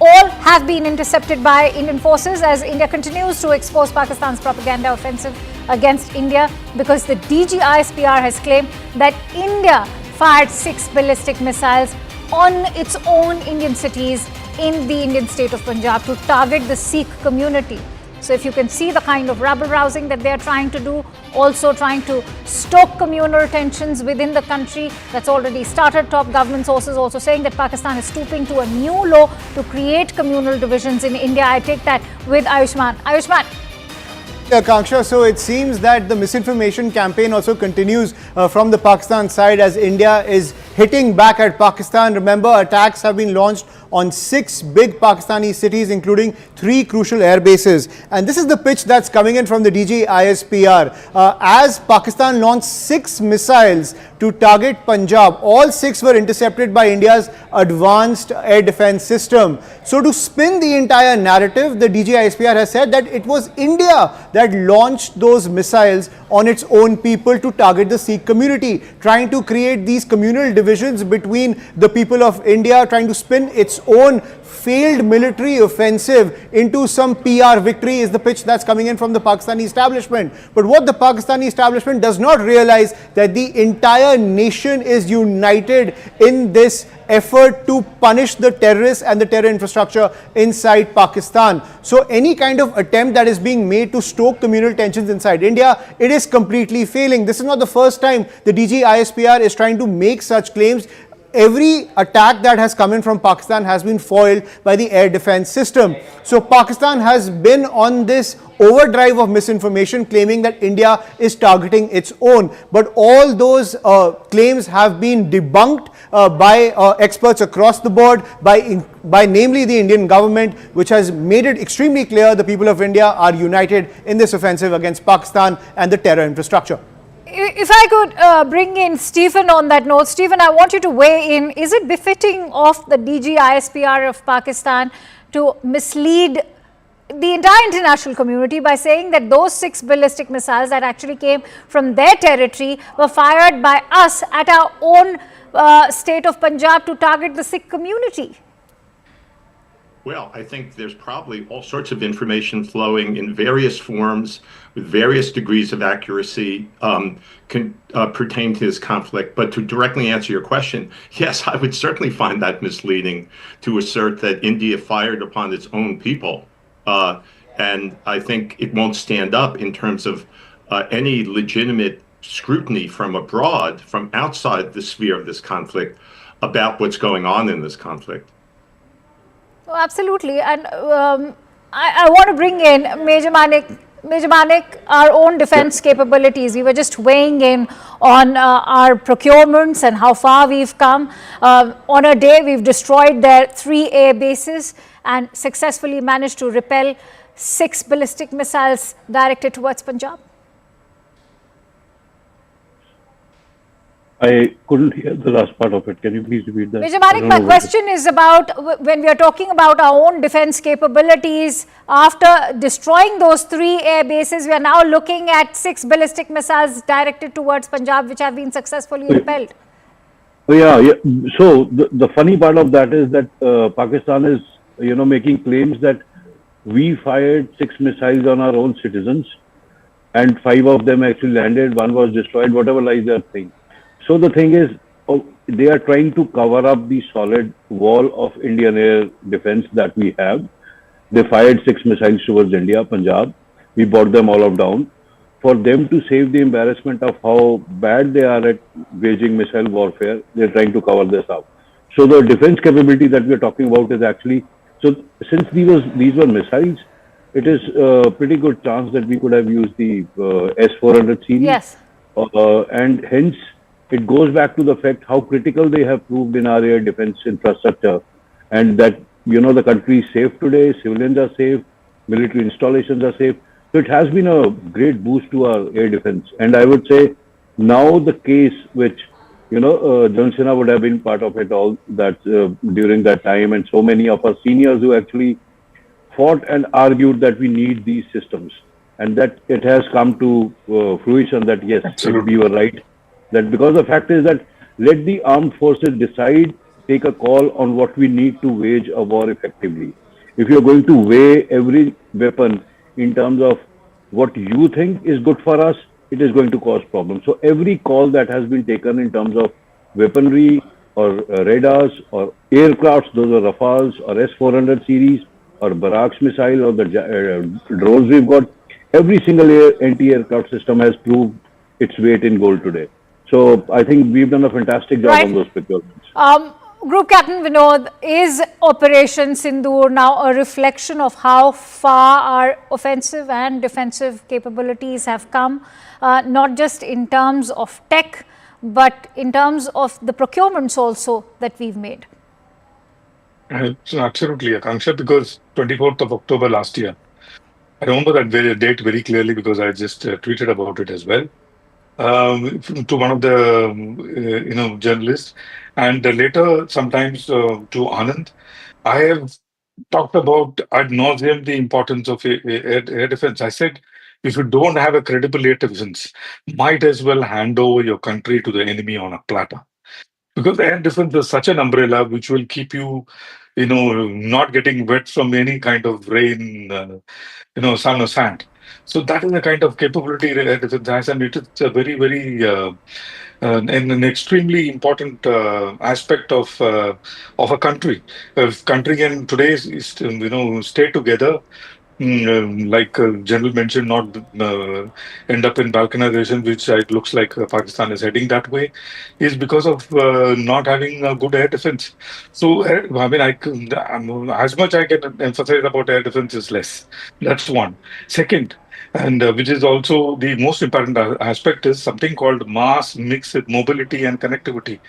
All have been intercepted by Indian forces as India continues to expose Pakistan's propaganda offensive against India, because the DGISPR has claimed that India fired 6 ballistic missiles on its own Indian cities in the Indian state of Punjab to target the Sikh community. So if you can see the kind of rabble-rousing that they are trying to do, also trying to stoke communal tensions within the country, that's already started. Top government sources also saying that Pakistan is stooping to a new law to create communal divisions in India. I take that with Ayushman. Ayushman. Akanksha, so it seems that the misinformation campaign also continues from the Pakistan side as India is hitting back at Pakistan. Remember, attacks have been launched on 6 big Pakistani cities, including 3 crucial air bases. And this is the pitch that's coming in from the DGISPR. As Pakistan launched 6 missiles to target Punjab, all 6 were intercepted by India's advanced air defense system. So to spin the entire narrative, the DGISPR has said that it was India that launched those missiles on its own people to target the Sikh community, trying to create these communal divisions between the people of India, trying to spin its own failed military offensive into some PR victory is the pitch that's coming in from the Pakistani establishment. But what the Pakistani establishment does not realize that the entire nation is united in this effort to punish the terrorists and the terror infrastructure inside Pakistan. So any kind of attempt that is being made to stoke communal tensions inside India, it is completely failing. This is not the first time the DGISPR is trying to make such claims. every attack that has come in from Pakistan has been foiled by the air defense system. So Pakistan has been on this overdrive of misinformation claiming that India is targeting its own. But all those claims have been debunked by experts across the board, by namely the Indian government, which has made it extremely clear the people of India are united in this offensive against Pakistan and the terror infrastructure. If I could bring in Stephen on that note. Stephen, I want you to weigh in. Is it befitting of the DG ISPR of Pakistan to mislead the entire international community by saying that those 6 ballistic missiles that actually came from their territory were fired by us at our own state of Punjab to target the Sikh community? Well, I think there's probably all sorts of information flowing in various forms with various degrees of accuracy pertain to this conflict. But to directly answer your question, yes, I would certainly find that misleading to assert that India fired upon its own people. And I think it won't stand up in terms of any legitimate scrutiny from abroad, from outside the sphere of this conflict, about what's going on in this conflict. Oh, absolutely. And I want to bring in Major Manik. Major Manik, our own defense capabilities. We were just weighing in on our procurements and how far we've come. On a day, we've destroyed their 3 air bases and successfully managed to repel 6 ballistic missiles directed towards Punjab. I couldn't hear the last part of it. Can you please repeat that? Major Manik, my question is about when we are talking about our own defense capabilities, after destroying those 3 air bases, we are now looking at 6 ballistic missiles directed towards Punjab, which have been successfully repelled. Yeah. So the funny part of that is that Pakistan is, making claims that we fired 6 missiles on our own citizens and 5 of them actually landed, 1 was destroyed, whatever lies they are saying. So the thing is, they are trying to cover up the solid wall of Indian air defense that we have. They fired 6 missiles towards India, Punjab. We brought them all up down. For them to save the embarrassment of how bad they are at waging missile warfare, they're trying to cover this up. So the defense capability that we're talking about is actually, so since these were missiles, it is a pretty good chance that we could have used the S-400 series. Yes. And hence, it goes back to the fact how critical they have proved in our air defense infrastructure, and that, the country is safe today, civilians are safe, military installations are safe. So it has been a great boost to our air defense. And I would say now the case which, John Cena would have been part of it all that during that time, and so many of our seniors who actually fought and argued that we need these systems, and that it has come to fruition that yes, we were right. That because the fact is that let the armed forces decide, take a call on what we need to wage a war effectively. If you're going to weigh every weapon in terms of what you think is good for us, it is going to cause problems. So every call that has been taken in terms of weaponry or radars or aircrafts, those are Rafales or S-400 series or Barracks missile or the drones we've got, every single anti-aircraft system has proved its weight in gold today. So I think we've done a fantastic job on those procurements. Group Captain Vinod, is Operation Sindoor now a reflection of how far our offensive and defensive capabilities have come, not just in terms of tech, but in terms of the procurements also that we've made? Absolutely, Akanksha, because 24th of October last year, I remember that date very clearly because I just tweeted about it as well. To one of the journalists, and later sometimes to Anand, I have talked about ad nauseum the importance of air defense. I said, if you don't have a credible air defense, might as well hand over your country to the enemy on a platter, because air defense is such an umbrella which will keep you, not getting wet from any kind of rain, sun or sand. So that is the kind of capability air defense has, and it is a very, very an extremely important aspect of a country. If country can today stay together, like General mentioned, not end up in balkanization, which it looks like Pakistan is heading that way, is because of not having a good air defense. So, I mean, as much I can emphasize about air defense is less. That's one. Second, and which is also the most important aspect, is something called mass mixed with mobility and connectivity.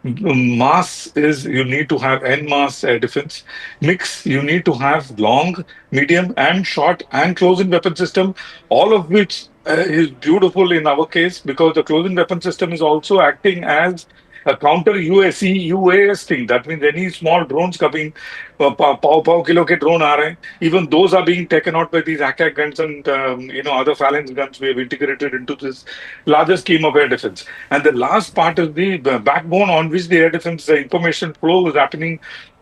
Mass is you need to have en mass air defense. Mix, you need to have long, medium, and short and close-in weapon system, all of which is beautiful in our case because the close-in weapon system is also acting as a counter UAC, UAS thing. That means any small drones coming, paw kilo ke drone aa rahe hain, even those are being taken out by these ACAC guns and other phalanx guns we have integrated into this larger scheme of air defense. And the last part is the backbone on which the air defense information flow is happening,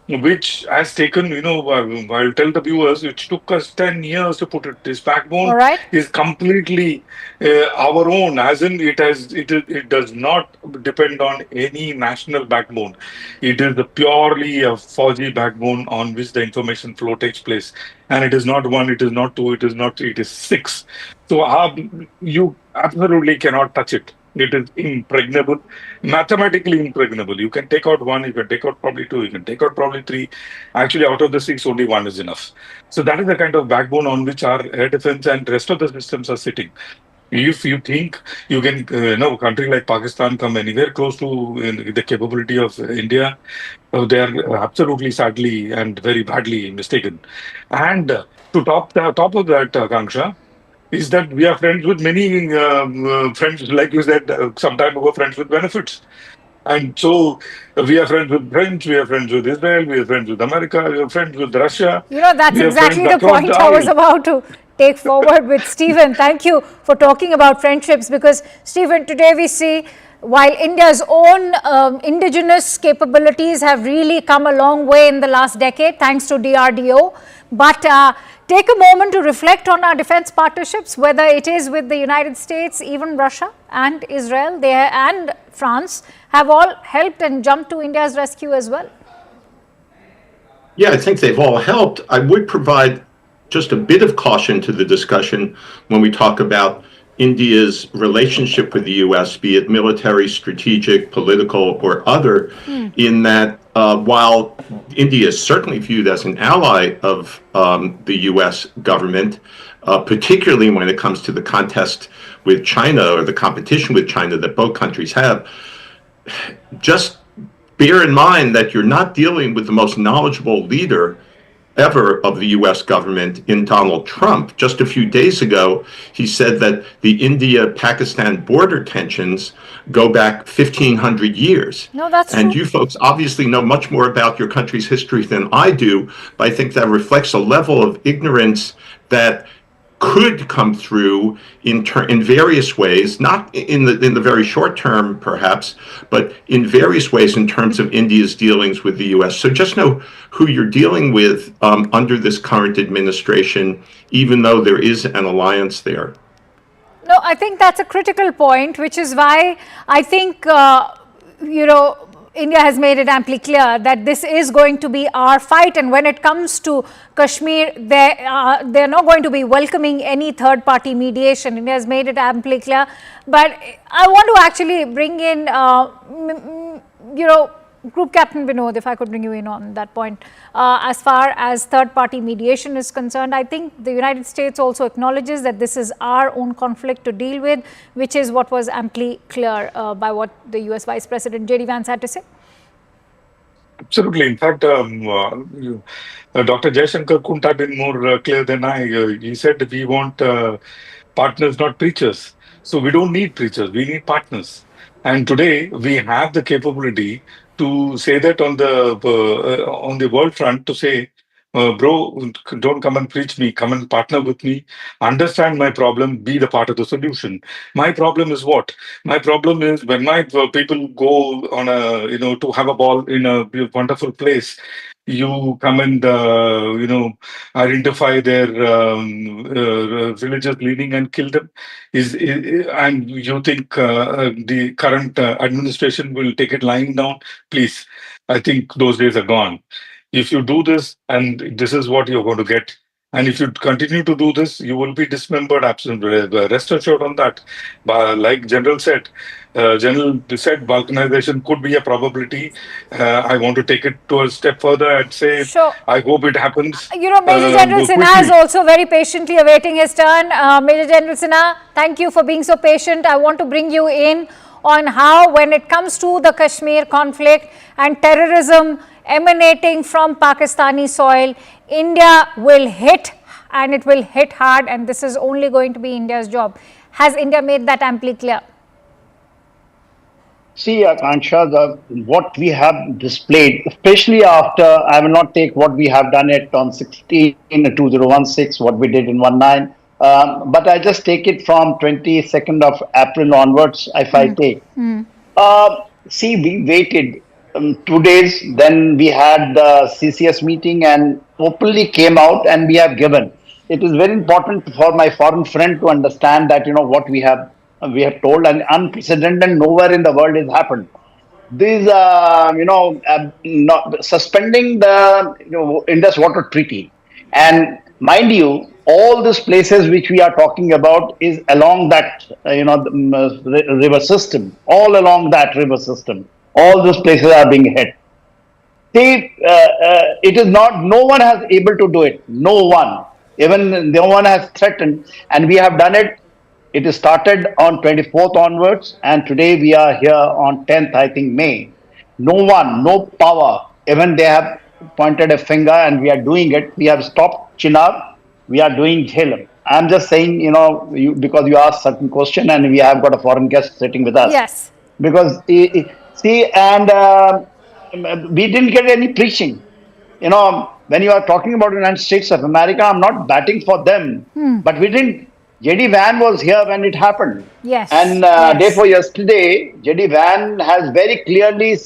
which has taken, I'll tell the viewers, which took us 10 years to put it. This backbone All right. is completely our own, as in it does not depend on any national backbone. It is purely a Fauji backbone on which the information flow takes place. And it is not one, it is not two, it is not three, it is six. So you absolutely cannot touch it. It is impregnable, mathematically impregnable. You can take out one, you can take out probably two, you can take out probably three. Actually, out of the six, only one is enough. So that is the kind of backbone on which our air defense and rest of the systems are sitting. If you think you can, a country like Pakistan come anywhere close to the capability of India, they are absolutely sadly and very badly mistaken. And to top of that, Kanksha, is that we are friends with many friends, like you said some time ago, friends with benefits. And so we are friends with French, we are friends with Israel, we are friends with America, we are friends with Russia. That's we are exactly friends the across point the I was aisle. about to take forward with Stephen. Thank you for talking about friendships, because Stephen, today we see while India's own indigenous capabilities have really come a long way in the last decade, thanks to DRDO, but take a moment to reflect on our defense partnerships, whether it is with the United States, even Russia and Israel, and France, have all helped and jumped to India's rescue as well. Yeah, I think they've all helped. I would provide just a bit of caution to the discussion when we talk about India's relationship with the U.S., be it military, strategic, political, or other, in that while India is certainly viewed as an ally of the U.S. government, particularly when it comes to the contest with China or the competition with China that both countries have, just bear in mind that you're not dealing with the most knowledgeable leader ever of the U.S. government in Donald Trump. Just a few days ago, he said that the India-Pakistan border tensions go back 1,500 years. No, that's and true. You folks obviously know much more about your country's history than I do, but I think that reflects a level of ignorance that could come through in various ways, not in the very short term, perhaps, but in various ways in terms of India's dealings with the U.S. So just know who you're dealing with under this current administration, even though there is an alliance there. No, I think that's a critical point, which is why I think, India has made it amply clear that this is going to be our fight. And when it comes to Kashmir, they're not going to be welcoming any third-party mediation. India has made it amply clear. But I want to actually bring in, Group Captain Vinod, if I could bring you in on that point. As far as third-party mediation is concerned, I think the United States also acknowledges that this is our own conflict to deal with, which is what was amply clear by what the US Vice President J.D. Vance had to say. Absolutely. In fact, Dr. Jaishankar couldn't have been more clear than I. He said we want partners, not preachers. So we don't need preachers, we need partners. And today we have the capability to say that on the world front, to say, bro, don't come and preach me, come and partner with me, understand my problem, be the part of the solution. My problem is what? My problem is when my people go on to have a ball in a wonderful place, you come and, identify their religious leaning and kill them. And you think the current administration will take it lying down? Please, I think those days are gone. If you do this, and this is what you're going to get, And if you continue to do this, you will be dismembered. Absolutely, rest assured on that. But like General said, balkanization could be a probability. I want to take it to a step further and say, I hope it happens. Major General Sinha is also very patiently awaiting his turn. Major General Sinha, thank you for being so patient. I want to bring you in on how, when it comes to the Kashmir conflict and terrorism emanating from Pakistani soil, India will hit, and it will hit hard, and this is only going to be India's job. Has India made that amply clear? See, Akansha, what we have displayed, especially after, I will not take what we have done it on 16, 2016, what we did in 19, but I just take it from 22nd of April onwards, if I take. See, we waited 2 days, then we had the CCS meeting and openly came out and we have given. It is very important for my foreign friend to understand that, what we have told, and unprecedented, nowhere in the world has happened. This, suspending the Indus Water Treaty, and mind you, all these places which we are talking about is along that, river system. All along that river system, all those places are being hit. See, it is not. No one has able to do it. No one, even no one has threatened, and we have done it. It started on 24th onwards, and today we are here on 10th, I think, May. No one, no power, even they have pointed a finger and we are doing it. We have stopped Chinab, we are doing Jhelum. I'm just saying, because you asked certain question and we have got a foreign guest sitting with us. Yes. Because, see, and we didn't get any preaching. When you are talking about the United States of America, I'm not batting for them, but we didn't. J.D. Van was here when it happened. Yes. And day for yesterday, J.D. Van has very clearly,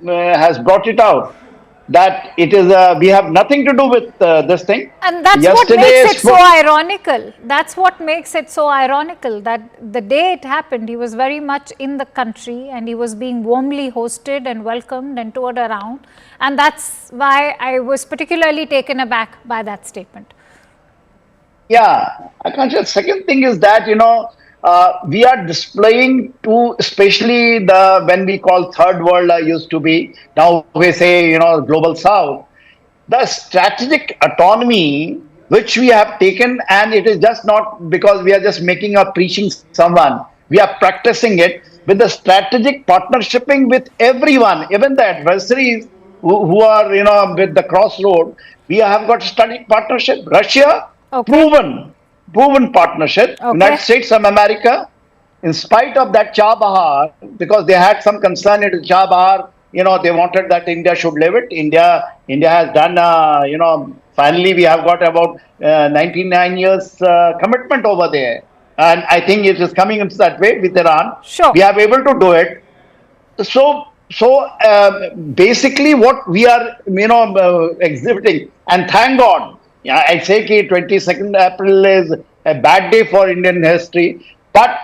has brought it out that it is, we have nothing to do with this thing. And that's what makes it so ironical. That's what makes it so ironical, that the day it happened, he was very much in the country and he was being warmly hosted and welcomed and toured around. And that's why I was particularly taken aback by that statement. Yeah, Akansha, second thing is that, we are displaying to, especially when we call third world used to be, now we say, global south, the strategic autonomy which we have taken, and it is just not because we are just making or preaching someone, we are practicing it with the strategic partnershiping with everyone, even the adversaries who are, with the crossroad. We have got strategic partnership. Russia, proven partnership. United States of America, in spite of that Chabahar, because they had some concern at Chabahar, they wanted that India should leave it. India has done, finally we have got about 99 years commitment over there. And I think it is coming into that way with Iran. Sure. We are able to do it. So basically what we are, exhibiting, and thank God, I say that 22nd April is a bad day for Indian history, but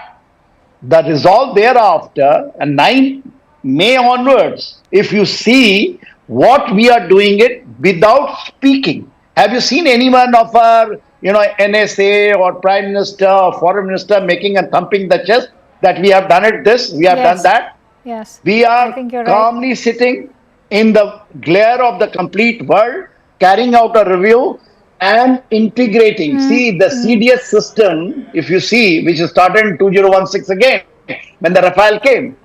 the resolve thereafter, and 9 May onwards, if you see what we are doing it without speaking. Have you seen anyone of our, NSA or Prime Minister or Foreign Minister making and thumping the chest that we have done it this, we have done that? Yes. We are calmly sitting in the glare of the complete world, carrying out a review and integrating. See, the CDS system, if you see, which started in 2016 again, when the Rafale came,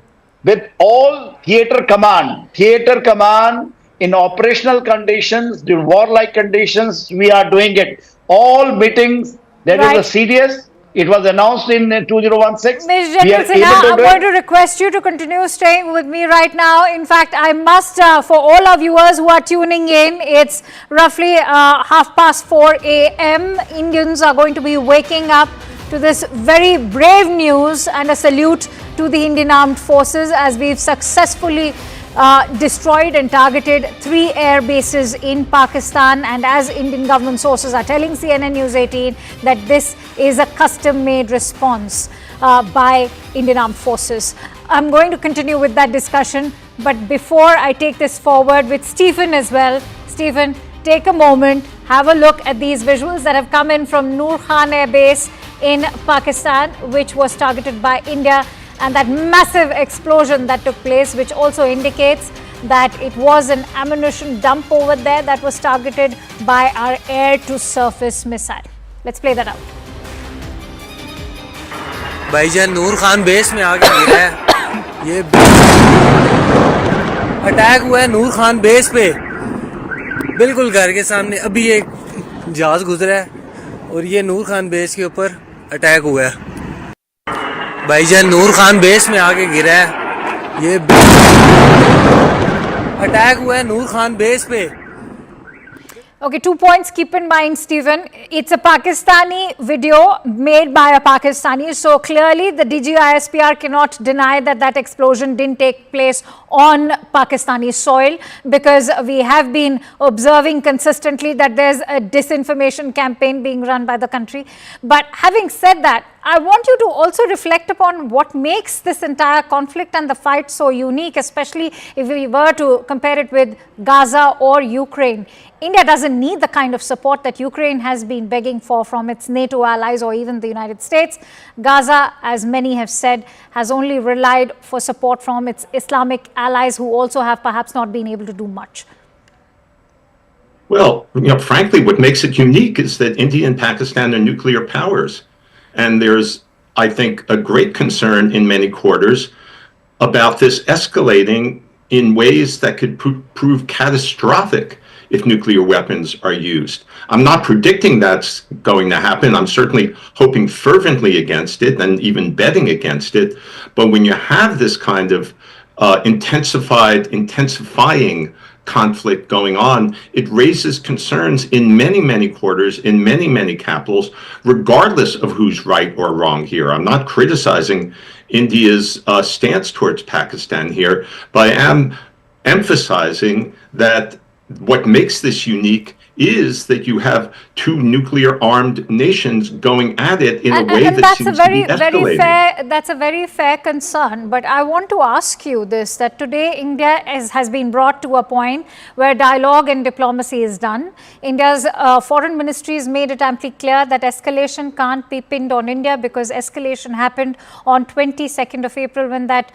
with all theater command in operational conditions, the warlike conditions, we are doing it. All meetings, there is a CDS. It was announced in 2016. Ms. General Sinha, I'm going to request you to continue staying with me right now. In fact, I must, for all our viewers who are tuning in, it's roughly 4:30 a.m. Indians are going to be waking up to this very brave news, and a salute to the Indian Armed Forces as we've successfully destroyed and targeted 3 air bases in Pakistan, and as Indian government sources are telling CNN News 18 that this is a custom-made response by Indian Armed Forces. I'm going to continue with that discussion, but before I take this forward with Stephen as well, Stephen, take a moment, have a look at these visuals that have come in from Noor Khan Air Base in Pakistan, which was targeted by India, and that massive explosion that took place, which also indicates that it was an ammunition dump over there that was targeted by our air-to-surface missile. Let's play that out. भाईजान नूर Khan base में आके गिरा है। ये attack हुआ है नूर Khan base पे, बिल्कुल घर के सामने। अभी एक जहाज गुजरा है और ये नूर खान बेस के ऊपर अटैक हुआ है। भाईजान नूर खान बेस में आके गिरा है। ये अटैक हुआ है नूर खान बेस पे। Okay, 2 points. Keep in mind, Stephen, it's a Pakistani video made by a Pakistani. So clearly the DGISPR cannot deny that that explosion didn't take place on Pakistani soil, because we have been observing consistently that there's a disinformation campaign being run by the country. But having said that, I want you to also reflect upon what makes this entire conflict and the fight so unique, especially if we were to compare it with Gaza or Ukraine. India doesn't need the kind of support that Ukraine has been begging for from its NATO allies or even the United States. Gaza, as many have said, has only relied for support from its Islamic allies, who also have perhaps not been able to do much. Well, frankly, what makes it unique is that India and Pakistan are nuclear powers. And there's, I think, a great concern in many quarters about this escalating in ways that could prove catastrophic if nuclear weapons are used. I'm not predicting that's going to happen. I'm certainly hoping fervently against it and even betting against it. But when you have this kind of intensifying conflict going on, it raises concerns in many, many quarters, in many, many capitals, regardless of who's right or wrong here. I'm not criticizing India's stance towards Pakistan here, but I am emphasizing that what makes this unique is that you have two nuclear-armed nations going at it in a way that seems to be escalating. That's a very fair concern. But I want to ask you this, that today India has been brought to a point where dialogue and diplomacy is done. India's foreign ministry has made it amply clear that escalation can't be pinned on India, because escalation happened on 22nd of April when that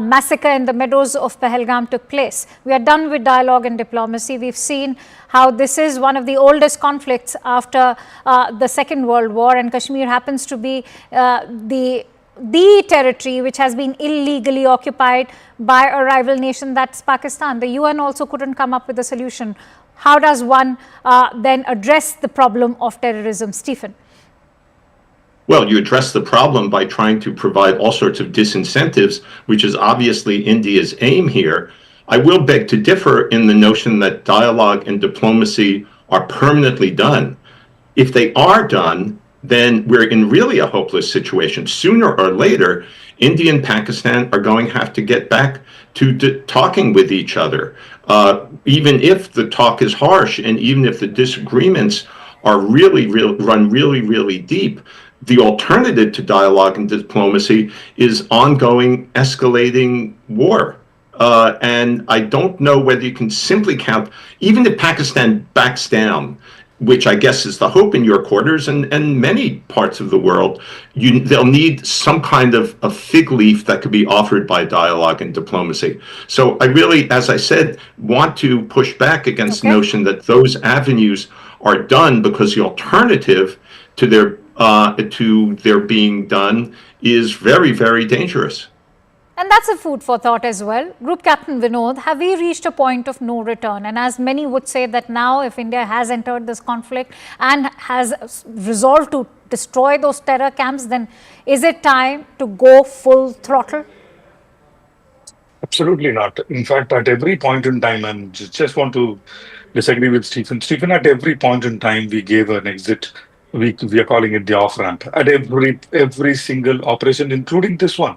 massacre in the meadows of Pahalgam took place. We are done with dialogue and diplomacy. We've seen how this is one of the oldest conflicts after the Second World War, and Kashmir happens to be the territory which has been illegally occupied by a rival nation, that's Pakistan. The UN also couldn't come up with a solution. How does one then address the problem of terrorism, Stephen? Well, you address the problem by trying to provide all sorts of disincentives, which is obviously India's aim here. I will beg to differ in the notion that dialogue and diplomacy are permanently done. If they are done, then we're in really a hopeless situation. Sooner or later, India and Pakistan are going to have to get back to talking with each other. Even if the talk is harsh and even if the disagreements are run really deep, the alternative to dialogue and diplomacy is ongoing, escalating war. And I don't know whether you can simply count, even if Pakistan backs down, which I guess is the hope in your quarters and many parts of the world, they'll need some kind of a fig leaf that could be offered by dialogue and diplomacy. So I really, as I said, want to push back against the notion that those avenues are done, because the alternative to their being done is very dangerous. And that's a food for thought as well. Group Captain Vinod, have we reached a point of no return? And as many would say that now, if India has entered this conflict and has resolved to destroy those terror camps, then is it time to go full throttle? Absolutely not. In fact, at every point in time, and just want to disagree with Stephen. Stephen, at every point in time, we gave an exit. We are calling it the off-ramp. At every single operation, including this one,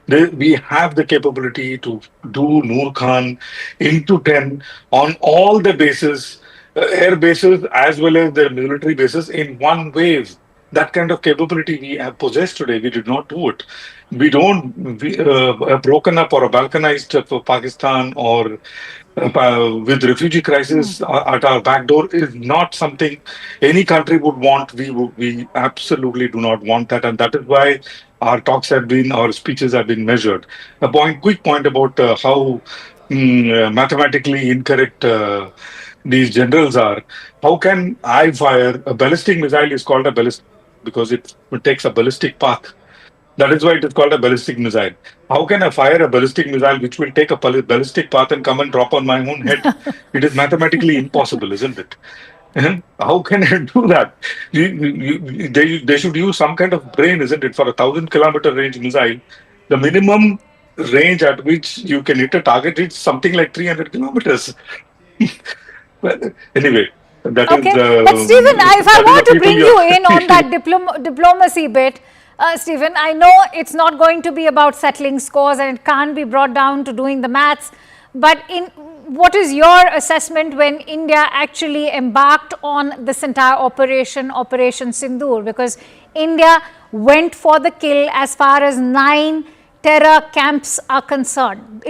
we have the capability to do Noor Khan into 10 on all the bases, air bases as well as the military bases in one wave. that kind of capability we have possessed today, we did not do it. A broken up or a balkanized Pakistan or with refugee crisis at our back door is not something any country would want. We absolutely do not want that, and that is why our speeches have been measured. Quick point about how mathematically incorrect these generals are. How can I fire a ballistic missile? Is called a ballistic because it takes a ballistic path. That is why it is called a ballistic missile. How can I fire a ballistic missile which will take a ballistic path and come and drop on my own head? It is mathematically impossible, isn't it? How can I do that? They should use some kind of brain, isn't it? For a 1,000-kilometer range missile, the minimum range at which you can hit a target is something like 300 kilometers. Well, anyway, that okay. is. But Stephen, if I want to bring you in on that diplomacy bit, Stephen, I know it's not going to be about settling scores and it can't be brought down to doing the maths. But what is your assessment when India actually embarked on this entire Operation Sindoor? Because India went for the kill as far as 9 terror camps are concerned.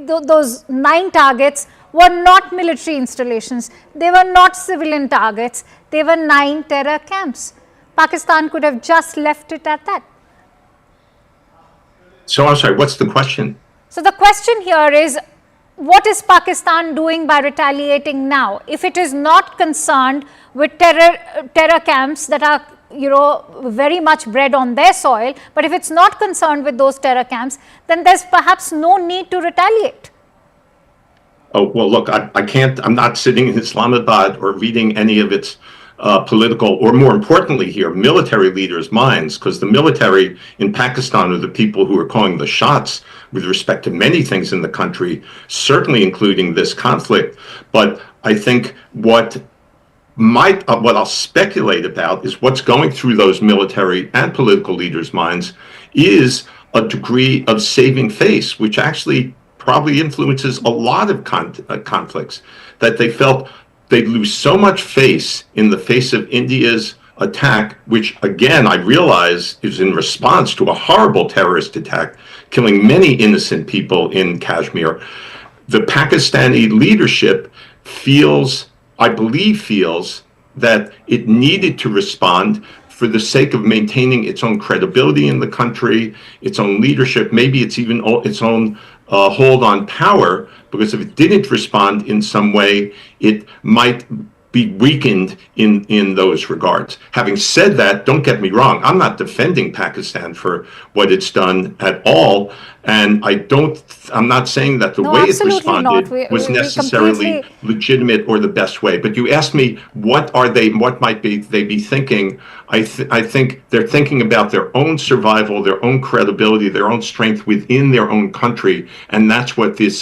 Those 9 targets were not military installations. They were not civilian targets. They were 9 terror camps. Pakistan could have just left it at that. So I'm sorry, what's the question? So the question here is, what is Pakistan doing by retaliating now? If it is not concerned with terror camps that are, very much bred on their soil, but if it's not concerned with those terror camps, then there's perhaps no need to retaliate. Oh, well, look, I'm not sitting in Islamabad or reading any of its political, or more importantly here, military leaders' minds, because the military in Pakistan are the people who are calling the shots with respect to many things in the country, certainly including this conflict. But I think what I'll speculate about is what's going through those military and political leaders' minds is a degree of saving face, which actually probably influences a lot of conflicts, that they felt they'd lose so much face in the face of India's attack, which again, I realize is in response to a horrible terrorist attack, killing many innocent people in Kashmir. The Pakistani leadership I believe feels that it needed to respond for the sake of maintaining its own credibility in the country, its own leadership, maybe it's even its own hold on power, because if it didn't respond in some way, it might be weakened in those regards. Having said that, don't get me wrong, I'm not defending Pakistan for what it's done at all, and I'm not saying that the way it responded was necessarily legitimate or the best way. But you asked me what might they be thinking. I think they're thinking about their own survival, their own credibility, their own strength within their own country, and that's what these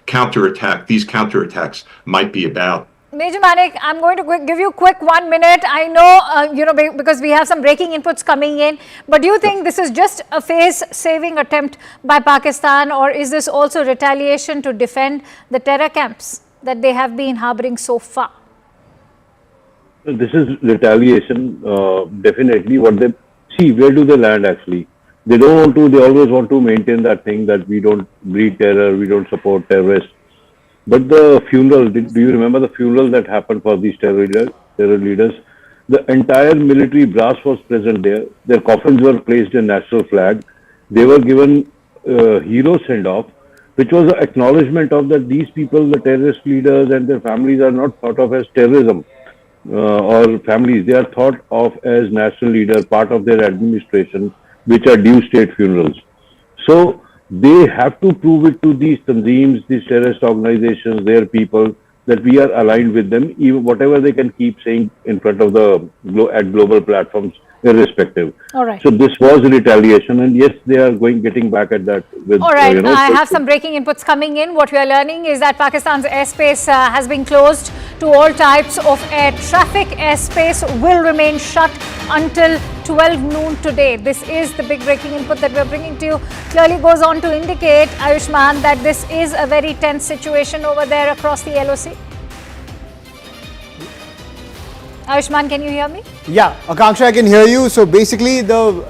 counterattacks might be about. Major Manik, I'm going to give you a quick 1 minute. I know, because we have some breaking inputs coming in, but do you think this is just a face-saving attempt by Pakistan, or is this also retaliation to defend the terror camps that they have been harboring so far? This is retaliation, definitely. Where do they land actually? They always want to maintain that thing that we don't breed terror, we don't support terrorists. But the funeral, do you remember the funeral that happened for these terror leaders? The entire military brass was present there. Their coffins were placed in national flag. They were given hero send-off, which was an acknowledgement of that these people, the terrorist leaders and their families, are not thought of as terrorism or families. They are thought of as national leaders, part of their administration, which are due state funerals. So they have to prove it to these tanzeems, these terrorist organizations, their people, that we are aligned with them, even whatever they can keep saying in front of at global platforms, irrespective. All right. So this was a retaliation, and yes, they are getting back at that. With, all right. I have some breaking inputs coming in. What we are learning is that Pakistan's airspace has been closed to all types of air traffic. Airspace will remain shut until 12 noon today. This is the big breaking input that we are bringing to you. Clearly goes on to indicate, Ayushman, that this is a very tense situation over there across the LOC. Ayushman, can you hear me? Yeah, Akanksha, I can hear you. So basically, the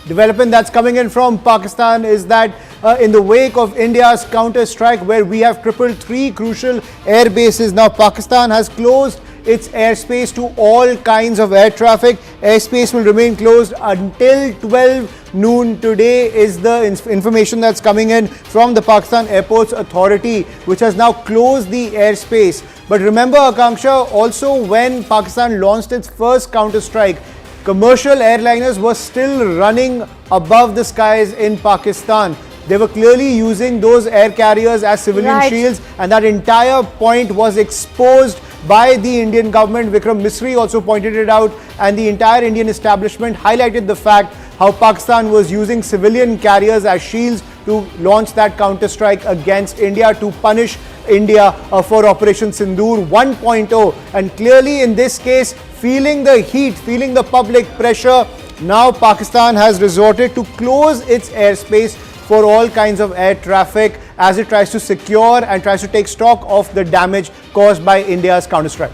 development that's coming in from Pakistan is that in the wake of India's counter-strike, where we have crippled 3 crucial air bases, now Pakistan has closed its airspace to all kinds of air traffic. Airspace will remain closed until 12 noon today is the information that's coming in from the Pakistan Airports Authority, which has now closed the airspace. But remember, Akanksha, also when Pakistan launched its first counter-strike, commercial airliners were still running above the skies in Pakistan. They were clearly using those air carriers as civilian shields, and that entire point was exposed by the Indian government. Vikram Misri also pointed it out, and the entire Indian establishment highlighted the fact how Pakistan was using civilian carriers as shields to launch that counter-strike against India, to punish India for Operation Sindoor 1.0. And clearly in this case, feeling the heat, feeling the public pressure, now Pakistan has resorted to close its airspace for all kinds of air traffic as it tries to secure and tries to take stock of the damage caused by India's counter-strike.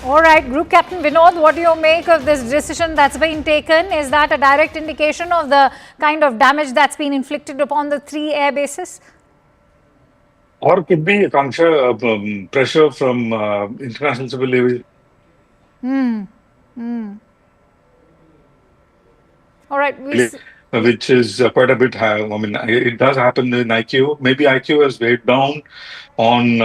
All right, Group Captain Vinod, what do you make of this decision that's been taken? Is that a direct indication of the kind of damage that's been inflicted upon the 3 air bases? Or could be, Akanksha, pressure from international civil aviation. All right. Which is quite a bit high. I mean, it does happen in IQ. Maybe IQ has weighed down on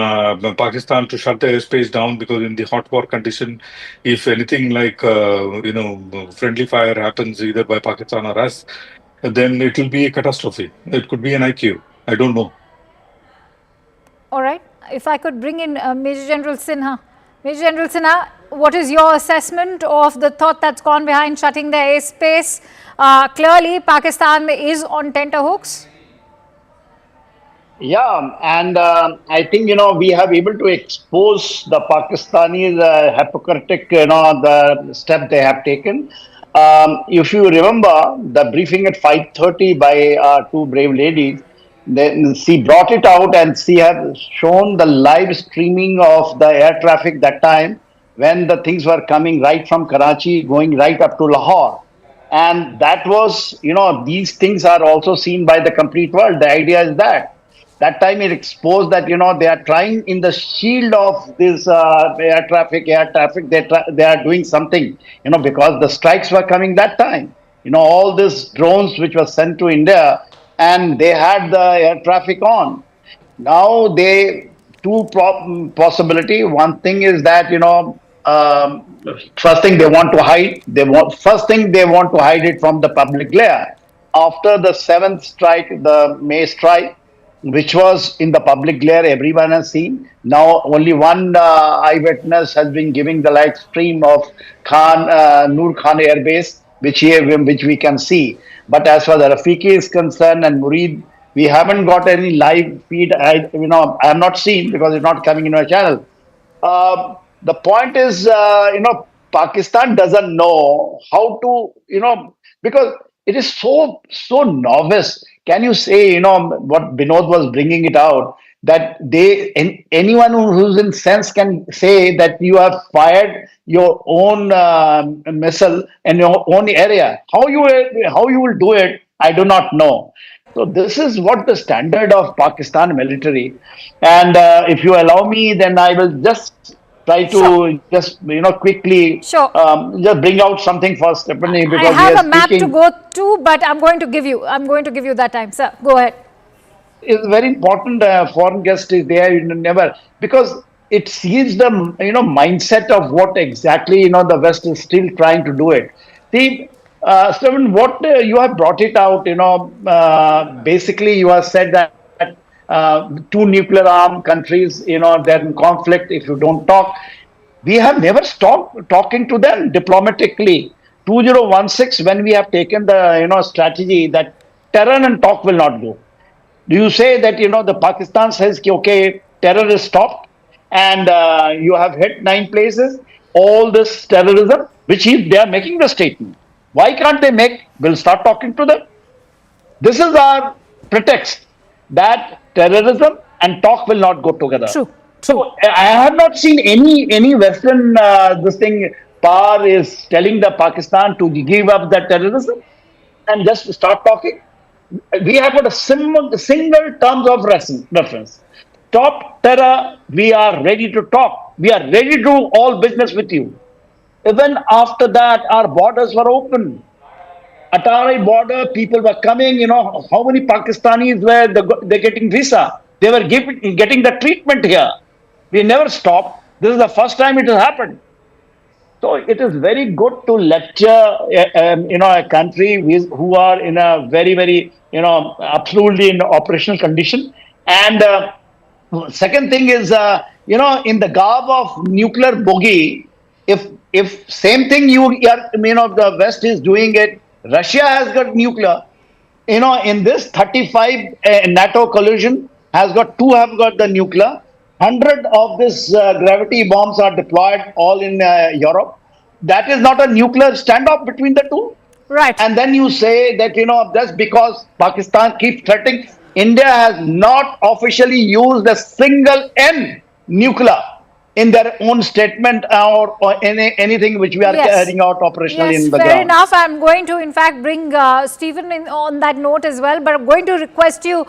Pakistan to shut the airspace down, because in the hot war condition, if anything like, friendly fire happens either by Pakistan or us, then it will be a catastrophe. It could be an IQ. I don't know. All right. If I could bring in Major General Sinha. Major General Sinha, what is your assessment of the thought that's gone behind shutting the airspace? Clearly, Pakistan is on tenterhooks. Yeah, and I think, we have able to expose the Pakistanis hypocritic, the step they have taken. If you remember the briefing at 5:30 by our 2 brave ladies, then she brought it out and she had shown the live streaming of the air traffic that time when the things were coming right from Karachi, going right up to Lahore. And that was, these things are also seen by the complete world. The idea is that time it exposed that, they are trying in the shield of this air traffic, they are doing something, because the strikes were coming that time. All these drones which were sent to India, and they had the air traffic on. Now two possibility. One thing is that, first thing they want to hide, first thing they want to hide it from the public glare. After the 7th strike, the May strike, which was in the public glare, everyone has seen. Now only one eyewitness has been giving the live stream of Noor Khan Air Base, which we can see. But as far as Rafiki is concerned and Murid, we haven't got any live feed. I have not seen, because it's not coming in our channel. The point is, Pakistan doesn't know how to, because it is so novice. Can you say, what Binod was bringing it out, that anyone who's in sense can say that you have fired your own missile in your own area. How you will do it, I do not know. So this is what the standard of Pakistan military. And if you allow me, then I will just try to quickly just bring out something for Stephanie, because I have a map to go to, but I'm going to give you that time, sir. Go ahead. It's very important. Foreign guest is there, never, because it sees the mindset of what exactly the West is still trying to do it. See, Stephen, what you have brought it out. Basically, you have said that 2 nuclear armed countries, they're in conflict. If you don't talk, we have never stopped talking to them diplomatically. 2016, when we have taken the strategy that terror and talk will not go. Do you say that the Pakistan says okay, terror is stopped, and you have hit 9 places, all this terrorism, which they are making the statement. Why can't they we'll start talking to them. This is our pretext, that terrorism and talk will not go together. True. So I have not seen any Western this thing power is telling the Pakistan to give up the terrorism and just start talking. We have got a single terms of reference. Stop terror. We are ready to talk. We are ready to do all business with you. Even after that, our borders were open. Atari border, people were coming. You know how many Pakistanis were they getting visa? They were getting the treatment here. We never stopped. This is the first time it has happened. So it is very good to lecture, a country who are in a very, absolutely in operational condition. And second thing is, in the garb of nuclear bogey, if same thing the West is doing it, Russia has got nuclear. In this 35 NATO collision have got the nuclear. 100 of this gravity bombs are deployed all in Europe. That is not a nuclear standoff between the two. Right. And then you say that, that's because Pakistan keeps threatening. India has not officially used a single N nuclear in their own statement or anything which we are carrying out operationally in the ground. Fair enough. I'm going to, in fact, bring Stephen in on that note as well. But I'm going to request you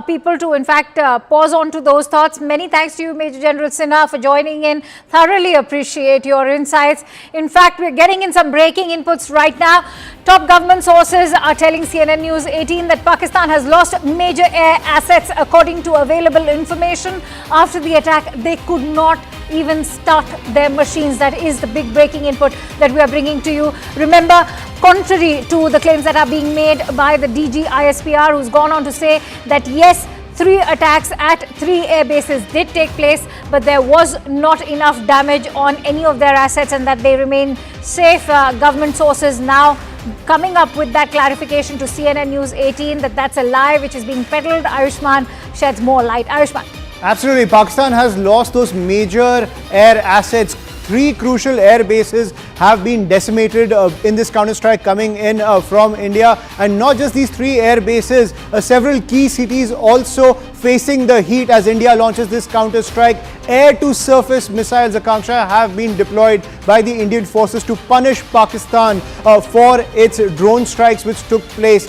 people to, in fact, pause on to those thoughts. Many thanks to you, Major General Sinha, for joining in. Thoroughly appreciate your insights. In fact, we're getting in some breaking inputs right now. Top government sources are telling CNN News 18 that Pakistan has lost major air assets. According to available information, after the attack, they could not even start their machines. That is the big breaking input that we are bringing to you. Remember, contrary to the claims that are being made by the DG ISPR, who's gone on to say that yes, 3 attacks at 3 air bases did take place, but there was not enough damage on any of their assets and that they remain safe. Government sources now coming up with that clarification to CNN News 18 that that's a lie which is being peddled. Ayushman sheds more light. Ayushman. Absolutely. Pakistan has lost those major air assets. 3 crucial air bases have been decimated in this counter-strike coming in from India. And not just these 3 air bases, several key cities also facing the heat as India launches this counter-strike. Air-to-surface missiles, Akanksha, have been deployed by the Indian forces to punish Pakistan for its drone strikes which took place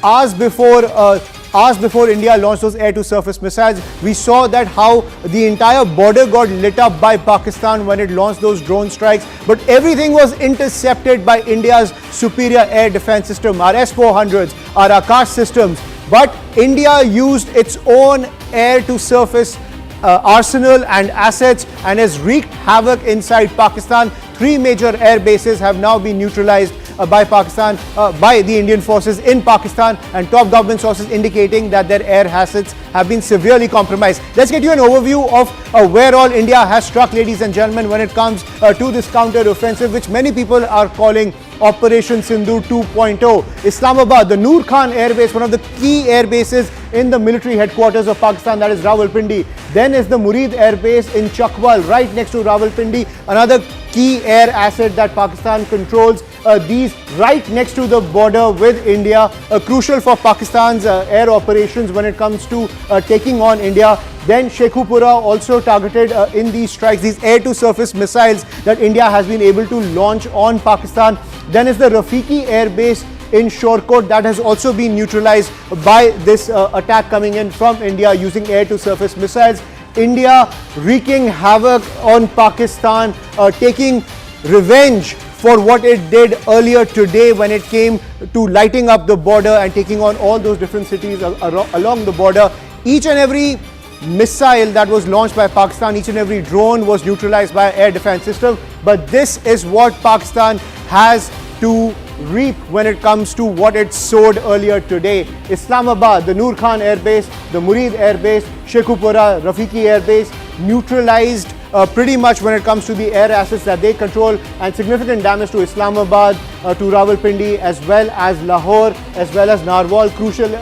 hours before India launched those air-to-surface missiles. We saw that how the entire border got lit up by Pakistan when it launched those drone strikes, but everything was intercepted by India's superior air defense system, our S-400s, our Akash systems. But India used its own air-to-surface arsenal and assets and has wreaked havoc inside Pakistan. 3 major air bases have now been neutralized by Pakistan, by the Indian forces in Pakistan, and top government sources indicating that their air assets have been severely compromised. Let's get you an overview of where all India has struck, ladies and gentlemen, when it comes to this counter-offensive, which many people are calling Operation Sindur 2.0. Islamabad, the Noor Khan Air Base, one of the key air bases in the military headquarters of Pakistan, that is Rawalpindi. Then is the Murid Air Base in Chakwal, right next to Rawalpindi, another key air asset that Pakistan controls. These right next to the border with India, crucial for Pakistan's air operations when it comes to taking on India. Then Shekhupura also targeted in these strikes, these air-to-surface missiles that India has been able to launch on Pakistan. Then is the Rafiki Air Base in Shorkot that has also been neutralized by this attack coming in from India using air-to-surface missiles. India wreaking havoc on Pakistan, taking revenge for what it did earlier today when it came to lighting up the border and taking on all those different cities along the border. Each and every missile that was launched by Pakistan, each and every drone was neutralized by air defense system. But this is what Pakistan has to reap when it comes to what it sowed earlier today. Islamabad, the Noor Khan Air Base, the Murid Air Base, Shekhupura, Rafiki Air Base, neutralized pretty much when it comes to the air assets that they control, and significant damage to Islamabad, to Rawalpindi, as well as Lahore, as well as Narwal, crucial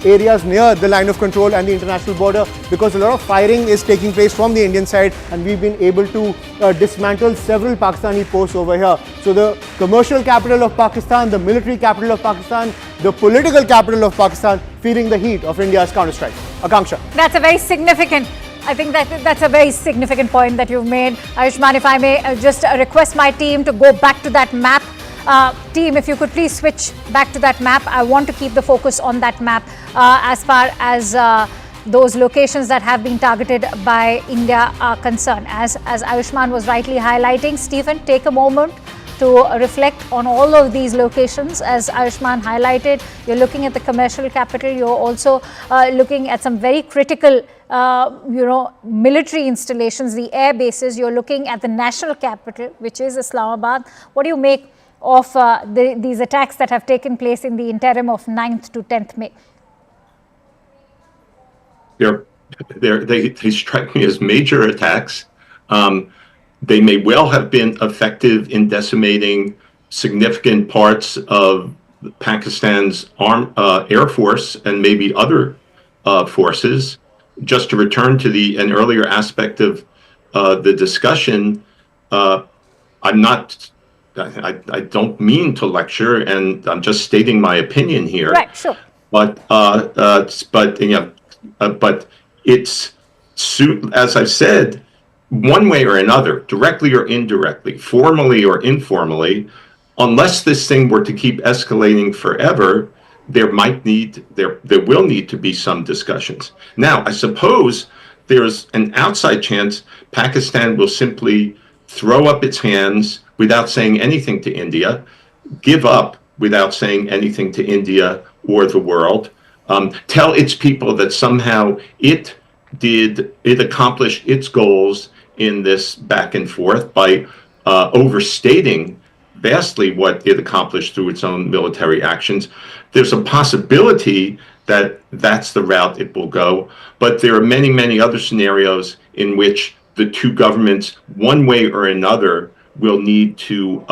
areas near the line of control and the international border, because a lot of firing is taking place from the Indian side and we've been able to dismantle several Pakistani posts over here. So the commercial capital of Pakistan, the military capital of Pakistan, the political capital of Pakistan feeling the heat of India's counter-strike. Akanksha. That's a very significant I think that's a very significant point that you've made. Ayushman, if I may just request my team to go back to that map. Team, if you could please switch back to that map. I want to keep the focus on that map as far as those locations that have been targeted by India are concerned. As Ayushman was rightly highlighting, Stephen, take a moment to reflect on all of these locations. As Ayushman highlighted, you're looking at the commercial capital, you're also looking at some very critical military installations, the air bases, you're looking at the national capital, which is Islamabad. What do you make of these attacks that have taken place in the interim of 9th to 10th May? They strike me as major attacks. They may well have been effective in decimating significant parts of Pakistan's air force and maybe other forces. Just to return to an earlier aspect of the discussion, I don't mean to lecture, and I'm just stating my opinion here. Right, sure. But it's, as I've said, one way or another, directly or indirectly, formally or informally, unless this thing were to keep escalating forever, there will need to be some discussions. Now, I suppose there's an outside chance Pakistan will simply throw up its hands without saying anything to India, give up without saying anything to India or the world, tell its people that somehow it accomplished its goals in this back and forth by overstating vastly what it accomplished through its own military actions. There's a possibility that that's the route it will go, but there are many, many other scenarios in which the two governments, one way or another, will need to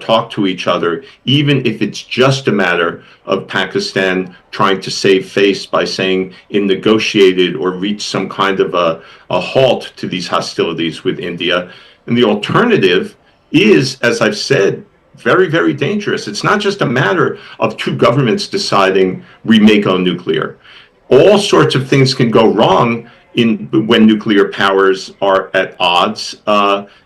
talk to each other, even if it's just a matter of Pakistan trying to save face by saying it negotiated or reached some kind of a halt to these hostilities with India. And the alternative is, as I've said, very, very dangerous. It's not just a matter of two governments deciding we may go nuclear. All sorts of things can go wrong when nuclear powers are at odds.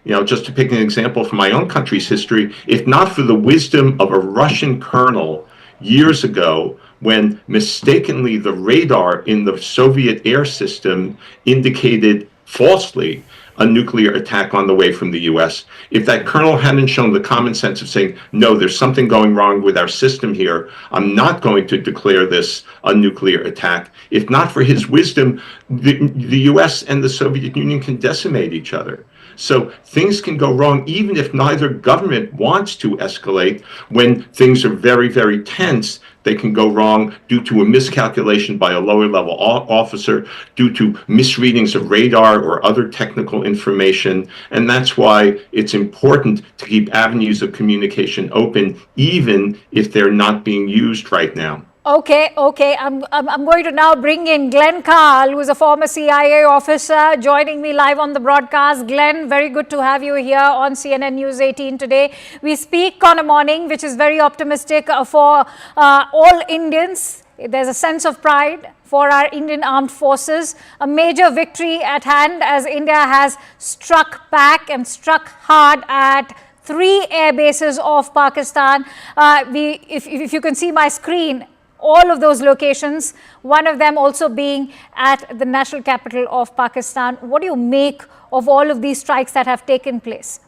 Just to pick an example from my own country's history, if not for the wisdom of a Russian colonel years ago, when mistakenly the radar in the Soviet air system indicated falsely a nuclear attack on the way from the US. If that colonel hadn't shown the common sense of saying, no, there's something going wrong with our system here, I'm not going to declare this a nuclear attack. If not for his wisdom, the US and the Soviet Union can decimate each other. So things can go wrong even if neither government wants to escalate. When things are very, very tense, they can go wrong due to a miscalculation by a lower level officer, due to misreadings of radar or other technical information. And that's why it's important to keep avenues of communication open, even if they're not being used right now. Okay. I'm going to now bring in Glenn Carl, who is a former CIA officer, joining me live on the broadcast. Glenn, very good to have you here on CNN News 18 today. We speak on a morning which is very optimistic for all Indians. There's a sense of pride for our Indian armed forces. A major victory at hand as India has struck back and struck hard at 3 air bases of Pakistan. If you can see my screen, all of those locations, one of them also being at the national capital of Pakistan. What do you make of all of these strikes that have taken place?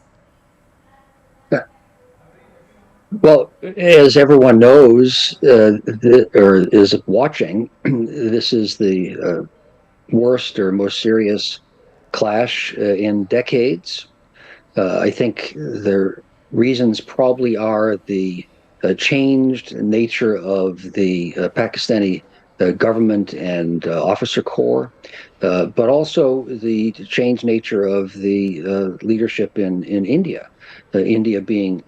Well, as everyone knows, or is watching, this is the worst or most serious clash in decades. I think the reasons probably are the changed nature of the Pakistani government and officer corps, but also the changed nature of the leadership in India. India being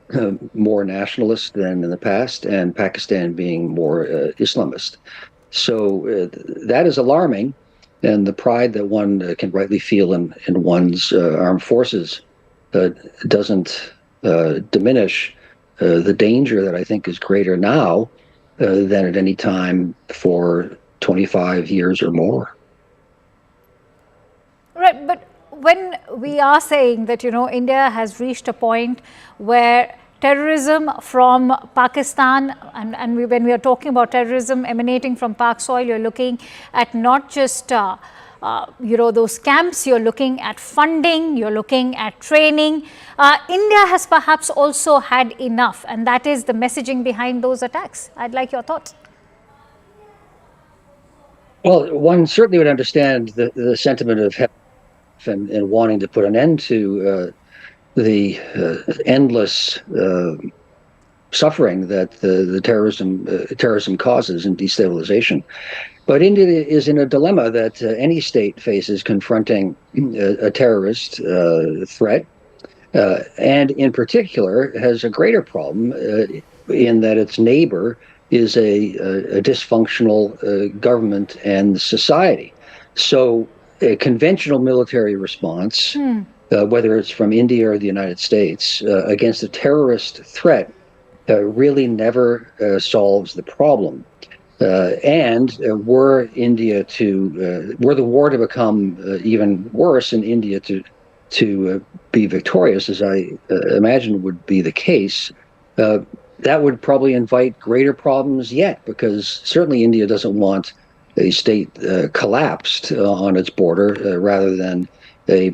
more nationalist than in the past, and Pakistan being more Islamist. So that is alarming, and the pride that one can rightly feel in one's armed forces doesn't diminish the danger that I think is greater now than at any time for 25 years or more. Right, but when we are saying that, India has reached a point where terrorism from Pakistan, and when we are talking about terrorism emanating from Pak soil, you're looking at not just, those camps, you're looking at funding, you're looking at training. India has perhaps also had enough, and that is the messaging behind those attacks. I'd like your thoughts. Well, one certainly would understand the sentiment of and wanting to put an end to the endless suffering that the terrorism causes and destabilization. But India is in a dilemma that any state faces confronting a terrorist threat, and in particular has a greater problem in that its neighbor is a dysfunctional government and society. So a conventional military response, whether it's from India or the United States, against a terrorist threat really never solves the problem. And were the war to become even worse and India to be victorious, as I imagine would be the case, that would probably invite greater problems yet, because certainly India doesn't want a state collapsed on its border rather than a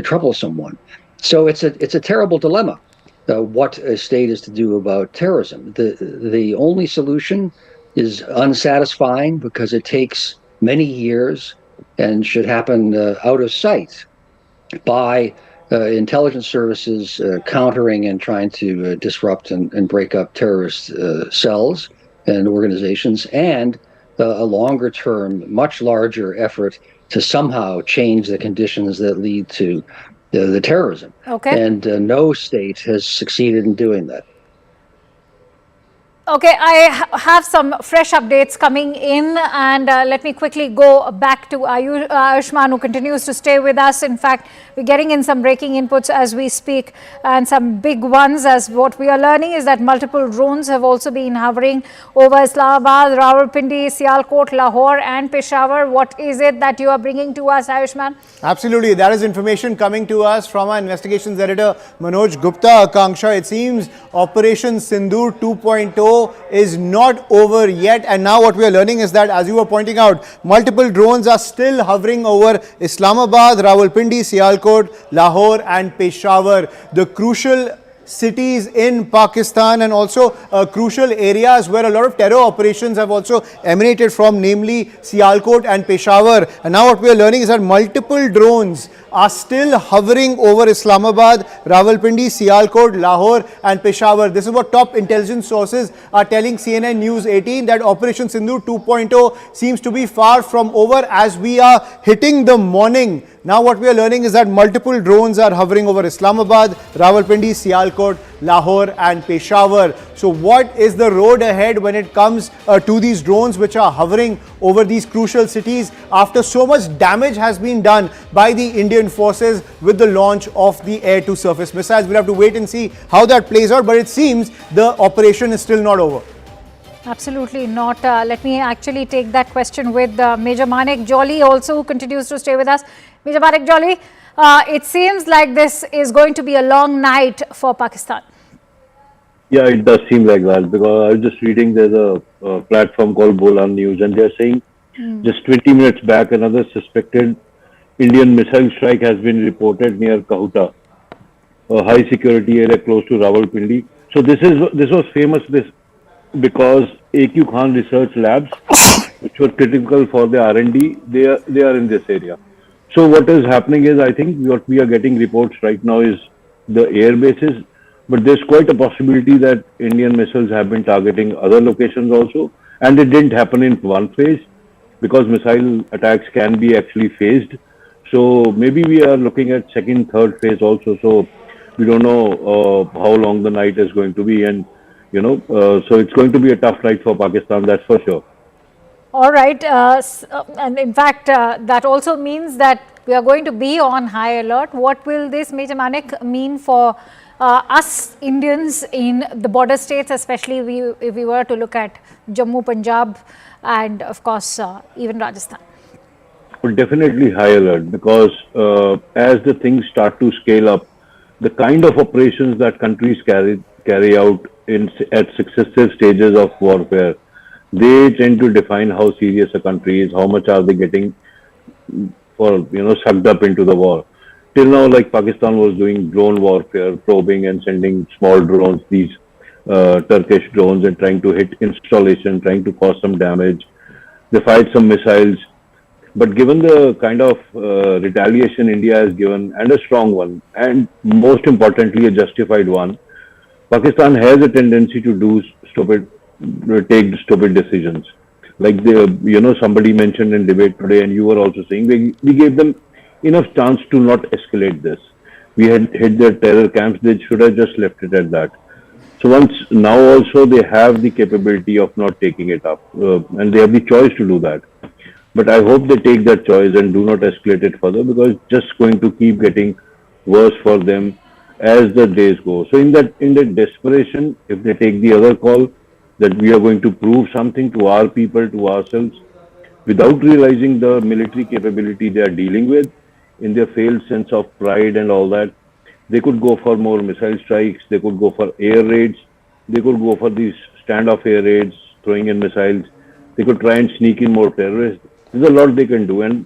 troublesome one. So it's a terrible dilemma. What a state is to do about terrorism. The only solution is unsatisfying because it takes many years and should happen out of sight by intelligence services countering and trying to disrupt and break up terrorist cells and organizations, and a longer term, much larger effort to somehow change the conditions that lead to the terrorism. Okay. And no state has succeeded in doing that. Okay, I have some fresh updates coming in, and let me quickly go back to Ayushman, who continues to stay with us. In fact, we're getting in some breaking inputs as we speak, and some big ones. As what we are learning is that multiple drones have also been hovering over Islamabad, Rawalpindi, Sialkot, Lahore and Peshawar. What is it that you are bringing to us, Ayushman? Absolutely. That is information coming to us from our investigations editor, Manoj Gupta. Akanksha, it seems Operation Sindur 2.0 is not over yet, and now what we are learning is that, as you were pointing out, multiple drones are still hovering over Islamabad, Rawalpindi, Sialkot, Lahore and Peshawar, the crucial cities in Pakistan, and also crucial areas where a lot of terror operations have also emanated from, namely Sialkot and Peshawar. And now what we are learning is that multiple drones are still hovering over Islamabad, Rawalpindi, Sialkot, Lahore and Peshawar. This is what top intelligence sources are telling CNN News 18, that Operation Sindur 2.0 seems to be far from over as we are hitting the morning. Now what we are learning is that multiple drones are hovering over Islamabad, Rawalpindi, Sialkot, Lahore and Peshawar. So what is the road ahead when it comes to these drones which are hovering over these crucial cities after so much damage has been done by the Indian forces with the launch of the air-to-surface missiles? We'll have to wait and see how that plays out, but it seems the operation is still not over. Absolutely not. Let me actually take that question with Major Manik Jolly also, who continues to stay with us. Major Manik Jolly, it seems like this is going to be a long night for Pakistan. Yeah, it does seem like that, because I was just reading, there's a platform called Bolan News, and they're saying just 20 minutes back, another suspected Indian missile strike has been reported near Kahuta, a high security area close to Rawalpindi. So this was famous because AQ Khan Research Labs, which were critical for the R&D, they are in this area. So what is happening is, I think what we are getting reports right now is the air bases, but there's quite a possibility that Indian missiles have been targeting other locations also, and it didn't happen in one phase, because missile attacks can be actually phased. So maybe we are looking at second, third phase also. So we don't know how long the night is going to be, and so it's going to be a tough night for Pakistan, that's for sure. All right, and in fact, that also means that we are going to be on high alert. What will this, Major Manik, mean for us Indians in the border states, especially if we were to look at Jammu, Punjab and of course even Rajasthan? but definitely high alert because as the things start to scale up, the kind of operations that countries carry out at successive stages of warfare, they tend to define how serious a country is, how much are they getting for sucked up into the war. Till now, like Pakistan was doing drone warfare, probing and sending small drones, these Turkish drones, and trying to hit installation, trying to cause some damage. They fired some missiles. But given the kind of retaliation India has given, and a strong one, and most importantly, a justified one, Pakistan has a tendency to take stupid decisions. Like somebody mentioned in debate today, and you were also saying, we gave them enough chance to not escalate this. We had hit their terror camps; they should have just left it at that. So now also they have the capability of not taking it up, and they have the choice to do that. But I hope they take that choice and do not escalate it further, because it's just going to keep getting worse for them as the days go. So in that desperation, if they take the other call that we are going to prove something to our people, to ourselves, without realizing the military capability they are dealing with, in their failed sense of pride and all that, they could go for more missile strikes, they could go for air raids, they could go for these standoff air raids, throwing in missiles, they could try and sneak in more terrorists. There's a lot they can do, and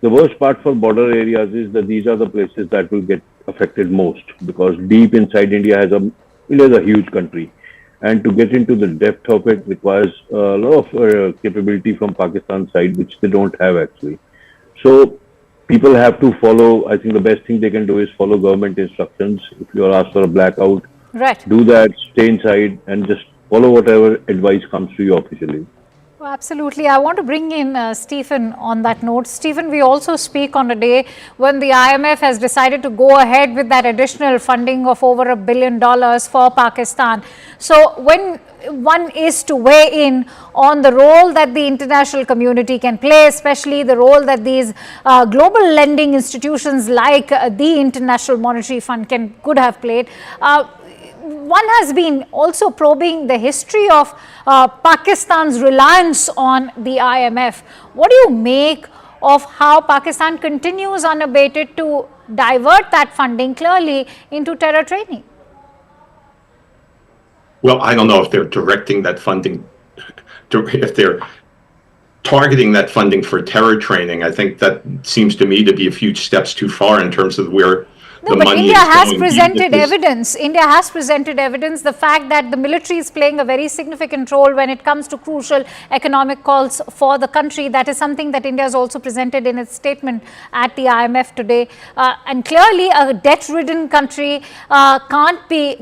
the worst part for border areas is that these are the places that will get affected most, because deep inside India is a huge country, and to get into the depth of it requires a lot of capability from Pakistan's side, which they don't have actually. So people have to follow. I think the best thing they can do is follow government instructions. If you are asked for a blackout, Right. do that, stay inside, and just follow whatever advice comes to you officially. Well, absolutely. I want to bring in Stephen on that note. Stephen, we also speak on a day when the IMF has decided to go ahead with that additional funding of over $1 billion for Pakistan. So when one is to weigh in on the role that the international community can play, especially the role that these global lending institutions like the International Monetary Fund could have played, one has been also probing the history of Pakistan's reliance on the IMF. What do you make of how Pakistan continues unabated to divert that funding clearly into terror training? Well, I don't know if they're directing that funding, if they're targeting that funding for terror training. I think that seems to me to be a few steps too far in terms of where No, but India has presented evidence. India has presented evidence. The fact that the military is playing a very significant role when it comes to crucial economic calls for the country. That is something that India has also presented in its statement at the IMF today. And clearly, a debt-ridden country can't be,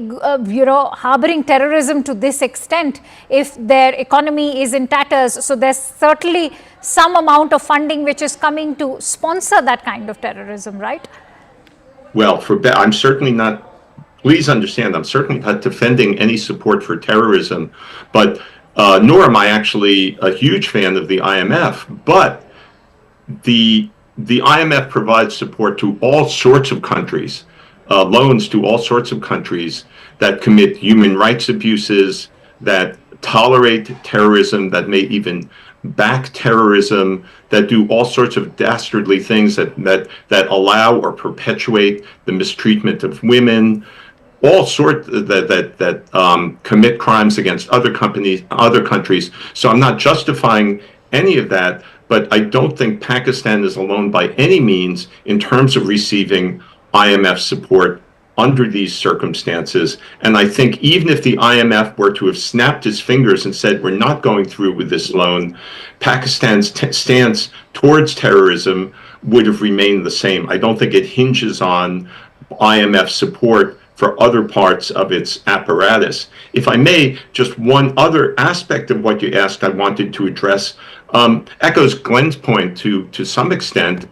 harboring terrorism to this extent if their economy is in tatters. So there's certainly some amount of funding which is coming to sponsor that kind of terrorism, right? Well, I'm certainly not, please understand, I'm certainly not defending any support for terrorism, but nor am I actually a huge fan of the IMF. But the IMF provides support to all sorts of countries, loans to all sorts of countries that commit human rights abuses, that tolerate terrorism, that may even back terrorism, that do all sorts of dastardly things that allow or perpetuate the mistreatment of women, all sorts that commit crimes against other countries. So I'm not justifying any of that, but I don't think Pakistan is alone by any means in terms of receiving IMF support under these circumstances. And I think even if the IMF were to have snapped its fingers and said, we're not going through with this loan, Pakistan's stance towards terrorism would have remained the same. I don't think it hinges on IMF support for other parts of its apparatus. If I may, just one other aspect of what you asked I wanted to address echoes Glenn's point to some extent,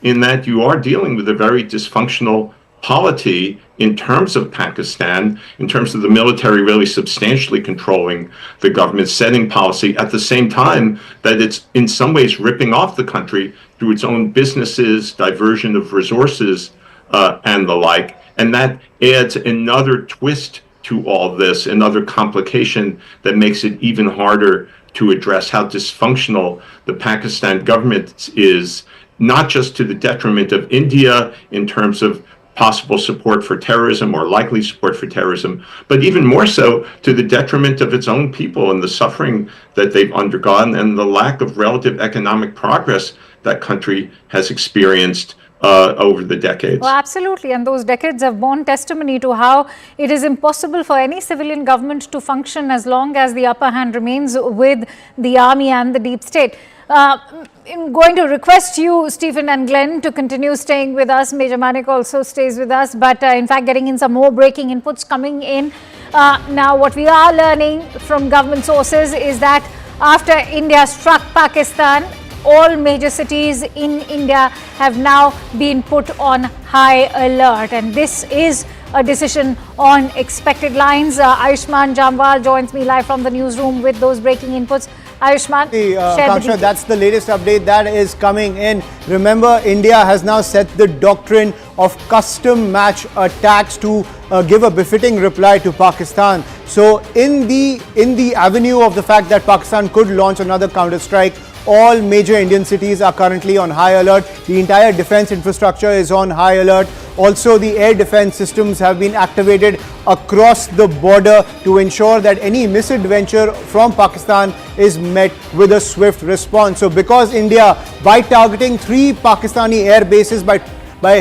in that you are dealing with a very dysfunctional polity in terms of Pakistan, in terms of the military really substantially controlling the government, setting policy, at the same time that it's in some ways ripping off the country through its own businesses, diversion of resources, and the like. And that adds another twist to all this, another complication that makes it even harder to address how dysfunctional the Pakistan government is, not just to the detriment of India in terms of possible support for terrorism or likely support for terrorism, but even more so to the detriment of its own people and the suffering that they've undergone and the lack of relative economic progress that country has experienced over the decades. Well, absolutely. And those decades have borne testimony to how it is impossible for any civilian government to function as long as the upper hand remains with the army and the deep state. I'm going to request you, Stephen and Glenn, to continue staying with us. Major Manik also stays with us, but in fact, getting in some more breaking inputs coming in. Now, what we are learning from government sources is that after India struck Pakistan, all major cities in India have now been put on high alert, and this is a decision on expected lines. Ayushman Jamwal joins me live from the newsroom with those breaking inputs. Ayushman, Kangsha, that's the latest update that is coming in. Remember, India has now set the doctrine of custom match attacks to give a befitting reply to Pakistan. So in the avenue of the fact that Pakistan could launch another counter-strike, all major Indian cities are currently on high alert. The entire defense infrastructure is on high alert. Also, the air defense systems have been activated across the border to ensure that any misadventure from Pakistan is met with a swift response. So because India, by targeting 3 Pakistani air bases, by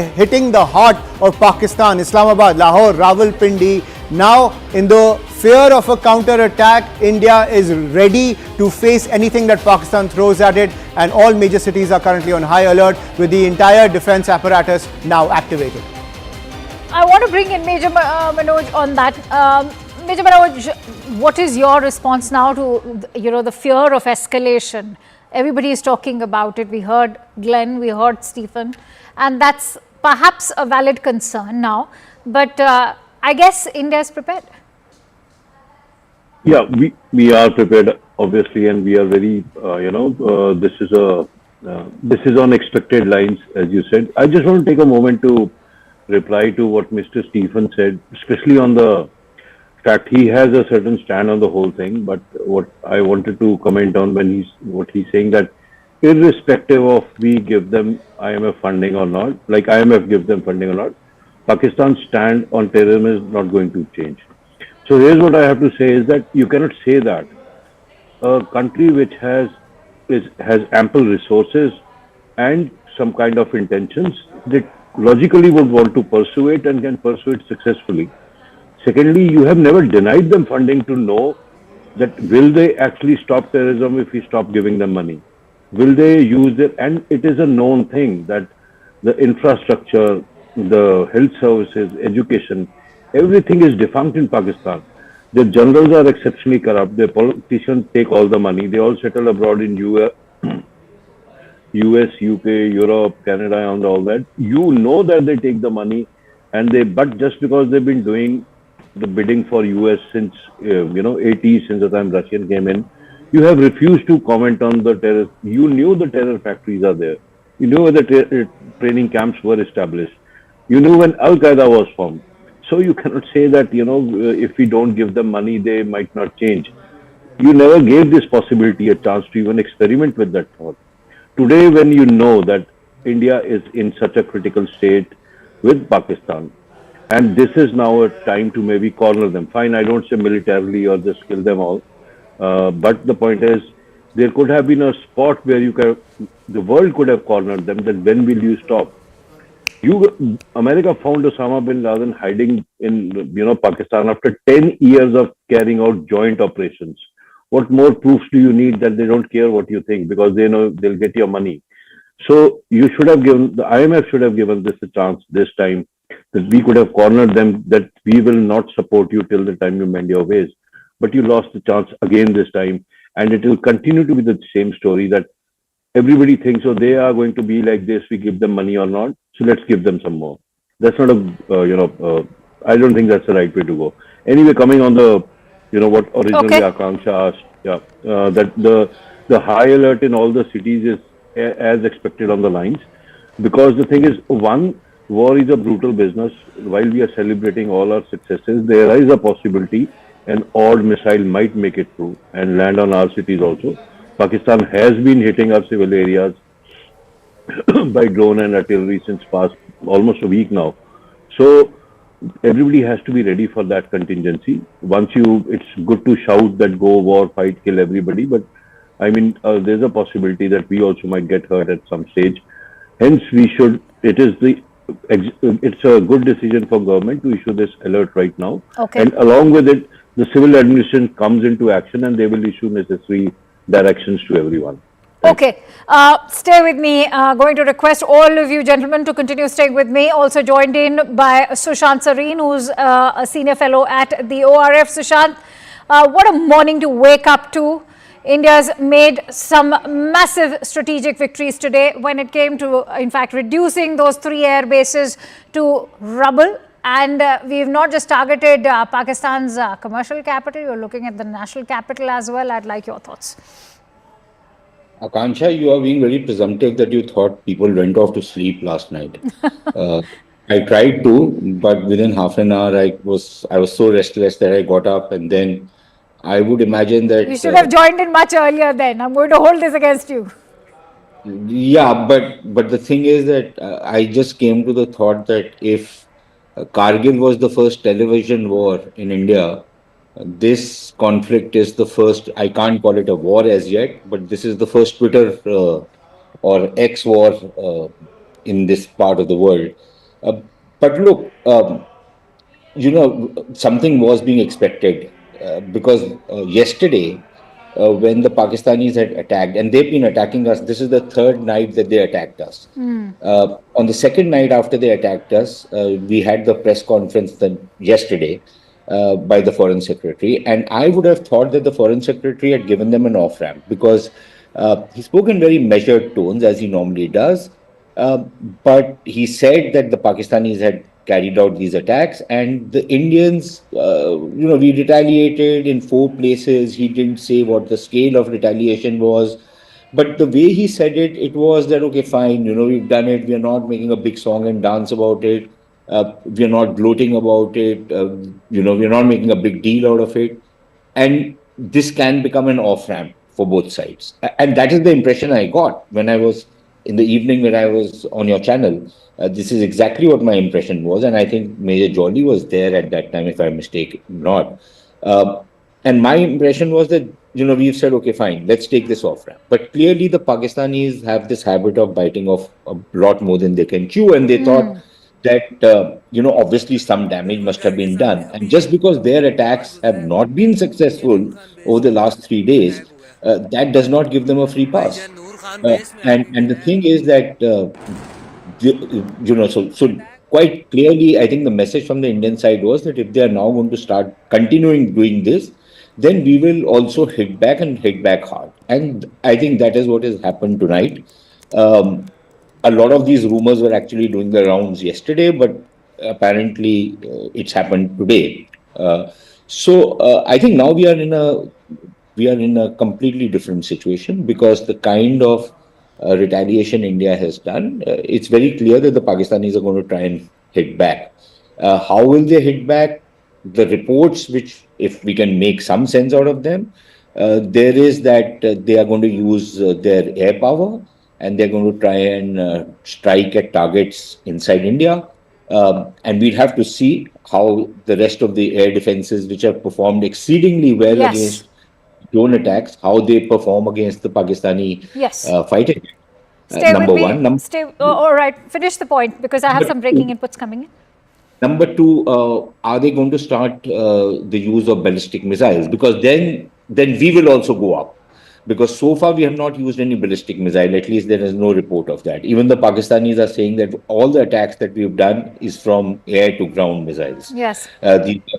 hitting the heart of Pakistan, Islamabad, Lahore, Rawalpindi, now in the fear of a counter-attack, India is ready to face anything that Pakistan throws at it, and all major cities are currently on high alert with the entire defense apparatus now activated. I want to bring in Major Manoj on that. Major Manoj, what is your response now to the fear of escalation? Everybody is talking about it. We heard Glenn, we heard Stephen, and that's perhaps a valid concern now. But I guess India is prepared. Yeah, we are prepared, obviously, and we are very, this is on expected lines, as you said. I just want to take a moment to reply to what Mr. Stephen said, especially on the fact he has a certain stand on the whole thing. But what I wanted to comment on what he's saying, that irrespective of we give them IMF funding or not, like IMF gives them funding or not, Pakistan's stand on terrorism is not going to change. So here's what I have to say is that you cannot say that a country which has ample resources and some kind of intentions, that logically would want to pursue it and can pursue it successfully. Secondly, you have never denied them funding to know that will they actually stop terrorism if we stop giving them money? Will they use it? And it is a known thing that the infrastructure, the health services, education, everything is defunct in Pakistan. The generals are exceptionally corrupt. The politicians take all the money. They all settle abroad in US, UK, Europe, Canada, and all that. You know that they take the money, but just because they've been doing the bidding for US since 80s, since the time Russian came in, you have refused to comment on the terror. You knew the terror factories are there. You knew where the training camps were established. You knew when Al Qaeda was formed. So you cannot say that, if we don't give them money, they might not change. You never gave this possibility a chance to even experiment with that thought. Today, when you know that India is in such a critical state with Pakistan, and this is now a time to maybe corner them. Fine, I don't say militarily or just kill them all. But the point is, there could have been a spot where the world could have cornered them, that when will you stop? America found Osama bin Laden hiding in Pakistan after 10 years of carrying out joint operations. What more proofs do you need that they don't care what you think, because they know they'll get your money? So you should have given, the IMF should have given this a chance this time, that we could have cornered them, that we will not support you till the time you mend your ways. But you lost the chance again this time, and it will continue to be the same story, that everybody thinks, oh, they are going to be like this, we give them money or not, so let's give them some more. That's not I don't think that's the right way to go. Anyway, coming on the, what originally Akanksha asked, that the high alert in all the cities is as expected on the lines, because the thing is, one, war is a brutal business. While we are celebrating all our successes, there is a possibility an odd missile might make it through and land on our cities also. Pakistan has been hitting our civil areas by drone and artillery since past almost a week now. So everybody has to be ready for that contingency. It's good to shout that go war, fight, kill everybody, but I mean, there's a possibility that we also might get hurt at some stage. Hence, it's a good decision for government to issue this alert right now. Okay. And along with it, the civil administration comes into action and they will issue necessary directions to everyone. Okay, stay with me. Going to request all of you gentlemen to continue staying with me. Also joined in by Sushant Sareen, who's a senior fellow at the ORF. Sushant, what a morning to wake up to. India's made some massive strategic victories today when it came to, in fact, reducing those 3 air bases to rubble. And we've not just targeted Pakistan's commercial capital, you're looking at the national capital as well. I'd like your thoughts. Akansha, you are being very presumptive that you thought people went off to sleep last night. I tried to, but within half an hour, I was so restless that I got up, and then I would imagine that You should have joined in much earlier then. I'm going to hold this against you. yeah, but the thing is that I just came to the thought that if Kargil was the first television war in India, this conflict is the first. I can't call it a war as yet, but this is the first Twitter or X war in this part of the world. But look, something was being expected because yesterday, when the Pakistanis had attacked, and they've been attacking us, this is the third night that they attacked us. On the second night after they attacked us, we had the press conference yesterday by the Foreign Secretary, and I would have thought that the Foreign Secretary had given them an off-ramp because he spoke in very measured tones, as he normally does, but he said that the Pakistanis had carried out these attacks, and the Indians, we retaliated in 4 places. He didn't say what the scale of retaliation was, but the way he said it, it was that, okay, fine, we've done it. We are not making a big song and dance about it. We are not gloating about it. We're not making a big deal out of it. And this can become an off-ramp for both sides. And that is the impression I got when I was in the evening when I was on your channel. This is exactly what my impression was. And I think Major Jolly was there at that time, if I'm mistaken, not. And my impression was that, we've said, okay, fine, let's take this off-ramp. But clearly the Pakistanis have this habit of biting off a lot more than they can chew. And they thought that, obviously some damage must have been done. And just because their attacks have not been successful over the last 3 days, that does not give them a free pass. And the thing is that, so quite clearly, I think the message from the Indian side was that if they are now going to start continuing doing this, then we will also hit back and hit back hard. And I think that is what has happened tonight. A lot of these rumors were actually doing the rounds yesterday, but apparently it's happened today. So I think now we are in a completely different situation because the kind of retaliation India has done, it's very clear that the Pakistanis are going to try and hit back. How will they hit back? The reports, which if we can make some sense out of them, there is that they are going to use their air power and they're going to try and strike at targets inside India. And we'd have to see how the rest of the air defenses, which have performed exceedingly well against drone attacks, how they perform against the Pakistani fighting. Stay number with me. one. All right, finish the point because I have some breaking inputs coming in. Number 2, are they going to start the use of ballistic missiles? Because then we will also go up. Because so far we have not used any ballistic missile. At least there is no report of that. Even the Pakistanis are saying that all the attacks that we've done is from air to ground missiles. Yes.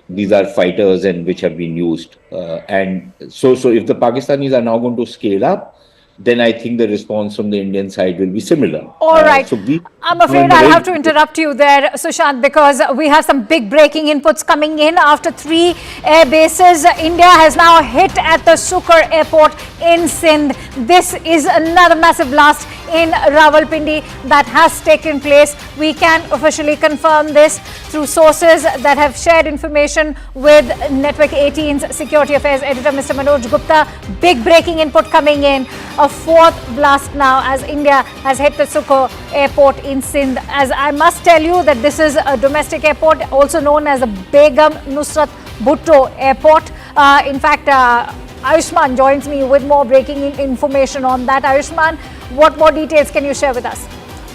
These are fighters and which have been used. And so if the Pakistanis are now going to scale up, then I think the response from the Indian side will be similar. All right. I'm afraid I'll have to interrupt you there, Sushant, because we have some big breaking inputs coming in. After 3 air bases, India has now hit at the Sindur airport in Sindh. This is another massive blast in Rawalpindi that has taken place. We can officially confirm this through sources that have shared information with Network 18's Security Affairs editor, Mr. Manoj Gupta. Big breaking input coming in. A 4th blast now as India has hit the Sindur airport in Sindh. As I must tell you that this is a domestic airport, also known as the Begum Nusrat Bhutto airport. In fact, Ayushman joins me with more breaking information on that. Ayushman, what more details can you share with us?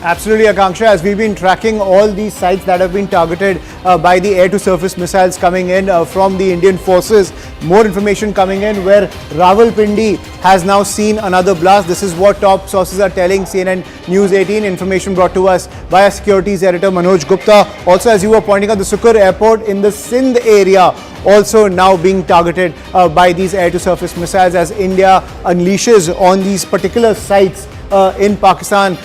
Absolutely, Akanksha. As we've been tracking all these sites that have been targeted by the air-to-surface missiles coming in from the Indian forces, more information coming in where Rawalpindi has now seen another blast. This is what top sources are telling CNN News 18. Information brought to us by our securities editor Manoj Gupta. Also, as you were pointing out, the Sindur airport in the Sindh area also now being targeted by these air-to-surface missiles as India unleashes on these particular sites in Pakistan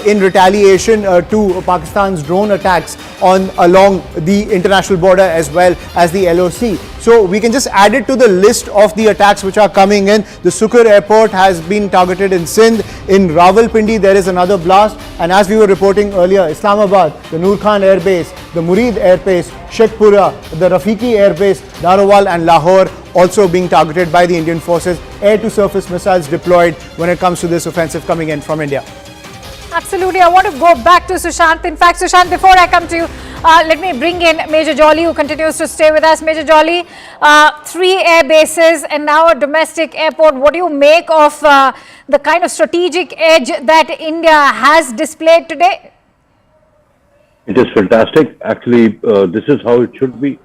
in retaliation to Pakistan's drone attacks along the international border as well as the LOC. So we can just add it to the list of the attacks which are coming in. The Sindur airport has been targeted in Sindh. In Rawalpindi there is another blast, and as we were reporting earlier, Islamabad, the Noor Khan Air Base, the Murid Air Base, Shekhpura, the Rafiki Air Base, Narawal and Lahore also being targeted by the Indian forces. Air-to-surface missiles deployed when it comes to this offensive coming in from India. Absolutely. I want to go back to Sushant. In fact, Sushant, before I come to you, let me bring in Major Jolly, who continues to stay with us. Major Jolly, 3 air bases and now a domestic airport. What do you make of the kind of strategic edge that India has displayed today? It is fantastic. Actually, this is how it should be.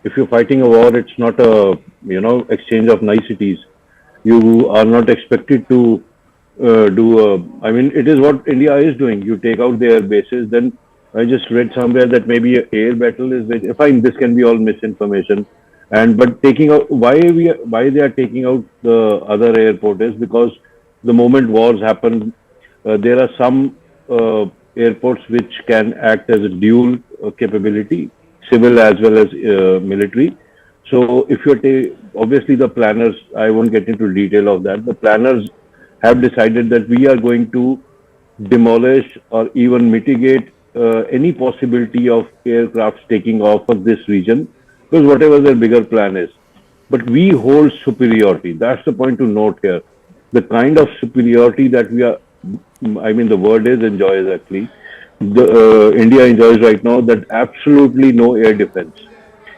If you're fighting a war, it's not a exchange of niceties. You are not expected to I mean, it is what India is doing. You take out their bases. Then I just read somewhere that maybe an air battle is fine. This can be all misinformation. But taking out why they are taking out the other airport is because the moment wars happen, there are some airports which can act as a dual capability, civil as well as military. So if you're obviously the planners, I won't get into detail of that. The planners have decided that we are going to demolish or even mitigate any possibility of aircrafts taking off of this region, because whatever their bigger plan is. But we hold superiority. That's the point to note here. The kind of superiority that we are, I mean, the word is enjoys actually. India enjoys right now that absolutely no air defense.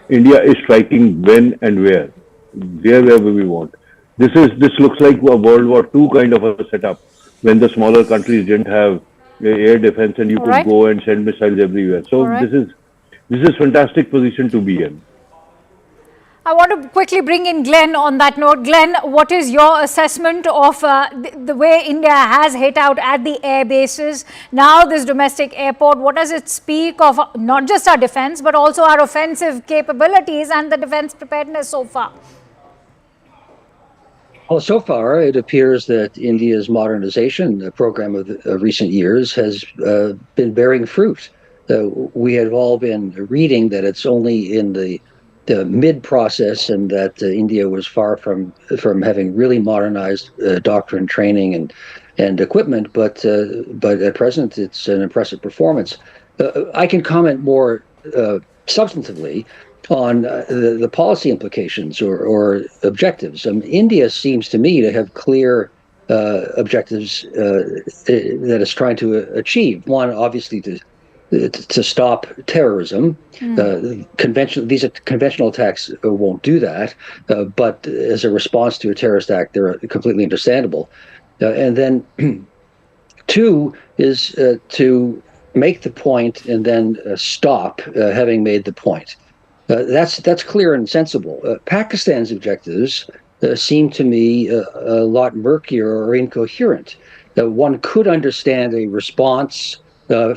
India is striking when and wherever we want. This looks like a World War II kind of a setup when the smaller countries didn't have air defense and you could go and send missiles everywhere. So this is fantastic position to be in. I want to quickly bring in Glenn on that note. Glenn, what is your assessment of the way India has hit out at the air bases? Now this domestic airport, what does it speak of not just our defense, but also our offensive capabilities and the defense preparedness so far? Well, so far, it appears that India's modernization program of recent years has been bearing fruit. We have all been reading that it's only in the mid-process and that India was far from having really modernized doctrine, training, and equipment, but at present, it's an impressive performance. I can comment more substantively on the policy implications or objectives. India seems to me to have clear objectives that it's trying to achieve. One, obviously, to stop terrorism. These conventional attacks won't do that, but as a response to a terrorist act, they're completely understandable. And then two is to make the point and then stop having made the point. That's clear and sensible. Pakistan's objectives seem to me a lot murkier or incoherent. One could understand a response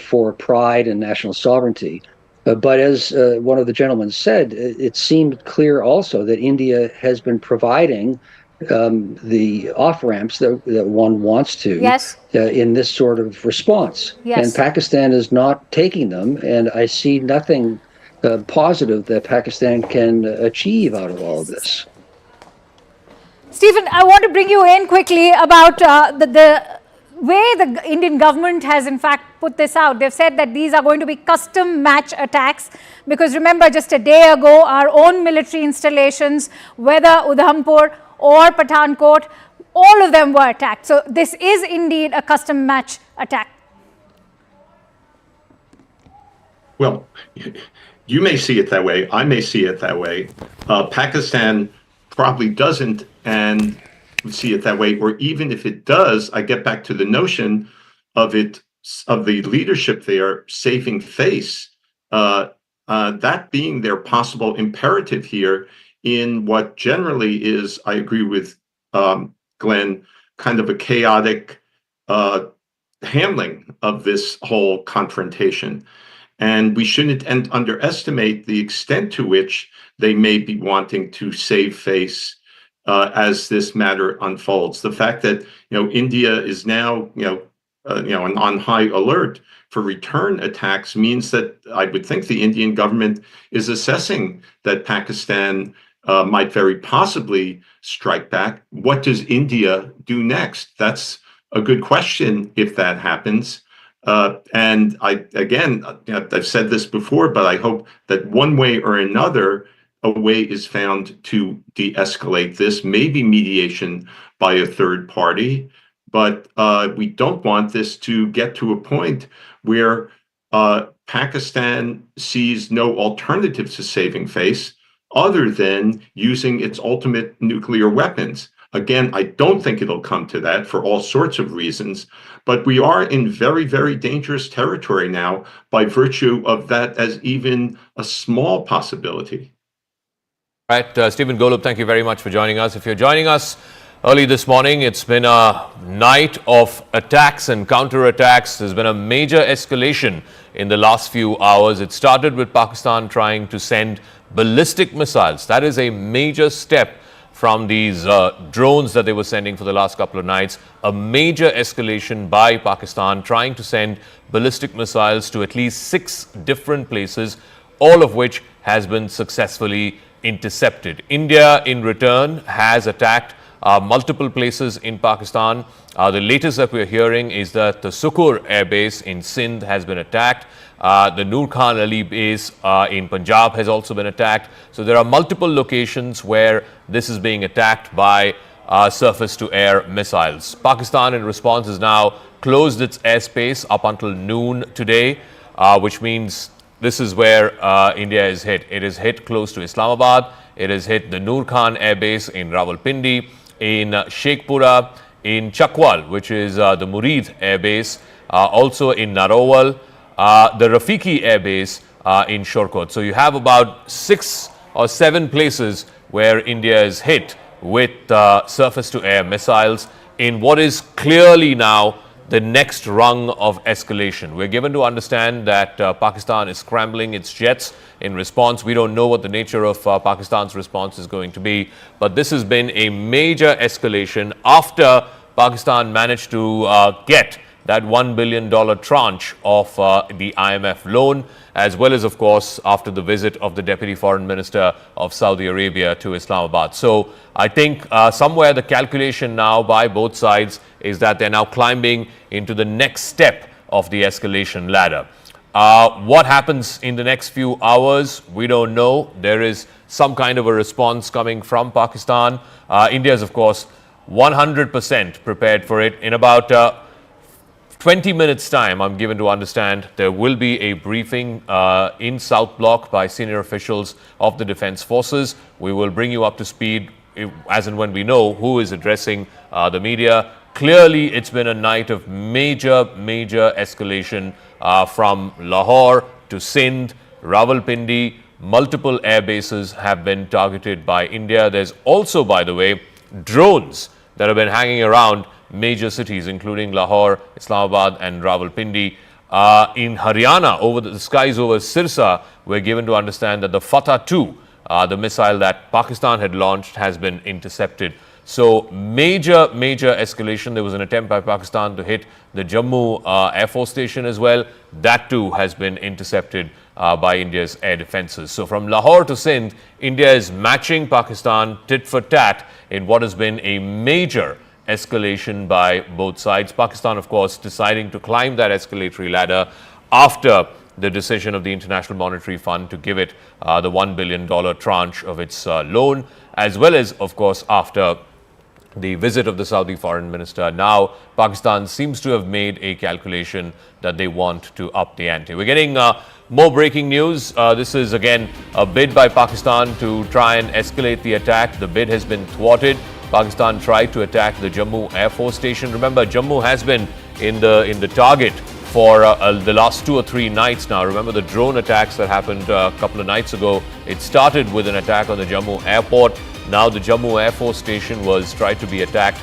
for pride and national sovereignty, but as one of the gentlemen said, it seemed clear also that India has been providing the off ramps that one wants to Yes. in this sort of response. Yes. And Pakistan is not taking them, and I see nothing positive that Pakistan can achieve out of all of this. Stephen, I want to bring you in quickly about the way the Indian government has in fact put this out. They've said that these are going to be custom match attacks because remember just a day ago our own military installations, whether Udhampur or Pathankot, all of them were attacked. So this is indeed a custom match attack. Well, you may see it that way. I may see it that way. Pakistan probably doesn't and see it that way. Or even if it does, I get back to the notion of the leadership there saving face, that being their possible imperative here in what generally is, I agree with Glenn, kind of a chaotic handling of this whole confrontation. And we shouldn't underestimate the extent to which they may be wanting to save face as this matter unfolds. The fact that India is now on high alert for return attacks means that I would think the Indian government is assessing that Pakistan might very possibly strike back. What does India do next? That's a good question if that happens. And I've said this before, but I hope that one way or another, a way is found to de-escalate this, maybe mediation by a third party. But we don't want this to get to a point where Pakistan sees no alternative to saving face other than using its ultimate nuclear weapons. Again, I don't think it'll come to that for all sorts of reasons, but we are in very, very dangerous territory now by virtue of that as even a small possibility. All right, Stephen Golub, thank you very much for joining us. If you're joining us early this morning, it's been a night of attacks and counterattacks. There's been a major escalation in the last few hours. It started with Pakistan trying to send ballistic missiles. That is a major step from these drones that they were sending for the last couple of nights. A major escalation by Pakistan trying to send ballistic missiles to at least 6 different places, all of which has been successfully intercepted. India, in return, has attacked multiple places in Pakistan. The latest that we're hearing is that the Sukur air base in Sindh has been attacked. The Nur Khan Ali base in Punjab has also been attacked. So there are multiple locations where this is being attacked by surface-to-air missiles. Pakistan, in response, has now closed its airspace up until noon today, which means this is where India is hit. It is hit close to Islamabad. It has hit the Nur Khan air base in Rawalpindi, in Sheikhpura, in Chakwal, which is the Murid air base, also in Narowal, the Rafiki air base in Shorkot. So you have about 6 or 7 places where India is hit with surface-to-air missiles in what is clearly now the next rung of escalation. We're given to understand that Pakistan is scrambling its jets in response. We don't know what the nature of Pakistan's response is going to be, but this has been a major escalation after Pakistan managed to get that $1 billion tranche of the IMF loan, as well as, of course, after the visit of the Deputy Foreign Minister of Saudi Arabia to Islamabad. So I think somewhere the calculation now by both sides is that they're now climbing into the next step of the escalation ladder. What happens in the next few hours, we don't know. There is some kind of a response coming from Pakistan. India is, of course, 100% prepared for it. In about 20 minutes time, I'm given to understand, there will be a briefing in South Block by senior officials of the Defence Forces. We will bring you up to speed as and when we know who is addressing the media. Clearly, it's been a night of major escalation from Lahore to Sindh, Rawalpindi. Multiple air bases have been targeted by India. There's also, by the way, drones that have been hanging around major cities, including Lahore, Islamabad, and Rawalpindi. In Haryana, over the skies over Sirsa, we're given to understand that the Fatah 2, the missile that Pakistan had launched, has been intercepted. So major escalation. There was an attempt by Pakistan to hit the Jammu Air Force Station as well. That too has been intercepted by India's air defenses. So from Lahore to Sindh, India is matching Pakistan tit for tat in what has been a major escalation by both sides. Pakistan, of course, deciding to climb that escalatory ladder after the decision of the International Monetary Fund to give it the $1 billion tranche of its loan, as well as, of course, after the visit of the Saudi foreign minister. Now, Pakistan seems to have made a calculation that they want to up the ante. We're getting more breaking news. This is again a bid by Pakistan to try and escalate the attack. The bid has been thwarted. Pakistan tried to attack the Jammu Air Force Station. Remember, Jammu has been in the target for the last 2 or 3 nights now. Remember the drone attacks that happened a couple of nights ago. It started with an attack on the Jammu airport. Now the Jammu Air Force Station was tried to be attacked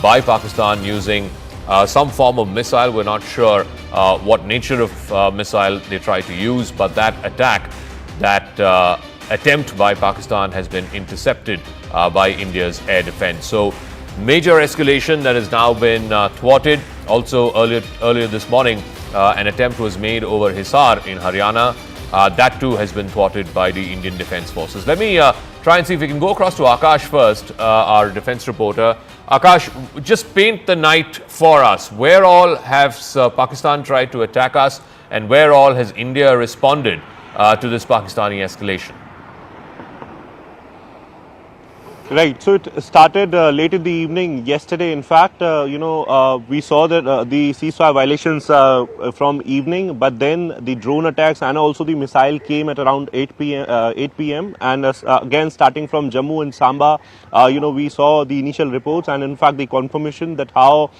by Pakistan using some form of missile. We're not sure what nature of missile they tried to use, but that attack, that attempt by Pakistan has been intercepted by India's air defense. So major escalation that has now been thwarted. Also earlier this morning, an attempt was made over Hisar in Haryana. That too has been thwarted by the Indian Defence Forces. Let me try and see if we can go across to Akash first, our defence reporter. Akash, just paint the night for us. Where all has Pakistan tried to attack us, and where all has India responded to this Pakistani escalation? Right. So it started late in the evening yesterday. In fact, we saw that the ceasefire violations from evening, but then the drone attacks and also the missile came at around 8 p.m. And again, starting from Jammu and Samba, we saw the initial reports and in fact the confirmation that how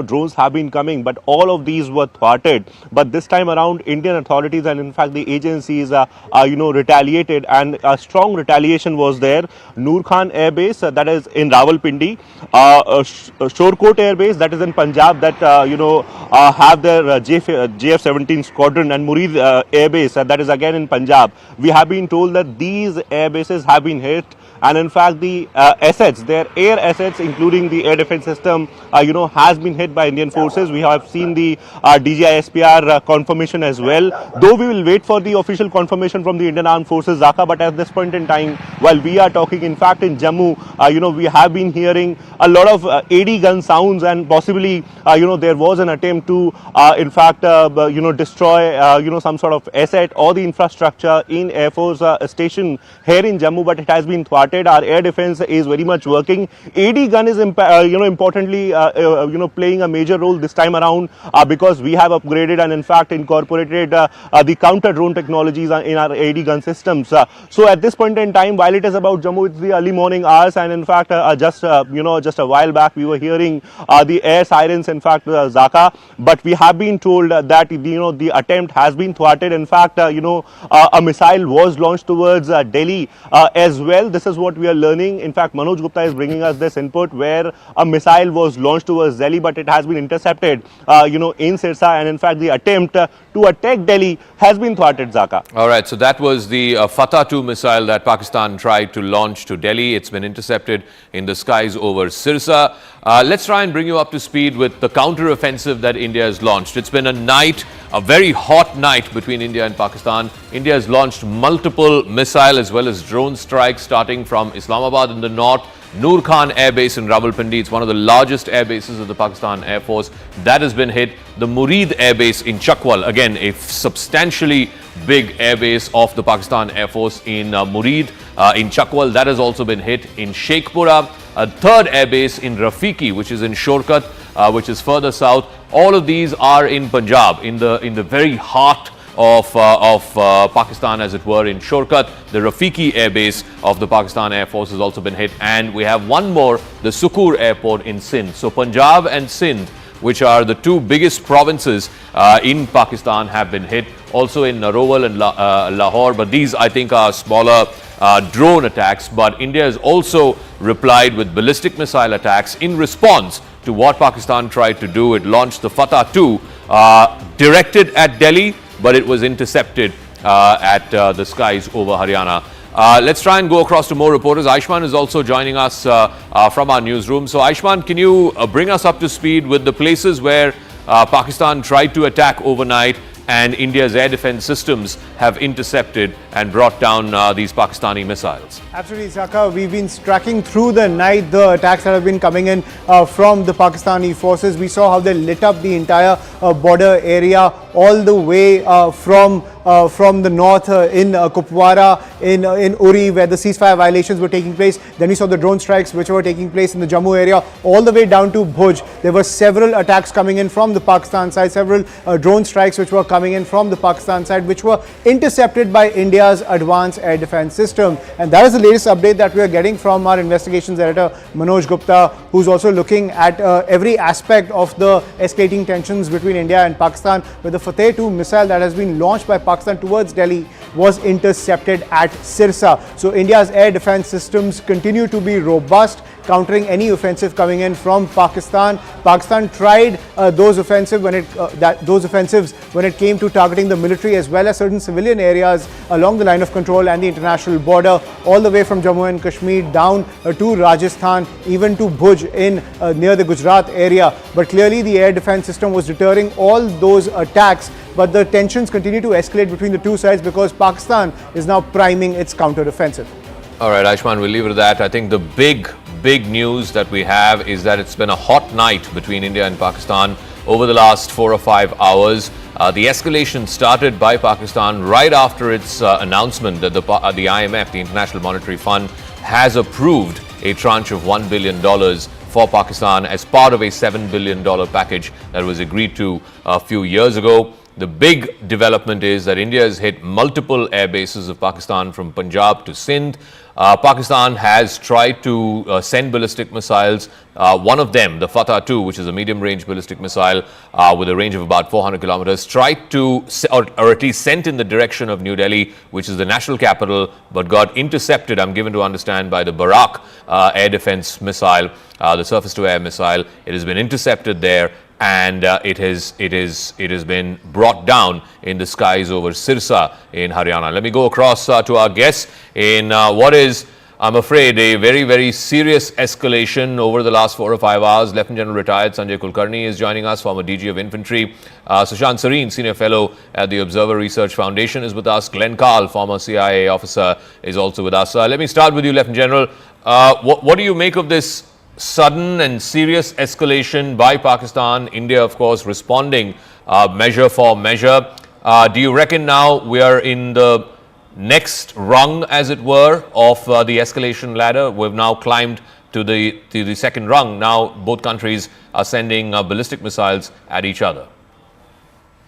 drones have been coming, but all of these were thwarted. But this time around, Indian authorities and in fact the agencies, retaliated, and a strong retaliation was there. Noor Khan Air Base, that is in Rawalpindi, Shorkot Air Base, that is in Punjab, that have their JF-17 squadron, and Murid Air Base, that is again in Punjab. We have been told that these air bases have been hit, and in fact the assets, their air assets, including the air defense system, has been hit by Indian forces. We have seen the DGI SPR confirmation as well, though we will wait for the official confirmation from the Indian Armed Forces, Dhaka. But at this point in time, while we are talking, in fact in Jammu, we have been hearing a lot of AD gun sounds, and possibly there was an attempt to destroy some sort of asset or the infrastructure in Air Force station here in Jammu, but it has been thwarted. Our air defense is very much working. AD gun is importantly playing a major role this time around because we have upgraded and in fact incorporated the counter drone technologies in our AD gun systems. So at this point in time, while it is about Jammu, it's the early morning hours, and in fact just a while back we were hearing the air sirens, in fact Dhaka, but we have been told that the attempt has been thwarted. In fact a missile was launched towards Delhi as well. This is what we are learning. In fact, Manoj Gupta is bringing us this input where a missile was launched towards Delhi, but it has been intercepted in Sirsa, and in fact the attempt to attack Delhi has been thwarted, Zaka. All right, so that was the Fatah-2 missile that Pakistan tried to launch to Delhi. It's been intercepted in the skies over Sirsa. Let's try and bring you up to speed with the counter-offensive that India has launched. It's been a very hot night between India and Pakistan. India has launched multiple missile as well as drone strikes starting from Islamabad in the north, Noor Khan Air Base in Rawalpindi. It's one of the largest air bases of the Pakistan Air Force. That has been hit. The Murid Air Base in Chakwal, again a substantially big air base of the Pakistan Air Force in Murid in Chakwal. That has also been hit. In Sheikhpura, a third air base in Rafiki, which is in Shorkat, which is further south. All of these are in Punjab, in the very heart of Pakistan, as it were, in Shorkat. The Rafiki Air Base of the Pakistan Air Force has also been hit. And we have one more, the Sukur Airport in Sindh. So Punjab and Sindh, which are the two biggest provinces in Pakistan, have been hit. Also in Narowal and Lahore, but these I think are smaller drone attacks. But India has also replied with ballistic missile attacks in response to what Pakistan tried to do. It launched the Fatah-2 directed at Delhi, but it was intercepted at the skies over Haryana. Let's try and go across to more reporters. Aishman is also joining us from our newsroom. So Aishman, can you bring us up to speed with the places where Pakistan tried to attack overnight and India's air defense systems have intercepted and brought down these Pakistani missiles? Absolutely, Zaka. We've been tracking through the night the attacks that have been coming in from the Pakistani forces. We saw how they lit up the entire border area all the way from the north in Kupwara, in Uri, where the ceasefire violations were taking place. Then we saw the drone strikes which were taking place in the Jammu area, all the way down to Bhuj. There were several attacks coming in from the Pakistan side, several drone strikes which were coming in from the Pakistan side, which were intercepted by India's advanced air defense system. And that is the latest update that we are getting from our investigations editor Manoj Gupta, who's also looking at every aspect of the escalating tensions between India and Pakistan, with the Fateh 2 missile that has been launched by Pakistan towards Delhi was intercepted at Sirsa. So India's air defense systems continue to be robust, countering any offensive coming in from Pakistan. Pakistan tried those offensives when it came to targeting the military as well as certain civilian areas along the line of control and the international border, all the way from Jammu and Kashmir down to Rajasthan, even to Bhuj in near the Gujarat area. But clearly the air defense system was deterring all those attacks. But the tensions continue to escalate between the two sides because Pakistan is now priming its counter-offensive. All right, Aishman, we'll leave it at that. I think the big news that we have is that it's been a hot night between India and Pakistan over the last 4 or 5 hours. The escalation started by Pakistan right after its announcement that the IMF, the International Monetary Fund, has approved a tranche of $1 billion for Pakistan as part of a $7 billion package that was agreed to a few years ago. The big development is that India has hit multiple air bases of Pakistan from Punjab to Sindh. Pakistan has tried to send ballistic missiles. One of them, the Fateh 2, which is a medium-range ballistic missile with a range of about 400 kilometers, tried to, or at least sent in the direction of New Delhi, which is the national capital, but got intercepted, I'm given to understand, by the Barak air defense missile, the surface-to-air missile. It has been intercepted there, and it has been brought down in the skies over Sirsa in Haryana. Let me go across to our guests in what is, I'm afraid, a very serious escalation over the last 4 or 5 hours. Lieutenant General retired Sanjay Kulkarni is joining us, former DG of Infantry. Sushant Sareen, Senior Fellow at the Observer Research Foundation, is with us. Glenn Carl, former CIA officer, is also with us. Let me start with you, Lieutenant General. What do you make of this sudden and serious escalation by Pakistan? India, of course, responding measure for measure. Do you reckon now we are in the next rung, as it were, of the escalation ladder? We've now climbed to the second rung. Now both countries are sending ballistic missiles at each other.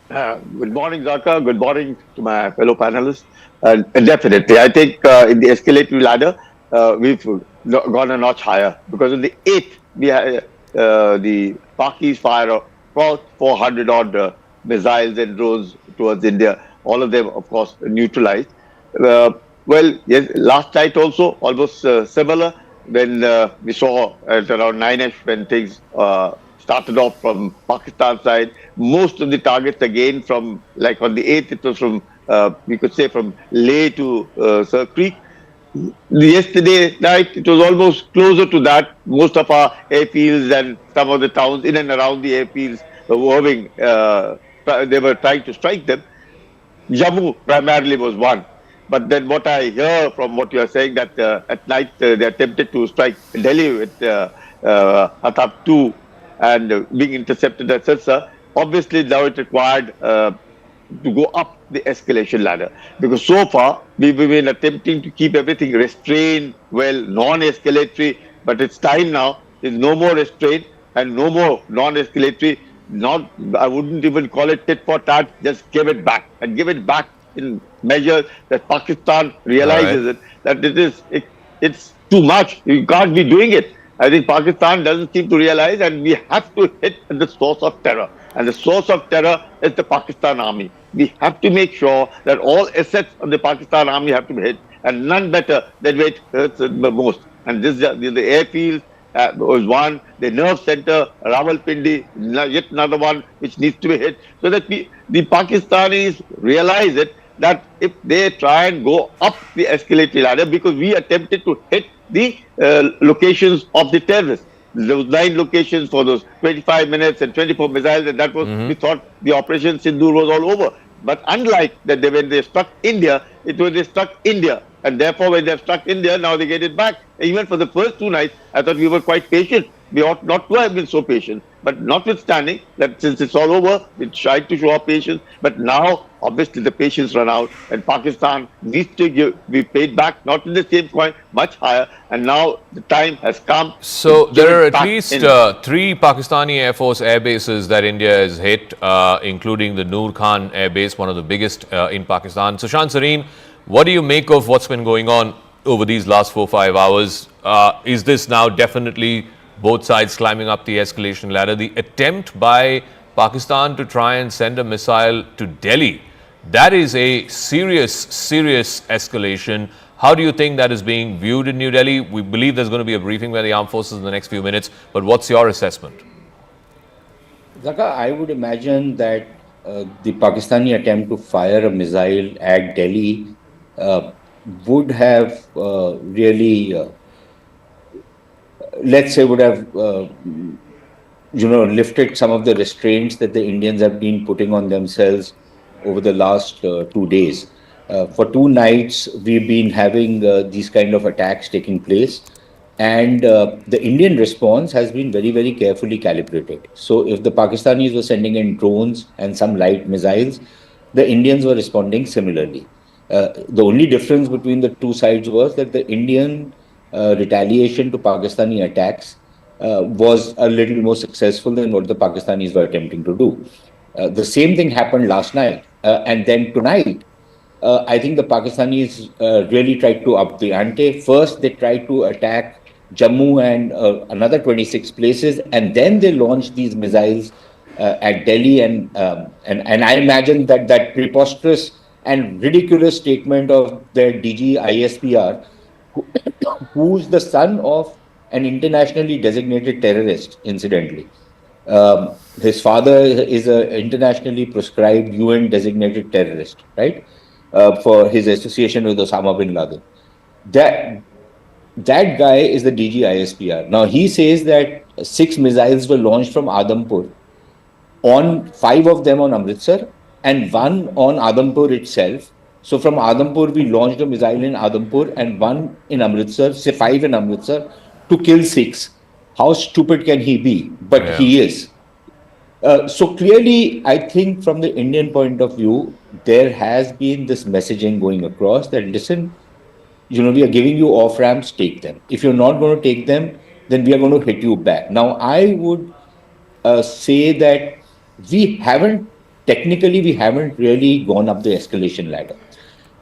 Good morning, Zaka. Good morning to my fellow panelists. Definitely, I think in the escalating ladder, we've gone a notch higher, because on the 8th, we had the Pakis fire about 400 odd missiles and drones towards India. All of them, of course, neutralized. Well, yes, last night also almost similar, when we saw at around 9ish when things started off from Pakistan side. Most of the targets again from, like on the 8th, it was from, we could say from Leh to Sir Creek. Yesterday night, it was almost closer to that. Most of our airfields and some of the towns in and around the airfields were having, they were trying to strike them. Jammu primarily was one. But then what I hear from what you are saying, that at night they attempted to strike Delhi with Hattab 2 and being intercepted at Sirsa. Obviously now it required to go up the escalation ladder, because so far we've been attempting to keep everything restrained, well, non-escalatory, but it's time now. There's no more restraint and no more non-escalatory. Not, I wouldn't even call it tit for tat, just give it back, and give it back in measures that Pakistan realizes it, that it's too much. You can't be doing it. I think Pakistan doesn't seem to realize, and we have to hit at the source of terror. And the source of terror is the Pakistan army. We have to make sure that all assets of the Pakistan army have to be hit, and none better than where it hurts the most. And this, the airfield was one, the nerve center, Rawalpindi, yet another one which needs to be hit, so that the Pakistanis realize it, that if they try and go up the escalator ladder, because we attempted to hit the locations of the terrorists. Those 9 locations for those 25 minutes and 24 missiles, and that was, we thought the operation Sindur was all over. But unlike that, when they struck India, it was they struck India. And therefore, when they've struck India, now they get it back. And even for the first 2 nights, I thought we were quite patient. We ought not to have been so patient. But notwithstanding that, since it's all over, we tried to show our patience. But now, obviously, the patience run out, and Pakistan needs to be paid back, not in the same coin, much higher. And now the time has come. So there are at least 3 Pakistani Air Force air bases that India has hit, including the Noor Khan Air Base, one of the biggest in Pakistan. So Shan Sareen, what do you make of what's been going on over these last 4-5 hours? Is this now definitely both sides climbing up the escalation ladder? The attempt by Pakistan to try and send a missile to Delhi, that is a serious escalation. How do you think that is being viewed in New Delhi? We believe there's going to be a briefing by the armed forces in the next few minutes, but what's your assessment? Zaka, I would imagine that the Pakistani attempt to fire a missile at Delhi would have really, let's say, would have lifted some of the restraints that the Indians have been putting on themselves over the last 2 days. For 2 nights, we've been having these kind of attacks taking place, and the Indian response has been very, very carefully calibrated. So if the Pakistanis were sending in drones and some light missiles, the Indians were responding similarly. The only difference between the 2 sides was that the Indian retaliation to Pakistani attacks was a little more successful than what the Pakistanis were attempting to do. The same thing happened last night, and then tonight. I think the Pakistanis really tried to up the ante. First, they tried to attack Jammu and another 26 places, and then they launched these missiles at Delhi. And I imagine that preposterous and ridiculous statement of their DG ISPR, who's the son of an internationally designated terrorist, incidentally. His father is an internationally proscribed UN designated terrorist, right? For his association with Osama bin Laden. That guy is the DG ISPR. Now, he says that 6 missiles were launched from Adampur, 5 of them on Amritsar and 1 on Adampur itself. So from Adampur, we launched a missile in Adampur and 1 in Amritsar, say 5 in Amritsar, to kill 6. How stupid can he be? But he is. So clearly, I think from the Indian point of view, there has been this messaging going across that, listen, we are giving you off-ramps, take them. If you're not going to take them, then we are going to hit you back. Now, I would say that we haven't really gone up the escalation ladder.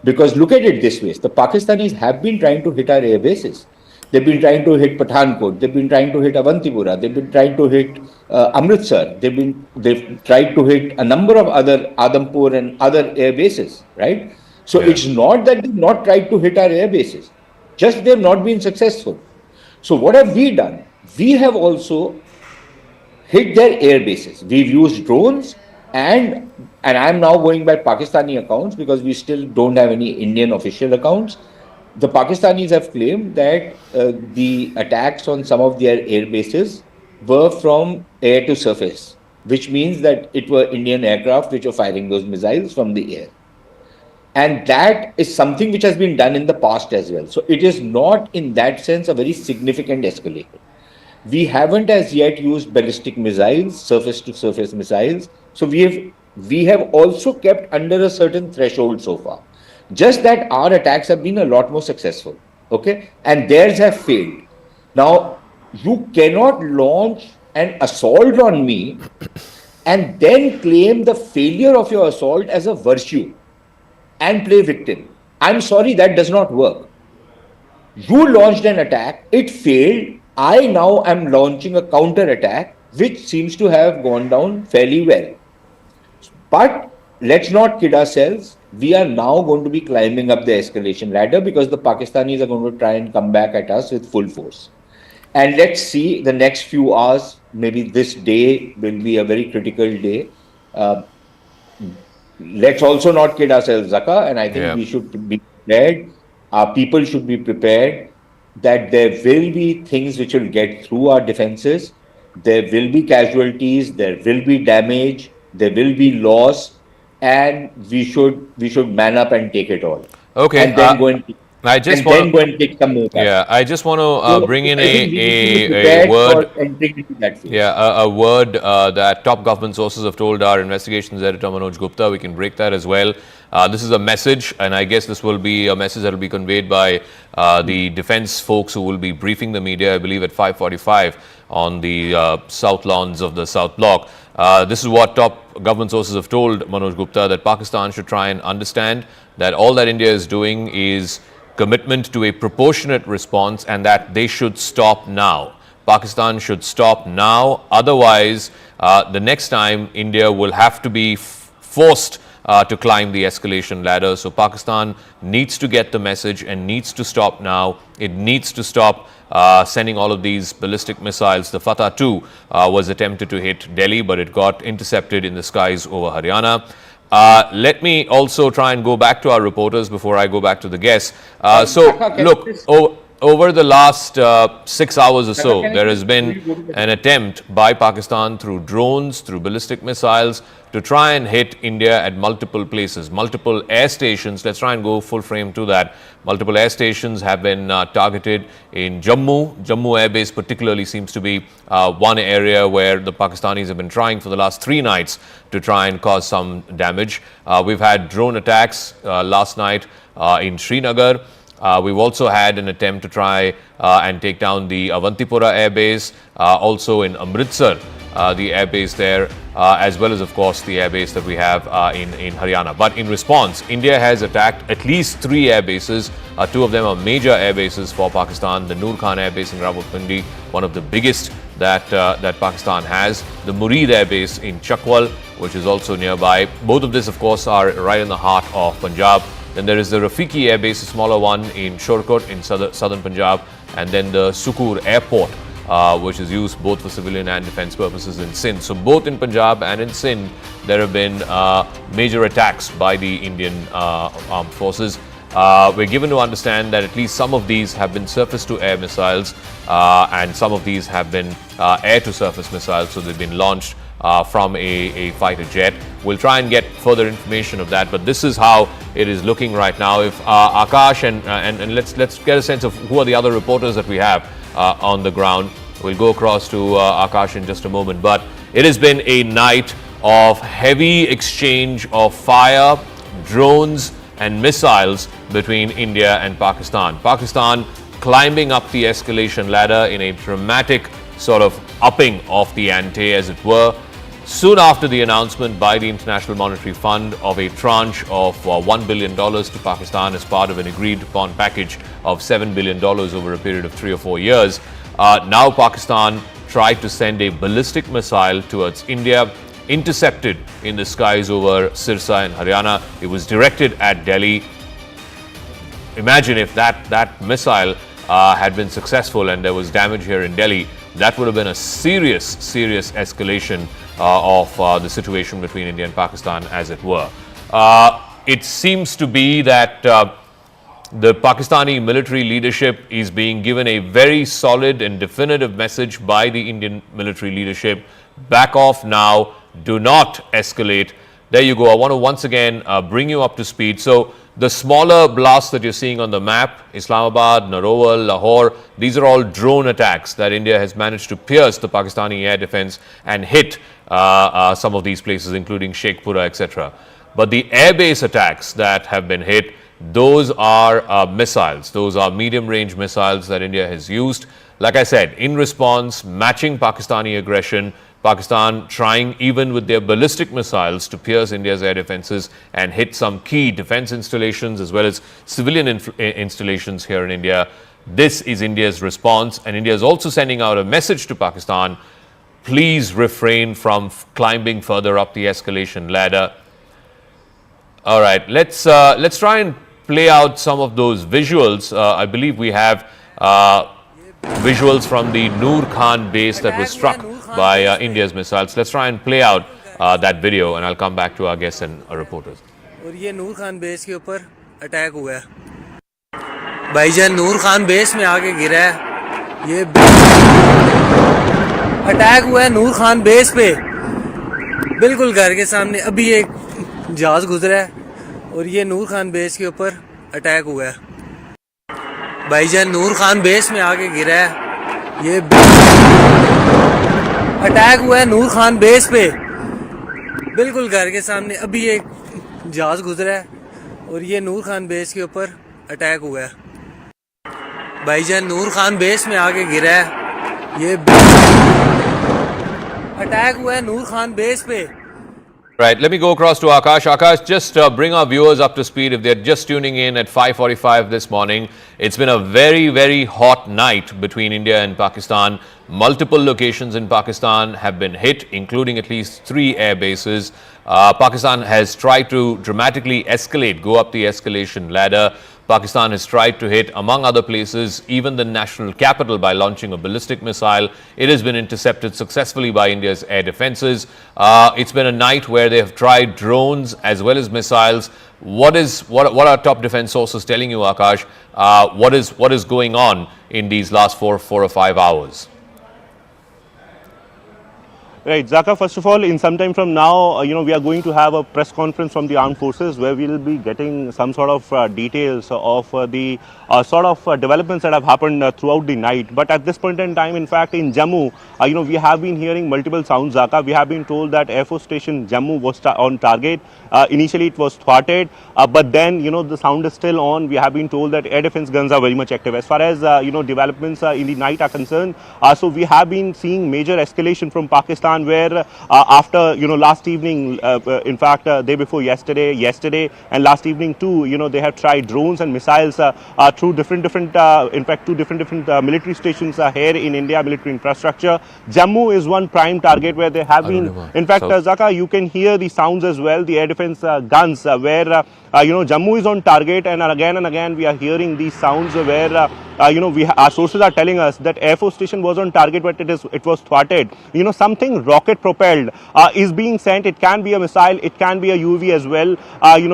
Because look at it this way, the Pakistanis have been trying to hit our air bases. They've been trying to hit Pathankot. They've been trying to hit Avantipura. They've been trying to hit Amritsar. They've tried to hit a number of other Adampur and other air bases, right? So it's not that they've not tried to hit our air bases, just they've not been successful. So what have we done? We have also hit their air bases. We've used drones, and I'm now going by Pakistani accounts because we still don't have any Indian official accounts. The Pakistanis have claimed that the attacks on some of their air bases were from air to surface, which means that it were Indian aircraft which were firing those missiles from the air. And that is something which has been done in the past as well. So it is not, in that sense, a very significant escalation. We haven't as yet used ballistic missiles, surface-to-surface missiles. So we have also kept under a certain threshold so far. Just that our attacks have been a lot more successful, okay? And theirs have failed. Now, you cannot launch an assault on me and then claim the failure of your assault as a virtue and play victim. I'm sorry, that does not work. You launched an attack, it failed. I now am launching a counter attack, which seems to have gone down fairly well. But let's not kid ourselves. We are now going to be climbing up the escalation ladder because the Pakistanis are going to try and come back at us with full force. And let's see, the next few hours, maybe this day will be a very critical day. let's also not kid ourselves, Zaka, and I think we should be prepared. Our people should be prepared that there will be things which will get through our defenses. There will be casualties, there will be damage, there will be loss, and we should man up and take it all. Okay. And then go and I just go and take some more. Yeah, I just want to bring in a word. That a word that top government sources have told our investigations editor Manoj Gupta. We can break that as well. This is a message, and I guess this will be a message that will be conveyed by the defense folks who will be briefing the media, I believe, at 5:45 on the south lawns of the South Block. This is what top government sources have told Manoj Gupta, that Pakistan should try and understand that all that India is doing is commitment to a proportionate response, and that they should stop now. Pakistan should stop now. Otherwise, the next time India will have to be forced to climb the escalation ladder. So Pakistan needs to get the message and needs to stop now. It needs to stop sending all of these ballistic missiles. The Fatah 2 was attempted to hit Delhi, but it got intercepted in the skies over Haryana. Let me also try and go back to our reporters before I go back to the guests. Look, over the last 6 hours or so, there has been an attempt by Pakistan through drones, through ballistic missiles, to try and hit India at multiple places, multiple air stations. Let's try and go full frame to that. Multiple air stations have been targeted in Jammu. Jammu Air Base particularly seems to be one area where the Pakistanis have been trying for the last 3 nights to try and cause some damage. We've had drone attacks last night in Srinagar. We've also had an attempt to try and take down the Avantipura Air Base, also in Amritsar, the air base there, as well as, of course, the air base that we have in Haryana. But in response, India has attacked at least 3 air bases. 2 of them are major air bases for Pakistan. The Noor Khan Air Base in Rawalpindi, one of the biggest that Pakistan has. The Murid Air Base in Chakwal, which is also nearby. Both of these, of course, are right in the heart of Punjab. Then there is the Rafiki Air Base, a smaller one in Shorkot in southern Punjab, and then the Sukur Airport, which is used both for civilian and defense purposes in Sindh. So both in Punjab and in Sindh, there have been major attacks by the Indian armed forces. We're given to understand that at least some of these have been surface-to-air missiles, and some of these have been air-to-surface missiles, so they've been launched from a fighter jet. We'll try and get further information of that, but this is how it is looking right now. If Akash and let's get a sense of who are the other reporters that we have on the ground. We'll go across to Akash in just a moment, but it has been a night of heavy exchange of fire, drones and missiles between India and Pakistan. Pakistan climbing up the escalation ladder in a dramatic sort of upping of the ante, as it were, soon after the announcement by the International Monetary Fund of a tranche of $1 billion to Pakistan as part of an agreed-upon package of $7 billion over a period of 3 or 4 years. Now Pakistan tried to send a ballistic missile towards India, intercepted in the skies over Sirsa in Haryana. It was directed at Delhi. Imagine if that missile had been successful and there was damage here in Delhi. That would have been a serious escalation of the situation between India and Pakistan, as it were. It seems to be that the Pakistani military leadership is being given a very solid and definitive message by the Indian military leadership. Back off now. Do not escalate. There you go. I want to once again bring you up to speed. So the smaller blasts that you're seeing on the map, Islamabad, Narowal, Lahore, these are all drone attacks that India has managed to pierce the Pakistani air defense and hit some of these places, including Sheikhpura, etc. But the airbase attacks that have been hit, those are missiles. Those are medium-range missiles that India has used. Like I said, in response, matching Pakistani aggression, Pakistan trying even with their ballistic missiles to pierce India's air defenses and hit some key defense installations as well as civilian installations here in India. This is India's response, and India is also sending out a message to Pakistan: please refrain from climbing further up the escalation ladder. All right, let's try and play out some of those visuals. I believe we have visuals from the Noor Khan base that was struck by India's missiles. Let's try and play out that video, and I'll come back to our guests and our reporters. और ये नूर Khan base के ऊपर attack हुआ है भाईजान नूर Khan base में आके गिरा है ये अटैक हुआ है नूर खान बेस पे बिल्कुल घर के सामने अभी एक जहाज गुजरा है और ये नूर खान बेस के ऊपर अटैक हुआ है भाईजान नूर खान बेस में आके गिरा है ये अटैक हुआ है नूर खान बेस पे बिल्कुल घर के सामने अभी एक जहाज गुजरा है और ये नूर खान बेस के ऊपर अटैक हुआ है भाईजान नूर खान बेस में आके गिरा है ये अटैक हुआ है नूर खान बेस पे. Right, let me go across to Akash. Akash, just bring our viewers up to speed if they're just tuning in at 5:45 this morning. It's been a very, very hot night between India and Pakistan. Multiple locations in Pakistan have been hit, including at least 3 air bases. Pakistan has tried to dramatically escalate, go up the escalation ladder. Pakistan has tried to hit, among other places, even the national capital by launching a ballistic missile. It has been intercepted successfully by India's air defenses. It's been a night where they have tried drones as well as missiles. What are top defense sources telling you, Akash? What is going on in these last 4 or 5 hours? Right, Zaka, first of all, in some time from now, we are going to have a press conference from the armed forces where we will be getting some sort of details of the sort of developments that have happened throughout the night. But at this point in time, in fact, in Jammu, we have been hearing multiple sounds, Zaka. We have been told that Air Force Station Jammu was on target. Initially, it was thwarted, but then, the sound is still on. We have been told that air defense guns are very much active. As far as, developments in the night are concerned, so we have been seeing major escalation from Pakistan, where after last evening, in fact day before yesterday and last evening too, they have tried drones and missiles through different in fact two different military stations here in India, military infrastructure. Jammu is one prime target where they have been, in fact, Zaka, you can hear the sounds as well, the air defense guns, where Jammu is on target, and again we are hearing these sounds where our sources are telling us that Air Force Station was on target, but it was thwarted. Something rocket propelled is being sent. It can be a missile, it can be a UAV as well.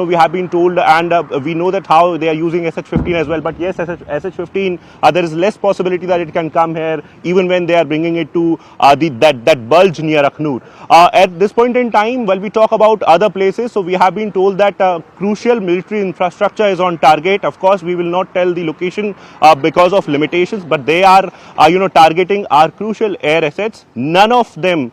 We have been told, and we know that how they are using SH-15 as well. But yes, SH-15, there is less possibility that it can come here, even when they are bringing it to that bulge near Akhnur. At this point in time, while we talk about other places, so we have been told that crucial military infrastructure is on target. Of course, we will not tell the location because of limitations, but they are targeting our crucial air assets. None of them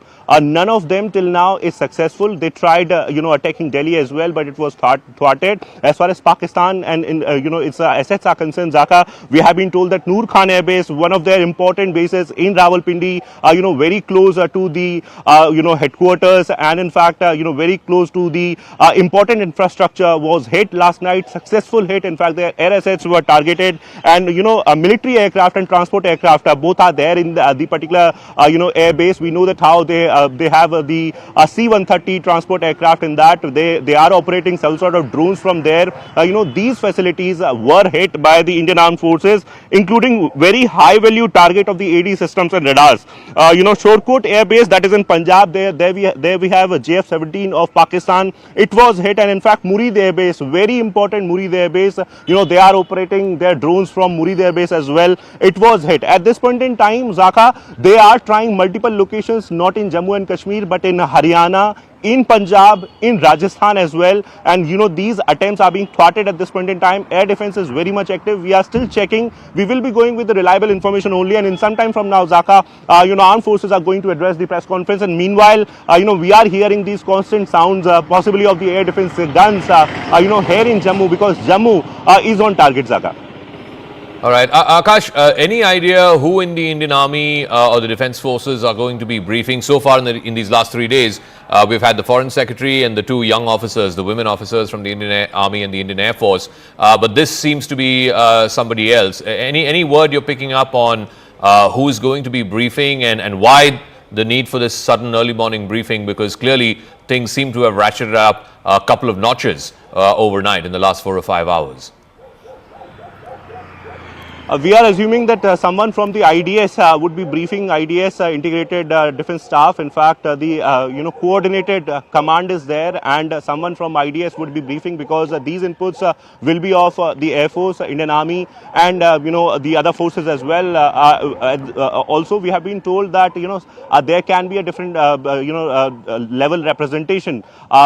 till now is successful. They tried attacking Delhi as well, but it was thwarted. As far as Pakistan and its assets are concerned, Zaka, we have been told that Noor Khan Air Base, one of their important bases in Rawalpindi, very close to the headquarters, and in fact very close to the important infrastructure, was hit last night. Successful hit. In fact, their air assets were targeted, and military aircraft and transport aircraft both are there in the particular air base. We know that how they have the C-130 transport aircraft in that. They are operating some sort of drones from there. These facilities were hit by the Indian Armed Forces, including very high value target of the AD systems and radars. Shorkot Air Base, that is in Punjab, there we have a JF-17 of Pakistan. It was hit, and in fact Murid Air Base, very important Murid Air Base, they are operating their drones from Murid Air Base as well. It was hit. At this point in time, Zaka, they are trying multiple locations, not in Jammu and Kashmir, but in Haryana, in Punjab, in Rajasthan as well, and these attempts are being thwarted at this point in time. Air defense is very much active. We are still checking. We will be going with the reliable information only, and in some time from now, Zaka, armed forces are going to address the press conference, and meanwhile, we are hearing these constant sounds, possibly of the air defense guns, here in Jammu, because Jammu is on target, Zaka. All right, Akash, any idea who in the Indian Army or the Defence Forces are going to be briefing? So far in these last 3 days, we've had the Foreign Secretary and the 2 young officers, the women officers from the Indian Army and the Indian Air Force. But this seems to be somebody else. Any word you're picking up on who is going to be briefing, and why the need for this sudden early morning briefing? Because clearly things seem to have ratcheted up a couple of notches overnight in the last 4 or 5 hours. We are assuming that someone from the IDS would be briefing IDS integrated defense staff. In fact, the coordinated command is there, and someone from IDS would be briefing, because these inputs will be of the Air Force, Indian Army, and the other forces as well. Also, we have been told that there can be a different level representation.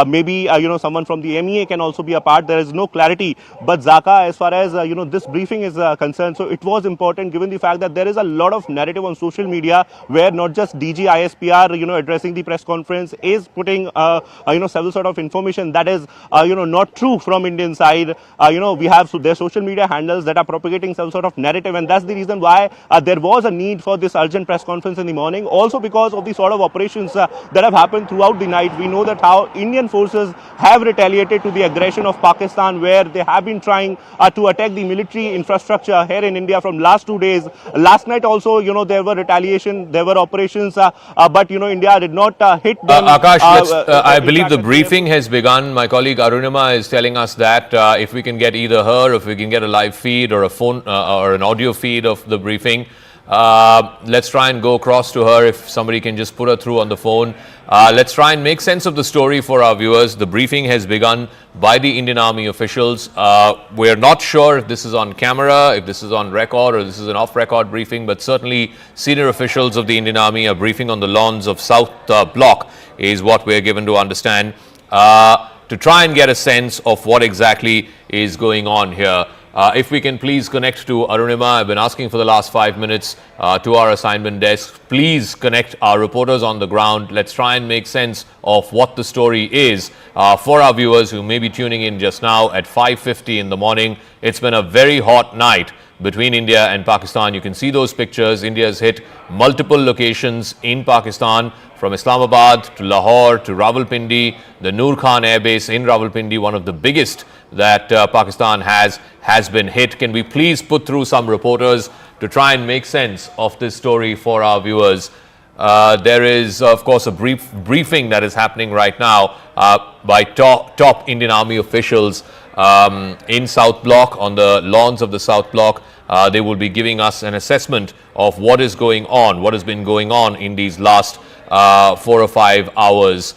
Maybe someone from the MEA can also be a part. There is no clarity, but Zaka, as far as this briefing is concerned, so it was important, given the fact that there is a lot of narrative on social media where not just DG ISPR addressing the press conference is putting several sort of information that is not true from Indian side. We have their social media handles that are propagating some sort of narrative, and that's the reason why there was a need for this urgent press conference in the morning. Also because of the sort of operations that have happened throughout the night. We know that how Indian forces have retaliated to the aggression of Pakistan, where they have been trying to attack the military infrastructure here in India from last 2 days. Last night also, there were retaliation, there were operations, but India did not hit them. Akash, I believe the briefing has begun. My colleague Arunima is telling us that if we can get either her, if we can get a live feed or a phone or an audio feed of the briefing, let's try and go across to her. If somebody can just put her through on the phone. Let's try and make sense of the story for our viewers. The briefing has begun by the Indian Army officials. We're not sure if this is on camera, if this is on record, or this is an off-record briefing, but certainly senior officials of the Indian Army are briefing on the lawns of South Block, is what we're given to understand, to try and get a sense of what exactly is going on here. If we can please connect to Arunima. I've been asking for the last 5 minutes to our assignment desk. Please connect our reporters on the ground. Let's try and make sense of what the story is for our viewers who may be tuning in just now at 5:50 in the morning. It's been a very hot night between India and Pakistan. You can see those pictures. India has hit multiple locations in Pakistan, from Islamabad to Lahore to Rawalpindi. The Noor Khan Air Base in Rawalpindi, one of the biggest that Pakistan has been hit. Can we please put through some reporters to try and make sense of this story for our viewers? There is, of course, a briefing that is happening right now by top Indian Army officials in South Block, on the lawns of the South Block. They will be giving us an assessment of what is going on, what has been going on in these last 4 or 5 hours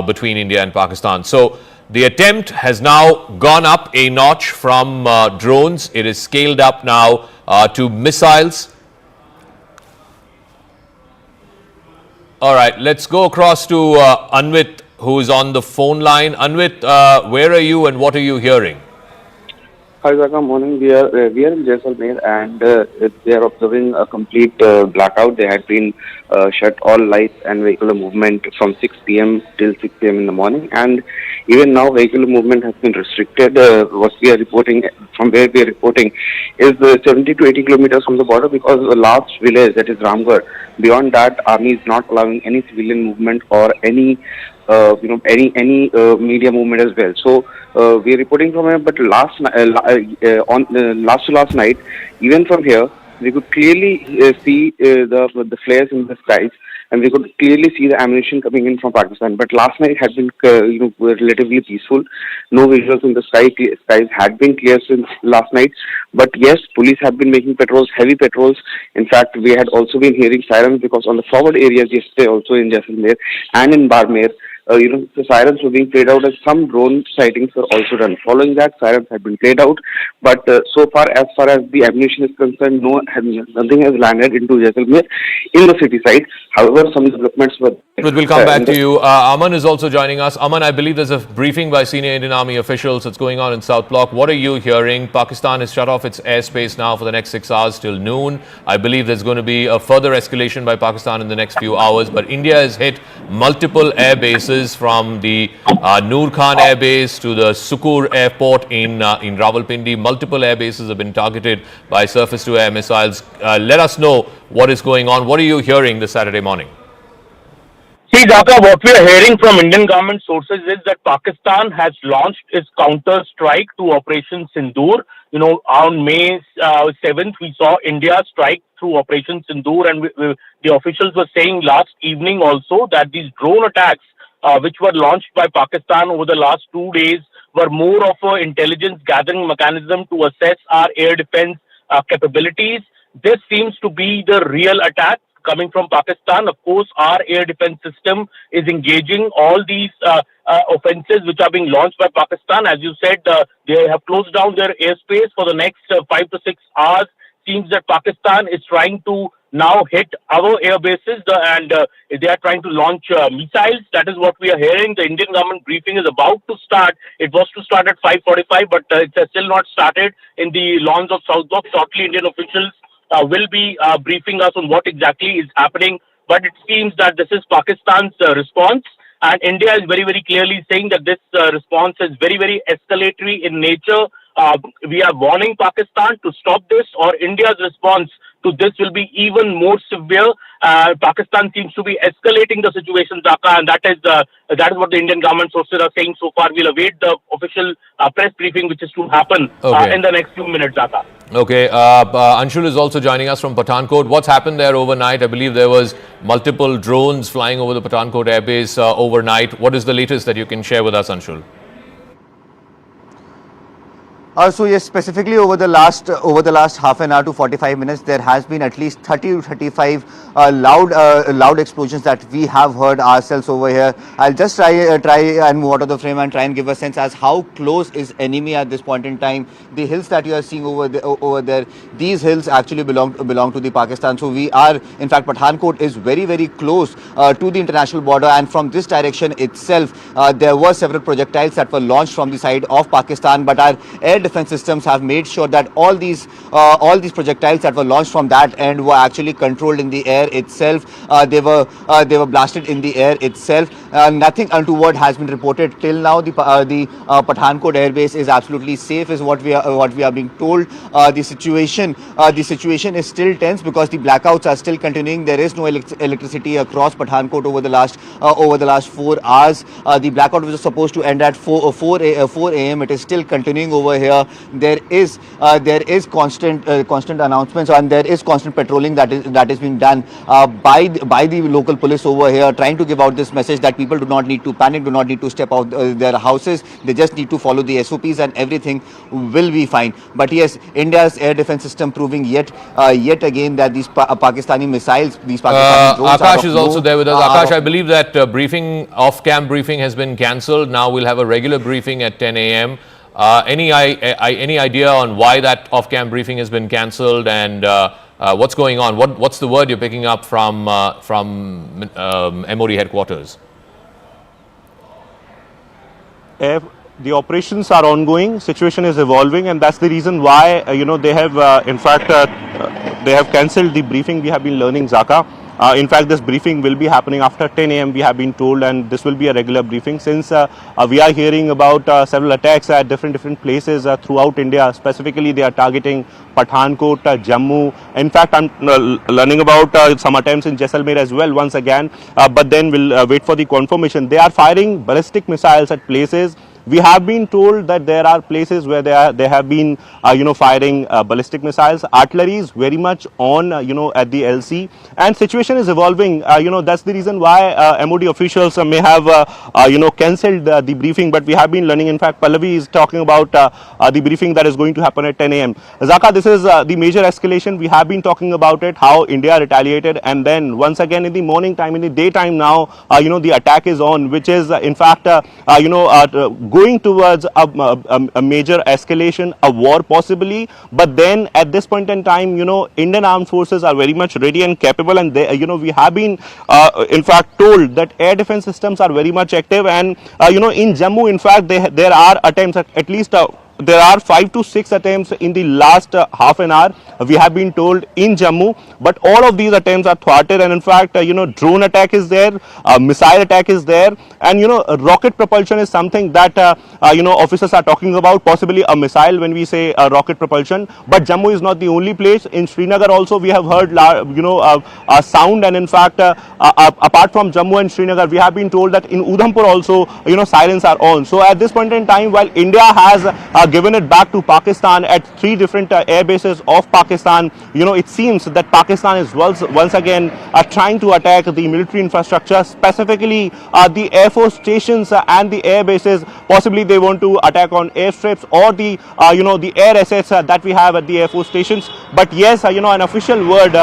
between India and Pakistan. So the attempt has now gone up a notch from drones. It is scaled up now to missiles. All right, let's go across to Anvit, who is on the phone line. Anvit, where are you and what are you hearing? Hi, Zaka. Morning. We are in Jaisalmer, and they are observing a complete blackout. They had been shut all lights and vehicular movement from 6 p.m. till 6 p.m. in the morning, and even now vehicular movement has been restricted. What we are reporting, from where we are reporting, is 70 to 80 kilometers from the border, because the last village, that is Ramgarh, beyond that, army is not allowing any civilian movement or any any media movement as well. So we are reporting from here, but last night, even from here, we could clearly see the flares in the skies, and we could clearly see the ammunition coming in from Pakistan. But last night had been relatively peaceful. No visuals in the sky. Skies had been clear since last night. But yes, police have been making patrols, heavy patrols. In fact, we had also been hearing sirens, because on the forward areas yesterday, also in Jaisalmer and in Barmer, the sirens were being played out, as some drone sightings were also done. Following that, sirens have been played out, but so far as the ammunition is concerned, nothing has landed into Jaisalmer in the city side. However, some developments were. We'll come back to you. Aman is also joining us. Aman, I believe there's a briefing by senior Indian Army officials that's going on in South Block. What are you hearing? Pakistan has shut off its airspace now for the next 6 hours till noon. I believe there's going to be a further escalation by Pakistan in the next few hours, but India has hit multiple air bases, from the Noor Khan Air Base to the Sukur Airport in Rawalpindi. Multiple air bases have been targeted by surface-to-air missiles. Let us know what is going on. What are you hearing this Saturday morning? See, Zaka, what we are hearing from Indian government sources is that Pakistan has launched its counter-strike to Operation Sindoor. On May 7th, we saw India strike through Operation Sindoor, and the officials were saying last evening also that these drone attacks, which were launched by Pakistan over the last 2 days, were more of an intelligence gathering mechanism to assess our air defense capabilities. This seems to be the real attack coming from Pakistan. Of course, our air defense system is engaging all these offenses which are being launched by Pakistan. As you said, they have closed down their airspace for the next 5 to 6 hours. Seems that Pakistan is trying to now hit our air bases and they are trying to launch missiles. That is what we are hearing. The Indian government briefing is about to start. It was to start at 5:45, but it has still not started in the lawns of South Block. Shortly, Indian officials will be briefing us on what exactly is happening. But it seems that this is Pakistan's response. And India is very, very clearly saying that this response is very, very escalatory in nature. We are warning Pakistan to stop this, or India's response to this will be even more severe. Pakistan seems to be escalating the situation, Dhaka, and that is what the Indian government sources are saying so far. We'll await the official press briefing, which is to happen in the next few minutes, Dhaka. Okay, Anshul is also joining us from Pathankot. What's happened there overnight? I believe there was multiple drones flying over the Pathankot airbase overnight. What is the latest that you can share with us, Anshul? So yes, specifically over the last half an hour to 45 minutes, there has been at least 30 to 35 loud explosions that we have heard ourselves over here. I'll just try and move out of the frame and try and give a sense as how close is enemy at this point in time. The hills that you are seeing over there, these hills actually belong to the Pakistan. So we are, in fact, Pathankot is very, very close to the international border, and from this direction itself, there were several projectiles that were launched from the side of Pakistan, but our air defense systems have made sure that all these projectiles that were launched from that end were actually controlled in the air itself. They were blasted in the air itself. Nothing untoward has been reported till now. The Pathankot airbase is absolutely safe, is what we are being told. The situation is still tense because the blackouts are still continuing. There is no electricity across Pathankot over the last 4 hours. The blackout was supposed to end at 4 a.m. It is still continuing over here. There is constant announcements, and there is constant patrolling that is being done by the local police over here, trying to give out this message that people do not need to panic, do not need to step out their houses. They just need to follow the SOPs and everything will be fine. But yes, India's air defense system proving yet again that these Pakistani missiles, these Pakistani drones. Akash is also there with us. Akash, I believe that off-cam briefing has been cancelled. Now we'll have a regular briefing at 10 a.m. Any idea on why that off-cam briefing has been cancelled and what's going on? What's the word you're picking up from MOD headquarters? The operations are ongoing, situation is evolving, and that's the reason why they have in fact they have cancelled the briefing. We have been learning, Zaka. In fact, this briefing will be happening after 10 a.m. we have been told, and this will be a regular briefing since we are hearing about several attacks at different places throughout India. Specifically, they are targeting Pathankot, Jammu. In fact, I'm learning about some attempts in Jaisalmer as well once again, but then we'll wait for the confirmation. They are firing ballistic missiles at places. We have been told that there are places where they have been firing ballistic missiles. Artillery is very much on at the LC, and situation is evolving. That's the reason why MOD officials may have cancelled the briefing, but we have been learning. In fact, Pallavi is talking about the briefing that is going to happen at 10 a.m. Zaka, this is the major escalation. We have been talking about it, how India retaliated, and then once again in the morning time, in the daytime now, the attack is on, which is in fact going towards a major escalation, a war possibly. But then at this point in time, Indian armed forces are very much ready and capable, and they, we have been in fact told that air defense systems are very much active, and in Jammu, in fact, there are attempts at least there are 5 to 6 attempts in the last half an hour, we have been told, in Jammu, but all of these attempts are thwarted, and in fact drone attack is there, missile attack is there, and rocket propulsion is something that officers are talking about, possibly a missile when we say rocket propulsion. But Jammu is not the only place. In Srinagar also we have heard a sound, and in fact apart from Jammu and Srinagar, we have been told that in Udhampur also sirens are on. So at this point in time, while India has given it back to Pakistan at 3 different air bases of Pakistan. It seems that Pakistan is once again trying to attack the military infrastructure, specifically the air force stations and the air bases. Possibly they want to attack on airstrips or the the air assets that we have at the air force stations. But yes, an official word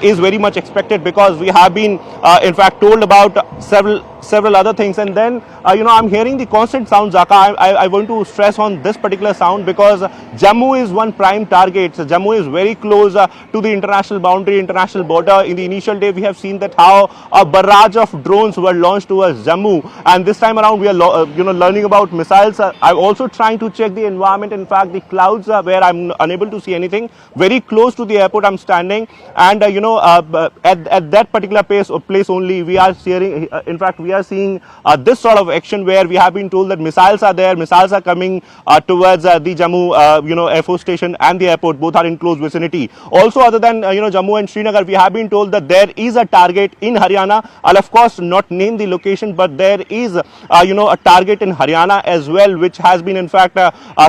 is very much expected, because we have been in fact told about several other things. And then I'm hearing the constant sound, Zaka. I want to stress on this particular sound, because Jammu is one prime target. So Jammu is very close to the international boundary, international border. In the initial day, we have seen that how a barrage of drones were launched towards Jammu, and this time around we are learning about missiles. I'm also trying to check the environment. In fact, the clouds where I'm unable to see anything. Very close to the airport I'm standing, and at that particular place only we are seeing, in fact we are seeing this sort of action, where we have been told that missiles are there, missiles are coming towards the Jammu Air Force Station and the airport. Both are in close vicinity. Also, other than Jammu and Srinagar, we have been told that there is a target in Haryana. I'll of course not name the location, but there is a target in Haryana as well, which has been in fact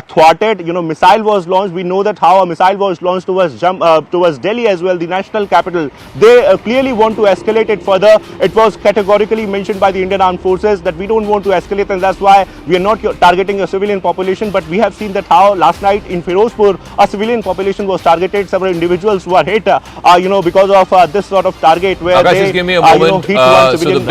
thwarted. Missile was launched. We know that how a missile was launched towards Delhi as well, the national capital. They clearly want to escalate it further. It was categorically mentioned by the Indian Armed Forces that we don't want to escalate, and that's why we are not targeting a civilian population. But we have seen that how last night in Firozpur a civilian population was targeted. Several individuals were hit because of this sort of target, where Akash, they just give me a moment. hit one civilian.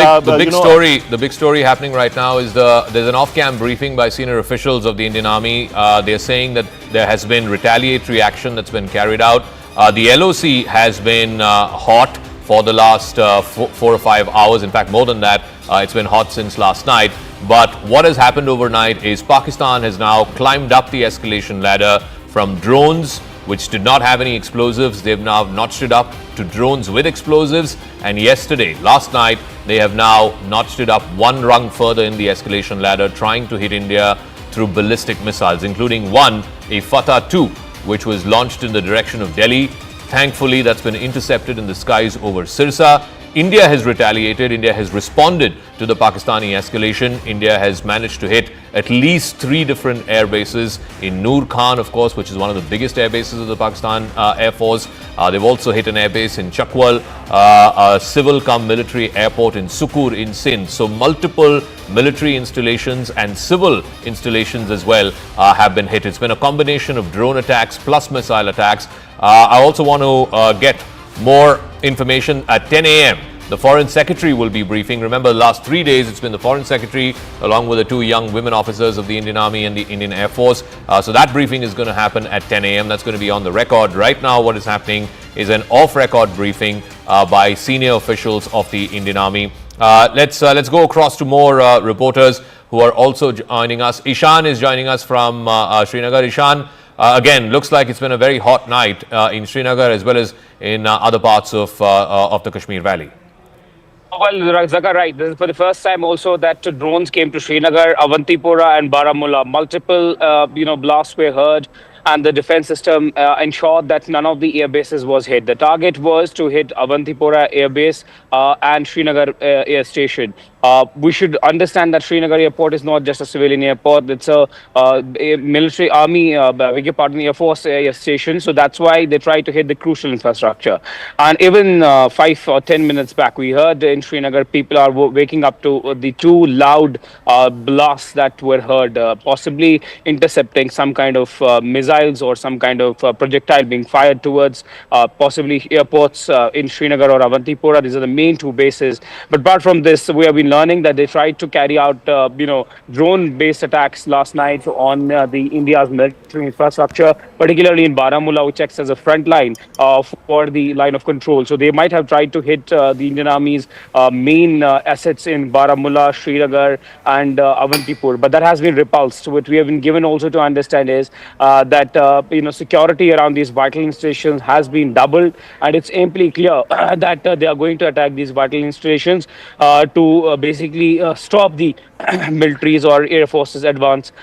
The big story happening right now is there's an off-cam briefing by senior officials of the Indian Army. They're saying that there has been retaliatory action that's been carried out. The LOC has been hot for the last 4 or 5 hours. In fact, more than that, it's been hot since last night. But what has happened overnight is Pakistan has now climbed up the escalation ladder from drones, which did not have any explosives. They've now notched it up to drones with explosives. And last night, they have now notched it up one rung further in the escalation ladder, trying to hit India through ballistic missiles, including one, a Fatah-2, which was launched in the direction of Delhi. Thankfully, that's been intercepted in the skies over Sirsa. India has retaliated. India has responded to the Pakistani escalation. India has managed to hit at least 3 different air bases in Noor Khan, of course, which is one of the biggest air bases of the Pakistan Air Force. They've also hit an air base in Chakwal, a civil cum military airport in Sukur in Sindh. So multiple military installations and civil installations as well have been hit. It's been a combination of drone attacks plus missile attacks. I also want to get more information at 10 a.m. The Foreign Secretary will be briefing. Remember, the last 3 days, it's been the Foreign Secretary along with the 2 young women officers of the Indian Army and the Indian Air Force. So that briefing is going to happen at 10 a.m. That's going to be on the record. Right now, what is happening is an off-record briefing by senior officials of the Indian Army. Let's go across to more reporters who are also joining us. Ishan is joining us from Srinagar. Ishan, again, looks like it's been a very hot night in Srinagar as well as in other parts of the Kashmir Valley. Well, Zaka, right. This is for the first time also that drones came to Srinagar, Avantipora and Baramulla. Multiple, blasts were heard, and the defense system ensured that none of the air bases was hit. The target was to hit Avantipora Air Base and Srinagar Air Station. We should understand that Srinagar Airport is not just a civilian airport. It's a military army, Air Force air station. So that's why they try to hit the crucial infrastructure. And even 5 or 10 minutes back, we heard in Srinagar, people are waking up to the 2 loud blasts that were heard, possibly intercepting some kind of missiles or some kind of projectile being fired towards possibly airports in Srinagar or Avantipora. These are the main 2 bases. But apart from this, we have been learning that they tried to carry out, drone-based attacks last night on the India's military infrastructure, particularly in Baramulla, which acts as a front line for the line of control. So they might have tried to hit the Indian Army's main assets in Baramulla, Srinagar, and Avantipur. But that has been repulsed. What we have been given also to understand is that security around these vital installations has been doubled, and it's amply clear that they are going to attack these vital installations to basically stop the military's or air forces advance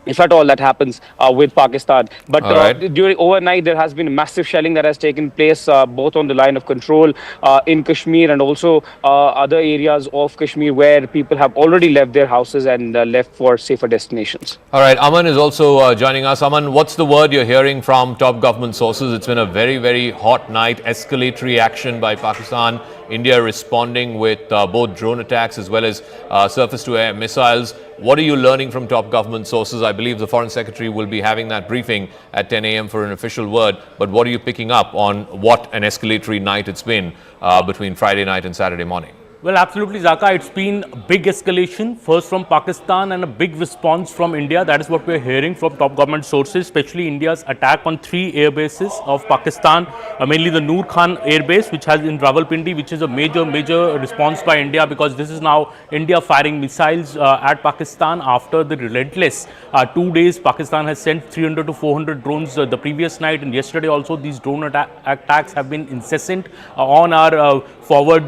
if at all that happens with Pakistan. But All right. during overnight, there has been massive shelling that has taken place both on the line of control in Kashmir and also other areas of Kashmir where people have already left their houses and left for safer destinations. All right, Aman is also joining us. Aman, what's the word you're hearing from top government sources? It's been a very, very hot night, escalatory action by Pakistan, India responding with both drone attacks as well as surface-to-air missiles. What are you learning from top government sources? I believe the Foreign Secretary will be having that briefing at 10 a.m. for an official word. But what are you picking up on what an escalatory night it's been between Friday night and Saturday morning? Well, absolutely, Zaka. It's been a big escalation, first from Pakistan and a big response from India. That is what we're hearing from top government sources, especially India's attack on 3 air bases of Pakistan, mainly the Noor Khan air base, which has in Rawalpindi, which is a major response by India, because this is now India firing missiles at Pakistan after the relentless 2 days. Pakistan has sent 300 to 400 drones the previous night, and yesterday also these drone attacks have been incessant on our forward,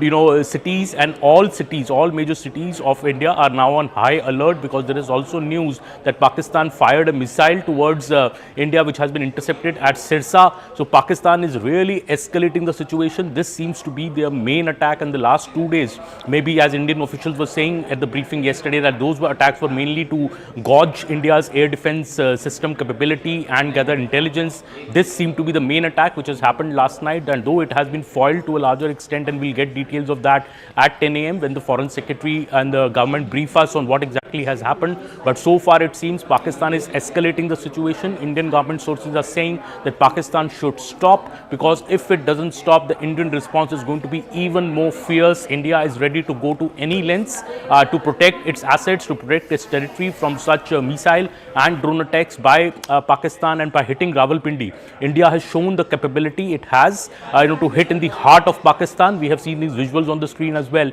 cities, and all major cities of India are now on high alert, because there is also news that Pakistan fired a missile towards India, which has been intercepted at Sirsa. So Pakistan is really escalating the situation. This seems to be their main attack in the last 2 days. Maybe, as Indian officials were saying at the briefing yesterday, that those attacks were mainly to gauge India's air defense system capability and gather intelligence. This seemed to be the main attack which has happened last night, and though it has been foiled to a larger extent, and we'll get details of that at 10 a.m. when the Foreign Secretary and the government brief us on what exactly has happened. But so far it seems Pakistan is escalating the situation. Indian government sources are saying that Pakistan should stop, because if it doesn't stop, the Indian response is going to be even more fierce. India is ready to go to any lengths to protect its assets, to protect its territory from such missile and drone attacks by Pakistan. And by hitting Rawalpindi, India has shown the capability it has to hit in the heart of Pakistan. We have seen these visuals on the screen as well.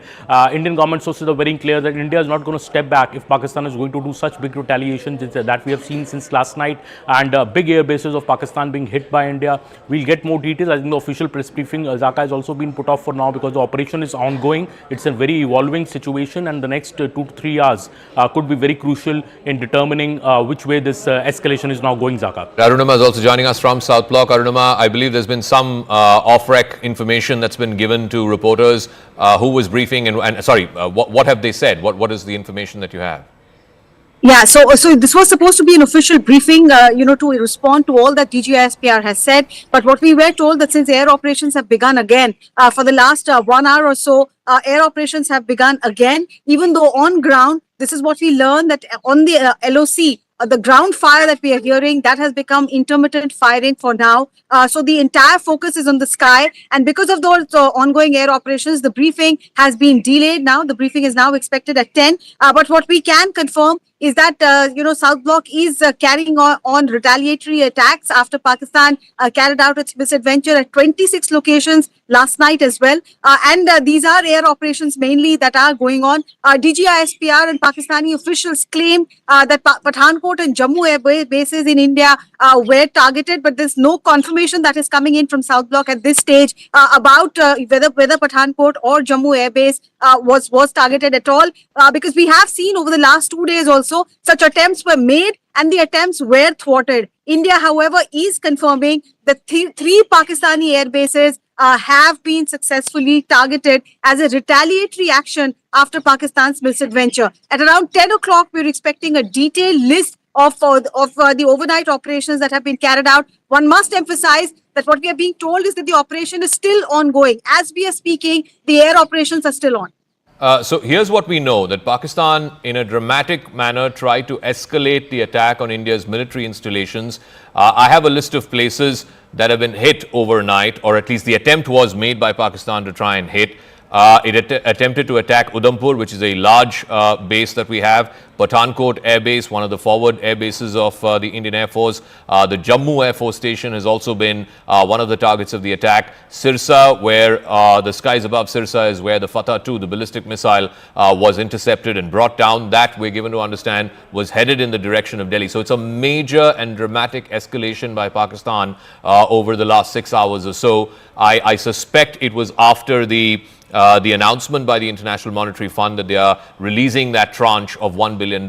Indian government sources are very clear that India is not going to step back if Pakistan is going to do such big retaliations that we have seen since last night, and big air bases of Pakistan being hit by India. We'll get more details. I think the official press briefing, Zaka, has also been put off for now, because the operation is ongoing. It's a very evolving situation, and the next 2 to 3 hours could be very crucial in determining which way this escalation is now going, Zaka. Arunama is also joining us from South Block. Arunama, I believe there's been some off-rec information that's been given to reporters. Who was briefing, and sorry, what have they said? What is the information that you have? Yeah, so this was supposed to be an official briefing, to respond to all that DGISPR has said. But what we were told that since air operations have begun again for the last 1 hour or so, air operations have begun again, even though on ground, this is what we learned, that on the LOC, the ground fire that we are hearing, that has become intermittent firing for now. So the entire focus is on the sky. And because of those ongoing air operations, the briefing has been delayed now. The briefing is now expected at 10. But what we can confirm is that, South Block is carrying on retaliatory attacks after Pakistan carried out its misadventure at 26 locations last night as well. And these are air operations mainly that are going on. DGISPR and Pakistani officials claim that Pathankot and Jammu air bases in India were targeted, but there's no confirmation that is coming in from South Block at this stage about whether Pathankot or Jammu air base was targeted at all, because we have seen over the last 2 days also such attempts were made and the attempts were thwarted. India, however, is confirming that three Pakistani air bases have been successfully targeted as a retaliatory action after Pakistan's misadventure. At around 10 o'clock, we're expecting a detailed list of the overnight operations that have been carried out. One must emphasize that what we are being told is that the operation is still ongoing. As we are speaking, the air operations are still on. So here's what we know, that Pakistan in a dramatic manner tried to escalate the attack on India's military installations. I have a list of places that have been hit overnight, or at least the attempt was made by Pakistan to try and hit. It attempted to attack Udhampur, which is a large base that we have. Pathankot Air Base, one of the forward air bases of the Indian Air Force. The Jammu Air Force Station has also been one of the targets of the attack. Sirsa, where the skies above Sirsa is where the Fatah 2, the ballistic missile, was intercepted and brought down. That, we're given to understand, was headed in the direction of Delhi. So it's a major and dramatic escalation by Pakistan over the last 6 hours or so. I suspect it was after the the announcement by the International Monetary Fund that they are releasing that tranche of $1 billion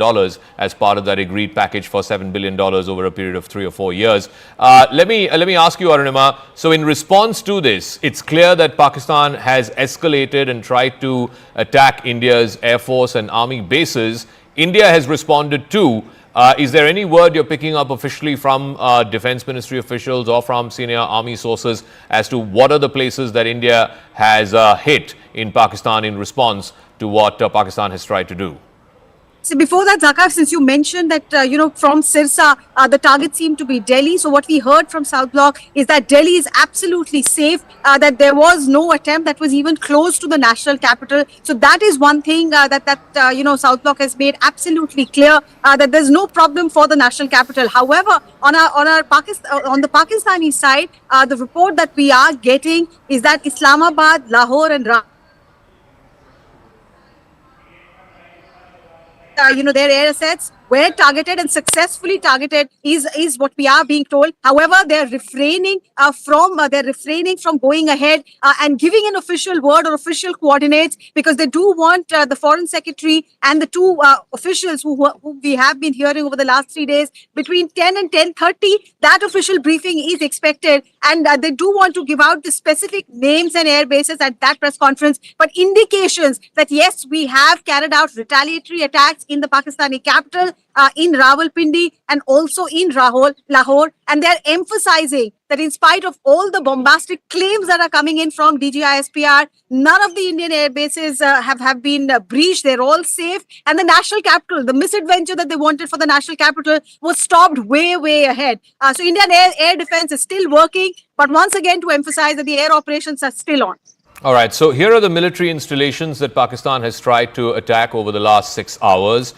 as part of that agreed package for $7 billion over a period of 3 or 4 years. Let me ask you, Arunima, so in response to this, it's clear that Pakistan has escalated and tried to attack India's Air Force and Army bases. India has responded too. Is there any word you're picking up officially from Defense Ministry officials or from senior army sources as to what are the places that India has hit in Pakistan in response to what Pakistan has tried to do? So before that, Zaka, since you mentioned that, from Sirsa, the target seemed to be Delhi. So what we heard from South Block is that Delhi is absolutely safe, that there was no attempt that was even close to the national capital. So that is one thing that South Block has made absolutely clear, that there's no problem for the national capital. However, on the Pakistani side, the report that we are getting is that Islamabad, Lahore and their air assets were targeted and successfully targeted is what we are being told. However, they're refraining from going ahead and giving an official word or official coordinates, because they do want the foreign secretary and the two officials who we have been hearing over the last 3 days between 10 and 10:30. That official briefing is expected, and they do want to give out the specific names and air bases at that press conference. But indications that yes, we have carried out retaliatory attacks in the Pakistani capital, in Rawalpindi and also in Lahore, and they're emphasizing that in spite of all the bombastic claims that are coming in from DGISPR, none of the Indian air bases have been breached. They're all safe, and the national capital, the misadventure that they wanted for the national capital, was stopped way ahead. So Indian air defense is still working, but once again to emphasize that the air operations are still on. All right, so here are the military installations that Pakistan has tried to attack over the last 6 hours.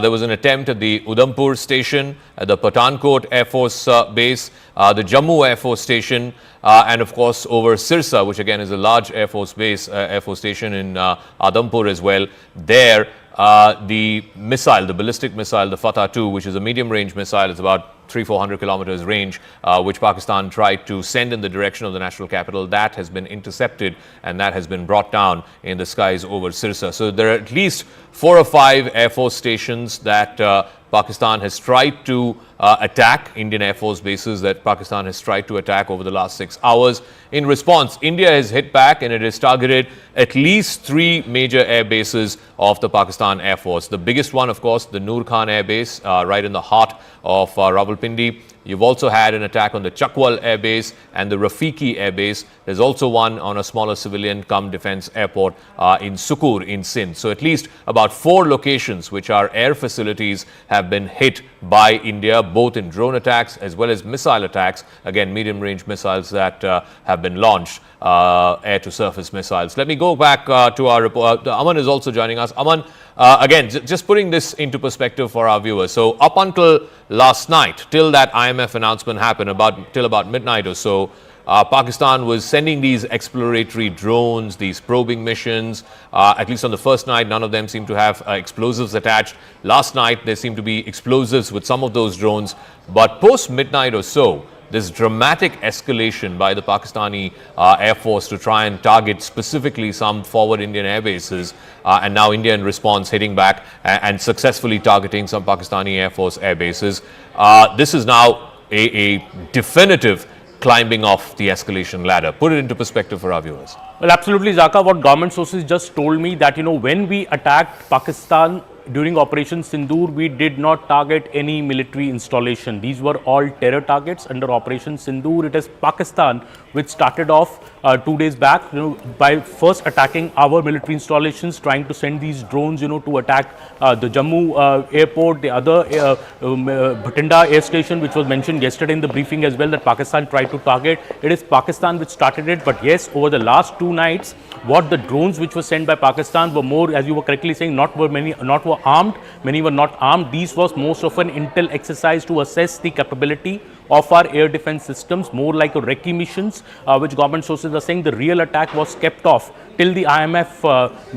There was an attempt at the Udhampur station, at the Pathankot Air Force Base, the Jammu Air Force Station, and of course over Sirsa, which again is a large Air Force base, Air Force Station in Udhampur as well. There, the missile, the ballistic missile, the Fatah-2, which is a medium-range missile, it's about 300-400 kilometers range, which Pakistan tried to send in the direction of the national capital. That has been intercepted and that has been brought down in the skies over Sirsa. So there are at least 4 or 5 Air Force stations that Pakistan has tried to attack, Indian Air Force bases that Pakistan has tried to attack over the last 6 hours. In response, India has hit back and it has targeted at least 3 major air bases of the Pakistan Air Force. The biggest one, of course, the Noor Khan Air Base, right in the heart of Rawalpindi. You've also had an attack on the Chakwal Air Base and the Rafiki Air Base. There's also one on a smaller civilian defense airport in Sukur in Sindh. So at least about 4 locations which are air facilities have been hit by India, both in drone attacks as well as missile attacks. Again, medium-range missiles that have been launched, air-to-surface missiles. Let me go back to our report. Aman is also joining us. Aman, again, just putting this into perspective for our viewers. So up until last night, till that IMF announcement happened, till about midnight or so, Pakistan was sending these exploratory drones, these probing missions. At least on the first night, none of them seemed to have explosives attached. Last night, there seemed to be explosives with some of those drones. But post-midnight or so, this dramatic escalation by the Pakistani Air Force to try and target specifically some forward Indian air bases, and now India in response hitting back and successfully targeting some Pakistani Air Force air bases. This is now a definitive climbing off the escalation ladder. Put it into perspective for our viewers. Well, absolutely, Zaka. What government sources just told me that, when we attacked Pakistan during Operation Sindur, we did not target any military installation. These were all terror targets under Operation Sindur. It is Pakistan which started off 2 days back, by first attacking our military installations, trying to send these drones, to attack the Jammu airport, the other Bhatinda air station, which was mentioned yesterday in the briefing as well, that Pakistan tried to target. It is Pakistan which started it. But yes, over the last 2 nights, what the drones which were sent by Pakistan were more, as you were correctly saying, not were armed, many were not armed. These was most of an intel exercise to assess the capability of our air defense systems, more like a recce missions, which government sources are saying the real attack was kept off till the IMF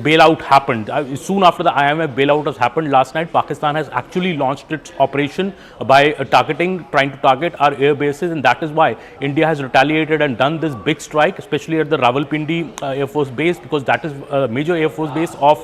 bailout happened. Soon after the IMF bailout has happened last night, Pakistan has actually launched its operation by trying to target our air bases, and that is why India has retaliated and done this big strike, especially at the Rawalpindi Air Force Base, because that is a major Air Force base of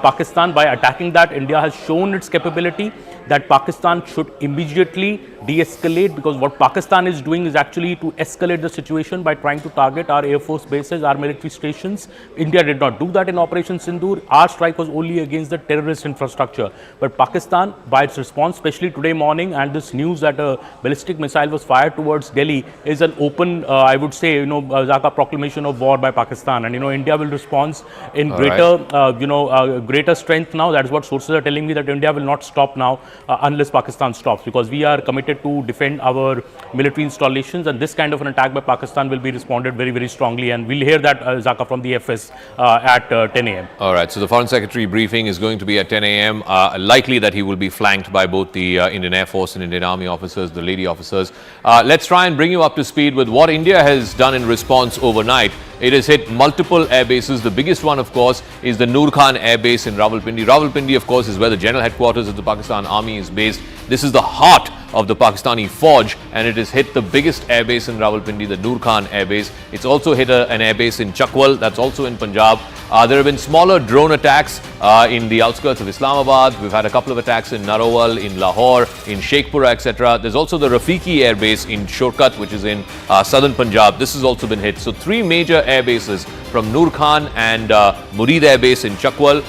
Pakistan. By attacking that, India has shown its capability that Pakistan should immediately de-escalate, because what Pakistan is doing is actually to escalate the situation by trying to target our Air Force bases, our military stations. India did not do that in Operation Sindoor. Our strike was only against the terrorist infrastructure. But Pakistan, by its response, especially today morning, and this news that a ballistic missile was fired towards Delhi is an open, I would say, Zaka proclamation of war by Pakistan. And, India will respond in greater strength now. That is what sources are telling me, that India will not stop now unless Pakistan stops, because we are committed to defend our military installations, and this kind of an attack by Pakistan will be responded very, very strongly, and we'll hear that, Zaka, from the FS at 10 a.m. All right, so the Foreign Secretary briefing is going to be at 10 a.m. Likely that he will be flanked by both the Indian Air Force and Indian Army officers, the lady officers. Let's try and bring you up to speed with what India has done in response overnight. It has hit multiple air bases. The biggest one, of course, is the Noor Khan Air Base in Rawalpindi. Rawalpindi, of course, is where the general headquarters of the Pakistan Army is based. This is the heart of the Pakistani Forge, and it has hit the biggest air base in Rawalpindi, the Noor Khan Air Base. It's also hit an air base in Chakwal, that's also in Punjab. There have been smaller drone attacks in the outskirts of Islamabad. We've had a couple of attacks in Narowal, in Lahore, in Sheikhpura, etc. There's also the Rafiki Air Base in Shorkat, which is in southern Punjab. This has also been hit. So 3 major air bases from Noor Khan and Murid Air Base in Chakwal,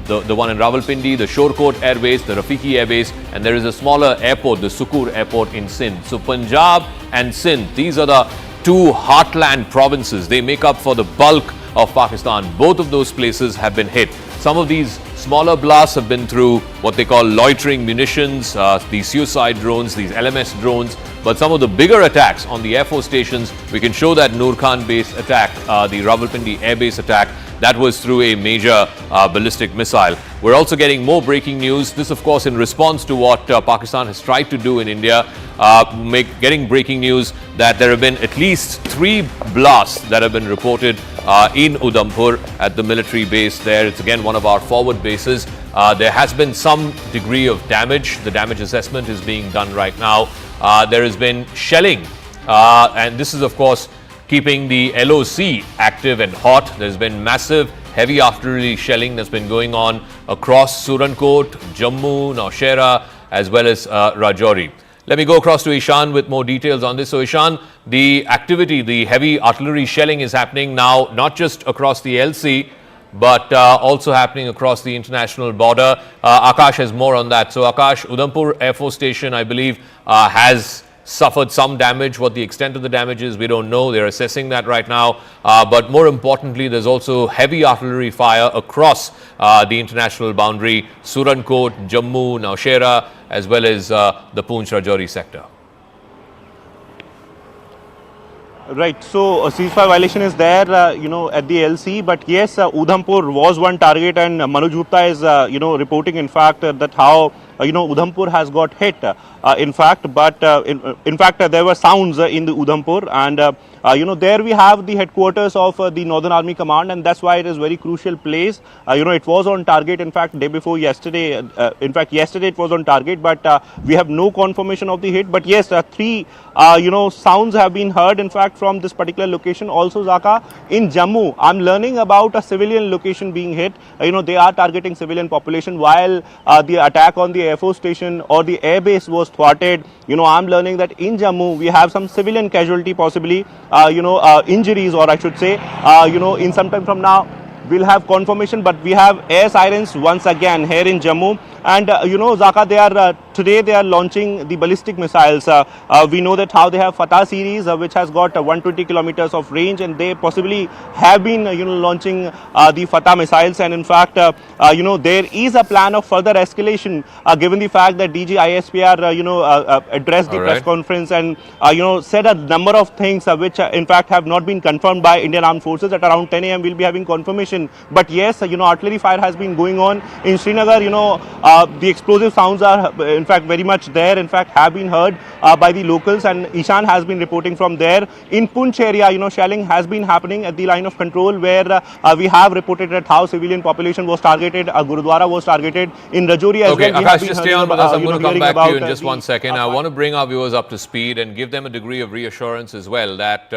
the one in Rawalpindi, the Shorkot Air Base, the Rafiki Air Base, and there is a smaller airport, the Sukur Airport in Sindh. So Punjab and Sindh, these are the 2 heartland provinces. They make up for the bulk of Pakistan. Both of those places have been hit. Some of these smaller blasts have been through what they call loitering munitions, these suicide drones, these LMS drones. But some of the bigger attacks on the Air Force stations, we can show that Noor Khan base attack, the Rawalpindi Air Base attack, that was through a major ballistic missile. We're also getting more breaking news. This, of course, in response to what Pakistan has tried to do in India, getting breaking news that there have been at least 3 blasts that have been reported in Udhampur at the military base there. It's again one of our forward bases. There has been some degree of damage. The damage assessment is being done right now. There has been shelling, and this is, of course, keeping the LOC active and hot. There's been massive heavy artillery shelling that's been going on across Surankot, Jammu, Naushera, as well as Rajouri. Let me go across to Ishan with more details on this. So Ishan, the activity, the heavy artillery shelling is happening now, not just across the LC, but also happening across the international border. Akash has more on that. So Akash, Udhampur Air Force Station, I believe, has suffered some damage. What the extent of the damage is, we don't know. They're assessing that right now. But more importantly, there's also heavy artillery fire across the international boundary, Surankot, Jammu, Naushera, as well as the Poonch Rajouri sector. Right, so a ceasefire violation is there, at the LC, but yes, Udhampur was one target, and Manoj Gupta is, reporting, in fact, that how, Udhampur has got hit, in fact, but in fact, there were sounds in the Udhampur, and there we have the headquarters of the Northern Army Command, and that's why it is very crucial place. It was on target, in fact, day before yesterday. In fact, yesterday it was on target, but we have no confirmation of the hit. But yes, 3, sounds have been heard, in fact, from this particular location. Also, Zaka, in Jammu, I'm learning about a civilian location being hit. They are targeting civilian population, while the attack on the Air Force Station or the air base was thwarted. I'm learning that in Jammu, we have some civilian casualty, possibly, injuries, or I should say, in some time from now, we'll have confirmation. But we have air sirens once again here in Jammu, and Zaka, they are today they are launching the ballistic missiles. We know that how they have Fatah series, which has got 120 kilometers of range, and they possibly have been launching the Fatah missiles. And in fact, there is a plan of further escalation, given the fact that DG ISPR addressed the press conference and said a number of things which in fact have not been confirmed by Indian Armed Forces. At around 10 a.m. we'll be having confirmation. But yes, artillery fire has been going on in Srinagar. The explosive sounds are in in fact, very much there, in fact, have been heard by the locals, and Ishan has been reporting from there. In Poonch area, shelling has been happening at the line of control, where we have reported that how civilian population was targeted, a Gurudwara was targeted. In Rajouri as okay, well. Akash, just stay on with us. I'm going to come back to you in just 1 second. I want to bring our viewers up to speed and give them a degree of reassurance as well that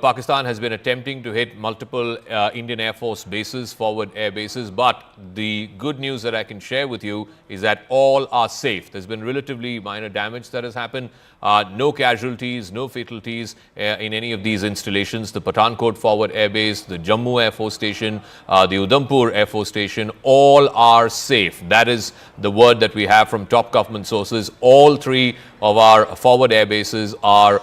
Pakistan has been attempting to hit multiple Indian Air Force bases, forward air bases, but the good news that I can share with you is that all are safe. There's been relatively minor damage that has happened. No casualties, no fatalities in any of these installations. The Pathankot Forward Air Base, the Jammu Air Force Station, the Udhampur Air Force Station, all are safe. That is the word that we have from top government sources. All three of our forward air bases are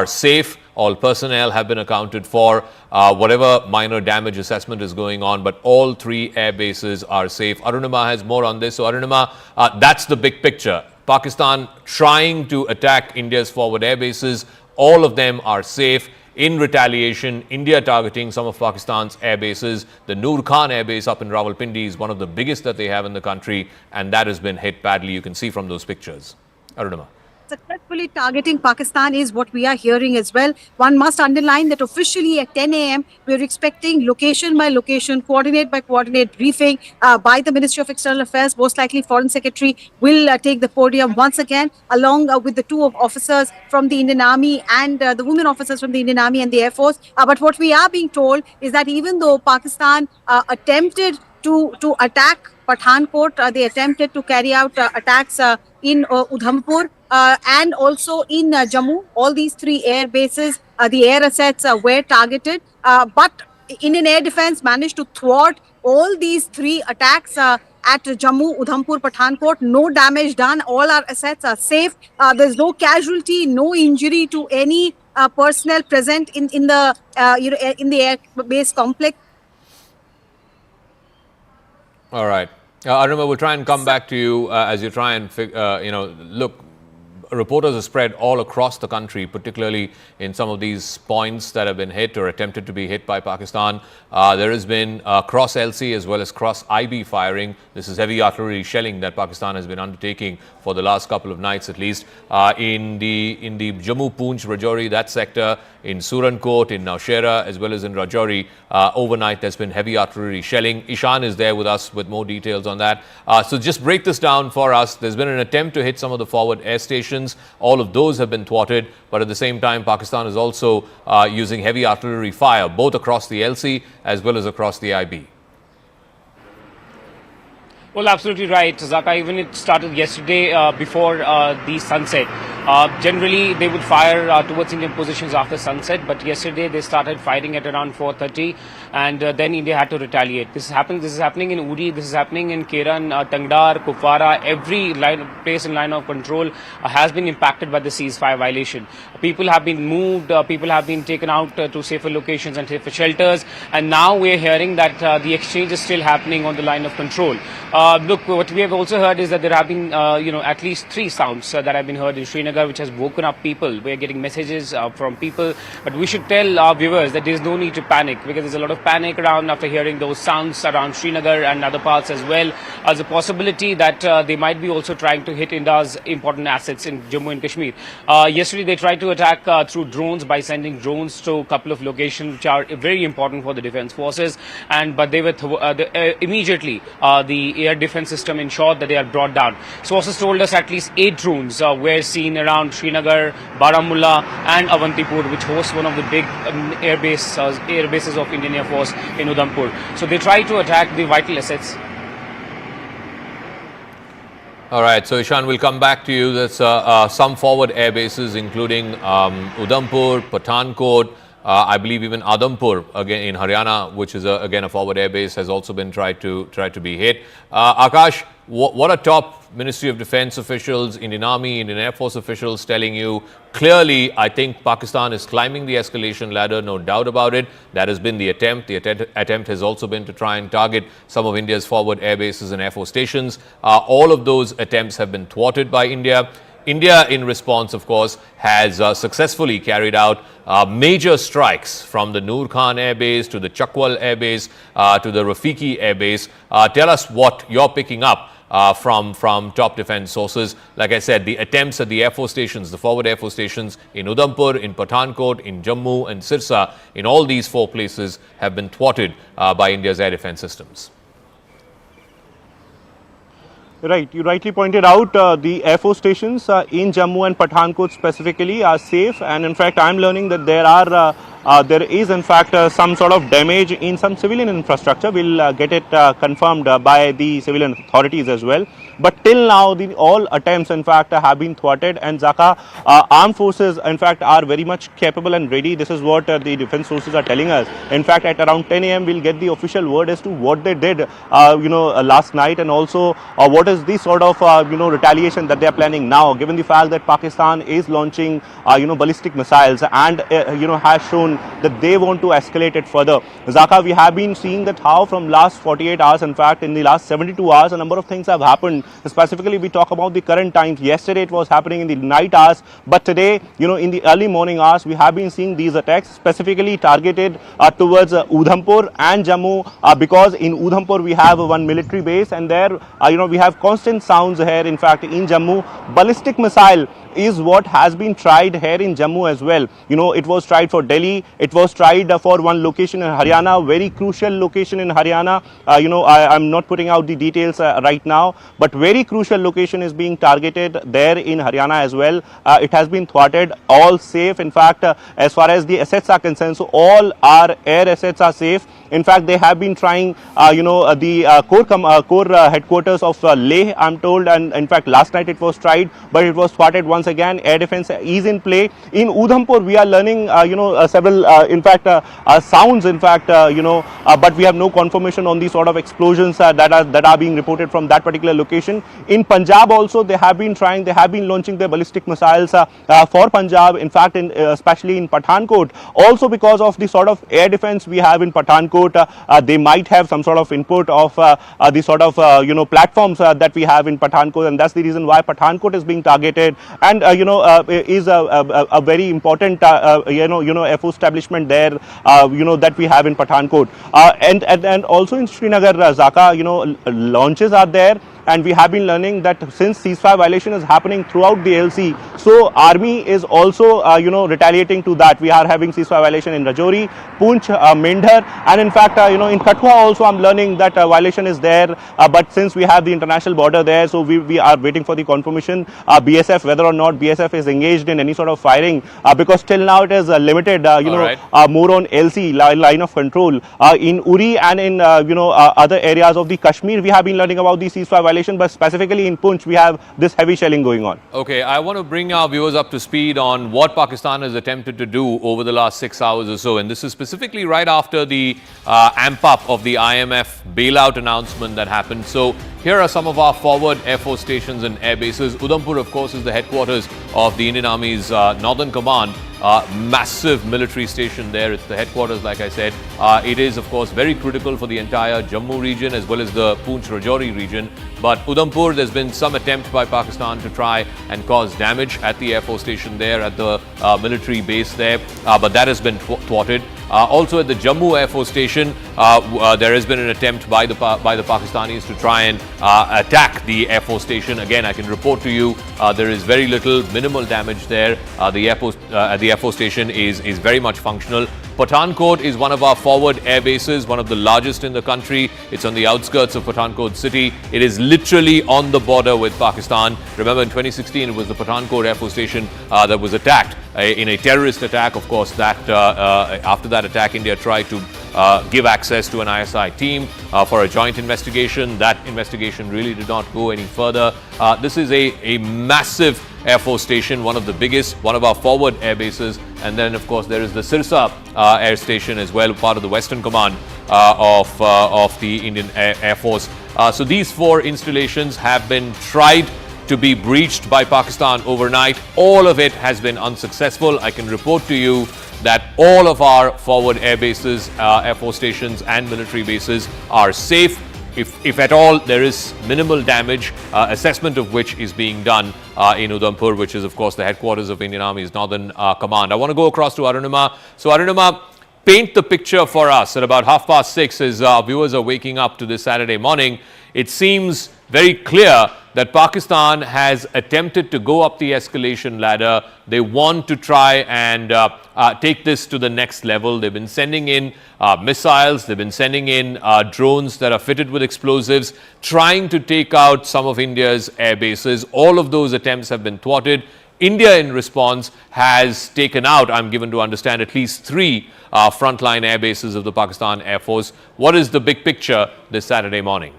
safe. All personnel have been accounted for. Whatever minor damage assessment is going on, but all three air bases are safe. Arunima has more on this. So Arunima, that's the big picture. Pakistan trying to attack India's forward air bases. All of them are safe. In retaliation, India targeting some of Pakistan's air bases. The Noor Khan Air Base up in Rawalpindi is one of the biggest that they have in the country, and that has been hit badly. You can see from those pictures. Arunima. Successfully targeting Pakistan is what we are hearing as well. One must underline that officially at 10 a.m. we're expecting location by location, coordinate by coordinate briefing by the Ministry of External Affairs. Most likely Foreign Secretary will take the podium once again, along with the two officers from the Indian Army and the women officers from the Indian Army and the Air Force. But what we are being told is that even though Pakistan attempted to attack Pathankot, they attempted to carry out attacks in Udhampur and also in Jammu. All these three air bases, the air assets were targeted, but Indian Air Defence managed to thwart all these three attacks at Jammu, Udhampur, Pathankot. No damage done. All our assets are safe. There's no casualty, no injury to any personnel present in the in the air base complex. All right. Arunima, we'll try and come back to you as you try and, look, reporters are spread all across the country, particularly in some of these points that have been hit or attempted to be hit by Pakistan. There has been cross LC as well as cross IB firing. This is heavy artillery shelling that Pakistan has been undertaking for the last couple of nights at least. In the Jammu, Poonch, Rajouri, that sector, in Surankot, in Naushera, as well as in Rajouri, overnight there's been heavy artillery shelling. Ishan is there with us with more details on that. So just break this down for us. There's been an attempt to hit some of the forward air stations. All of those have been thwarted, but at the same time, Pakistan is also using heavy artillery fire, both across the LC as well as across the IB. Well, absolutely right, Zaka. Even it started yesterday before the sunset. Generally, they would fire towards Indian positions after sunset, but yesterday they started firing at around 4:30, and then India had to retaliate. This is happening in Uri, this is happening in Keran, Tangdar, Kupwara. Every place in line of control has been impacted by the ceasefire violation. People have been moved, people have been taken out to safer locations and safer shelters, and now we're hearing that the exchange is still happening on the line of control. Look, what we have also heard is that there have been, at least 3 sounds that have been heard in Srinagar, which has woken up people. We're getting messages from people, but we should tell our viewers that there's no need to panic, because there's a lot of panic around after hearing those sounds around Srinagar and other parts as well. As a possibility that they might be also trying to hit India's important assets in Jammu and Kashmir. Yesterday, they tried to attack through drones by sending drones to a couple of locations which are very important for the defense forces, but they were immediately the air defense system ensured that they are brought down. Sources told us at least 8 drones were seen around Srinagar, Baramulla and Avantipur, which hosts one of the big air bases of Indian Air Force in Udhampur. So they try to attack the vital assets. All right, so Ishan, we'll come back to you. There's some forward air bases, including Udhampur, Pathankot, I believe even Adampur again in Haryana, which is again a forward air base, has also been tried to be hit. Akash, what are top Ministry of Defense officials, Indian Army, Indian Air Force officials telling you? Clearly, I think Pakistan is climbing the escalation ladder, no doubt about it. That has been the attempt. The attempt has also been to try and target some of India's forward air bases and air force stations. All of those attempts have been thwarted by India. India, in response, of course, has successfully carried out major strikes from the Noor Khan Air Base to the Chakwal Air Base to the Rafiki Air Base. Tell us what you're picking up from top defense sources. Like I said, the attempts at the Air Force stations, the forward Air Force stations in Udhampur, in Pathankot, in Jammu and Sirsa, in all these 4 places have been thwarted by India's air defense systems. Right, you rightly pointed out the Air Force stations in Jammu and Pathankot specifically are safe, and in fact I am learning that there is in fact some sort of damage in some civilian infrastructure. We'll get it confirmed by the civilian authorities as well. But till now, all attempts in fact have been thwarted, and Dhaka armed forces in fact are very much capable and ready. This is what the defense sources are telling us. In fact, at around 10 a.m. we'll get the official word as to what they did last night, and also what is the sort of retaliation that they are planning now, given the fact that Pakistan is launching ballistic missiles and has shown that they want to escalate it further. Zaka, we have been seeing that how from last 48 hours, in fact in the last 72 hours, a number of things have happened. Specifically, we talk about the current times. Yesterday it was happening in the night hours, but today, in the early morning hours, we have been seeing these attacks specifically targeted towards Udhampur and Jammu, because in Udhampur we have one military base, and there we have constant sounds here. In fact, in Jammu, ballistic missile is what has been tried here in Jammu as well. It was tried for Delhi, it was tried for one location in Haryana, very crucial location in Haryana. I'm not putting out the details right now, but very crucial location is being targeted there in Haryana as well. It has been thwarted, all safe. In fact, as far as the assets are concerned, so all our air assets are safe. In fact, they have been trying, the core headquarters of Leh, I'm told, and in fact last night it was tried, but it was thwarted once again. Air defense is in play. In Udhampur, we are learning, several, sounds, in fact, but we have no confirmation on the sort of explosions that are being reported from that particular location. In Punjab also, they have been trying, they have been launching their ballistic missiles for Punjab. In fact, especially in Pathankot, also because of the sort of air defense we have in Pathankot, they might have some sort of input of the sort of platforms that we have in Pathankot, and that's the reason why Pathankot is being targeted, and is a very important Air Force establishment there that we have in Pathankot, and also in Srinagar, Zaka, launches are there. And we have been learning that since ceasefire violation is happening throughout the LC, so army is also retaliating to that. We are having ceasefire violation in Rajouri, Poonch, Mendhar, and in fact in Kathua also I'm learning that violation is there. But since we have the international border there, so we are waiting for the confirmation BSF, whether or not BSF is engaged in any sort of firing, because till now it is limited more on LC, line of control. In Uri and in other areas of the Kashmir, we have been learning about the ceasefire violation, but specifically in Poonch we have this heavy shelling going on. Okay, I want to bring our viewers up to speed on what Pakistan has attempted to do over the last 6 hours or so, and this is specifically right after the amp up of the IMF bailout announcement that happened. So here are some of our forward Air Force stations and air bases. Udhampur, of course, is the headquarters of the Indian Army's Northern Command. Massive military station there. It's the headquarters, like I said. It is, of course, very critical for the entire Jammu region as well as the Poonch Rajouri region. But Udhampur, there's been some attempt by Pakistan to try and cause damage at the Air Force station there, at the military base there, but that has been thwarted. Also at the Jammu Air Force Station, there has been an attempt by the Pakistanis to try and attack the Air Force Station. Again, I can report to you there is very little, minimal damage there. The Air Force Station is very much functional. Pathankot is one of our forward air bases, one of the largest in the country. It's on the outskirts of Pathankot city. It is literally on the border with Pakistan. Remember, in 2016, it was the Pathankot Air Force Station that was attacked in a terrorist attack. Of course, that after that attack, India tried to give access to an ISI team for a joint investigation. That investigation really did not go any further. This is a massive Air Force Station, one of the biggest, one of our forward air bases. And then, of course, there is the Sirsa Air Station as well, part of the Western Command of the Indian Air Force. So these 4 installations have been tried to be breached by Pakistan overnight. All of it has been unsuccessful. I can report to you that all of our forward air bases, Air Force stations and military bases are safe. If at all there is minimal damage, assessment of which is being done in Udhampur, which is of course the headquarters of Indian Army's Northern Command. I want to go across to Arunima. So Arunima, paint the picture for us at about 6:30 as our viewers are waking up to this Saturday morning. it seems very clear that Pakistan has attempted to go up the escalation ladder. They want to try and take this to the next level. They've been sending in missiles, they've been sending in drones that are fitted with explosives, trying to take out some of India's air bases. All of those attempts have been thwarted. India, in response, has taken out, I'm given to understand, at least 3 frontline air bases of the Pakistan Air Force. What is the big picture this Saturday morning?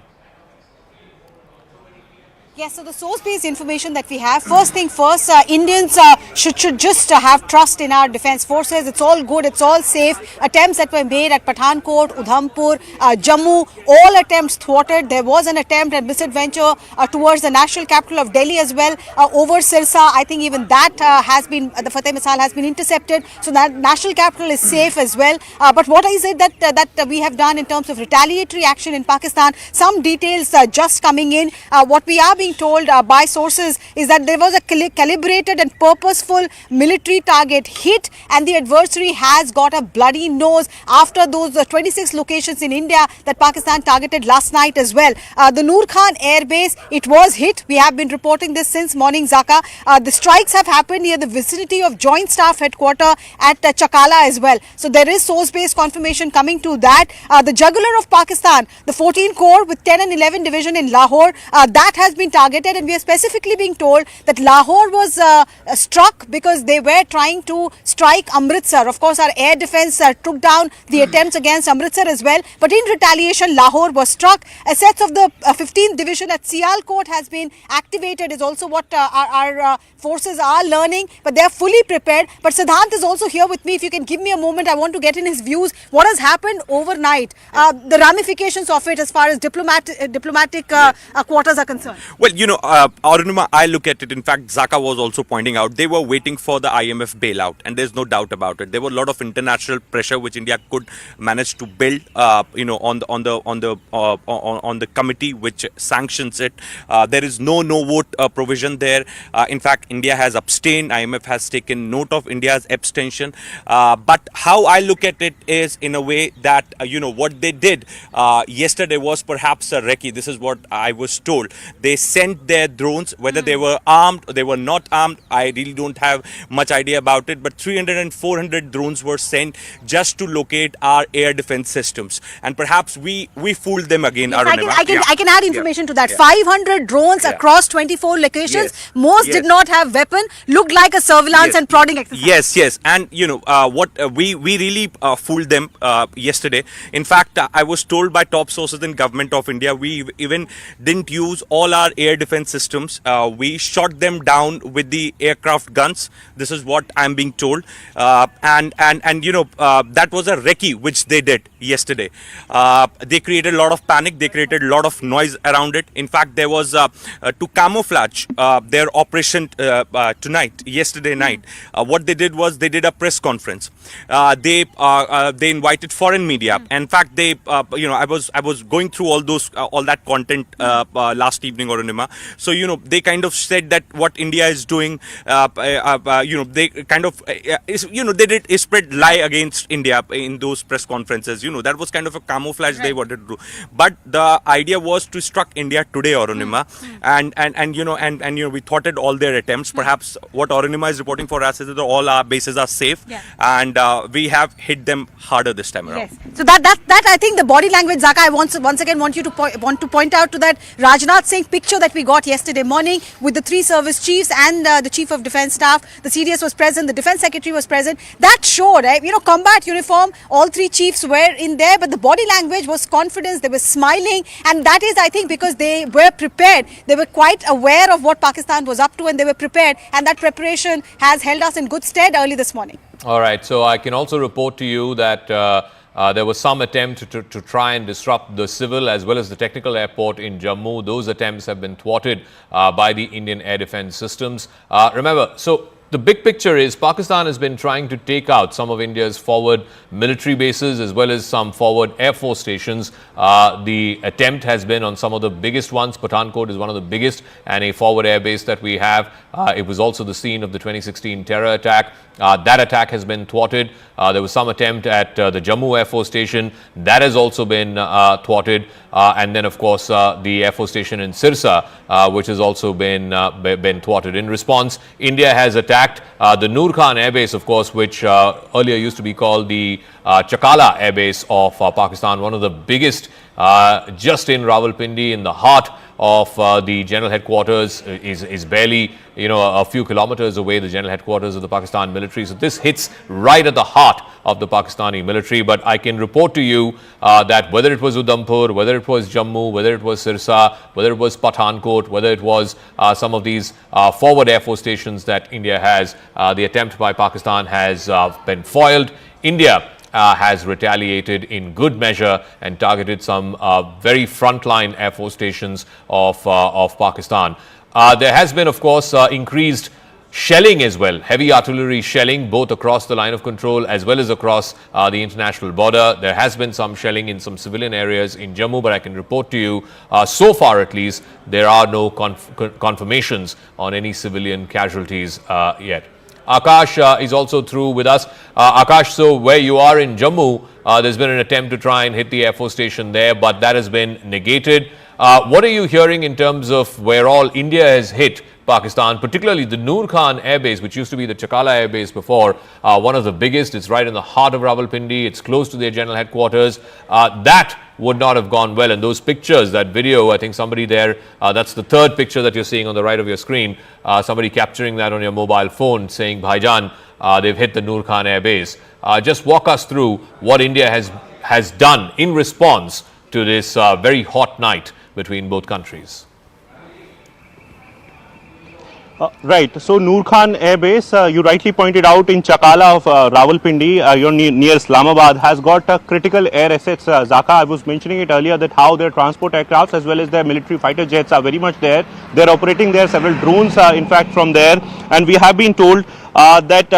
Yes, so the source-based information that we have, first thing first, Indians should just have trust in our defence forces. It's all good, it's all safe. Attempts that were made at Pathankot, Udhampur, Jammu, all attempts thwarted. There was an attempt and misadventure towards the national capital of Delhi as well, over Sirsa. I think even that has been, the Fateh missile has been intercepted. So that national capital is safe as well. But what is it that we have done in terms of retaliatory action in Pakistan? Some details just coming in. What we are being told by sources is that there was a calibrated and purposeful military target hit, and the adversary has got a bloody nose after those 26 locations in India that Pakistan targeted last night as well. The Noor Khan Air Base, it was hit. We have been reporting this since morning, Zaka. The strikes have happened near the vicinity of Joint Staff Headquarters at Chakala as well. So there is source-based confirmation coming to that. The jugular of Pakistan, the 14 Corps with 10 and 11 Division in Lahore, that has been targeted, and we are specifically being told that Lahore was struck because they were trying to strike Amritsar. Of course, our air defence took down the attempts against Amritsar as well, but in retaliation, Lahore was struck. Assets of the 15th Division at Sialkot has been activated, is also what our forces are learning, but they are fully prepared. But Siddhant is also here with me. If you can give me a moment, I want to get in his views. What has happened overnight, the ramifications of it as far as diplomatic quarters are concerned? Well, Arunima, I look at it. In fact, Zaka was also pointing out they were waiting for the IMF bailout, and there's no doubt about it. There were a lot of international pressure which India could manage to build, on the committee which sanctions it. There is no vote provision there. In fact, India has abstained. IMF has taken note of India's abstention. But how I look at it is in a way that what they did yesterday was perhaps a recce. This is what I was told. They sent their drones, whether they were armed or they were not armed, I really don't have much idea about it, but 300 and 400 drones were sent just to locate our air defense systems, and perhaps we fooled them again. Yes, I can add information to that. 500 drones across 24 locations. Most did not have weapon, looked like a surveillance and prodding exercise. Yes, and what we really fooled them yesterday. In fact, I was told by top sources in government of India, we even didn't use all our air defense systems. We shot them down with the aircraft guns. This is what I'm being told. And that was a recce which they did yesterday. They created a lot of panic. They created a lot of noise around it. In fact, there was to camouflage their operation yesterday night. What they did was they did a press conference. They invited foreign media. In fact, I was going through all that content last evening, Arunima. So they kind of said that what India is doing, they kind of they did spread lie against India in those press conferences. That was kind of a camouflage they wanted to do. But the idea was to struck India today, Arunima, and we thwarted all their attempts. Perhaps what Arunima is reporting for us is that all our bases are safe, and we have hit them harder this time around. Yes. So that I think the body language, Zaka, I once again want you to point out to that Rajnath Singh picture that we got yesterday morning with the 3 service chiefs and the Chief of Defence Staff. The CDS was present, the Defence Secretary was present. That showed, combat uniform, all 3 chiefs were in there, but the body language was confidence, they were smiling, and that is, I think, because they were prepared. They were quite aware of what Pakistan was up to, and they were prepared, and that preparation has held us in good stead early this morning. All right, so I can also report to you that there was some attempt to try and disrupt the civil as well as the technical airport in Jammu. Those attempts have been thwarted by the Indian air defense systems. Remember, so the big picture is Pakistan has been trying to take out some of India's forward military bases as well as some forward air force stations. The attempt has been on some of the biggest ones. Pathankot is one of the biggest and a forward air base that we have. It was also the scene of the 2016 terror attack. That attack has been thwarted. There was some attempt at the Jammu Air Force Station. That has also been thwarted. And then, of course, the Air Force Station in Sirsa, which has also been thwarted. In response, India has attacked the Noor Khan Air Base, of course, which earlier used to be called the Chakala Air Base of Pakistan, one of the biggest just in Rawalpindi, in the heart of the general headquarters, is barely, a few kilometers away, the general headquarters of the Pakistan military. So this hits right at the heart of the Pakistani military. But I can report to you that whether it was Udhampur, whether it was Jammu, whether it was Sirsa, whether it was Pathankot, whether it was some of these forward air force stations that India has, the attempt by Pakistan has been foiled. India has retaliated in good measure and targeted some very frontline air force stations of Pakistan. There has been, of course, increased shelling as well, heavy artillery shelling both across the line of control as well as across the international border. There has been some shelling in some civilian areas in Jammu, but I can report to you, so far at least, there are no confirmations on any civilian casualties yet. Akash is also through with us. Akash, so where you are in Jammu, there's been an attempt to try and hit the Air Force Station there, but that has been negated. What are you hearing in terms of where all India has hit Pakistan, particularly the Noor Khan Air Base, which used to be the Chakala Air Base before, one of the biggest. It's right in the heart of Rawalpindi. It's close to their general headquarters. That would not have gone well. And those pictures, that video, I think somebody there, that's the third picture that you're seeing on the right of your screen, somebody capturing that on your mobile phone saying, Bhaijan, they've hit the Noor Khan Air Base. Just walk us through what India has done in response to this very hot night between both countries. Right. So Noor Khan Air Base, you rightly pointed out in Chakala of Rawalpindi, near Islamabad, has got critical air assets. Zaka, I was mentioning it earlier that how their transport aircrafts as well as their military fighter jets are very much there. They're operating there, several drones in fact from there, and we have been told that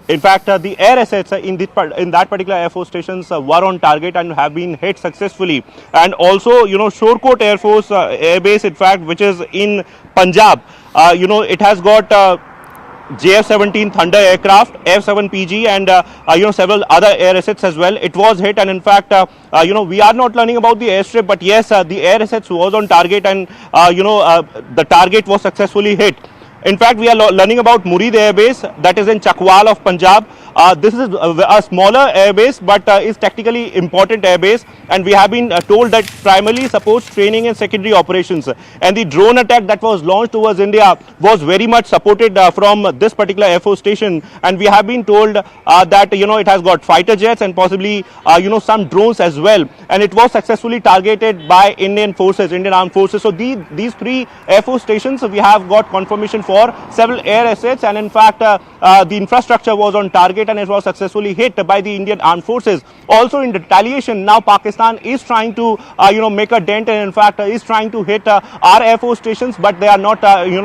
in fact, the air assets in that particular Air Force stations were on target and have been hit successfully. And also, Shorecoat Air Force Air Base, in fact, which is in Punjab, it has got JF-17 Thunder aircraft, F-7PG, and several other air assets as well. It was hit, and in fact, we are not learning about the airstrip, but yes, the air assets was on target, and the target was successfully hit. In fact, we are learning about Murid Air Base, that is in Chakwal of Punjab. This is a smaller air base, but is technically important air base, and we have been told that primarily supports training and secondary operations. And the drone attack that was launched towards India was very much supported from this particular Air Force station, and we have been told that it has got fighter jets and possibly some drones as well, and it was successfully targeted by Indian forces, Indian Armed Forces. So these three Air Force stations, we have got confirmation for several air assets, and in fact the infrastructure was on target and it was successfully hit by the Indian Armed Forces. Also in retaliation, now Pakistan is trying to make a dent, and in fact is trying to hit our Air Force stations, but they are not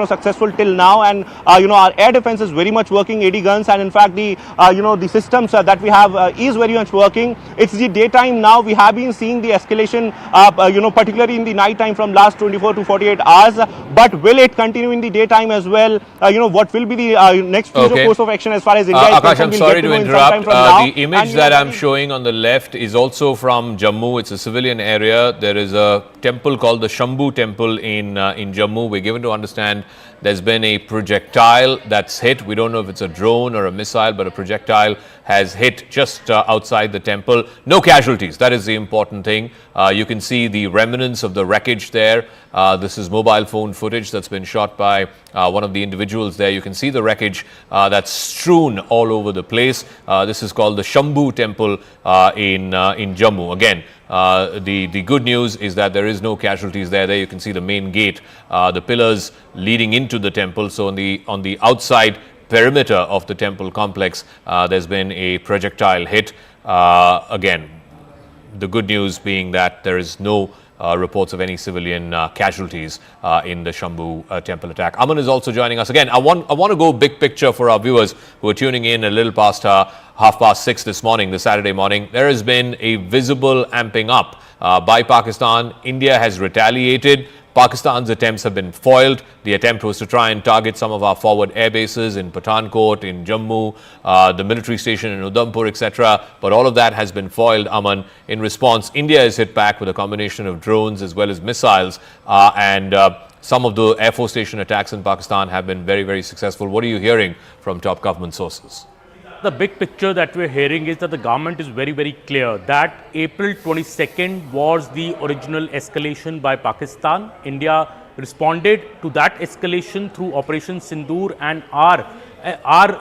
successful till now. And our air defense is very much working, 80 guns, and in fact the the systems that we have is very much working. It's the daytime now. We have been seeing the escalation particularly in the night time from last 24 to 48 hours, but will it continue in the daytime as well? What will be the next future course of action as far as India is Akash, concerned? I'm sorry to interrupt. The image that I'm showing on the left is also from Jammu. It's a civilian area. There is a temple called the Shambhu Temple in Jammu. We're given to understand there's been a projectile that's hit. We don't know if it's a drone or a missile, but a projectile has hit just outside the temple. No casualties. That is the important thing. You can see the remnants of the wreckage there. This is mobile phone footage that's been shot by one of the individuals there. You can see the wreckage that's strewn all over the place. This is called the Shambhu Temple in Jammu. Again, the good news is that there is no casualties there. There you can see the main gate, the pillars leading into the temple. So on the outside perimeter of the temple complex, there's been a projectile hit. Again, the good news being that there is no reports of any civilian casualties in the Shambhu temple attack. Aman is also joining us again. I want to go big picture for our viewers who are tuning in a little past 6:30 this morning, this Saturday morning. There has been a visible amping up by Pakistan. India has retaliated. Pakistan's attempts have been foiled. The attempt was to try and target some of our forward air bases in Pathankot, in Jammu, the military station in Udhampur, etc. But all of that has been foiled, Aman. In response, India is hit back with a combination of drones as well as missiles, and some of the Air Force station attacks in Pakistan have been very, very successful. What are you hearing from top government sources? The big picture that we're hearing is that the government is very, very clear that April 22nd was the original escalation by Pakistan. India responded to that escalation through Operation Sindur, and our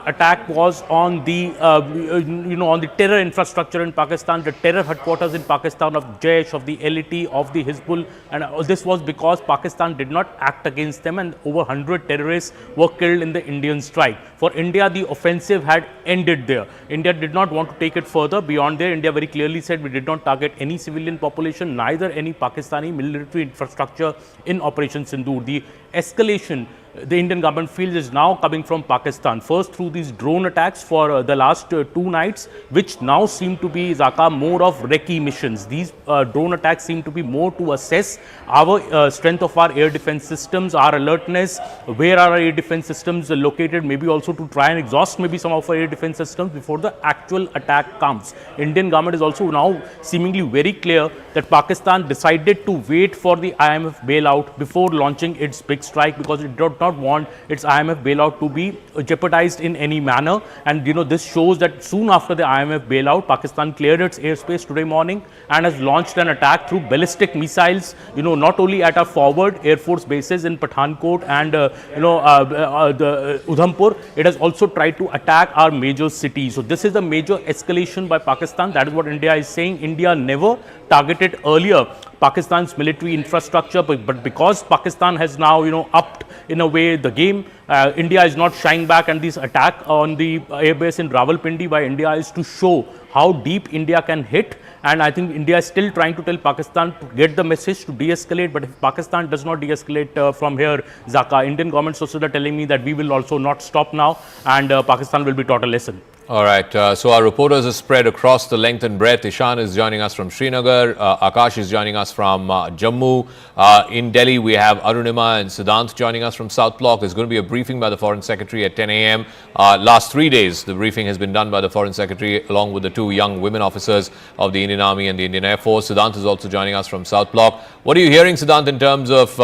attack was on the on the terror infrastructure in Pakistan, the terror headquarters in Pakistan of Jaish, of the LET, of the Hizbul, and this was because Pakistan did not act against them, and over 100 terrorists were killed in the Indian strike. For India, the offensive had ended there. India did not want to take it further beyond there. India very clearly said we did not target any civilian population, neither any Pakistani military infrastructure in Operation Sindur. The escalation the Indian government feels is now coming from Pakistan, first through these drone attacks for the last 2 nights, which now seem to be, Zaka, more of recce missions. These drone attacks seem to be more to assess our strength of our air defense systems, our alertness, where are our air defense systems located, maybe also to try and exhaust maybe some of our air defense systems before the actual attack comes. Indian government is also now seemingly very clear that Pakistan decided to wait for the IMF bailout before launching its big strike, because it did not want its IMF bailout to be jeopardized in any manner. And this shows that soon after the IMF bailout, Pakistan cleared its airspace today morning and has launched an attack through ballistic missiles, not only at our forward Air Force bases in Pathankot and the Udhampur, it has also tried to attack our major cities. So this is a major escalation by Pakistan. That is what India is saying. India never targeted earlier Pakistan's military infrastructure, but because Pakistan has now upped in a way the game, India is not shying back, and this attack on the airbase in Rawalpindi by India is to show how deep India can hit. And I think India is still trying to tell Pakistan to get the message to de-escalate. But if Pakistan does not de-escalate from here, Zaka, Indian government sources are telling me that we will also not stop now, and Pakistan will be taught a lesson. All right, so our reporters are spread across the length and breadth. Ishan is joining us from Srinagar. Akash is joining us from Jammu. In Delhi, we have Arunima and Siddhant joining us from South Block. There's going to be a briefing by the Foreign Secretary at 10 a.m. Last 3 days, the briefing has been done by the Foreign Secretary along with the 2 young women officers of the Indian Army and the Indian Air Force. Siddhant is also joining us from South Block. What are you hearing, Siddhant, in terms of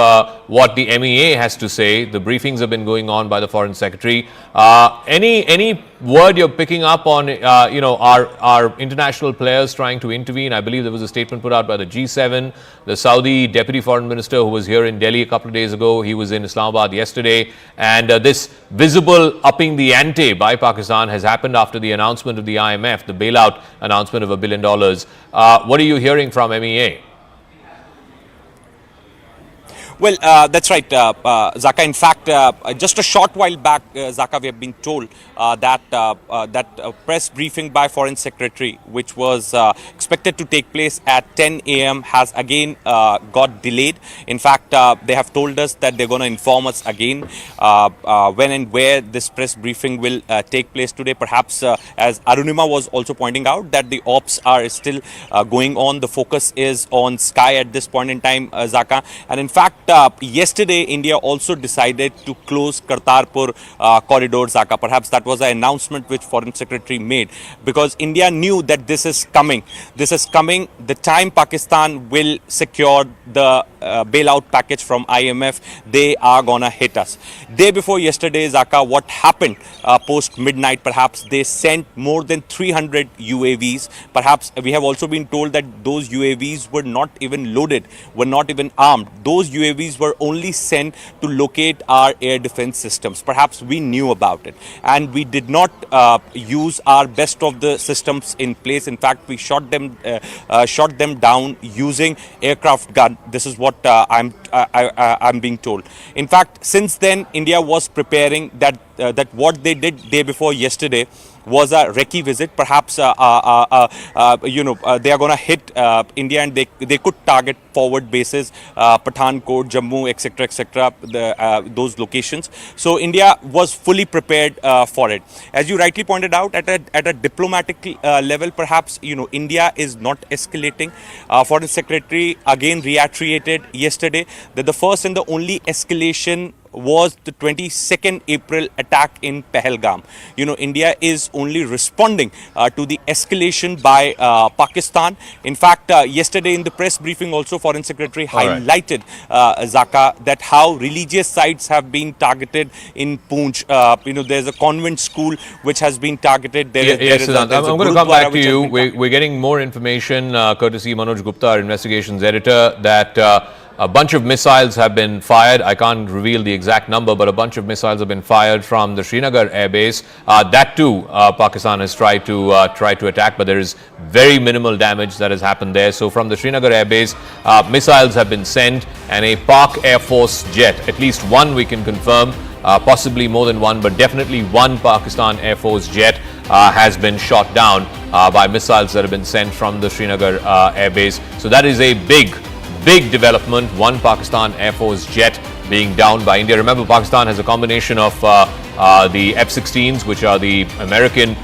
what the MEA has to say? The briefings have been going on by the Foreign Secretary. Any word you're picking up on, our international players trying to intervene? I believe there was a statement put out by the G7. The Saudi Deputy Foreign Minister, who was here in Delhi a couple of days ago, he was in Islamabad yesterday. And this visible upping the ante by Pakistan has happened after the announcement of the IMF, the bailout announcement of $1 billion. What are you hearing from MEA? Well, that's right, Zaka. In fact, just a short while back, Zaka, we have been told that press briefing by Foreign Secretary, which was expected to take place at 10 a.m., has again got delayed. In fact, they have told us that they're going to inform us again when and where this press briefing will take place today. Perhaps, as Arunima was also pointing out, that the ops are still going on. The focus is on Sky at this point in time, Zaka. And in fact, yesterday, India also decided to close Kartarpur corridor, Zaka. Perhaps that was an announcement which Foreign Secretary made, because India knew that this is coming. This is coming. The time Pakistan will secure the bailout package from IMF, they are gonna hit us. Day before yesterday, Zaka, what happened post midnight? Perhaps they sent more than 300 UAVs. Perhaps we have also been told that those UAVs were not even loaded, were not even armed. Those UAVs were only sent to locate our air defense systems. Perhaps we knew about it, and we did not use our best of the systems in place. In fact, we shot them down using aircraft gun. This is what I'm being told. In fact, since then, India was preparing that what they did day before yesterday was a recce visit. Perhaps they are going to hit India, and they could target forward bases, Pathankot, Jammu, etc., those locations. So India was fully prepared for it. As you rightly pointed out, at a diplomatic level, perhaps India is not escalating. Foreign Secretary again reiterated yesterday that the first and the only escalation was the 22nd April attack in Pahalgam. India is only responding to the escalation by Pakistan. In fact, yesterday in the press briefing also, Foreign Secretary highlighted, Zaka, that how religious sites have been targeted in Poonch. There's a convent school which has been targeted. Yes, Siddhant, I'm going to come back to you. We're getting more information, courtesy Manoj Gupta, our investigations editor, that a bunch of missiles have been fired. I can't reveal the exact number, but a bunch of missiles have been fired from the Srinagar airbase. That too, Pakistan has tried to attack, but there is very minimal damage that has happened there. So from the Srinagar airbase, missiles have been sent, and a Pak Air Force jet, at least one we can confirm, possibly more than one, but definitely one Pakistan Air Force jet has been shot down by missiles that have been sent from the Srinagar airbase. So that is a big development. One Pakistan Air Force jet being downed by India. Remember, Pakistan has a combination of the F-16s, which are the American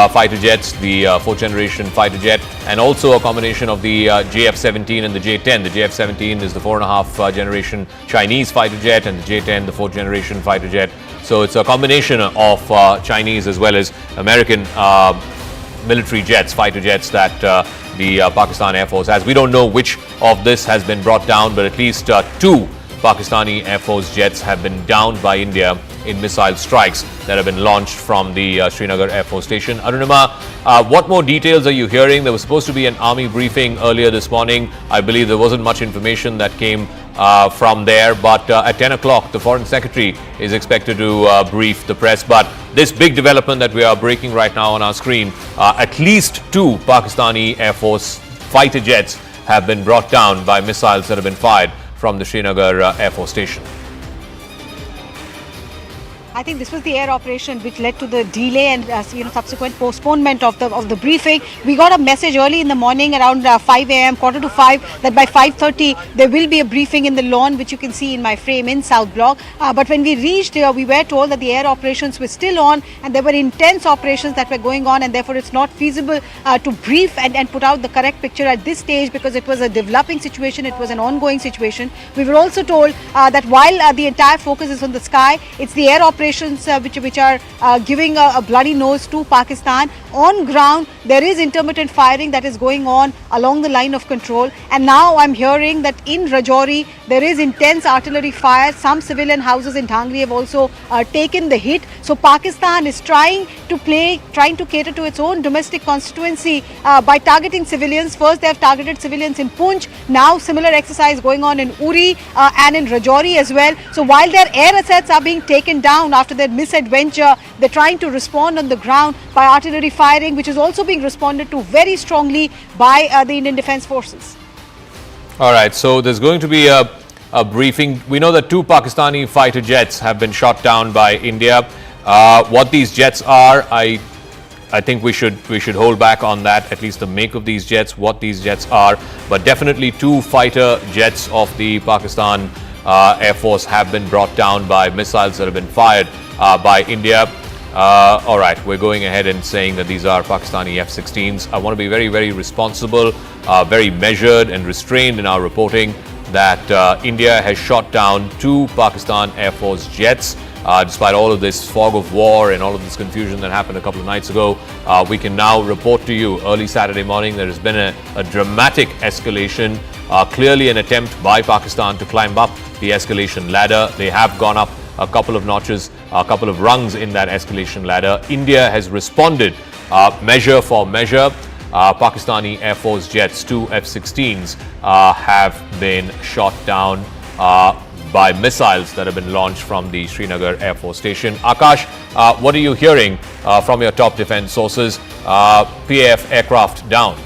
fighter jets, the fourth generation fighter jet, and also a combination of the JF-17 and the J-10. The JF-17 is the 4.5 generation Chinese fighter jet, and the J-10 the fourth generation fighter jet. So it's a combination of Chinese as well as American military jets, fighter jets that the Pakistan Air Force has. We don't know which of this has been brought down, but at least two Pakistani Air Force jets have been downed by India in missile strikes that have been launched from the Srinagar Air Force Station. Arunima, what more details are you hearing? There was supposed to be an army briefing earlier this morning. I believe there wasn't much information that came from there, but at 10 o'clock, the Foreign Secretary is expected to brief the press. But this big development that we are breaking right now on our screen, at least two Pakistani Air Force fighter jets have been brought down by missiles that have been fired from the Srinagar Air Force Station. I think this was the air operation which led to the delay and subsequent postponement of the briefing. We got a message early in the morning around 5 a.m., quarter to 5, that by 5:30 there will be a briefing in the lawn, which you can see in my frame in South Block. But when we reached here, we were told that the air operations were still on, and there were intense operations that were going on, and therefore it's not feasible to brief and put out the correct picture at this stage, because it was a developing situation, it was an ongoing situation. We were also told that while the entire focus is on the sky, it's the air operations which are giving a bloody nose to Pakistan. On ground, there is intermittent firing that is going on along the line of control, and now I'm hearing that in Rajouri there is intense artillery fire. Some civilian houses in Dhangri have also taken the hit. So Pakistan is trying to cater to its own domestic constituency by targeting civilians. First they have targeted civilians in Poonch, now similar exercise going on in Uri and in Rajouri as well. So while their air assets are being taken down after their misadventure, they're trying to respond on the ground by artillery firing, which is also being responded to very strongly by the Indian Defence Forces. All right, so there's going to be a briefing. We know that two Pakistani fighter jets have been shot down by India. What these jets are, I think we should hold back on that, at least the make of these jets, what these jets are. But definitely two fighter jets of the Pakistan Air Force have been brought down by missiles that have been fired by India. All right, we're going ahead and saying that these are Pakistani F-16s. I want to be very, very responsible, very measured and restrained in our reporting that India has shot down two Pakistan Air Force jets. Despite all of this fog of war and all of this confusion that happened a couple of nights ago, we can now report to you early Saturday morning there has been a dramatic escalation, clearly an attempt by Pakistan to climb up the escalation ladder. They have gone up a couple of notches, a couple of rungs in that escalation ladder. India has responded measure for measure. Pakistani Air Force jets, two F-16s, have been shot down by missiles that have been launched from the Srinagar Air Force Station. Akash, what are you hearing from your top defense sources? PAF aircraft down.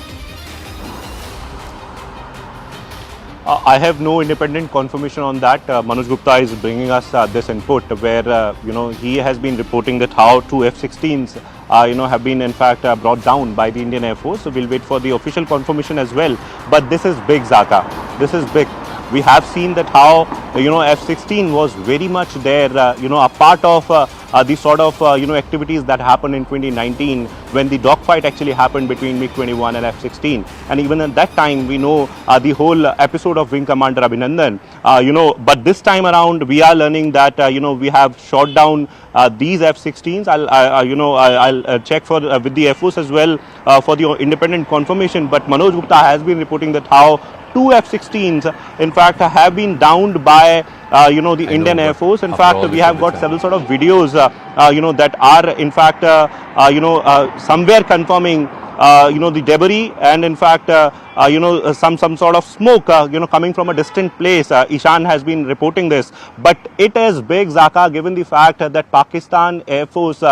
I have no independent confirmation on that. Manoj Gupta is bringing us this input where, he has been reporting that how two F-16s have been in fact brought down by the Indian Air Force. So we'll wait for the official confirmation as well. But this is big, Zaka. This is big. We have seen that how F-16 was very much there, a part of the sort of activities that happened in 2019 when the dogfight actually happened between MiG-21 and F-16. And even at that time, we know the whole episode of Wing Commander Abhinandan. But this time around, we are learning that we have shot down these F-16s. I'll check for with the Air Force as well for the independent confirmation. But Manoj Gupta has been reporting that how 2 F-16s in fact have been downed by the Indian Air Force. In fact, we have got several sort of videos that are in fact somewhere confirming the debris and in fact some sort of smoke coming from a distant place. Ishan has been reporting this, but it is big, Zaka, given the fact that Pakistan Air Force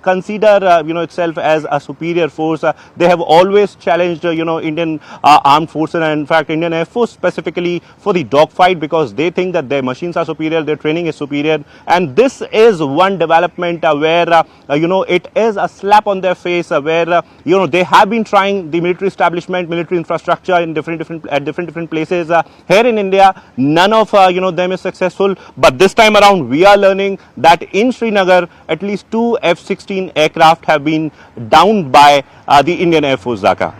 consider itself as a superior force. They have always challenged Indian armed forces and in fact Indian Air Force specifically for the dogfight because they think that their machines are superior, their training is superior, and this is one development where it is a slap on their face where they have been trying the military establishment, military infrastructure in different places here in India. None of them is successful, but this time around we are learning that in Srinagar at least 2 F-16 aircraft have been downed by the Indian Air Force, Zaka.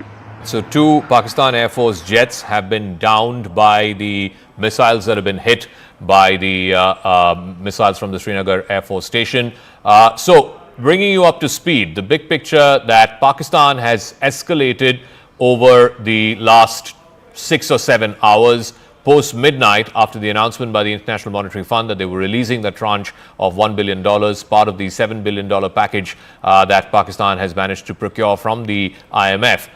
So 2 Pakistan Air Force jets have been downed by the missiles that have been hit by the missiles from the Srinagar Air Force Station. So bringing you up to speed, the big picture that Pakistan has escalated over the last 6 or 7 hours post midnight after the announcement by the International Monetary Fund that they were releasing the tranche of $1 billion, part of the $7 billion package that Pakistan has managed to procure from the IMF,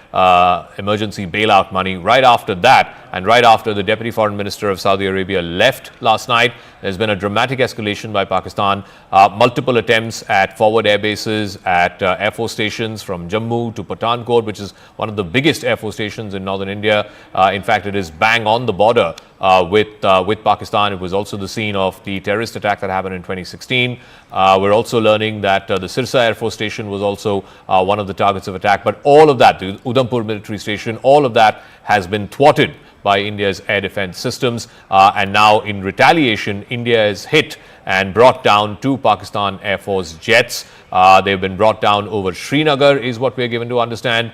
emergency bailout money. Right after that, and right after the Deputy Foreign Minister of Saudi Arabia left last night, there's been a dramatic escalation by Pakistan. Multiple attempts at forward air bases, at Air Force stations from Jammu to Pathankot, which is one of the biggest Air Force stations in northern India. In fact, it is bang on the border with Pakistan. It was also the scene of the terrorist attack that happened in 2016. We're also learning that the Sirsa Air Force Station was also one of the targets of attack. But all of that, the Udhampur military station, all of that has been thwarted by India's air defense systems. And now in retaliation, India is hit and brought down 2 Pakistan Air Force jets. They've been brought down over Srinagar is what we're given to understand.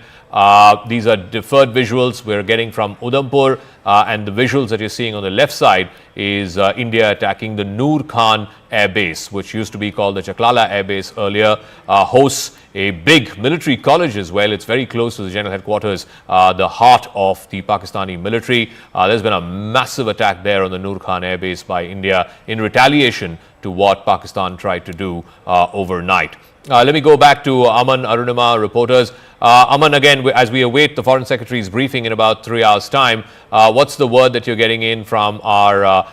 These are deferred visuals we're getting from Udhampur, and the visuals that you're seeing on the left side is India attacking the Noor Khan Air Base, which used to be called the Chaklala Air Base earlier, hosts a big military college as well. It's very close to the general headquarters, the heart of the Pakistani military. There's been a massive attack there on the Noor Khan Air Base by India in retaliation to what Pakistan tried to do overnight. Let me go back to Aman, Arunima, reporters. Aman, again, as we await the Foreign Secretary's briefing in about 3 hours' time, what's the word that you're getting in from our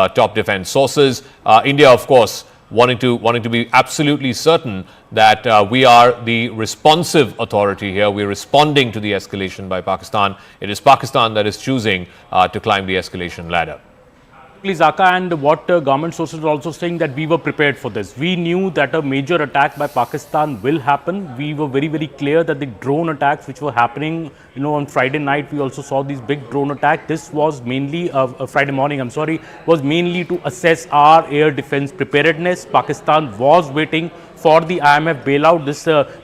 top defense sources? India, of course, wanting to be absolutely certain that we are the responsive authority here. We're responding to the escalation by Pakistan. It is Pakistan that is choosing to climb the escalation ladder. Zaka, and what government sources are also saying that we were prepared for this. We knew that a major attack by Pakistan will happen. We were very, very clear that the drone attacks which were happening, on Friday night, we also saw these big drone attacks. This was mainly, Friday morning, was mainly to assess our air defense preparedness. Pakistan was waiting for the IMF bailout.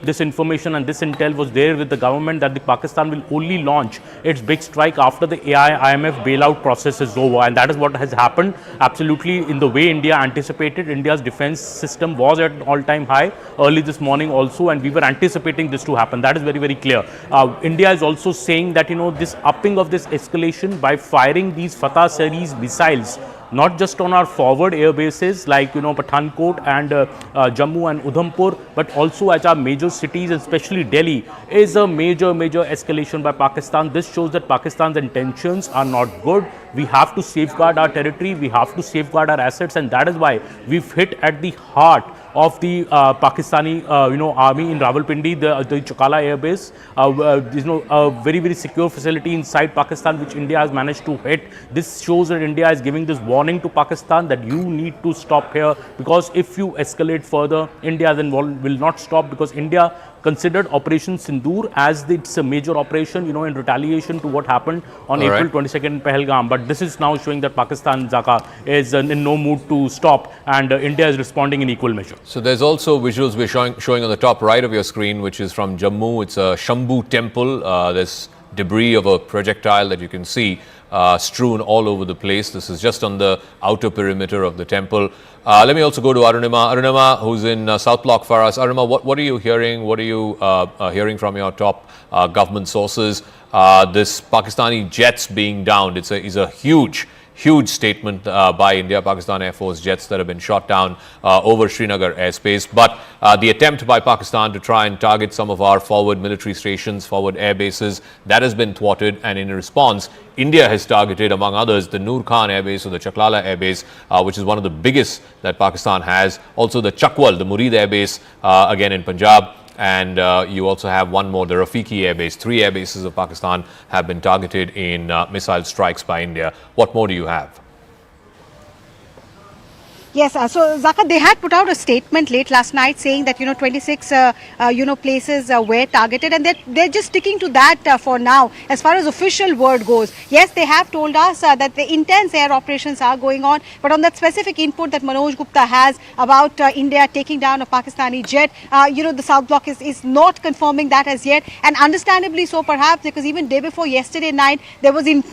This information and this intel was there with the government that the Pakistan will only launch its big strike after the IMF bailout process is over, and that is what has happened absolutely in the way India anticipated. India's defense system was at an all-time high early this morning also, and we were anticipating this to happen. That is very, very clear. India is also saying that this upping of this escalation by firing these Fatah series missiles, not just on our forward air bases like Pathankot and Jammu and Udhampur, but also at our major cities, especially Delhi, is a major escalation by Pakistan. This shows that Pakistan's intentions are not good. We have to safeguard our territory, we have to safeguard our assets, and that is why we've hit at the heart of the Pakistani army in Rawalpindi, the Chakala Air Base. A very, very secure facility inside Pakistan which India has managed to hit. This shows that India is giving this warning to Pakistan that you need to stop here, because if you escalate further, India then will not stop, because India considered Operation Sindur as it's a major operation, in retaliation to what happened on April 22nd in Pahalgam. But this is now showing that Pakistan, Zaka, is in no mood to stop, and India is responding in equal measure. So there's also visuals we're showing on the top right of your screen, which is from Jammu. It's a Shambhu temple. There's debris of a projectile that you can see strewn all over the place. This is just on the outer perimeter of the temple. Let me also go to Arunima. Arunima, who's in South Block for us. Arunima, what are you hearing? What are you hearing from your top government sources? This Pakistani jets being downed, is a huge statement by India. Pakistan Air Force jets that have been shot down over Srinagar airspace. But the attempt by Pakistan to try and target some of our forward military stations, forward air bases, that has been thwarted. And in response, India has targeted, among others, the Noor Khan Air Base or the Chaklala Air Base, which is one of the biggest that Pakistan has. Also the Chakwal, the Murid Air Base, again in Punjab. And you also have one more, the Rafiki Air Base. 3 air bases of Pakistan have been targeted in missile strikes by India. What more do you have? Yes, so Zaka, they had put out a statement late last night saying that 26 places were targeted, and they're just sticking to that for now as far as official word goes. Yes, they have told us that the intense air operations are going on, but on that specific input that Manoj Gupta has about India taking down a Pakistani jet, the South Block is not confirming that as yet, and understandably so perhaps, because even day before yesterday night there was